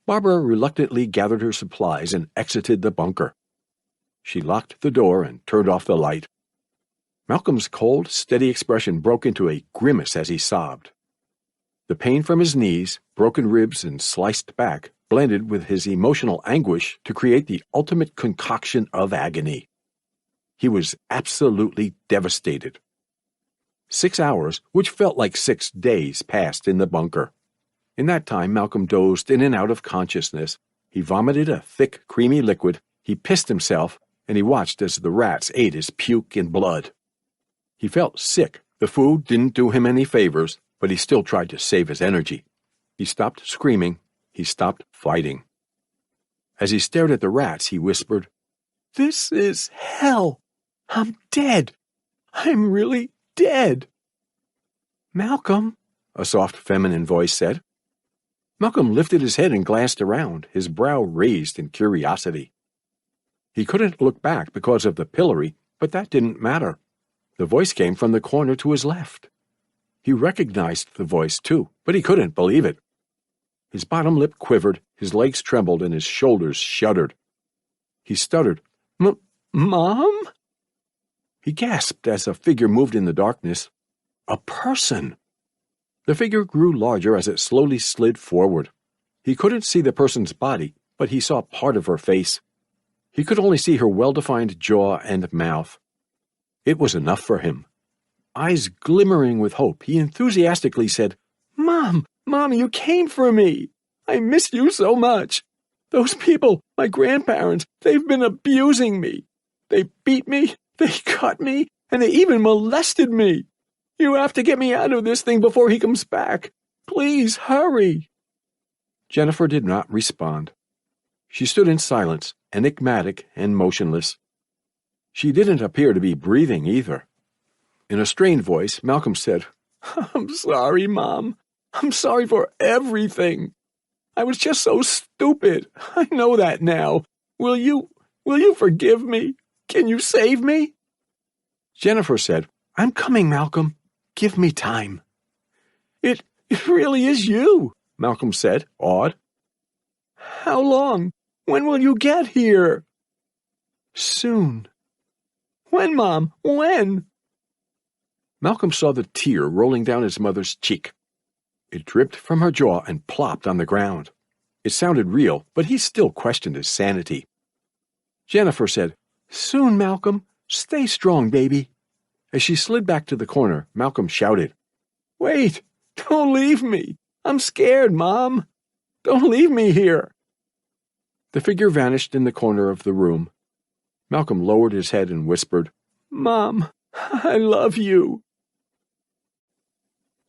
B: Barbara reluctantly gathered her supplies and exited the bunker. She locked the door and turned off the light. Malcolm's cold, steady expression broke into a grimace as he sobbed. The pain from his knees, broken ribs, and sliced back blended with his emotional anguish to create the ultimate concoction of agony. He was absolutely devastated. 6 hours, which felt like 6 days, passed in the bunker. In that time, Malcolm dozed in and out of consciousness. He vomited a thick, creamy liquid, he pissed himself, and he watched as the rats ate his puke and blood. He felt sick. The food didn't do him any favors, but he still tried to save his energy. He stopped screaming. He stopped fighting. As he stared at the rats, he whispered,
A: "This is hell. I'm dead. I'm really dead." "Malcolm,"
B: a soft feminine voice said. Malcolm lifted his head and glanced around, his brow raised in curiosity. He couldn't look back because of the pillory, but that didn't matter. The voice came from the corner to his left. He recognized the voice, too, but he couldn't believe it. His bottom lip quivered, his legs trembled, and his shoulders shuddered. He stuttered,
A: Mom?"
B: He gasped as a figure moved in the darkness. A person! The figure grew larger as it slowly slid forward. He couldn't see the person's body, but he saw part of her face. He could only see her well-defined jaw and mouth. It was enough for him. Eyes glimmering with hope, he enthusiastically said,
A: Mom, you came for me. I miss you so much. Those people, my grandparents, they've been abusing me. They beat me, they cut me, and they even molested me. You have to get me out of this thing before he comes back. Please, hurry."
B: Jennifer did not respond. She stood in silence, enigmatic and motionless. She didn't appear to be breathing either. In a strained voice, Malcolm said,
A: "I'm sorry, Mom. I'm sorry for everything. I was just so stupid. I know that now. Will you forgive me? Can you save me?"
B: Jennifer said, "I'm coming, Malcolm. Give me time."
A: It really is you," Malcolm said, awed. "How long? When will you get here?"
B: "Soon."
A: "When, Mom? When?"
B: Malcolm saw the tear rolling down his mother's cheek. It dripped from her jaw and plopped on the ground. It sounded real, but he still questioned his sanity. Jennifer said, "Soon, Malcolm. Stay strong, baby." As she slid back to the corner, Malcolm shouted,
A: "Wait! Don't leave me! I'm scared, Mom! Don't leave me here!"
B: The figure vanished in the corner of the room. Malcolm lowered his head and whispered,
A: "Mom, I love you."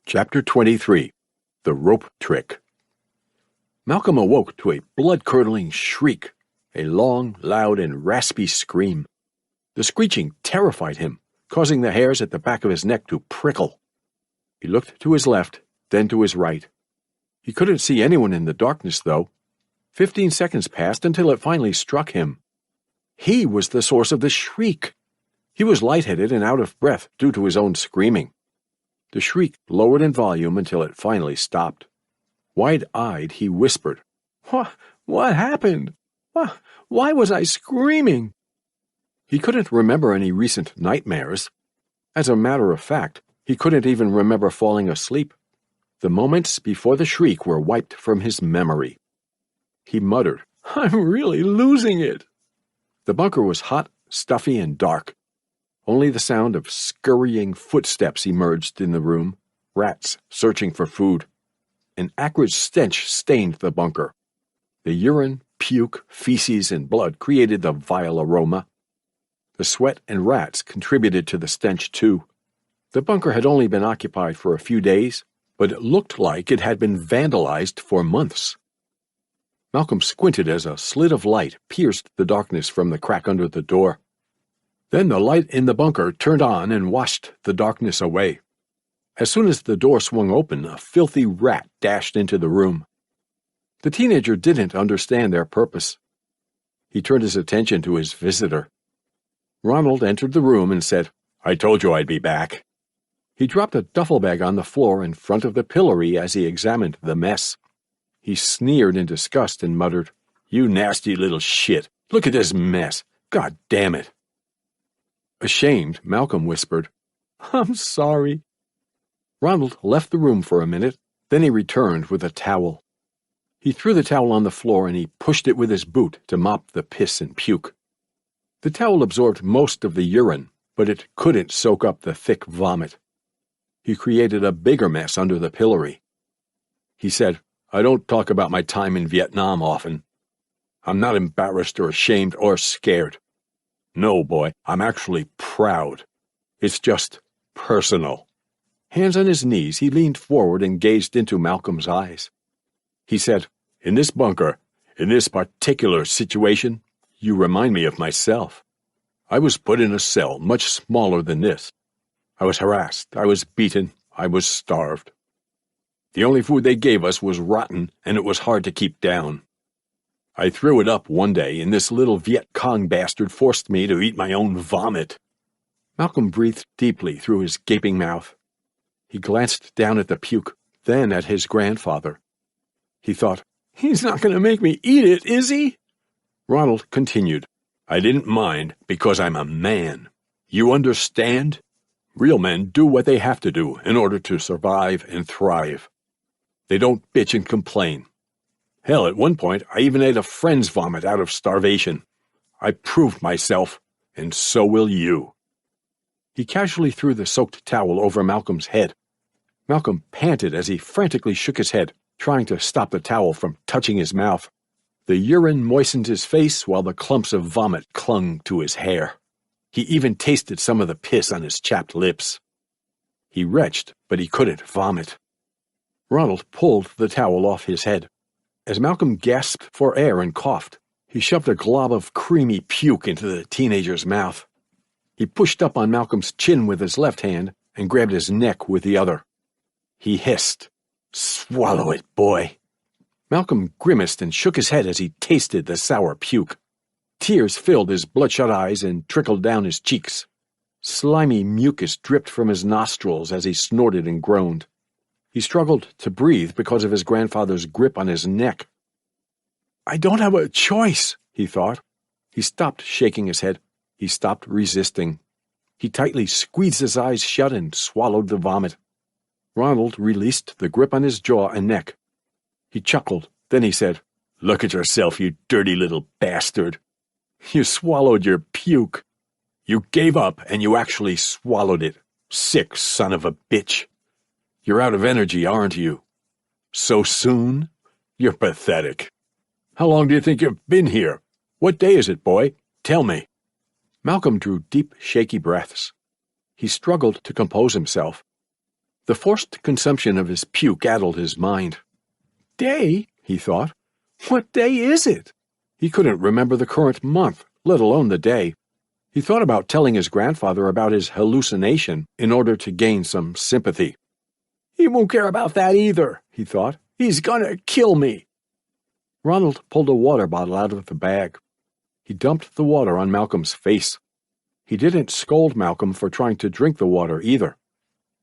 B: Chapter 23. The Rope Trick. Malcolm awoke to a blood-curdling shriek, a long, loud, and raspy scream. The screeching terrified him, causing the hairs at the back of his neck to prickle. He looked to his left, then to his right. He couldn't see anyone in the darkness, though. 15 seconds passed until it finally struck him. He was the source of the shriek. He was lightheaded and out of breath due to his own screaming. The shriek lowered in volume until it finally stopped. Wide-eyed, he whispered,
A: What happened? Why was I screaming?"
B: He couldn't remember any recent nightmares. As a matter of fact, he couldn't even remember falling asleep. The moments before the shriek were wiped from his memory. He muttered, "I'm really losing it." The bunker was hot, stuffy, and dark. Only the sound of scurrying footsteps emerged in the room, rats searching for food. An acrid stench stained the bunker. The urine, puke, feces, and blood created the vile aroma. The sweat and rats contributed to the stench too. The bunker had only been occupied for a few days, but it looked like it had been vandalized for months. Malcolm squinted as a slit of light pierced the darkness from the crack under the door. Then the light in the bunker turned on and washed the darkness away. As soon as the door swung open, a filthy rat dashed into the room. The teenager didn't understand their purpose. He turned his attention to his visitor. Ronald entered the room and said, "I told you I'd be back." He dropped a duffel bag on the floor in front of the pillory as he examined the mess. He sneered in disgust and muttered, "You nasty little shit. Look at this mess. God damn it." Ashamed, Malcolm whispered, "I'm sorry." Ronald left the room for a minute, then he returned with a towel. He threw the towel on the floor and he pushed it with his boot to mop the piss and puke. The towel absorbed most of the urine, but it couldn't soak up the thick vomit. He created a bigger mess under the pillory. He said, "I don't talk about my time in Vietnam often. I'm not embarrassed or ashamed or scared. No, boy, I'm actually proud. It's just personal." Hands on his knees, he leaned forward and gazed into Malcolm's eyes. He said, "In this bunker, in this particular situation, you remind me of myself. I was put in a cell much smaller than this. I was harassed, I was beaten, I was starved. The only food they gave us was rotten, and it was hard to keep down. I threw it up one day, and this little Viet Cong bastard forced me to eat my own vomit." Malcolm breathed deeply through his gaping mouth. He glanced down at the puke, then at his grandfather. He thought, "He's not going to make me eat it, is he?" Ronald continued, "I didn't mind because I'm a man. You understand? Real men do what they have to do in order to survive and thrive. They don't bitch and complain. Hell, at one point, I even ate a friend's vomit out of starvation. I proved myself, and so will you." He casually threw the soaked towel over Malcolm's head. Malcolm panted as he frantically shook his head, trying to stop the towel from touching his mouth. The urine moistened his face while the clumps of vomit clung to his hair. He even tasted some of the piss on his chapped lips. He retched, but he couldn't vomit. Ronald pulled the towel off his head. As Malcolm gasped for air and coughed, he shoved a glob of creamy puke into the teenager's mouth. He pushed up on Malcolm's chin with his left hand and grabbed his neck with the other. He hissed, "Swallow it, boy." Malcolm grimaced and shook his head as he tasted the sour puke. Tears filled his bloodshot eyes and trickled down his cheeks. Slimy mucus dripped from his nostrils as he snorted and groaned. He struggled to breathe because of his grandfather's grip on his neck. "I don't have a choice," he thought. He stopped shaking his head. He stopped resisting. He tightly squeezed his eyes shut and swallowed the vomit. Ronald released the grip on his jaw and neck. He chuckled. Then he said, "Look at yourself, you dirty little bastard. You swallowed your puke. You gave up and you actually swallowed it. Sick son of a bitch. You're out of energy, aren't you? So soon? You're pathetic. How long do you think you've been here? What day is it, boy? Tell me." Malcolm drew deep, shaky breaths. He struggled to compose himself. The forced consumption of his puke addled his mind. "Day?" he thought. "What day is it?" He couldn't remember the current month, let alone the day. He thought about telling his grandfather about his hallucination in order to gain some sympathy. "He won't care about that either," he thought. "He's gonna kill me." Ronald pulled a water bottle out of the bag. He dumped the water on Malcolm's face. He didn't scold Malcolm for trying to drink the water either.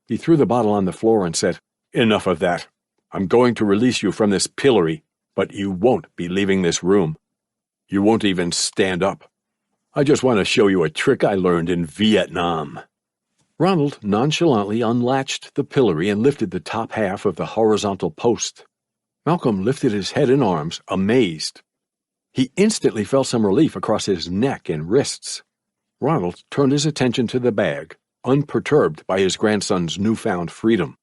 B: He threw the bottle on the floor and said, "Enough of that. I'm going to release you from this pillory, but you won't be leaving this room. You won't even stand up. I just want to show you a trick I learned in Vietnam." Ronald nonchalantly unlatched the pillory and lifted the top half of the horizontal post. Malcolm lifted his head and arms, amazed. He instantly felt some relief across his neck and wrists. Ronald turned his attention to the bag, unperturbed by his grandson's newfound freedom.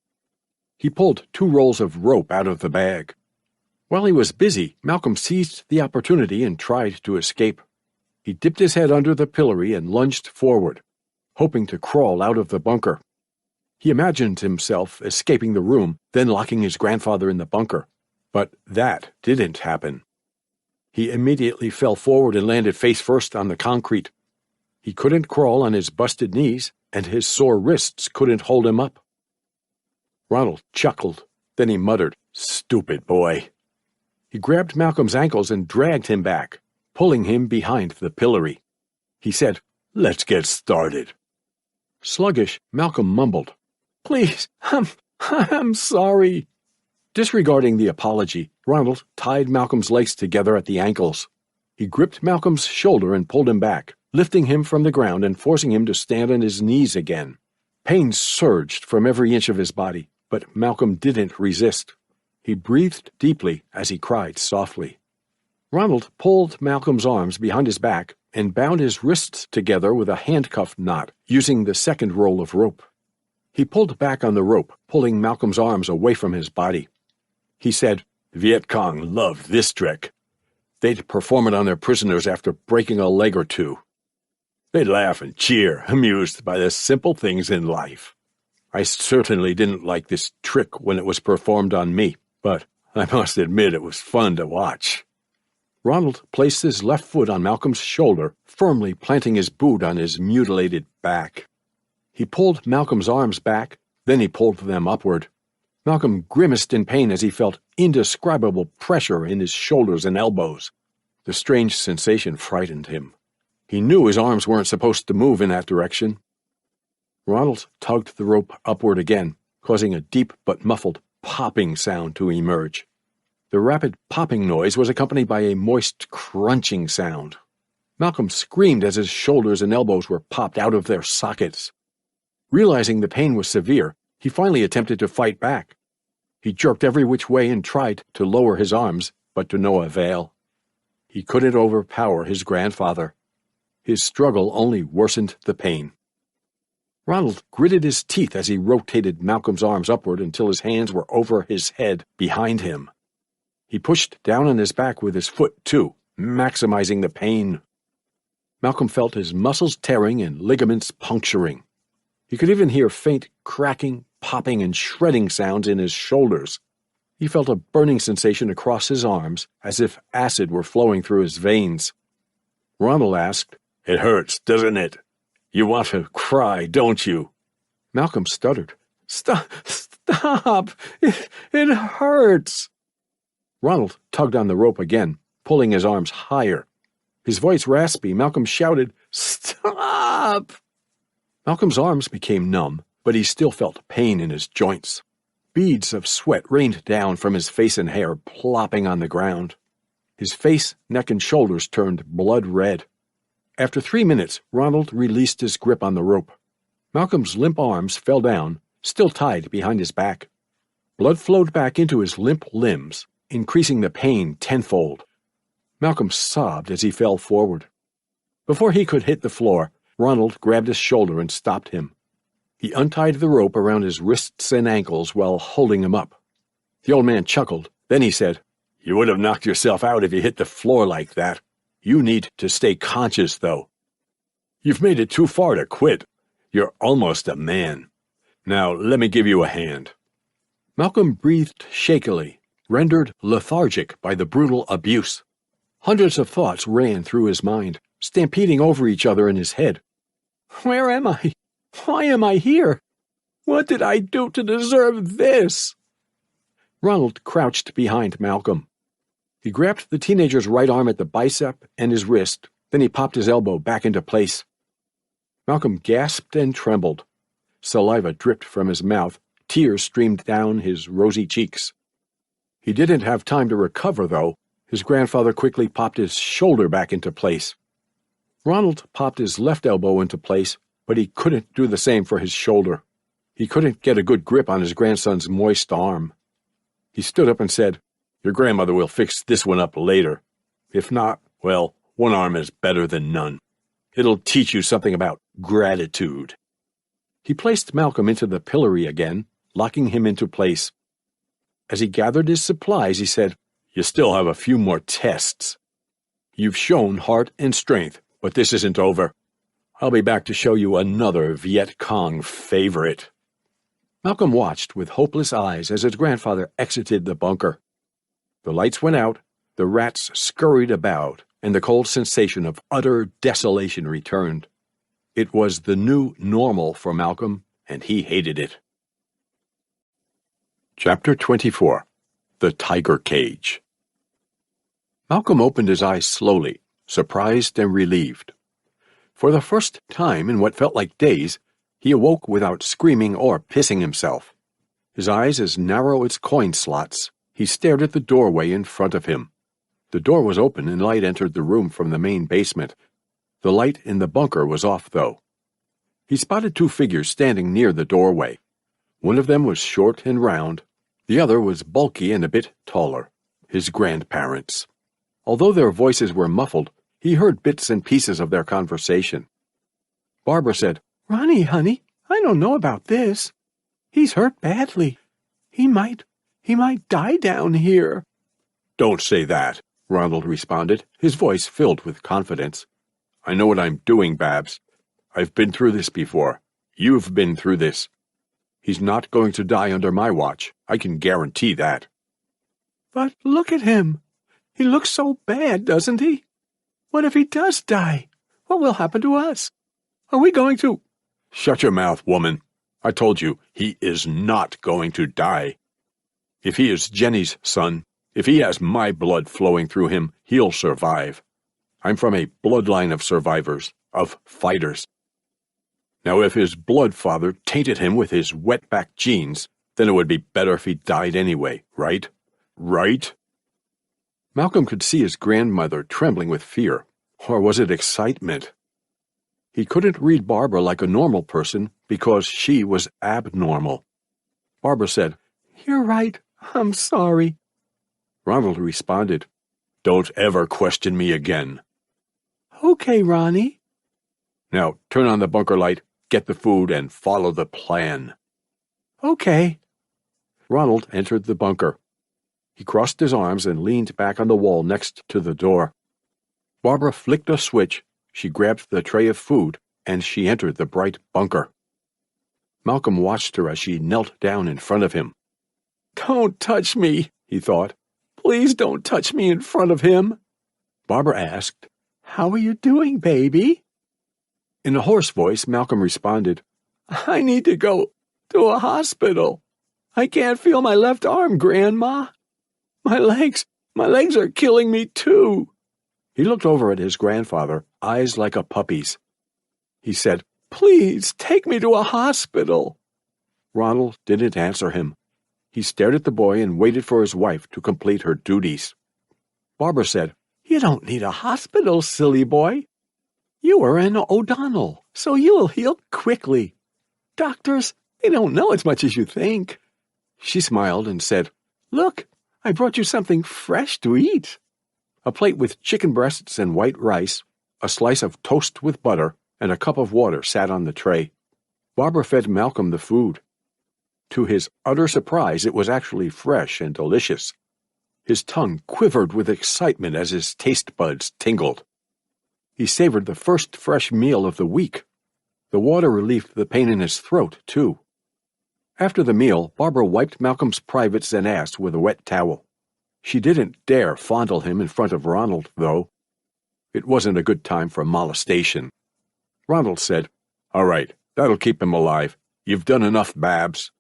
B: He pulled 2 rolls of rope out of the bag. While he was busy, Malcolm seized the opportunity and tried to escape. He dipped his head under the pillory and lunged forward, hoping to crawl out of the bunker. He imagined himself escaping the room, then locking his grandfather in the bunker. But that didn't happen. He immediately fell forward and landed face first on the concrete. He couldn't crawl on his busted knees, and his sore wrists couldn't hold him up. Ronald chuckled. Then he muttered, "Stupid boy." He grabbed Malcolm's ankles and dragged him back, pulling him behind the pillory. He said, "Let's get started." Sluggish, Malcolm mumbled, "Please, I'm sorry." Disregarding the apology, Ronald tied Malcolm's legs together at the ankles. He gripped Malcolm's shoulder and pulled him back, lifting him from the ground and forcing him to stand on his knees again. Pain surged from every inch of his body, but Malcolm didn't resist. He breathed deeply as he cried softly. Ronald pulled Malcolm's arms behind his back and bound his wrists together with a handcuff knot, using the second roll of rope. He pulled back on the rope, pulling Malcolm's arms away from his body. He said, "Viet Cong loved this trick. They'd perform it on their prisoners after breaking a leg or two. They'd laugh and cheer, amused by the simple things in life. I certainly didn't like this trick when it was performed on me, but I must admit it was fun to watch." Ronald placed his left foot on Malcolm's shoulder, firmly planting his boot on his mutilated back. He pulled Malcolm's arms back, then he pulled them upward. Malcolm grimaced in pain as he felt indescribable pressure in his shoulders and elbows. The strange sensation frightened him. He knew his arms weren't supposed to move in that direction. Ronald tugged the rope upward again, causing a deep but muffled popping sound to emerge. The rapid popping noise was accompanied by a moist, crunching sound. Malcolm screamed as his shoulders and elbows were popped out of their sockets. Realizing the pain was severe, he finally attempted to fight back. He jerked every which way and tried to lower his arms, but to no avail. He couldn't overpower his grandfather. His struggle only worsened the pain. Ronald gritted his teeth as he rotated Malcolm's arms upward until his hands were over his head behind him. He pushed down on his back with his foot, too, maximizing the pain. Malcolm felt his muscles tearing and ligaments puncturing. He could even hear faint cracking, popping, and shredding sounds in his shoulders. He felt a burning sensation across his arms, as if acid were flowing through his veins. Ronald asked, "It hurts, doesn't it? You want to cry, don't you?" Malcolm stuttered. Stop! It hurts!" Ronald tugged on the rope again, pulling his arms higher. His voice raspy, Malcolm shouted, "Stop!" Malcolm's arms became numb, but he still felt pain in his joints. Beads of sweat rained down from his face and hair, plopping on the ground. His face, neck, and shoulders turned blood red. After 3 minutes, Ronald released his grip on the rope. Malcolm's limp arms fell down, still tied behind his back. Blood flowed back into his limp limbs, increasing the pain tenfold. Malcolm sobbed as he fell forward. Before he could hit the floor, Ronald grabbed his shoulder and stopped him. He untied the rope around his wrists and ankles while holding him up. The old man chuckled. Then he said, "You would have knocked yourself out if you hit the floor like that. You need to stay conscious, though. You've made it too far to quit. You're almost a man. Now let me give you a hand." Malcolm breathed shakily, rendered lethargic by the brutal abuse. Hundreds of thoughts ran through his mind, stampeding over each other in his head. Where am I? Why am I here? What did I do to deserve this? Ronald crouched behind Malcolm. He grabbed the teenager's right arm at the bicep and his wrist, then he popped his elbow back into place. Malcolm gasped and trembled. Saliva dripped from his mouth, tears streamed down his rosy cheeks. He didn't have time to recover, though. His grandfather quickly popped his shoulder back into place. Ronald popped his left elbow into place, but he couldn't do the same for his shoulder. He couldn't get a good grip on his grandson's moist arm. He stood up and said, "Your grandmother will fix this one up later. If not, well, one arm is better than none. It'll teach you something about gratitude." He placed Malcolm into the pillory again, locking him into place. As he gathered his supplies, he said, "You still have a few more tests. You've shown heart and strength, but this isn't over. I'll be back to show you another Viet Cong favorite." Malcolm watched with hopeless eyes as his grandfather exited the bunker. The lights went out, the rats scurried about, and the cold sensation of utter desolation returned. It was the new normal for Malcolm, and he hated it. Chapter 24. The Tiger Cage. Malcolm opened his eyes slowly, surprised and relieved. For the first time in what felt like days, he awoke without screaming or pissing himself. His eyes as narrow as coin slots, he stared at the doorway in front of him. The door was open and light entered the room from the main basement. The light in the bunker was off, though. He spotted two figures standing near the doorway. One of them was short and round. The other was bulky and a bit taller. His grandparents. Although their voices were muffled, he heard bits and pieces of their conversation. Barbara said,
A: "Ronnie, honey, I don't know about this. He's hurt badly. He might die down here."
B: "Don't say that," Ronald responded, his voice filled with confidence. "I know what I'm doing, Babs. I've been through this before. You've been through this. He's not going to die under my watch. I can guarantee that."
A: "But look at him. He looks so bad, doesn't he? What if he does die? What will happen to us? Are we going to—"
B: "Shut your mouth, woman. I told you, he is not going to die. If he is Jenny's son, if he has my blood flowing through him, he'll survive. I'm from a bloodline of survivors, of fighters. Now, if his blood father tainted him with his wetback genes, then it would be better if he died anyway, right? Right?" Malcolm could see his grandmother trembling with fear. Or was it excitement? He couldn't read Barbara like a normal person because she was abnormal. Barbara said,
A: "You're right. I'm sorry."
B: Ronald responded, "Don't ever question me again."
A: "Okay, Ronnie."
B: "Now turn on the bunker light, get the food, and follow the plan."
A: "Okay."
B: Ronald entered the bunker. He crossed his arms and leaned back on the wall next to the door. Barbara flicked a switch, she grabbed the tray of food, and she entered the bright bunker. Malcolm watched her as she knelt down in front of him.
A: "Don't touch me," he thought. "Please don't touch me in front of him."
B: Barbara asked,
A: "How are you doing, baby?"
B: In a hoarse voice, Malcolm responded,
A: "I need to go to a hospital. I can't feel my left arm, Grandma. My legs are killing me too."
B: He looked over at his grandfather, eyes like a puppy's. He said,
A: "Please take me to a hospital."
B: Ronald didn't answer him. He stared at the boy and waited for his wife to complete her duties. Barbara said,
A: "You don't need a hospital, silly boy. You were an O'Donnell, so you'll heal quickly. Doctors, they don't know as much as you think."
B: She smiled and said,
A: "Look, I brought you something fresh to eat."
B: A plate with chicken breasts and white rice, a slice of toast with butter, and a cup of water sat on the tray. Barbara fed Malcolm the food. To his utter surprise, it was actually fresh and delicious. His tongue quivered with excitement as his taste buds tingled. He savored the first fresh meal of the week. The water relieved the pain in his throat, too. After the meal, Barbara wiped Malcolm's privates and ass with a wet towel. She didn't dare fondle him in front of Ronald, though. It wasn't a good time for molestation. Ronald said, "All right, that'll keep him alive. You've done enough, Babs."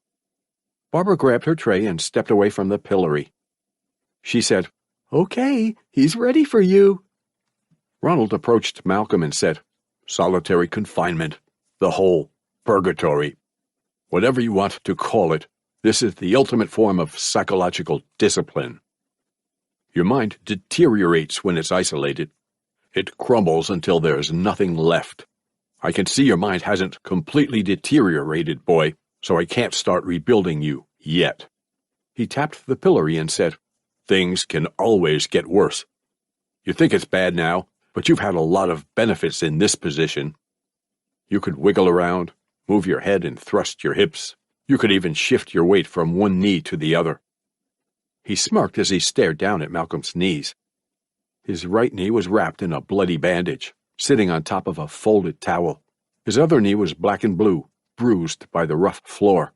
B: Barbara grabbed her tray and stepped away from the pillory. She said,
A: "Okay, he's ready for you."
B: Ronald approached Malcolm and said, "Solitary confinement, the hole, purgatory. Whatever you want to call it, this is the ultimate form of psychological discipline. Your mind deteriorates when it's isolated. It crumbles until there's nothing left. I can see your mind hasn't completely deteriorated, boy, so I can't start rebuilding you yet. He tapped the pillory and said, Things can always get worse. You think it's bad now, but you've had a lot of benefits in this position. You could wiggle around, move your head and thrust your hips. You could even shift your weight from one knee to the other. He smirked as he stared down at Malcolm's knees. His right knee was wrapped in a bloody bandage, sitting on top of a folded towel. His other knee was black and blue, bruised by the rough floor.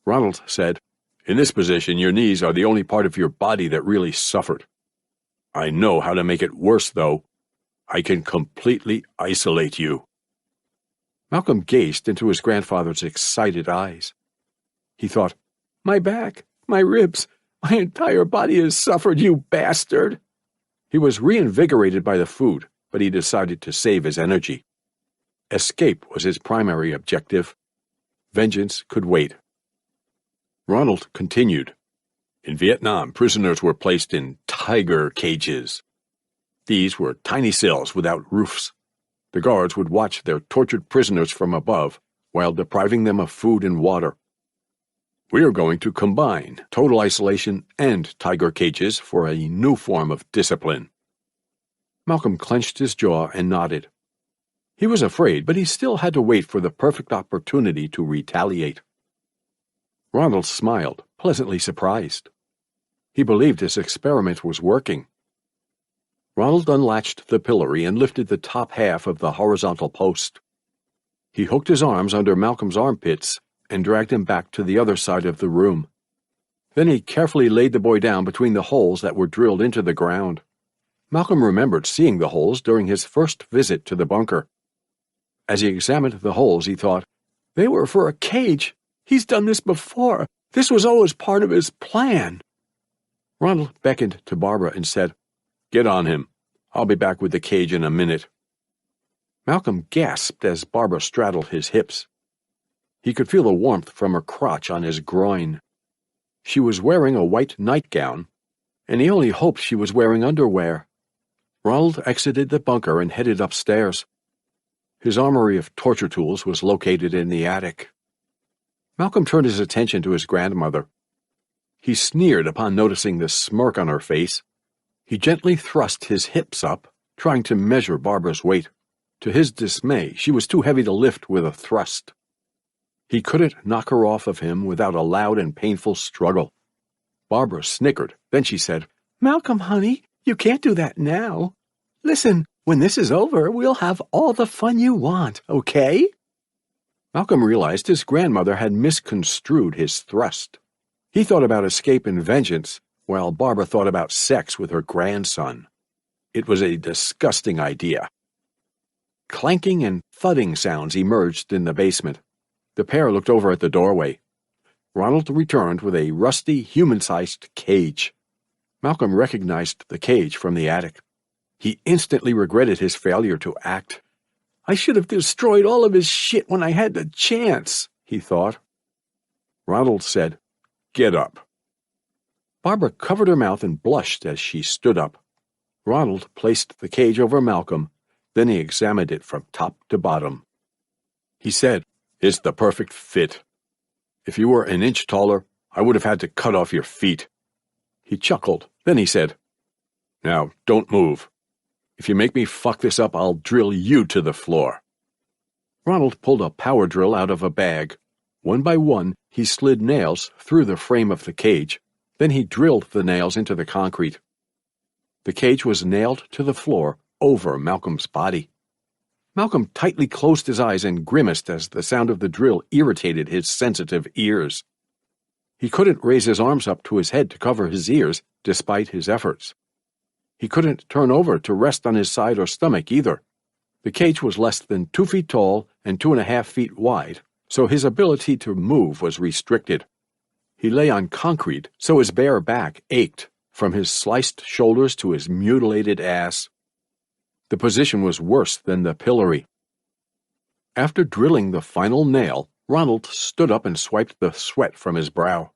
B: Ronald said, In this position, your knees are the only part of your body that really suffered. I know how to make it worse, though. I can completely isolate you. Malcolm gazed into his grandfather's excited eyes. He thought, My back, my ribs, my entire body has suffered, you bastard. He was reinvigorated by the food, but he decided to save his energy. Escape was his primary objective. Vengeance could wait. Ronald continued. In Vietnam, prisoners were placed in tiger cages. These were tiny cells without roofs. The guards would watch their tortured prisoners from above while depriving them of food and water. We are going to combine total isolation and tiger cages for a new form of discipline. Malcolm clenched his jaw and nodded. He was afraid, but he still had to wait for the perfect opportunity to retaliate. Ronald smiled, pleasantly surprised. He believed his experiment was working. Ronald unlatched the pillory and lifted the top half of the horizontal post. He hooked his arms under Malcolm's armpits and dragged him back to the other side of the room. Then he carefully laid the boy down between the holes that were drilled into the ground. Malcolm remembered seeing the holes during his first visit to the bunker. As he examined the holes, he thought, They were for a cage. He's done this before. This was always part of his plan. Ronald beckoned to Barbara and said, Get on him. I'll be back with the cage in a minute. Malcolm gasped as Barbara straddled his hips. He could feel the warmth from her crotch on his groin. She was wearing a white nightgown, and he only hoped she was wearing underwear. Ronald exited the bunker and headed upstairs. His armory of torture tools was located in the attic. Malcolm turned his attention to his grandmother. He sneered upon noticing the smirk on her face. He gently thrust his hips up, trying to measure Barbara's weight. To his dismay, she was too heavy to lift with a thrust. He couldn't knock her off of him without a loud and painful struggle. Barbara snickered. Then she said, Malcolm, honey, you can't do that now. Listen, when this is over, we'll have all the fun you want, okay? Malcolm realized his grandmother had misconstrued his thrust. He thought about escape and vengeance, while Barbara thought about sex with her grandson. It was a disgusting idea. Clanking and thudding sounds emerged in the basement. The pair looked over at the doorway. Ronald returned with a rusty, human-sized cage. Malcolm recognized the cage from the attic. He instantly regretted his failure to act. I should have destroyed all of his shit when I had the chance, he thought. Ronald said, Get up. Barbara covered her mouth and blushed as she stood up. Ronald placed the cage over Malcolm, then he examined it from top to bottom. He said, It's the perfect fit. If you were an inch taller, I would have had to cut off your feet. He chuckled. Then he said, Now, don't move. If you make me fuck this up, I'll drill you to the floor. Ronald pulled a power drill out of a bag. One by one, he slid nails through the frame of the cage. Then he drilled the nails into the concrete. The cage was nailed to the floor over Malcolm's body. Malcolm tightly closed his eyes and grimaced as the sound of the drill irritated his sensitive ears. He couldn't raise his arms up to his head to cover his ears, despite his efforts. He couldn't turn over to rest on his side or stomach either. The cage was less than 2 feet tall and 2.5 feet wide, so his ability to move was restricted. He lay on concrete, so his bare back ached, from his sliced shoulders to his mutilated ass. The position was worse than the pillory. After drilling the final nail, Ronald stood up and swiped the sweat from his brow.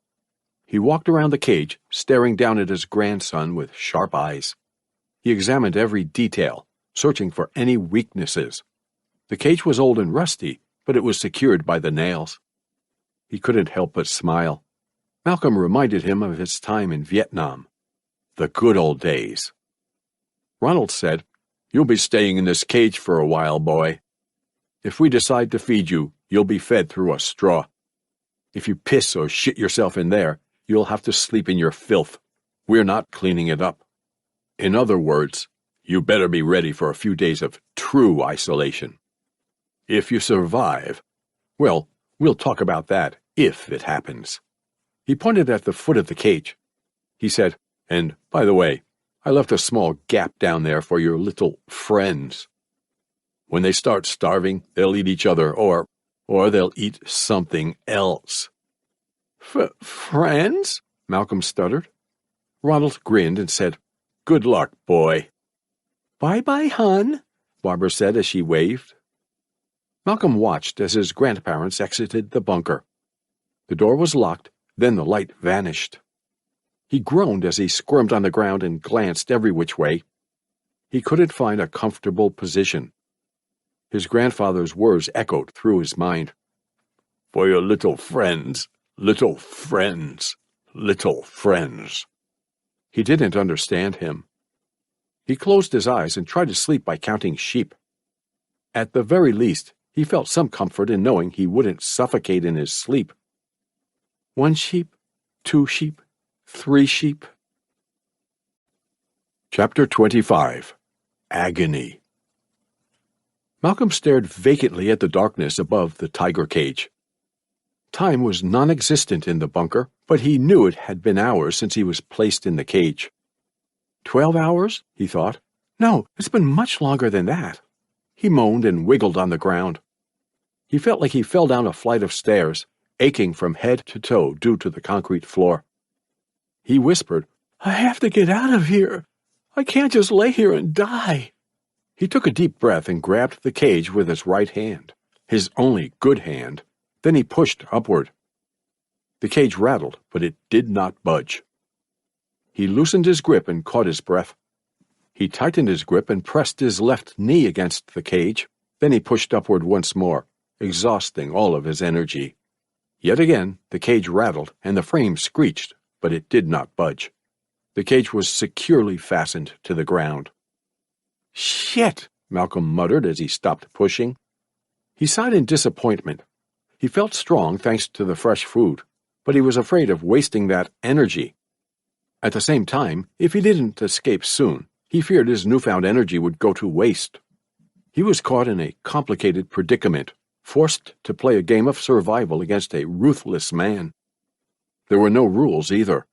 B: He walked around the cage, staring down at his grandson with sharp eyes. He examined every detail, searching for any weaknesses. The cage was old and rusty, but it was secured by the nails. He couldn't help but smile. Malcolm reminded him of his time in Vietnam. The good old days. Ronald said, "You'll be staying in this cage for a while, boy. If we decide to feed you, you'll be fed through a straw. If you piss or shit yourself in there, you'll have to sleep in your filth. We're not cleaning it up. In other words, you better be ready for a few days of true isolation. If you survive, well, we'll talk about that if it happens." He pointed at the foot of the cage. He said, "And, by the way, I left a small gap down there for your little friends. When they start starving, they'll eat each other, or they'll eat something else."
A: Friends?
B: Malcolm stuttered. Ronald grinned and said, "Good luck, boy."
A: Bye-bye, hun,
B: Barbara said as she waved. Malcolm watched as his grandparents exited the bunker. The door was locked, then the light vanished. He groaned as he squirmed on the ground and glanced every which way. He couldn't find a comfortable position. His grandfather's words echoed through his mind. "For your little friends, little friends, little friends." He didn't understand him. He closed his eyes and tried to sleep by counting sheep. At the very least, he felt some comfort in knowing he wouldn't suffocate in his sleep. 1 sheep, 2 sheep, 3 sheep. Chapter 25. Agony. Malcolm stared vacantly at the darkness above the tiger cage. Time was non-existent in the bunker, but he knew it had been hours since he was placed in the cage. 12 hours, he thought. No, it's been much longer than that. He moaned and wiggled on the ground. He felt like he fell down a flight of stairs, aching from head to toe due to the concrete floor. He whispered,
A: "I have to get out of here. I can't just lay here and die."
B: He took a deep breath and grabbed the cage with his right hand, his only good hand. Then he pushed upward. The cage rattled, but it did not budge. He loosened his grip and caught his breath. He tightened his grip and pressed his left knee against the cage. Then he pushed upward once more, exhausting all of his energy. Yet again, the cage rattled and the frame screeched, but it did not budge. The cage was securely fastened to the ground. "Shit!" Malcolm muttered as he stopped pushing. He sighed in disappointment. He felt strong thanks to the fresh food, but he was afraid of wasting that energy. At the same time, if he didn't escape soon, he feared his newfound energy would go to waste. He was caught in a complicated predicament, forced to play a game of survival against a ruthless man. There were no rules either.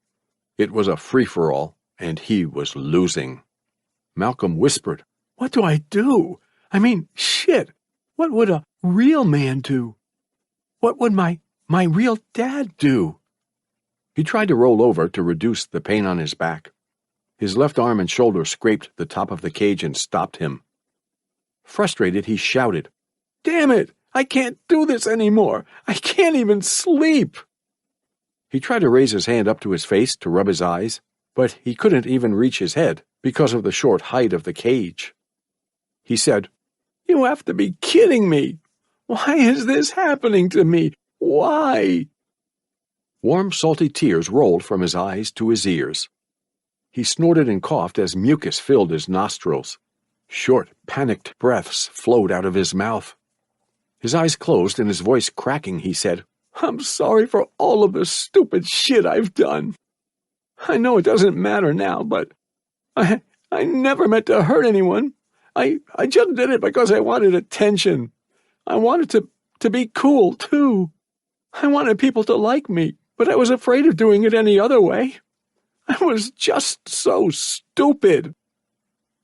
B: It was a free-for-all, and he was losing. Malcolm whispered,
A: "What do I do? I mean, shit! What would a real man do? What would my real dad do?"
B: He tried to roll over to reduce the pain on his back. His left arm and shoulder scraped the top of the cage and stopped him. Frustrated, he shouted,
A: "Damn it! I can't do this anymore! I can't even sleep!"
B: He tried to raise his hand up to his face to rub his eyes, but he couldn't even reach his head because of the short height of the cage. He said,
A: "You have to be kidding me! Why is this happening to me? Why?"
B: Warm, salty tears rolled from his eyes to his ears. He snorted and coughed as mucus filled his nostrils. Short, panicked breaths flowed out of his mouth. His eyes closed and his voice cracking, he said,
A: "I'm sorry for all of the stupid shit I've done. I know it doesn't matter now, but I never meant to hurt anyone. I just did it because I wanted attention. I wanted to be cool, too. I wanted people to like me, but I was afraid of doing it any other way. I was just so stupid."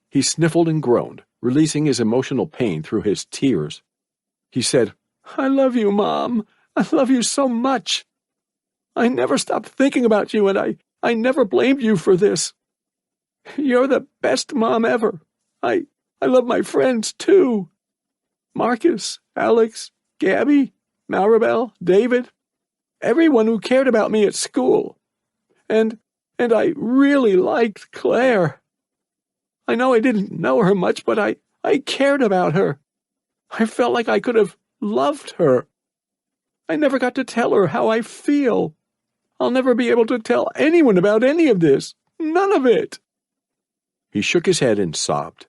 B: He sniffled and groaned, releasing his emotional pain through his tears. He said,
A: "I love you, Mom. I love you so much. I never stopped thinking about you, and I never blamed you for this. You're the best mom ever. I love my friends, too. Marcus, Alex, Gabby, Maribel, David, everyone who cared about me at school. And I really liked Claire. I know I didn't know her much, but I cared about her. I felt like I could have loved her. I never got to tell her how I feel. I'll never be able to tell anyone about any of this. None of it."
B: He shook his head and sobbed.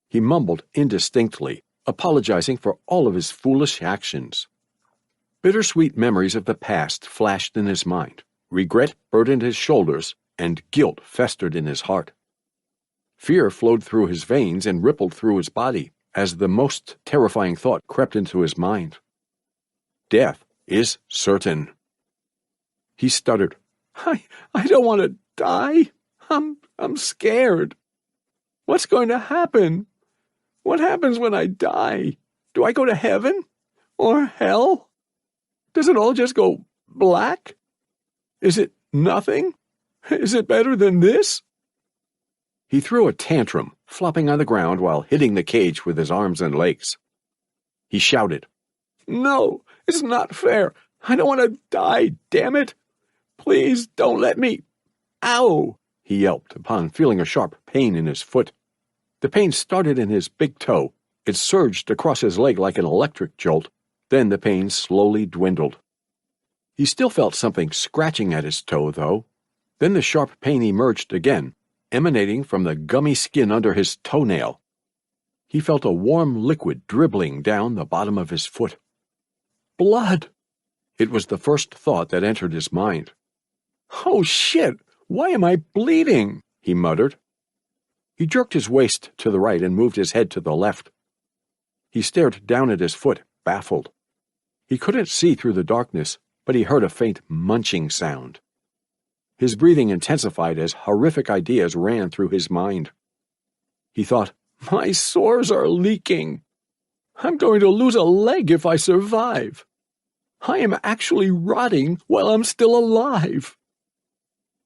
B: He mumbled indistinctly, apologizing for all of his foolish actions. Bittersweet memories of the past flashed in his mind. Regret burdened his shoulders, and guilt festered in his heart. Fear flowed through his veins and rippled through his body as the most terrifying thought crept into his mind. Death is certain. He stuttered.
A: I don't want to die. I'm scared. What's going to happen? What happens when I die? Do I go to heaven? Or hell? Does it all just go black? Is it nothing? Is it better than this?
B: He threw a tantrum, flopping on the ground while hitting the cage with his arms and legs. He shouted,
A: "No, it's not fair. I don't want to die, damn it. Please don't let me. Ow!"
B: he yelped upon feeling a sharp pain in his foot. The pain started in his big toe. It surged across his leg like an electric jolt. Then the pain slowly dwindled. He still felt something scratching at his toe, though. Then the sharp pain emerged again, emanating from the gummy skin under his toenail. He felt a warm liquid dribbling down the bottom of his foot. Blood! It was the first thought that entered his mind.
A: "Oh, shit! Why am I bleeding?" he muttered.
B: He jerked his waist to the right and moved his head to the left. He stared down at his foot, baffled. He couldn't see through the darkness, but he heard a faint munching sound. His breathing intensified as horrific ideas ran through his mind. He thought,
A: "My sores are leaking. I'm going to lose a leg if I survive. I am actually rotting while I'm still alive."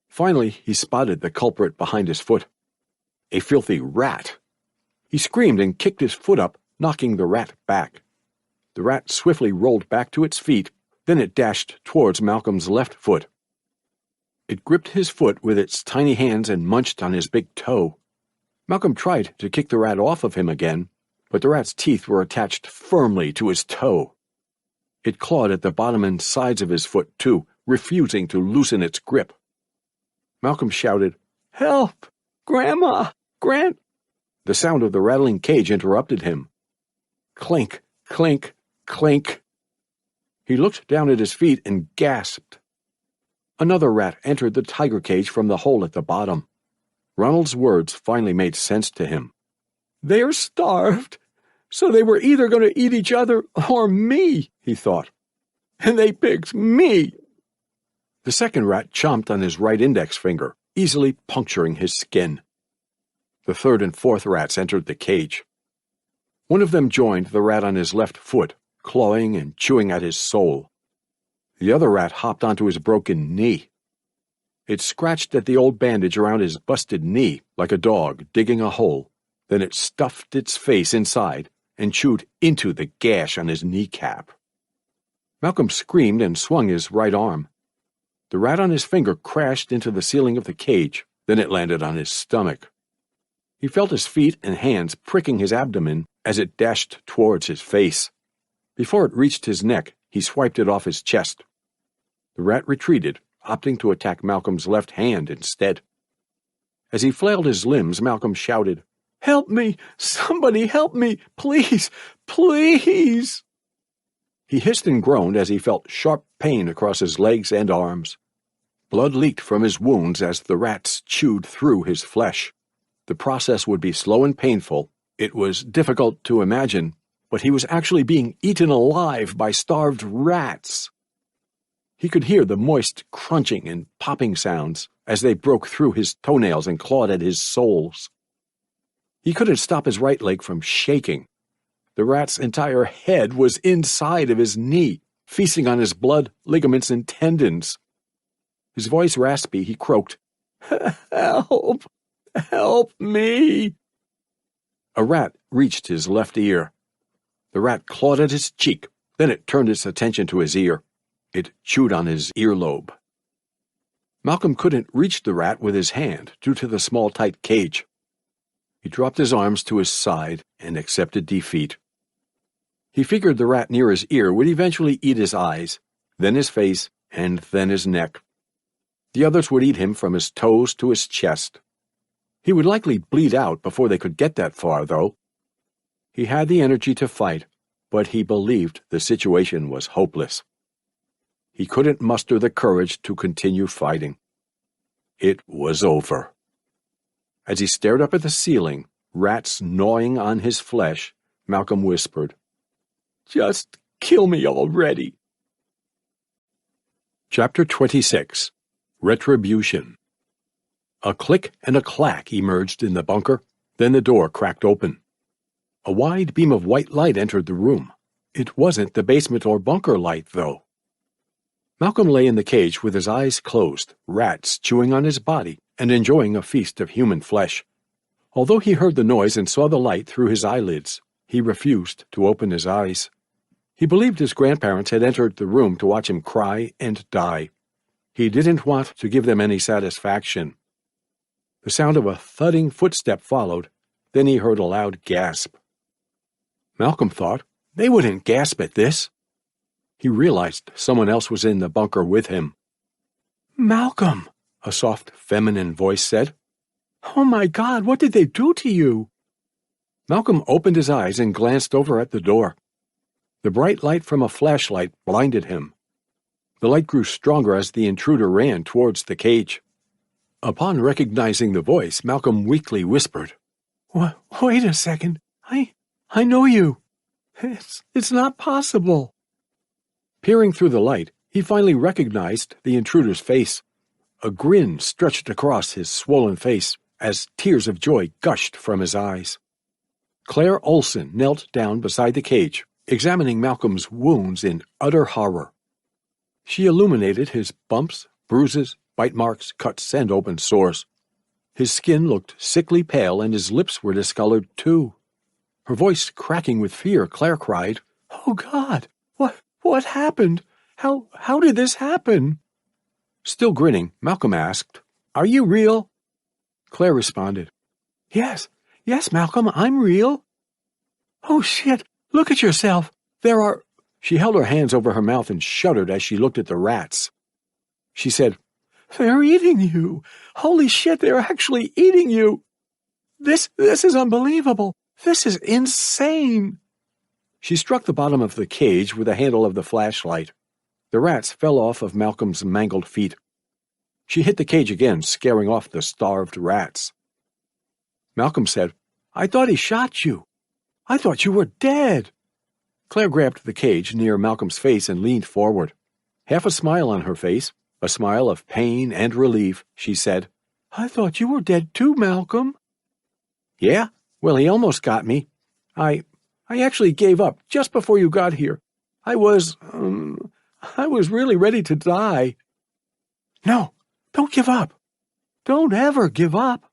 B: Finally, he spotted the culprit behind his foot. A filthy rat. He screamed and kicked his foot up, knocking the rat back. The rat swiftly rolled back to its feet, then it dashed towards Malcolm's left foot. It gripped his foot with its tiny hands and munched on his big toe. Malcolm tried to kick the rat off of him again, but the rat's teeth were attached firmly to his toe. It clawed at the bottom and sides of his foot, too, refusing to loosen its grip. Malcolm shouted,
A: "Help! Grandma! Grant!"
B: The sound of the rattling cage interrupted him. Clink, clink, clink. He looked down at his feet and gasped. Another rat entered the tiger cage from the hole at the bottom. Ronald's words finally made sense to him.
A: "They're starved, so they were either going to eat each other or me," he thought. "And they picked me."
B: The second rat chomped on his right index finger, easily puncturing his skin. The third and fourth rats entered the cage. One of them joined the rat on his left foot, clawing and chewing at his sole. The other rat hopped onto his broken knee. It scratched at the old bandage around his busted knee like a dog digging a hole. Then it stuffed its face inside and chewed into the gash on his kneecap. Malcolm screamed and swung his right arm. The rat on his finger crashed into the ceiling of the cage, then it landed on his stomach. He felt his feet and hands pricking his abdomen as it dashed towards his face. Before it reached his neck, he swiped it off his chest. The rat retreated, opting to attack Malcolm's left hand instead. As he flailed his limbs, Malcolm shouted,
A: "Help me! Somebody help me! Please! Please!"
B: He hissed and groaned as he felt sharp pain across his legs and arms. Blood leaked from his wounds as the rats chewed through his flesh. The process would be slow and painful. It was difficult to imagine, but he was actually being eaten alive by starved rats. He could hear the moist crunching and popping sounds as they broke through his toenails and clawed at his soles. He couldn't stop his right leg from shaking. The rat's entire head was inside of his knee, feasting on his blood, ligaments, and tendons. His voice raspy, he croaked,
A: "Help! Help me!"
B: A rat reached his left ear. The rat clawed at his cheek, then it turned its attention to his ear. It chewed on his earlobe. Malcolm couldn't reach the rat with his hand due to the small, tight cage. He dropped his arms to his side and accepted defeat. He figured the rat near his ear would eventually eat his eyes, then his face, and then his neck. The others would eat him from his toes to his chest. He would likely bleed out before they could get that far, though. He had the energy to fight, but he believed the situation was hopeless. He couldn't muster the courage to continue fighting. It was over. As he stared up at the ceiling, rats gnawing on his flesh, Malcolm whispered, "Just kill me already." Chapter 26. Retribution. A click and a clack emerged in the bunker, then the door cracked open. A wide beam of white light entered the room. It wasn't the basement or bunker light, though. Malcolm lay in the cage with his eyes closed, rats chewing on his body and enjoying a feast of human flesh. Although he heard the noise and saw the light through his eyelids, he refused to open his eyes. He believed his grandparents had entered the room to watch him cry and die. He didn't want to give them any satisfaction. The sound of a thudding footstep followed, then he heard a loud gasp. Malcolm thought, they wouldn't gasp at this. He realized someone else was in the bunker with him. "Malcolm," a soft feminine voice said. "Oh my God, what did they do to you?" Malcolm opened his eyes and glanced over at the door. The bright light from a flashlight blinded him. The light grew stronger as the intruder ran towards the cage. Upon recognizing the voice, Malcolm weakly whispered, "Wait a second. I know you. It's not possible." Peering through the light, he finally recognized the intruder's face. A grin stretched across his swollen face as tears of joy gushed from his eyes. Claire Olson knelt down beside the cage, examining Malcolm's wounds in utter horror. She illuminated his bumps, bruises, bite marks, cuts, and open sores. His skin looked sickly pale and his lips were discolored too. Her voice cracking with fear, Claire cried, "Oh God, what happened? How did this happen?" Still grinning, Malcolm asked, "Are you real?" Claire responded, Yes, Malcolm, I'm real." "Oh shit, look at yourself. There are—" She held her hands over her mouth and shuddered as she looked at the rats. She said, "They're eating you. Holy shit, they're actually eating you. This is unbelievable. This is insane." She struck the bottom of the cage with the handle of the flashlight. The rats fell off of Malcolm's mangled feet. She hit the cage again, scaring off the starved rats. Malcolm said, "I thought he shot you. I thought you were dead." Claire grabbed the cage near Malcolm's face and leaned forward. Half a smile on her face, a smile of pain and relief, she said, "I thought you were dead too, Malcolm." "Yeah? Well, he almost got me. I actually gave up just before you got here. I was really ready to die." "No, don't give up. Don't ever give up.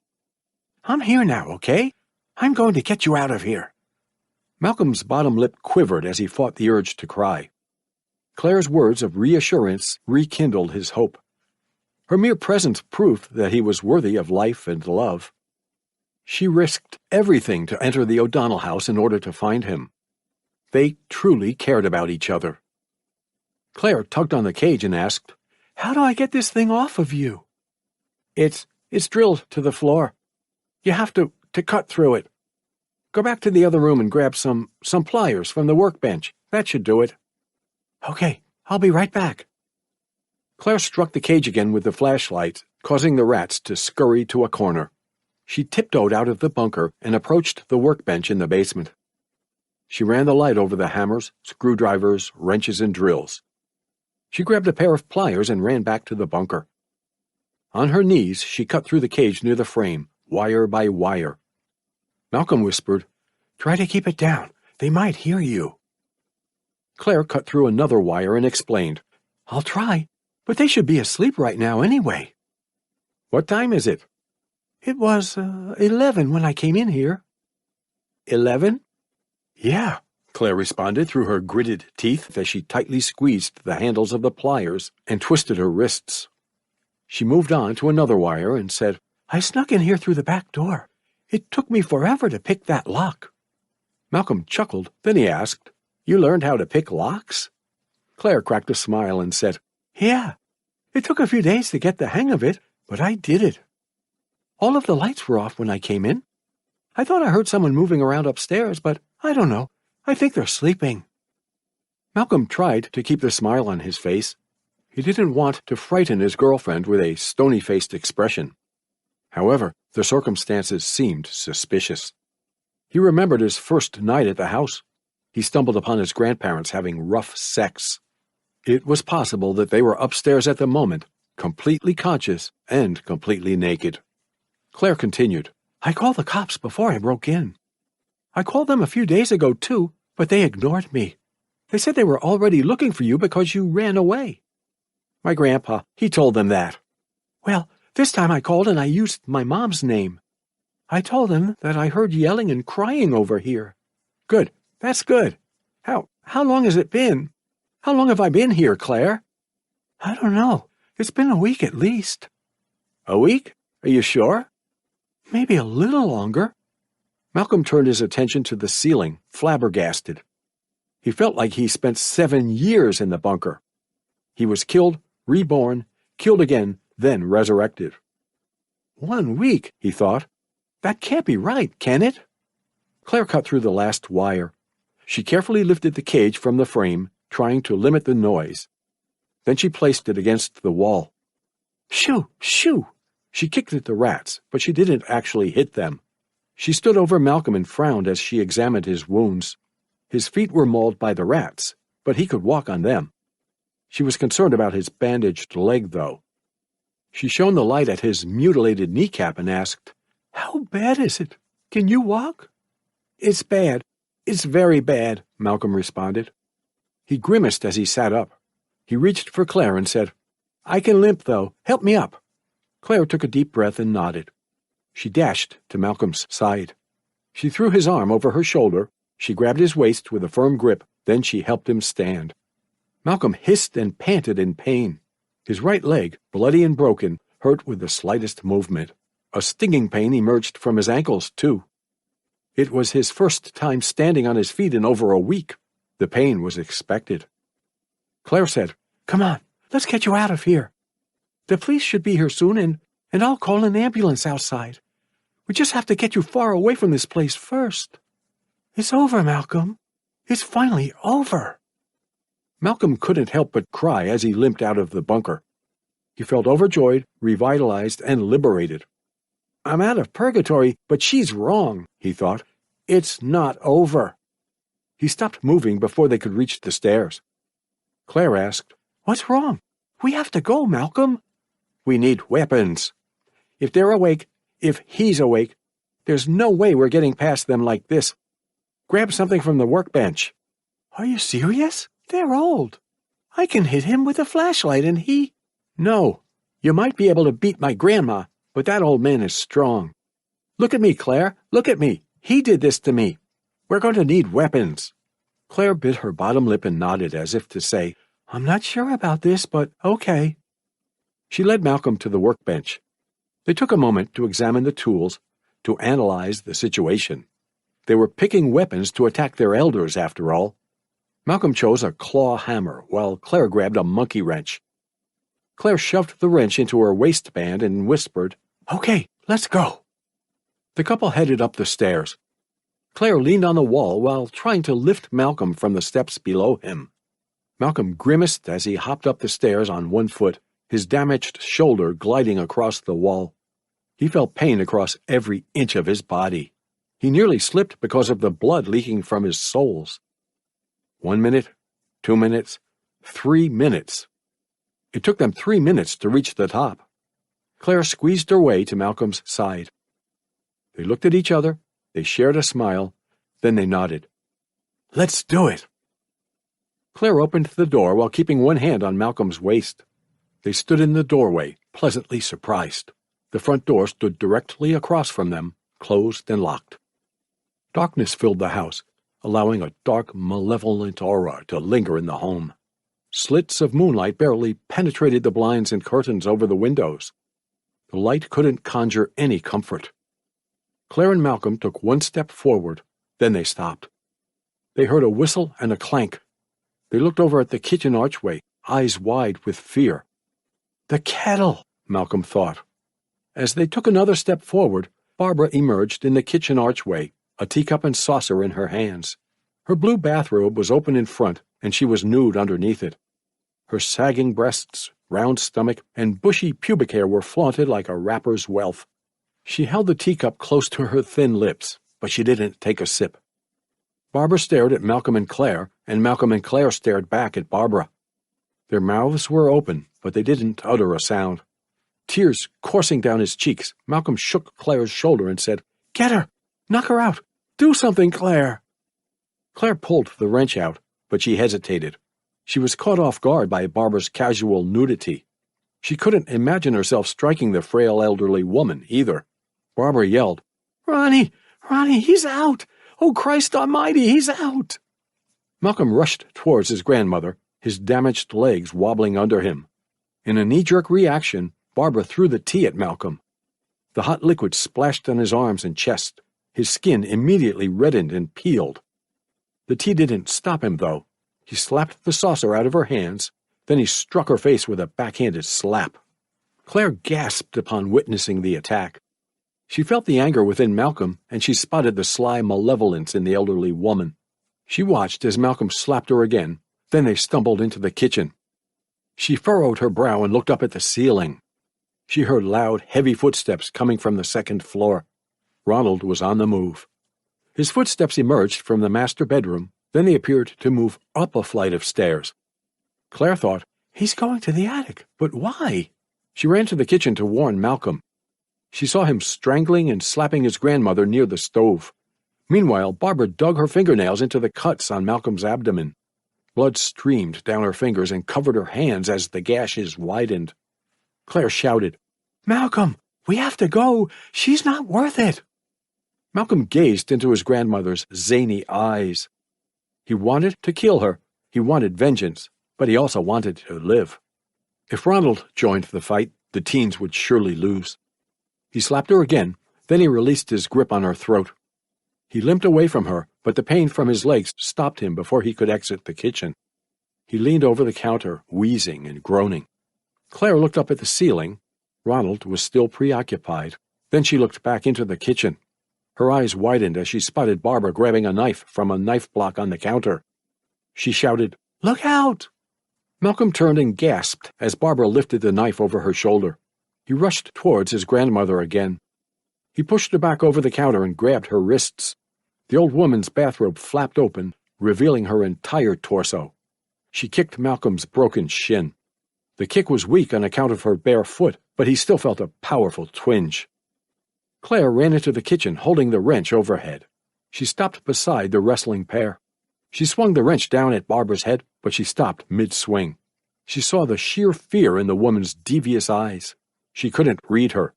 B: I'm here now, okay? I'm going to get you out of here." Malcolm's bottom lip quivered as he fought the urge to cry. Claire's words of reassurance rekindled his hope. Her mere presence proved that he was worthy of life and love. She risked everything to enter the O'Donnell house in order to find him. They truly cared about each other. Claire tugged on the cage and asked, "How do I get this thing off of you?" It's drilled to the floor. You have to cut through it. Go back to the other room and grab some pliers from the workbench. That should do it." "Okay, I'll be right back." Claire struck the cage again with the flashlight, causing the rats to scurry to a corner. She tiptoed out of the bunker and approached the workbench in the basement. She ran the light over the hammers, screwdrivers, wrenches, and drills. She grabbed a pair of pliers and ran back to the bunker. On her knees, she cut through the cage near the frame, wire by wire. Malcolm whispered, "Try to keep it down. They might hear you." Claire cut through another wire and explained, "I'll try, but they should be asleep right now anyway." "What time is it?" "It was 11 when I came in here." 11? "Yeah," Claire responded through her gritted teeth as she tightly squeezed the handles of the pliers and twisted her wrists. She moved on to another wire and said, "I snuck in here through the back door. It took me forever to pick that lock." Malcolm chuckled, then he asked,
A: You learned how to pick locks?
B: Claire cracked a smile and said,
A: Yeah. It took a few days to get the hang of it, but I did it. All of the lights were off when I came in. I thought I heard someone moving around upstairs, but I don't know. I think they're sleeping.
B: Malcolm tried to keep the smile on his face. He didn't want to frighten his girlfriend with a stony-faced expression. However, the circumstances seemed suspicious. He remembered his first night at the house. He stumbled upon his grandparents having rough sex. It was possible that they were upstairs at the moment, completely conscious and completely naked. Claire continued,
A: I called the cops before I broke in. I called them a few days ago, too, but they ignored me. They said they were already looking for you because you ran away.
B: My grandpa, he told them that.
A: Well, this time I called and I used my mom's name. I told them that I heard yelling and crying over here.
B: Good. That's good. How long has it been? How long have I been here, Claire?
A: I don't know. It's been a week at least.
B: A week? Are you sure?
A: Maybe a little longer.
B: Malcolm turned his attention to the ceiling, flabbergasted. He felt like he spent 7 years in the bunker. He was killed, reborn, killed again, then resurrected.
A: 1 week, he thought. That can't be right, can it?
B: Claire cut through the last wire. She carefully lifted the cage from the frame, trying to limit the noise. Then she placed it against the wall.
A: Shoo! Shoo!
B: She kicked at the rats, but she didn't actually hit them. She stood over Malcolm and frowned as she examined his wounds. His feet were mauled by the rats, but he could walk on them. She was concerned about his bandaged leg, though. She shone the light at his mutilated kneecap and asked,
A: How bad is it? Can you walk?
B: It's bad. It's very bad, Malcolm responded. He grimaced as he sat up. He reached for Claire and said, I can limp, though. Help me up. Claire took a deep breath and nodded. She dashed to Malcolm's side. She threw his arm over her shoulder. She grabbed his waist with a firm grip. Then she helped him stand. Malcolm hissed and panted in pain. His right leg, bloody and broken, hurt with the slightest movement. A stinging pain emerged from his ankles, too. It was his first time standing on his feet in over a week. The pain was expected. Claire said,
A: Come on, let's get you out of here. The police should be here soon, and I'll call an ambulance outside. We just have to get you far away from this place first. It's over, Malcolm. It's finally over.
B: Malcolm couldn't help but cry as he limped out of the bunker. He felt overjoyed, revitalized, and liberated. I'm out of purgatory, but she's wrong, he thought. It's not over. He stopped moving before they could reach the stairs. Claire asked,
A: What's wrong? We have to go, Malcolm.
B: We need weapons. If they're awake, if he's awake, there's no way we're getting past them like this. Grab something from the workbench.
A: Are you serious? They're old. I can hit him with a flashlight and he...
B: No, you might be able to beat my grandma, but that old man is strong. Look at me, Claire. Look at me. He did this to me. We're going to need weapons. Claire bit her bottom lip and nodded as if to say,
A: I'm not sure about this, but okay.
B: She led Malcolm to the workbench. They took a moment to examine the tools, to analyze the situation. They were picking weapons to attack their elders, after all. Malcolm chose a claw hammer, while Claire grabbed a monkey wrench. Claire shoved the wrench into her waistband and whispered,
A: Okay, let's go.
B: The couple headed up the stairs. Claire leaned on the wall while trying to lift Malcolm from the steps below him. Malcolm grimaced as he hopped up the stairs on one foot, his damaged shoulder gliding across the wall. He felt pain across every inch of his body. He nearly slipped because of the blood leaking from his soles. 1 minute, 2 minutes, 3 minutes. It took them 3 minutes to reach the top. Claire squeezed her way to Malcolm's side. They looked at each other, they shared a smile, then they nodded. Let's do it. Claire opened the door while keeping one hand on Malcolm's waist. They stood in the doorway, pleasantly surprised. The front door stood directly across from them, closed and locked. Darkness filled the house, allowing a dark, malevolent aura to linger in the home. Slits of moonlight barely penetrated the blinds and curtains over the windows. The light couldn't conjure any comfort. Claire and Malcolm took one step forward, then they stopped. They heard a whistle and a clank. They looked over at the kitchen archway, eyes wide with fear. The kettle, Malcolm thought. As they took another step forward, Barbara emerged in the kitchen archway, a teacup and saucer in her hands. Her blue bathrobe was open in front, and she was nude underneath it. Her sagging breasts, round stomach, and bushy pubic hair were flaunted like a rapper's wealth. She held the teacup close to her thin lips, but she didn't take a sip. Barbara stared at Malcolm and Claire stared back at Barbara. Their mouths were open, but they didn't utter a sound. Tears coursing down his cheeks, Malcolm shook Claire's shoulder and said, "Get her! Knock her out! Do something, Claire!" Claire pulled the wrench out, but she hesitated. She was caught off guard by Barbara's casual nudity. She couldn't imagine herself striking the frail elderly woman, either. Barbara yelled, Ronnie, he's out! Oh, Christ almighty, he's out!" Malcolm rushed towards his grandmother, his damaged legs wobbling under him. In a knee-jerk reaction, Barbara threw the tea at Malcolm. The hot liquid splashed on his arms and chest. His skin immediately reddened and peeled. The tea didn't stop him, though. He slapped the saucer out of her hands, then he struck her face with a backhanded slap. Claire gasped upon witnessing the attack. She felt the anger within Malcolm, and she spotted the sly malevolence in the elderly woman. She watched as Malcolm slapped her again, then they stumbled into the kitchen. She furrowed her brow and looked up at the ceiling. She heard loud, heavy footsteps coming from the second floor. Ronald was on the move. His footsteps emerged from the master bedroom, then they appeared to move up a flight of stairs. Claire thought, "He's going to the attic, but why?" She ran to the kitchen to warn Malcolm. She saw him strangling and slapping his grandmother near the stove. Meanwhile, Barbara dug her fingernails into the cuts on Malcolm's abdomen. Blood streamed down her fingers and covered her hands as the gashes widened. Claire shouted, "Malcolm, we have to go! She's not worth it!" Malcolm gazed into his grandmother's zany eyes. He wanted to kill her, he wanted vengeance, but he also wanted to live. If Ronald joined the fight, the teens would surely lose. He slapped her again, then he released his grip on her throat. He limped away from her, but the pain from his legs stopped him before he could exit the kitchen. He leaned over the counter, wheezing and groaning. Claire looked up at the ceiling. Ronald was still preoccupied. Then she looked back into the kitchen. Her eyes widened as she spotted Barbara grabbing a knife from a knife block on the counter. She shouted, "Look out!" Malcolm turned and gasped as Barbara lifted the knife over her shoulder. He rushed towards his grandmother again. He pushed her back over the counter and grabbed her wrists. The old woman's bathrobe flapped open, revealing her entire torso. She kicked Malcolm's broken shin. The kick was weak on account of her bare foot, but he still felt a powerful twinge. Claire ran into the kitchen, holding the wrench overhead. She stopped beside the wrestling pair. She swung the wrench down at Barbara's head, but she stopped mid-swing. She saw the sheer fear in the woman's devious eyes. She couldn't read her.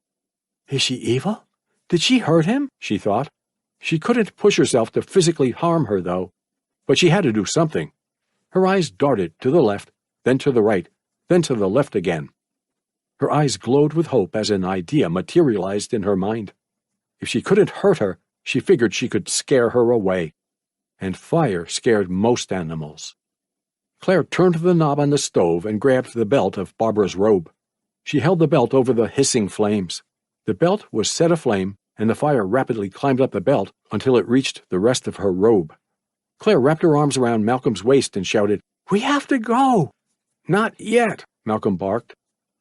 B: "Is she evil? Did she hurt him?" she thought. She couldn't push herself to physically harm her, though. But she had to do something. Her eyes darted to the left, then to the right, then to the left again. Her eyes glowed with hope as an idea materialized in her mind. If she couldn't hurt her, she figured she could scare her away. And fire scared most animals. Claire turned the knob on the stove and grabbed the belt of Barbara's robe. She held the belt over the hissing flames. The belt was set aflame, and the fire rapidly climbed up the belt until it reached the rest of her robe. Claire wrapped her arms around Malcolm's waist and shouted, "We have to go!" "Not yet," Malcolm barked.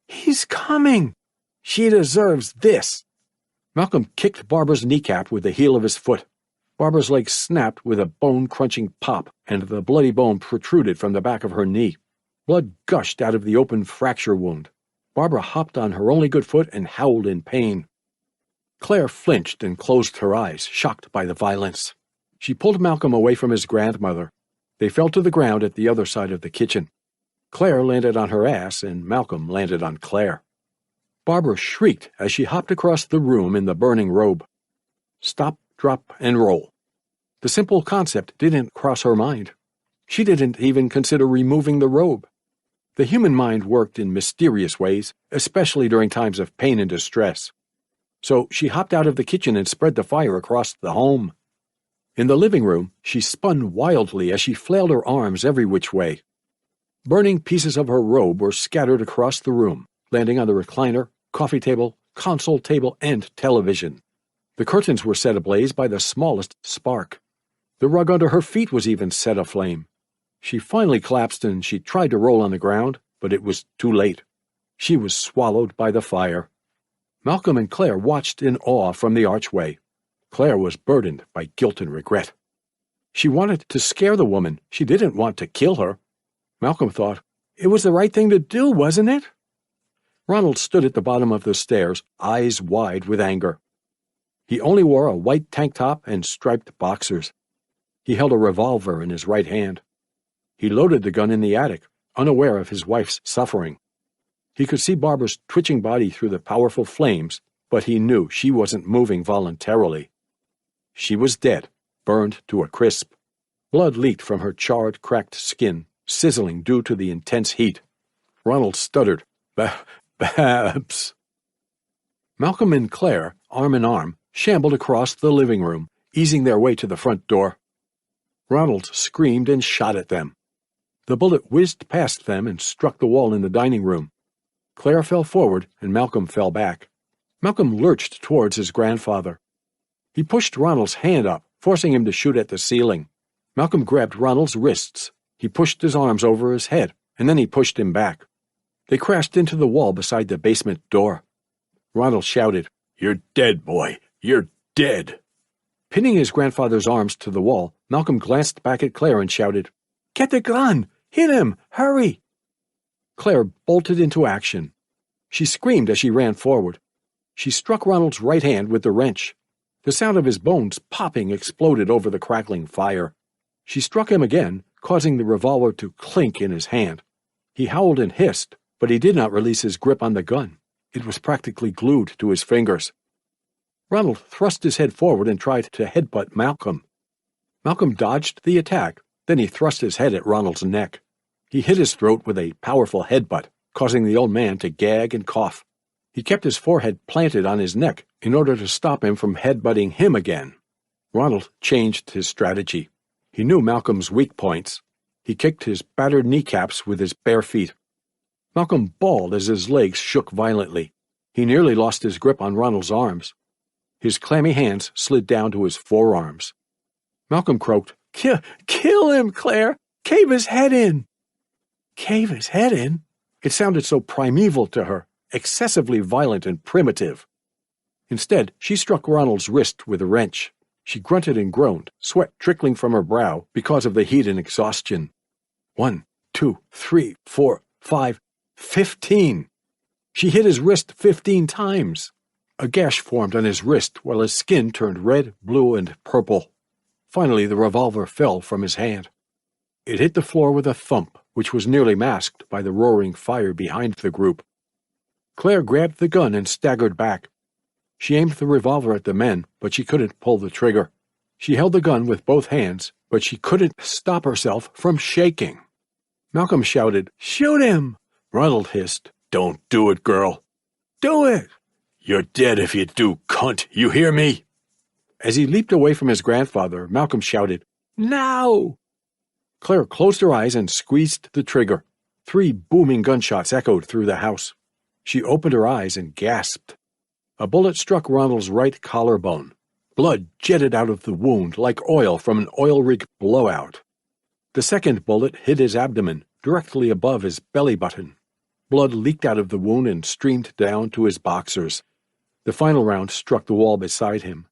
B: "He's coming! She deserves this!" Malcolm kicked Barbara's kneecap with the heel of his foot. Barbara's leg snapped with a bone-crunching pop, and the bloody bone protruded from the back of her knee. Blood gushed out of the open fracture wound. Barbara hopped on her only good foot and howled in pain. Claire flinched and closed her eyes, shocked by the violence. She pulled Malcolm away from his grandmother. They fell to the ground at the other side of the kitchen. Claire landed on her ass, and Malcolm landed on Claire. Barbara shrieked as she hopped across the room in the burning robe. Stop, drop, and roll. The simple concept didn't cross her mind. She didn't even consider removing the robe. The human mind worked in mysterious ways, especially during times of pain and distress. So she hopped out of the kitchen and spread the fire across the home. In the living room, she spun wildly as she flailed her arms every which way. Burning pieces of her robe were scattered across the room, landing on the recliner, coffee table, console table, and television. The curtains were set ablaze by the smallest spark. The rug under her feet was even set aflame. She finally collapsed and she tried to roll on the ground, but it was too late. She was swallowed by the fire. Malcolm and Claire watched in awe from the archway. Claire was burdened by guilt and regret. She wanted to scare the woman. She didn't want to kill her. Malcolm thought, it was the right thing to do, wasn't it? Ronald stood at the bottom of the stairs, eyes wide with anger. He only wore a white tank top and striped boxers. He held a revolver in his right hand. He loaded the gun in the attic, unaware of his wife's suffering. He could see Barbara's twitching body through the powerful flames, but he knew she wasn't moving voluntarily. She was dead, burned to a crisp. Blood leaked from her charred, cracked skin, sizzling due to the intense heat. Ronald stuttered, Babs. Malcolm and Claire, arm in arm, shambled across the living room, easing their way to the front door. Ronald screamed and shot at them. The bullet whizzed past them and struck the wall in the dining room. Claire fell forward and Malcolm fell back. Malcolm lurched towards his grandfather. He pushed Ronald's hand up, forcing him to shoot at the ceiling. Malcolm grabbed Ronald's wrists. He pushed his arms over his head, and then he pushed him back. They crashed into the wall beside the basement door. Ronald shouted, "You're dead, boy. You're dead." Pinning his grandfather's arms to the wall, Malcolm glanced back at Claire and shouted, "Get the gun! Hit him! Hurry!" Claire bolted into action. She screamed as she ran forward. She struck Ronald's right hand with the wrench. The sound of his bones popping exploded over the crackling fire. She struck him again, causing the revolver to clink in his hand. He howled and hissed, but he did not release his grip on the gun. It was practically glued to his fingers. Ronald thrust his head forward and tried to headbutt Malcolm. Malcolm dodged the attack, then he thrust his head at Ronald's neck. He hit his throat with a powerful headbutt, causing the old man to gag and cough. He kept his forehead planted on his neck in order to stop him from headbutting him again. Ronald changed his strategy. He knew Malcolm's weak points. He kicked his battered kneecaps with his bare feet. Malcolm bawled as his legs shook violently. He nearly lost his grip on Ronald's arms. His clammy hands slid down to his forearms. Malcolm croaked, Kill him, Claire! Cave his head in! Cave his head in? It sounded so primeval to her, excessively violent and primitive. Instead, she struck Ronald's wrist with a wrench. She grunted and groaned, sweat trickling from her brow because of the heat and exhaustion. 1, 2, 3, 4, 5, 15. She hit his wrist 15 times. A gash formed on his wrist while his skin turned red, blue, and purple. Finally, the revolver fell from his hand. It hit the floor with a thump, which was nearly masked by the roaring fire behind the group. Claire grabbed the gun and staggered back. She aimed the revolver at the men, but she couldn't pull the trigger. She held the gun with both hands, but she couldn't stop herself from shaking. Malcolm shouted, "Shoot him!" Ronald hissed, "Don't do it, girl." "Do it!" "You're dead if you do, cunt. You hear me?" As he leaped away from his grandfather, Malcolm shouted, "Now!" Claire closed her eyes and squeezed the trigger. 3 booming gunshots echoed through the house. She opened her eyes and gasped. A bullet struck Ronald's right collarbone. Blood jetted out of the wound like oil from an oil rig blowout. The second bullet hit his abdomen, directly above his belly button. Blood leaked out of the wound and streamed down to his boxers. The final round struck the wall beside him.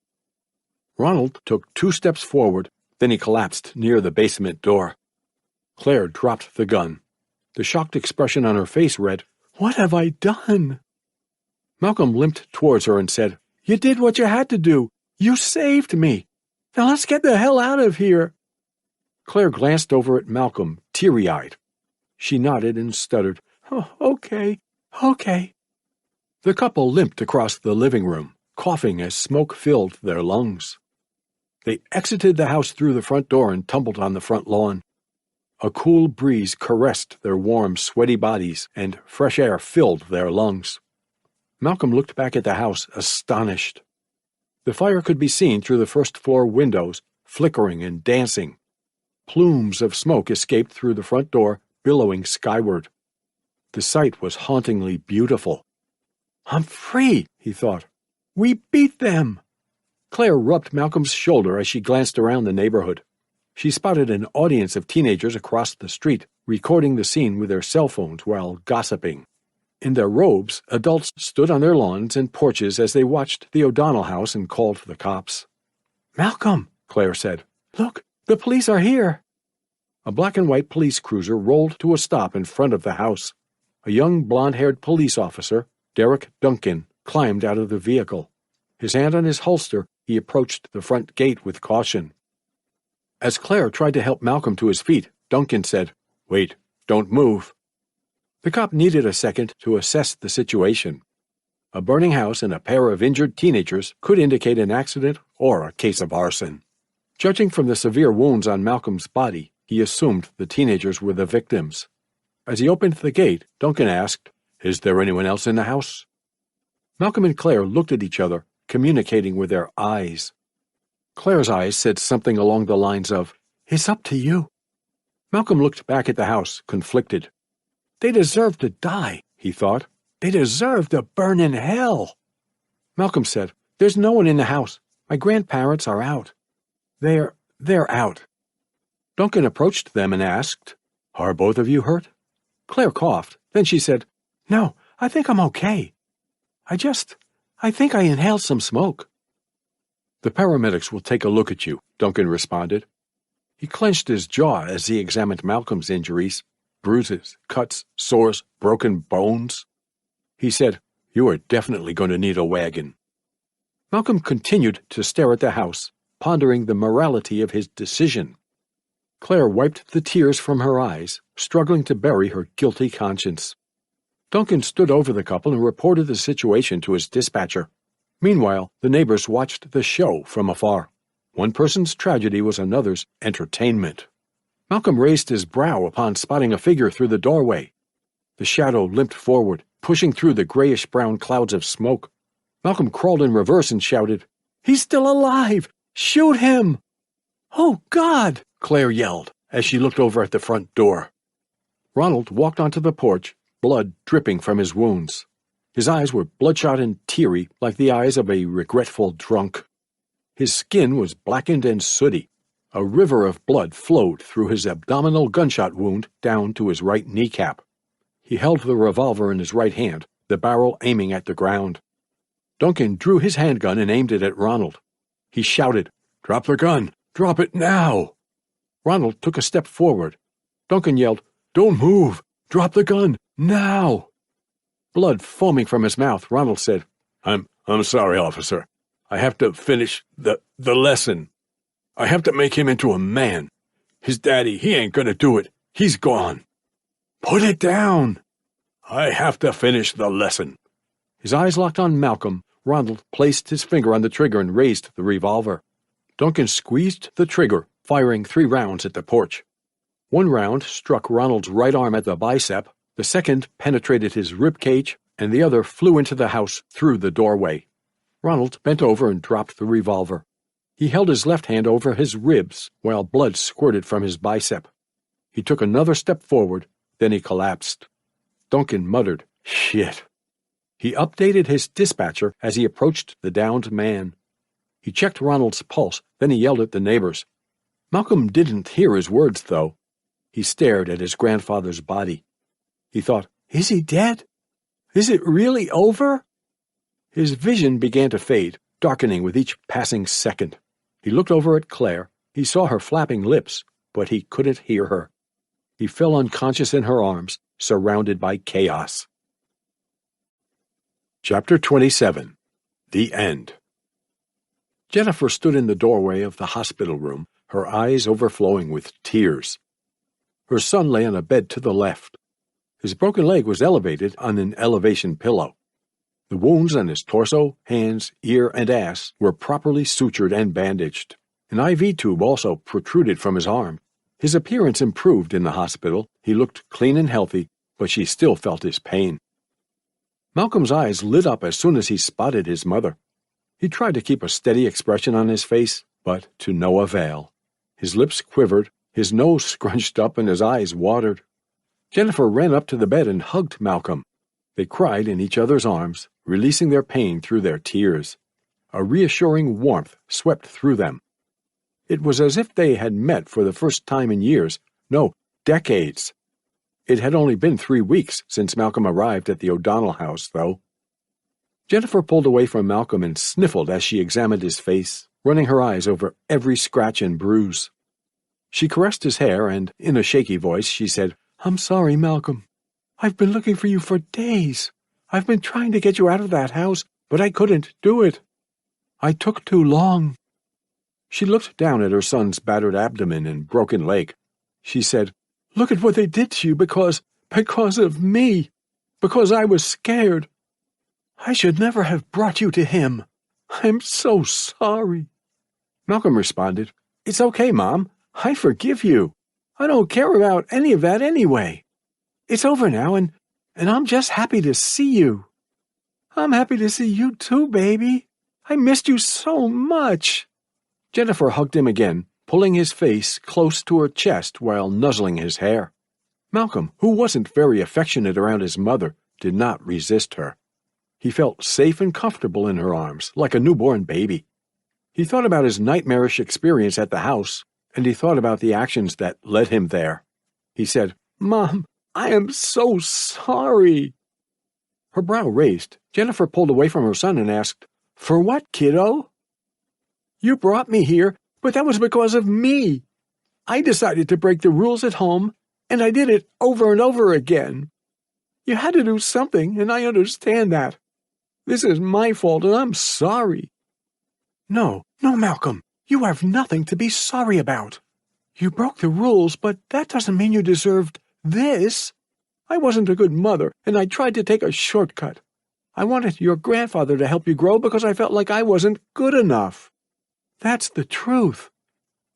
B: Ronald took 2 steps forward, then he collapsed near the basement door. Claire dropped the gun. The shocked expression on her face read, "What have I done?" Malcolm limped towards her and said, "You did what you had to do. You saved me. Now let's get the hell out of here." Claire glanced over at Malcolm, teary-eyed. She nodded and stuttered, "Oh, okay. The couple limped across the living room, coughing as smoke filled their lungs. They exited the house through the front door and tumbled on the front lawn. A cool breeze caressed their warm, sweaty bodies, and fresh air filled their lungs. Malcolm looked back at the house, astonished. The fire could be seen through the first-floor windows, flickering and dancing. Plumes of smoke escaped through the front door, billowing skyward. The sight was hauntingly beautiful. "I'm free," he thought. "We beat them." Claire rubbed Malcolm's shoulder as she glanced around the neighborhood. She spotted an audience of teenagers across the street, recording the scene with their cell phones while gossiping. In their robes, adults stood on their lawns and porches as they watched the O'Donnell house and called the cops. "Malcolm," Claire said. "Look, the police are here." A black and white police cruiser rolled to a stop in front of the house. A young blonde-haired police officer, Derek Duncan, climbed out of the vehicle. His hand on his holster, he approached the front gate with caution. As Claire tried to help Malcolm to his feet, Duncan said, "Wait, don't move." The cop needed a second to assess the situation. A burning house and a pair of injured teenagers could indicate an accident or a case of arson. Judging from the severe wounds on Malcolm's body, he assumed the teenagers were the victims. As he opened the gate, Duncan asked, "Is there anyone else in the house?" Malcolm and Claire looked at each other, communicating with their eyes. Claire's eyes said something along the lines of, "It's up to you." Malcolm looked back at the house, conflicted. They deserve to die, he thought. They deserve to burn in hell. Malcolm said, "There's no one in the house. My grandparents are out." They're out. Duncan approached them and asked, "Are both of you hurt?" Claire coughed. Then she said, "No, I think I'm okay. I think I inhaled some smoke." "The paramedics will take a look at you," Duncan responded. He clenched his jaw as he examined Malcolm's injuries, bruises, cuts, sores, broken bones. He said, "You are definitely going to need a wagon." Malcolm continued to stare at the house, pondering the morality of his decision. Claire wiped the tears from her eyes, struggling to bury her guilty conscience. Duncan stood over the couple and reported the situation to his dispatcher. Meanwhile, the neighbors watched the show from afar. One person's tragedy was another's entertainment. Malcolm raised his brow upon spotting a figure through the doorway. The shadow limped forward, pushing through the grayish-brown clouds of smoke. Malcolm crawled in reverse and shouted, "He's still alive! Shoot him!" "Oh, God!" Claire yelled as she looked over at the front door. Ronald walked onto the porch, blood dripping from his wounds. His eyes were bloodshot and teary like the eyes of a regretful drunk. His skin was blackened and sooty. A river of blood flowed through his abdominal gunshot wound down to his right kneecap. He held the revolver in his right hand, the barrel aiming at the ground. Duncan drew his handgun and aimed it at Ronald. He shouted, "Drop the gun! Drop it now!" Ronald took a step forward. Duncan yelled, "Don't move! Drop the gun! Now!" Blood foaming from his mouth, Ronald said, I'm sorry, officer. I have to finish the lesson. I have to make him into a man. His daddy, he ain't gonna do it. He's gone." "Put it down." "I have to finish the lesson." His eyes locked on Malcolm. Ronald placed his finger on the trigger and raised the revolver. Duncan squeezed the trigger, firing 3 rounds at the porch. One round struck Ronald's right arm at the bicep, the second penetrated his rib cage, and the other flew into the house through the doorway. Ronald bent over and dropped the revolver. He held his left hand over his ribs while blood squirted from his bicep. He took another step forward, then he collapsed. Duncan muttered, "Shit." He updated his dispatcher as he approached the downed man. He checked Ronald's pulse, then he yelled at the neighbors. Malcolm didn't hear his words, though. He stared at his grandfather's body. He thought, "Is he dead? Is it really over?" His vision began to fade, darkening with each passing second. He looked over at Claire. He saw her flapping lips, but he couldn't hear her. He fell unconscious in her arms, surrounded by chaos. Chapter 27. The End. Jennifer stood in the doorway of the hospital room, her eyes overflowing with tears. Her son lay on a bed to the left. His broken leg was elevated on an elevation pillow. The wounds on his torso, hands, ear, and ass were properly sutured and bandaged. An IV tube also protruded from his arm. His appearance improved in the hospital. He looked clean and healthy, but she still felt his pain. Malcolm's eyes lit up as soon as he spotted his mother. He tried to keep a steady expression on his face, but to no avail. His lips quivered, his nose scrunched up, and his eyes watered. Jennifer ran up to the bed and hugged Malcolm. They cried in each other's arms, releasing their pain through their tears. A reassuring warmth swept through them. It was as if they had met for the first time in years, no, decades. It had only been 3 weeks since Malcolm arrived at the O'Donnell house, though. Jennifer pulled away from Malcolm and sniffled as she examined his face, running her eyes over every scratch and bruise. She caressed his hair and, in a shaky voice, she said, "I'm sorry, Malcolm. I've been looking for you for days. I've been trying to get you out of that house, but I couldn't do it. I took too long." She looked down at her son's battered abdomen and broken leg. She said, "Look at what they did to you because of me. Because I was scared. I should never have brought you to him. I'm so sorry." Malcolm responded, "It's okay, Mom. I forgive you. I don't care about any of that anyway. It's over now, and I'm just happy to see you." "I'm happy to see you too, baby. I missed you so much." Jennifer hugged him again, pulling his face close to her chest while nuzzling his hair. Malcolm, who wasn't very affectionate around his mother, did not resist her. He felt safe and comfortable in her arms, like a newborn baby. He thought about his nightmarish experience at the house, and he thought about the actions that led him there. He said, "Mom, I am so sorry." Her brow raised. Jennifer pulled away from her son and asked, "For what, kiddo?" "You brought me here, but that was because of me. I decided to break the rules at home, and I did it over and over again. You had to do something, and I understand that. This is my fault, and I'm sorry." No, Malcolm. You have nothing to be sorry about. You broke the rules, but that doesn't mean you deserved this. I wasn't a good mother, and I tried to take a shortcut. I wanted your grandfather to help you grow because I felt like I wasn't good enough. That's the truth.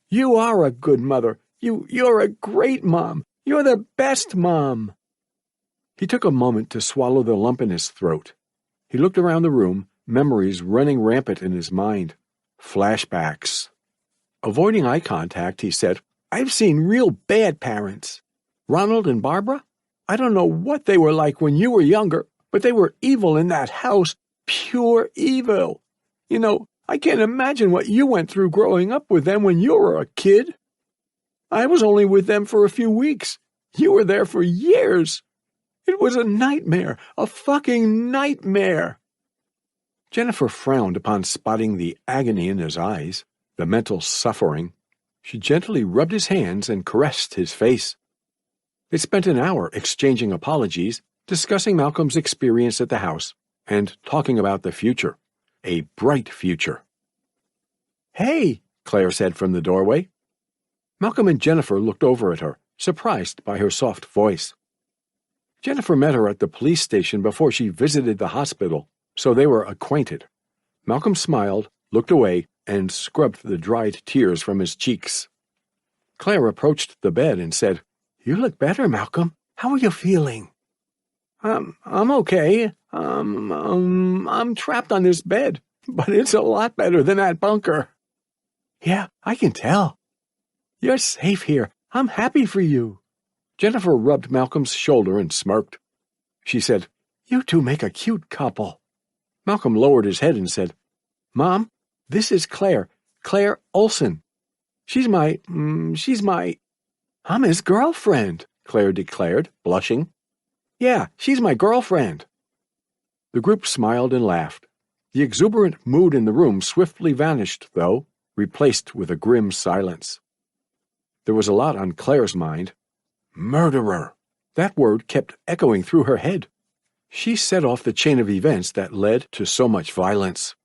B: You are a good mother. You're a great mom. You're the best mom." He took a moment to swallow the lump in his throat. He looked around the room, memories running rampant in his mind. Flashbacks. Avoiding eye contact, he said, "I've seen real bad parents. Ronald and Barbara? I don't know what they were like when you were younger, but they were evil in that house, pure evil. You know, I can't imagine what you went through growing up with them when you were a kid. I was only with them for a few weeks. You were there for years. It was a nightmare, a fucking nightmare." Jennifer frowned upon spotting the agony in his eyes, the mental suffering. She gently rubbed his hands and caressed his face. They spent an hour exchanging apologies, discussing Malcolm's experience at the house, and talking about the future. A bright future. "Hey," Claire said from the doorway. Malcolm and Jennifer looked over at her, surprised by her soft voice. Jennifer met her at the police station before she visited the hospital, so they were acquainted. Malcolm smiled, looked away, and scrubbed the dried tears from his cheeks. Claire approached the bed and said, "You look better, Malcolm. How are you feeling?" I'm okay. I'm trapped on this bed, but it's a lot better than that bunker." "Yeah, I can tell. You're safe here. I'm happy for you." Jennifer rubbed Malcolm's shoulder and smirked. She said, "You two make a cute couple." Malcolm lowered his head and said, "Mom, this is Claire Olson. She's my... I'm his girlfriend," Claire declared, blushing. "Yeah, she's my girlfriend." The group smiled and laughed. The exuberant mood in the room swiftly vanished, though, replaced with a grim silence. There was a lot on Claire's mind. Murderer! That word kept echoing through her head. She set off the chain of events that led to so much violence.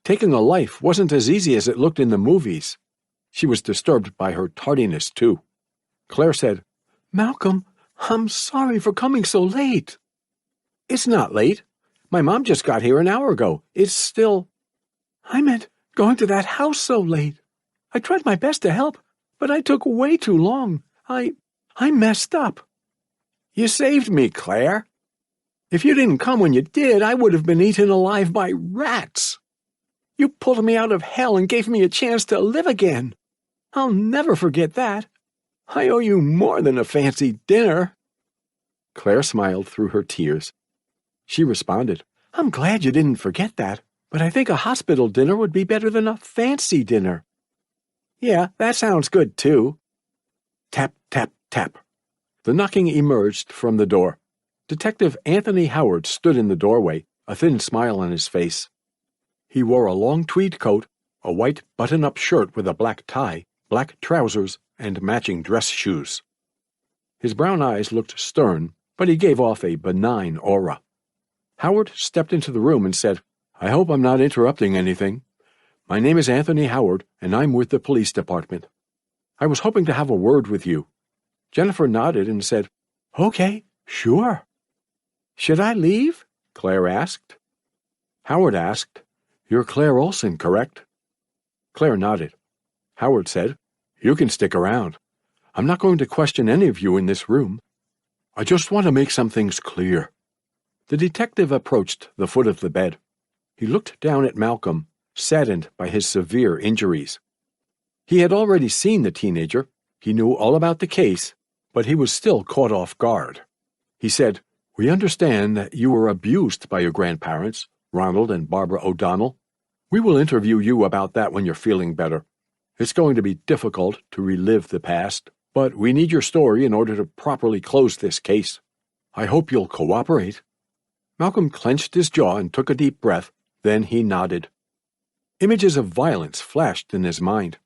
B: Taking a life wasn't as easy as it looked in the movies. She was disturbed by her tardiness, too. Claire said, "Malcolm, I'm sorry for coming so late." "It's not late. My mom just got here an hour ago. It's still—" "I meant going to that house so late. I tried my best to help, but I took way too long. I messed up." "You saved me, Claire. If you didn't come when you did, I would have been eaten alive by rats."
A: You pulled me out of hell and gave me a chance to live again. I'll never forget that. I owe you more than a fancy dinner."
B: Claire smiled through her tears. She responded,
A: "I'm glad you didn't forget that, but I think a hospital dinner would be better than a fancy dinner." "Yeah, that sounds good, too."
B: Tap, tap, tap. The knocking emerged from the door. Detective Anthony Howard stood in the doorway, a thin smile on his face. He wore a long tweed coat, a white button-up shirt with a black tie, black trousers, and matching dress shoes. His brown eyes looked stern, but he gave off a benign aura. Howard stepped into the room and said, "I hope I'm not interrupting anything. My name is Anthony Howard, and I'm with the police department. I was hoping to have a word with you." Jennifer nodded and said, "Okay, sure."
A: "Should I leave?"
B: Claire asked. Howard asked, "You're Claire Olson, correct?" Claire nodded. Howard said, "You can stick around. I'm not going to question any of you in this room. I just want to make some things clear." The detective approached the foot of the bed. He looked down at Malcolm, saddened by his severe injuries. He had already seen the teenager. He knew all about the case, but he was still caught off guard. He said, "We understand that you were abused by your grandparents, Ronald and Barbara O'Donnell. We will interview you about that when you're feeling better. It's going to be difficult to relive the past, but we need your story in order to properly close this case. I hope you'll cooperate." Malcolm clenched his jaw and took a deep breath, then he nodded. Images of violence flashed in his mind.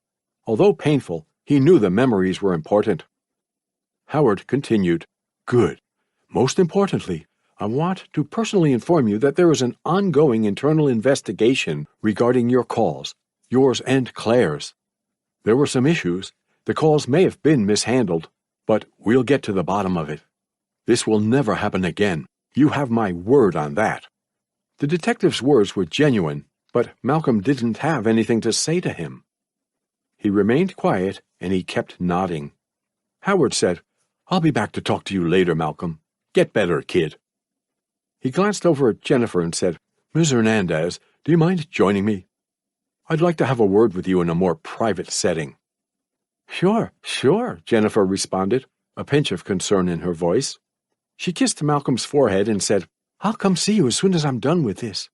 B: Although painful, he knew the memories were important. Howard continued, "Good. Most importantly, I want to personally inform you that there is an ongoing internal investigation regarding your calls, yours and Claire's. There were some issues. The calls may have been mishandled, but we'll get to the bottom of it. This will never happen again. You have my word on that." The detective's words were genuine, but Malcolm didn't have anything to say to him. He remained quiet, and he kept nodding. Howard said, "I'll be back to talk to you later, Malcolm. Get better, kid." He glanced over at Jennifer and said, "Ms. Hernandez, do you mind joining me? I'd like to have a word with you in a more private setting." "Sure, Jennifer responded, a pinch of concern in her voice. She kissed Malcolm's forehead and said, "I'll come see you as soon as I'm done with this.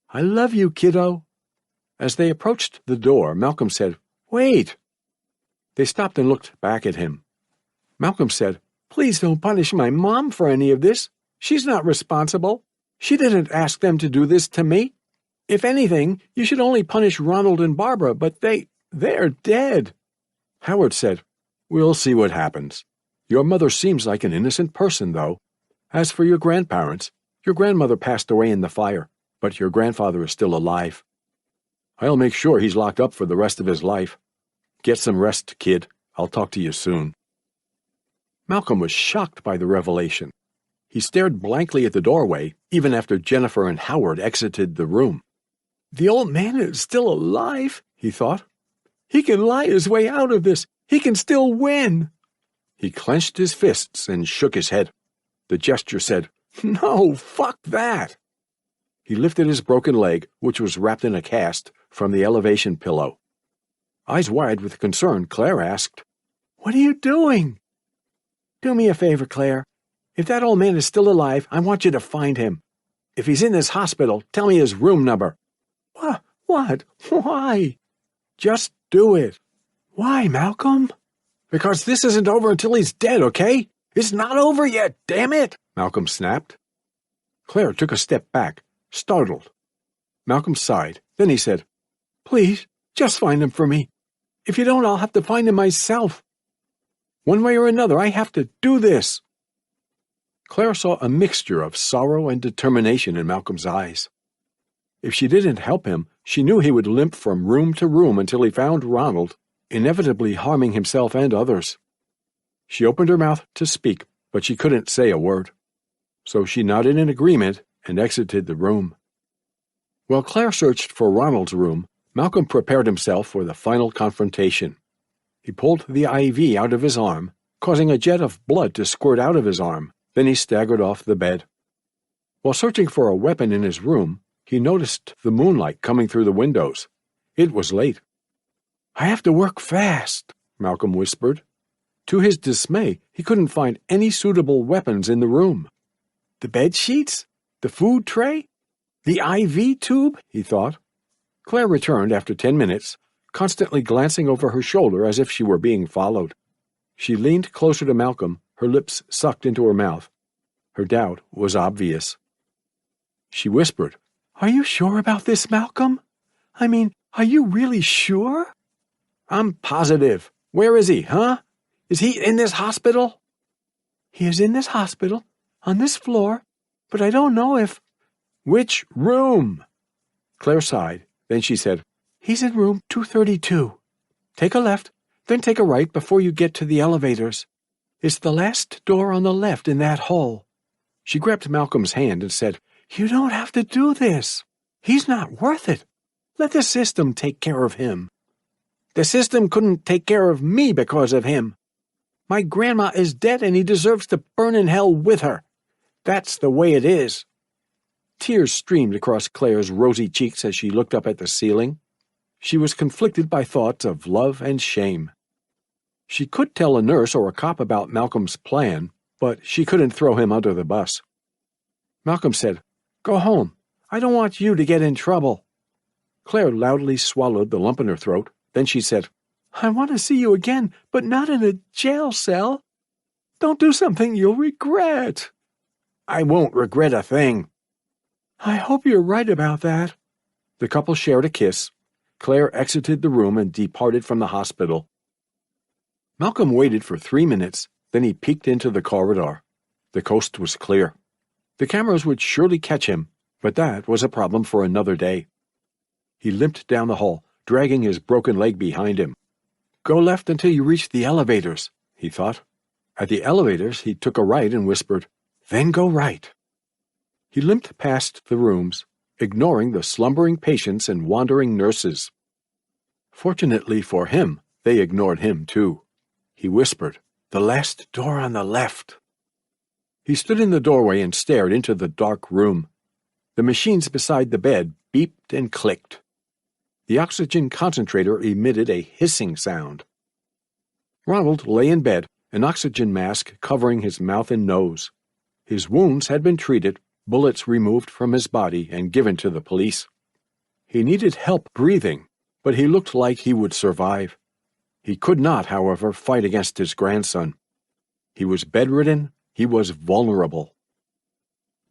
B: I love you, kiddo." As they approached the door, Malcolm said, "Wait." They stopped and looked back at him. Malcolm said, "Please don't punish my mom for any of this. She's not responsible. She didn't ask them to do this to me. If anything, you should only punish Ronald and Barbara, but they're dead." Howard said, "We'll see what happens. Your mother seems like an innocent person, though. As for your grandparents, your grandmother passed away in the fire, but your grandfather is still alive. I'll make sure he's locked up for the rest of his life. Get some rest, kid. I'll talk to you soon." Malcolm was shocked by the revelation. He stared blankly at the doorway, even after Jennifer and Howard exited the room. "The old man is still alive," he thought. "He can lie his way out of this. He can still win." He clenched his fists and shook his head. The gesture said, "No, fuck that." He lifted his broken leg, which was wrapped in a cast, from the elevation pillow. Eyes wide with concern, Claire asked, "What are you doing?" "Do me a favor, Claire. If that old man is still alive, I want you to find him. If he's in this hospital, tell me his room number." What? Why?" "Just do it." "Why, Malcolm?" "Because this isn't over until he's dead, okay? It's not over yet, damn it!" Malcolm snapped. Claire took a step back, startled. Malcolm sighed. Then he said, "Please, just find him for me. If you don't, I'll have to find him myself. One way or another, I have to do this." Claire saw a mixture of sorrow and determination in Malcolm's eyes. If she didn't help him, she knew he would limp from room to room until he found Ronald, inevitably harming himself and others. She opened her mouth to speak, but she couldn't say a word. So she nodded in agreement and exited the room. While Claire searched for Ronald's room, Malcolm prepared himself for the final confrontation. He pulled the IV out of his arm, causing a jet of blood to squirt out of his arm. Then he staggered off the bed. While searching for a weapon in his room, He noticed the moonlight coming through the windows. It was late. "I have to work fast," Malcolm whispered. To his dismay, he couldn't find any suitable weapons in the room. The bed sheets? The food tray? The IV tube? He thought. Claire returned after 10 minutes, constantly glancing over her shoulder as if she were being followed. She leaned closer to Malcolm, her lips sucked into her mouth. Her doubt was obvious. She whispered, "Are you sure about this, Malcolm? I mean, are you really sure?" "I'm positive. Where is he, huh? Is he in this hospital?" "He is in this hospital, on this floor, but I don't know if—" "Which room?" Claire sighed. Then she said, "He's in room 232. Take a left, then take a right before you get to the elevators. It's the last door on the left in that hall." She grabbed Malcolm's hand and said, "You don't have to do this. He's not worth it. Let the system take care of him." "The system couldn't take care of me because of him. My grandma is dead and he deserves to burn in hell with her. That's the way it is." Tears streamed across Claire's rosy cheeks as she looked up at the ceiling. She was conflicted by thoughts of love and shame. She could tell a nurse or a cop about Malcolm's plan, but she couldn't throw him under the bus. Malcolm said, "Go home. I don't want you to get in trouble." Claire loudly swallowed the lump in her throat. Then she said, "I want to see you again, but not in a jail cell. Don't do something you'll regret." "I won't regret a thing." "I hope you're right about that." The couple shared a kiss. Claire exited the room and departed from the hospital. Malcolm waited for 3 minutes, then he peeked into the corridor. The coast was clear. The cameras would surely catch him, but that was a problem for another day. He limped down the hall, dragging his broken leg behind him. "Go left until you reach the elevators," he thought. At the elevators, he took a right and whispered, "Then go right." He limped past the rooms, ignoring the slumbering patients and wandering nurses. Fortunately for him, they ignored him too. He whispered, "The last door on the left." He stood in the doorway and stared into the dark room. The machines beside the bed beeped and clicked. The oxygen concentrator emitted a hissing sound. Ronald lay in bed, an oxygen mask covering his mouth and nose. His wounds had been treated, bullets removed from his body and given to the police. He needed help breathing, but he looked like he would survive. He could not, however, fight against his grandson. He was bedridden, he was vulnerable.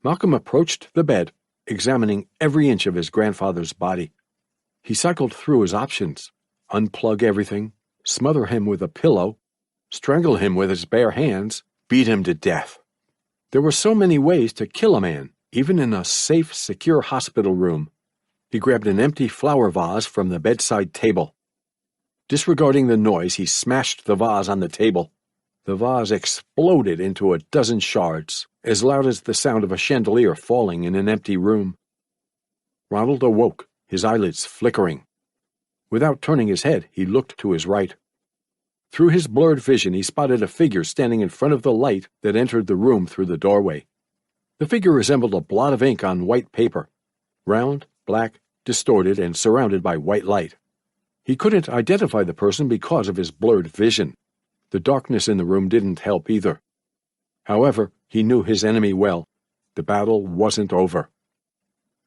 B: Malcolm approached the bed, examining every inch of his grandfather's body. He cycled through his options: unplug everything, smother him with a pillow, strangle him with his bare hands, beat him to death. There were so many ways to kill a man, even in a safe, secure hospital room. He grabbed an empty flower vase from the bedside table. Disregarding the noise, he smashed the vase on the table. The vase exploded into a dozen shards, as loud as the sound of a chandelier falling in an empty room. Ronald awoke, his eyelids flickering. Without turning his head, he looked to his right. Through his blurred vision, he spotted a figure standing in front of the light that entered the room through the doorway. The figure resembled a blot of ink on white paper, round, black, distorted, and surrounded by white light. He couldn't identify the person because of his blurred vision. The darkness in the room didn't help either. However, he knew his enemy well. The battle wasn't over.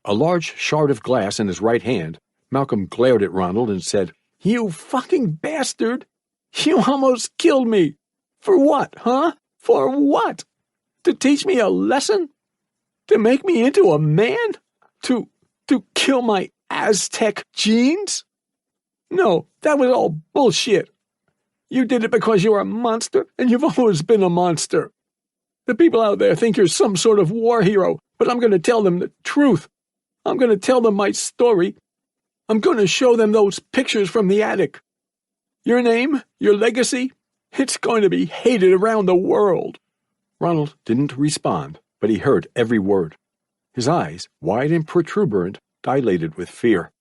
B: A large shard of glass in his right hand, Malcolm glared at Ronald and said, "You fucking bastard! You almost killed me! For what, huh? For what? To teach me a lesson? To make me into a man? To kill my Aztec genes? No, that was all bullshit. You did it because you're a monster, and you've always been a monster. The people out there think you're some sort of war hero, but I'm going to tell them the truth. I'm going to tell them my story. I'm going to show them those pictures from the attic. Your name, your legacy, it's going to be hated around the world." Ronald didn't respond, but he heard every word. His eyes, wide and protuberant, dilated with fear.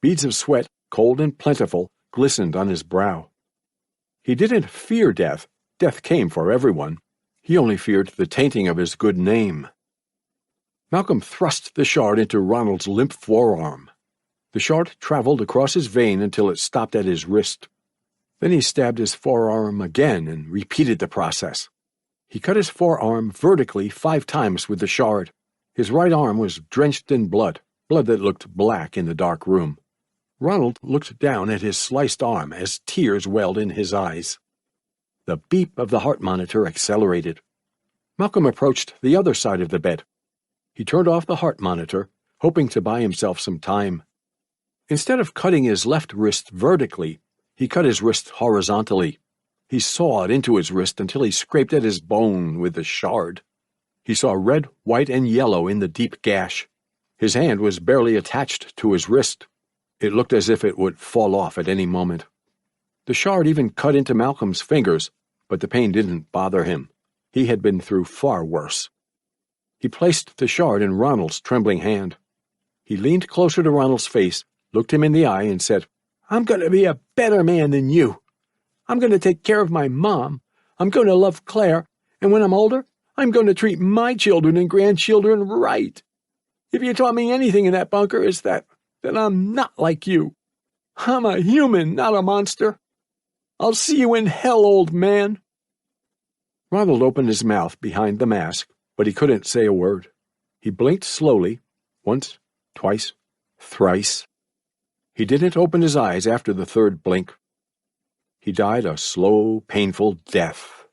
B: Beads of sweat, cold and plentiful, glistened on his brow. He didn't fear death. Death came for everyone. He only feared the tainting of his good name. Malcolm thrust the shard into Ronald's limp forearm. The shard traveled across his vein until it stopped at his wrist. Then he stabbed his forearm again and repeated the process. He cut his forearm vertically 5 times with the shard. His right arm was drenched in blood that looked black in the dark room. Ronald looked down at his sliced arm as tears welled in his eyes. The beep of the heart monitor accelerated. Malcolm approached the other side of the bed. He turned off the heart monitor, hoping to buy himself some time. Instead of cutting his left wrist vertically, he cut his wrist horizontally. He sawed into his wrist until he scraped at his bone with the shard. He saw red, white, and yellow in the deep gash. His hand was barely attached to his wrist. It looked as if it would fall off at any moment. The shard even cut into Malcolm's fingers, but the pain didn't bother him. He had been through far worse. He placed the shard in Ronald's trembling hand. He leaned closer to Ronald's face, looked him in the eye, and said, "I'm going to be a better man than you. I'm going to take care of my mom. I'm going to love Claire, and when I'm older, I'm going to treat my children and grandchildren right. If you taught me anything in that bunker, it's that I'm not like you. I'm a human, not a monster. I'll see you in hell, old man." Ronald opened his mouth behind the mask, but he couldn't say a word. He blinked slowly, once, twice, thrice. He didn't open his eyes after the third blink. He died a slow, painful death.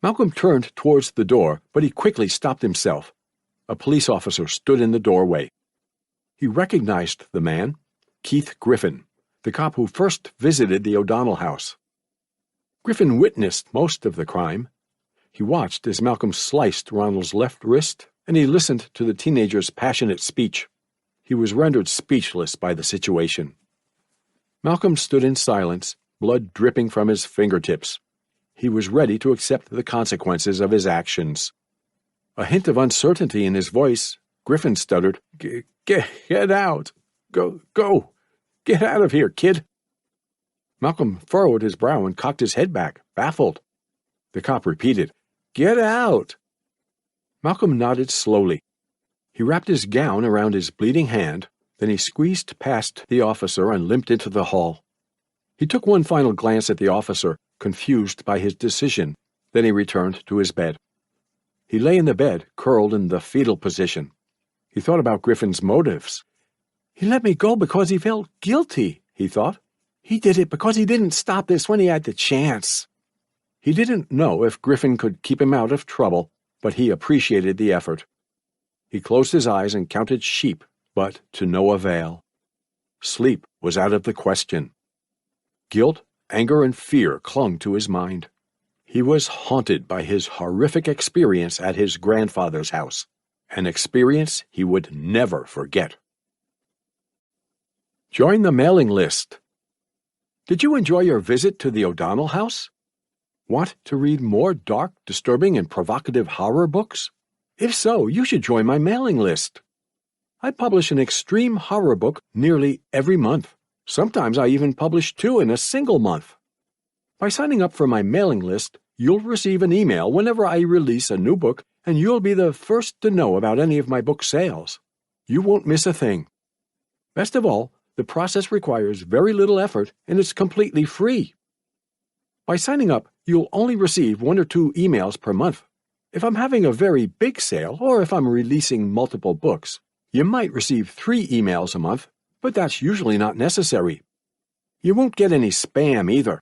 B: Malcolm turned towards the door, but he quickly stopped himself. A police officer stood in the doorway. He recognized the man, Keith Griffin, the cop who first visited the O'Donnell house. Griffin witnessed most of the crime. He watched as Malcolm sliced Ronald's left wrist, and he listened to the teenager's passionate speech. He was rendered speechless by the situation. Malcolm stood in silence, blood dripping from his fingertips. He was ready to accept the consequences of his actions. A hint of uncertainty in his voice, Griffin stuttered, Get out! Go! Get out of here, kid!" Malcolm furrowed his brow and cocked his head back, baffled. The cop repeated, "Get out!" Malcolm nodded slowly. He wrapped his gown around his bleeding hand, then he squeezed past the officer and limped into the hall. He took one final glance at the officer, confused by his decision, then he returned to his bed. He lay in the bed, curled in the fetal position. He thought about Griffin's motives. "He let me go because he felt guilty," he thought. "He did it because he didn't stop this when he had the chance." He didn't know if Griffin could keep him out of trouble, but he appreciated the effort. He closed his eyes and counted sheep, but to no avail. Sleep was out of the question. Guilt, anger, and fear clung to his mind. He was haunted by his horrific experience at his grandfather's house, an experience he would never forget. Join the mailing list. Did you enjoy your visit to the O'Donnell house? Want to read more dark, disturbing, and provocative horror books? If so, you should join my mailing list. I publish an extreme horror book nearly every month. Sometimes I even publish 2 in a single month. By signing up for my mailing list, you'll receive an email whenever I release a new book, and you'll be the first to know about any of my book sales. You won't miss a thing. Best of all, the process requires very little effort, and it's completely free. By signing up, you'll only receive 1 or 2 emails per month. If I'm having a very big sale, or if I'm releasing multiple books, you might receive 3 emails a month, but that's usually not necessary. You won't get any spam either.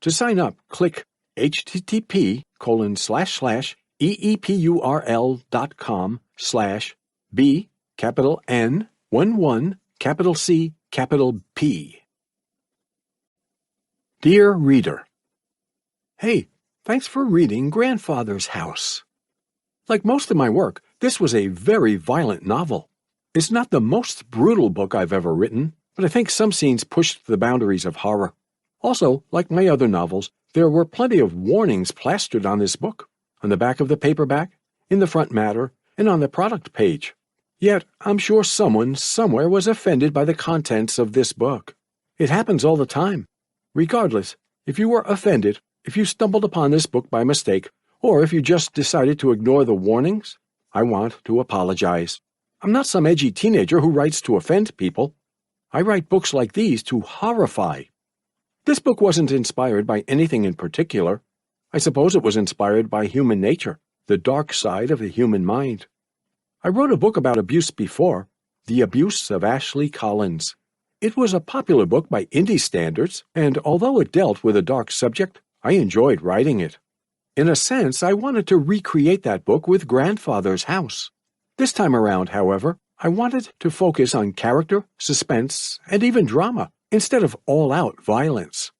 B: To sign up, click http://eepurl.com/B_N11P. Dear Reader, Hey, thanks for reading Grandfather's House. Like most of my work, this was a very violent novel. It's not the most brutal book I've ever written, but I think some scenes pushed the boundaries of horror. Also, like my other novels, there were plenty of warnings plastered on this book, on the back of the paperback, in the front matter, and on the product page. Yet, I'm sure someone somewhere was offended by the contents of this book. It happens all the time. Regardless, if you were offended, if you stumbled upon this book by mistake, or if you just decided to ignore the warnings,
A: I want to apologize. I'm not some edgy teenager who writes to offend people. I write books like these to horrify. This book wasn't inspired by anything in particular. I suppose it was inspired by human nature, the dark side of the human mind. I wrote a book about abuse before, The Abuse of Ashley Collins. It was a popular book by indie standards, and although it dealt with a dark subject, I enjoyed writing it. In a sense, I wanted to recreate that book with Grandfather's House. This time around, however, I wanted to focus on character, suspense, and even drama, instead of all-out violence.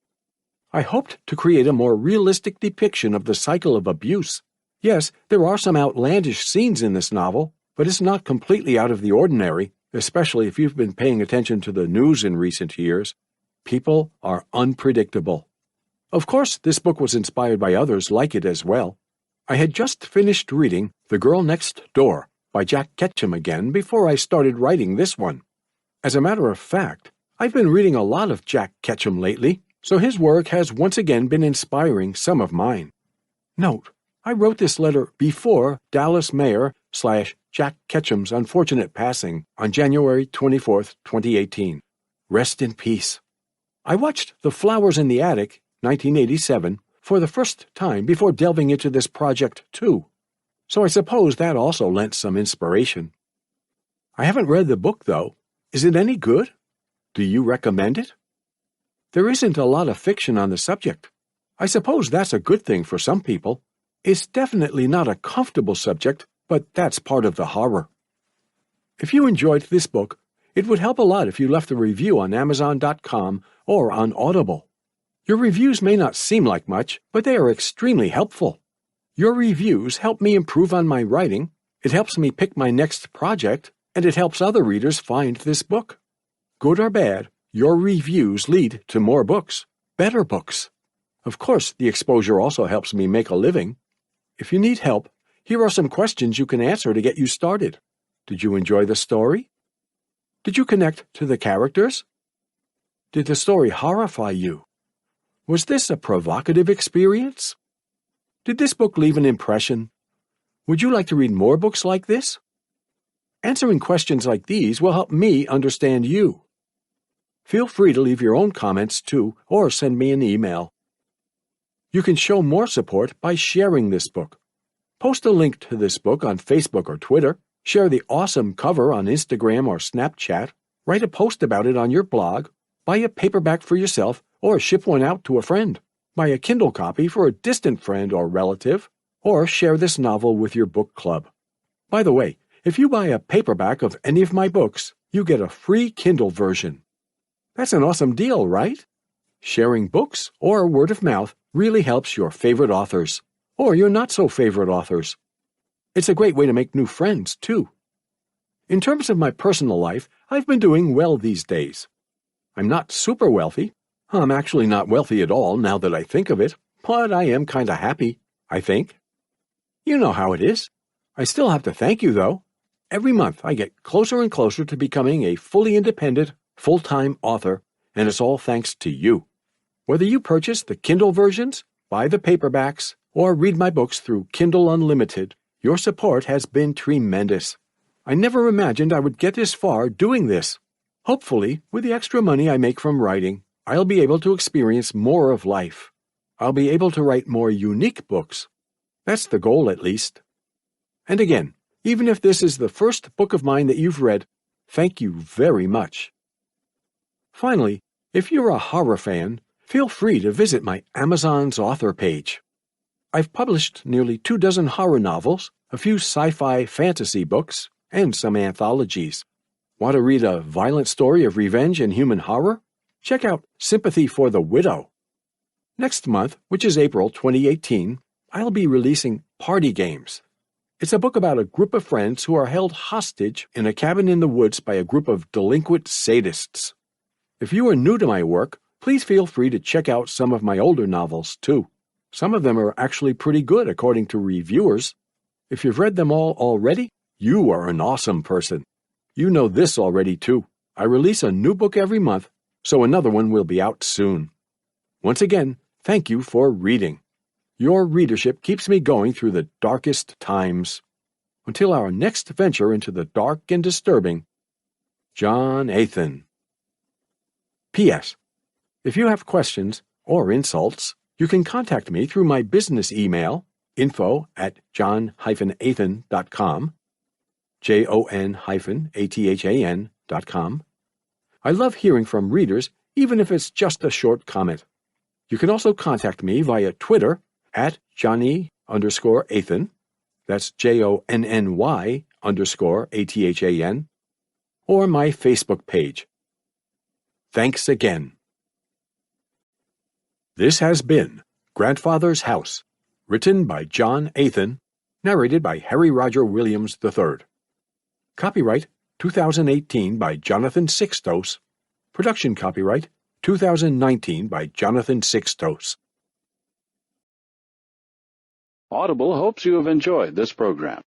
A: I hoped to create a more realistic depiction of the cycle of abuse. Yes, there are some outlandish scenes in this novel, but it's not completely out of the ordinary, especially if you've been paying attention to the news in recent years. People are unpredictable. Of course, this book was inspired by others like it as well. I had just finished reading The Girl Next Door by Jack Ketchum again before I started writing this one. As a matter of fact, I've been reading a lot of Jack Ketchum lately, so his work has once again been inspiring some of mine. Note, I wrote this letter before Dallas Mayor / Jack Ketchum's unfortunate passing on January 24, 2018. Rest in peace. I watched The Flowers in the Attic, 1987, for the first time before delving into this project too, so I suppose that also lent some inspiration. I haven't read the book, though. Is it any good? Do you recommend it? There isn't a lot of fiction on the subject. I suppose that's a good thing for some people. It's definitely not a comfortable subject, but that's part of the horror. If you enjoyed this book, it would help a lot if you left a review on Amazon.com or on Audible. Your reviews may not seem like much, but they are extremely helpful. Your reviews help me improve on my writing, it helps me pick my next project, and it helps other readers find this book. Good or bad, your reviews lead to more books, better books. Of course, the exposure also helps me make a living. If you need help, here are some questions you can answer to get you started. Did you enjoy the story? Did you connect to the characters? Did the story horrify you? Was this a provocative experience? Did this book leave an impression? Would you like to read more books like this? Answering questions like these will help me understand you. Feel free to leave your own comments too, or send me an email. You can show more support by sharing this book. Post a link to this book on Facebook or Twitter, share the awesome cover on Instagram or Snapchat, write a post about it on your blog, buy a paperback for yourself, or ship one out to a friend. Buy a Kindle copy for a distant friend or relative, or share this novel with your book club. By the way, if you buy a paperback of any of my books, you get a free Kindle version. That's an awesome deal, right? Sharing books or word of mouth really helps your favorite authors, or your not-so-favorite authors. It's a great way to make new friends, too. In terms of my personal life, I've been doing well these days. I'm not super wealthy. I'm actually not wealthy at all now that I think of it, but I am kinda happy, I think. You know how it is. I still have to thank you, though. Every month I get closer and closer to becoming a fully independent, full-time author, and it's all thanks to you. Whether you purchase the Kindle versions, buy the paperbacks, or read my books through Kindle Unlimited, your support has been tremendous. I never imagined I would get this far doing this. Hopefully, with the extra money I make from writing, I'll be able to experience more of life. I'll be able to write more unique books. That's the goal, at least. And again, even if this is the first book of mine that you've read, thank you very much. Finally, if you're a horror fan, feel free to visit my Amazon's author page. I've published nearly 24 horror novels, a few sci-fi fantasy books, and some anthologies. Want to read a violent story of revenge and human horror? Check out Sympathy for the Widow. Next month, which is April 2018, I'll be releasing Party Games. It's a book about a group of friends who are held hostage in a cabin in the woods by a group of delinquent sadists. If you are new to my work, please feel free to check out some of my older novels, too. Some of them are actually pretty good, according to reviewers. If you've read them all already, you are an awesome person. You know this already, too. I release a new book every month, so another one will be out soon. Once again, thank you for reading. Your readership keeps me going through the darkest times.
B: Until our next venture into the dark and disturbing, Jon Athan. P.S. If you have questions or insults, you can contact me through my business email, info@jon-athan.com, jon-athan.com. I love hearing from readers, even if it's just a short comment. You can also contact me via Twitter @Johnny_Athan, that's JONNY_ATHAN, or my Facebook page. Thanks again. This has been Grandfather's House, written by Jon Athan, narrated by Harry Roger Williams III. Copyright 2018 by Jonathan Sixtos. Production copyright 2019 by Jonathan Sixtos.
C: Audible hopes you have enjoyed this program.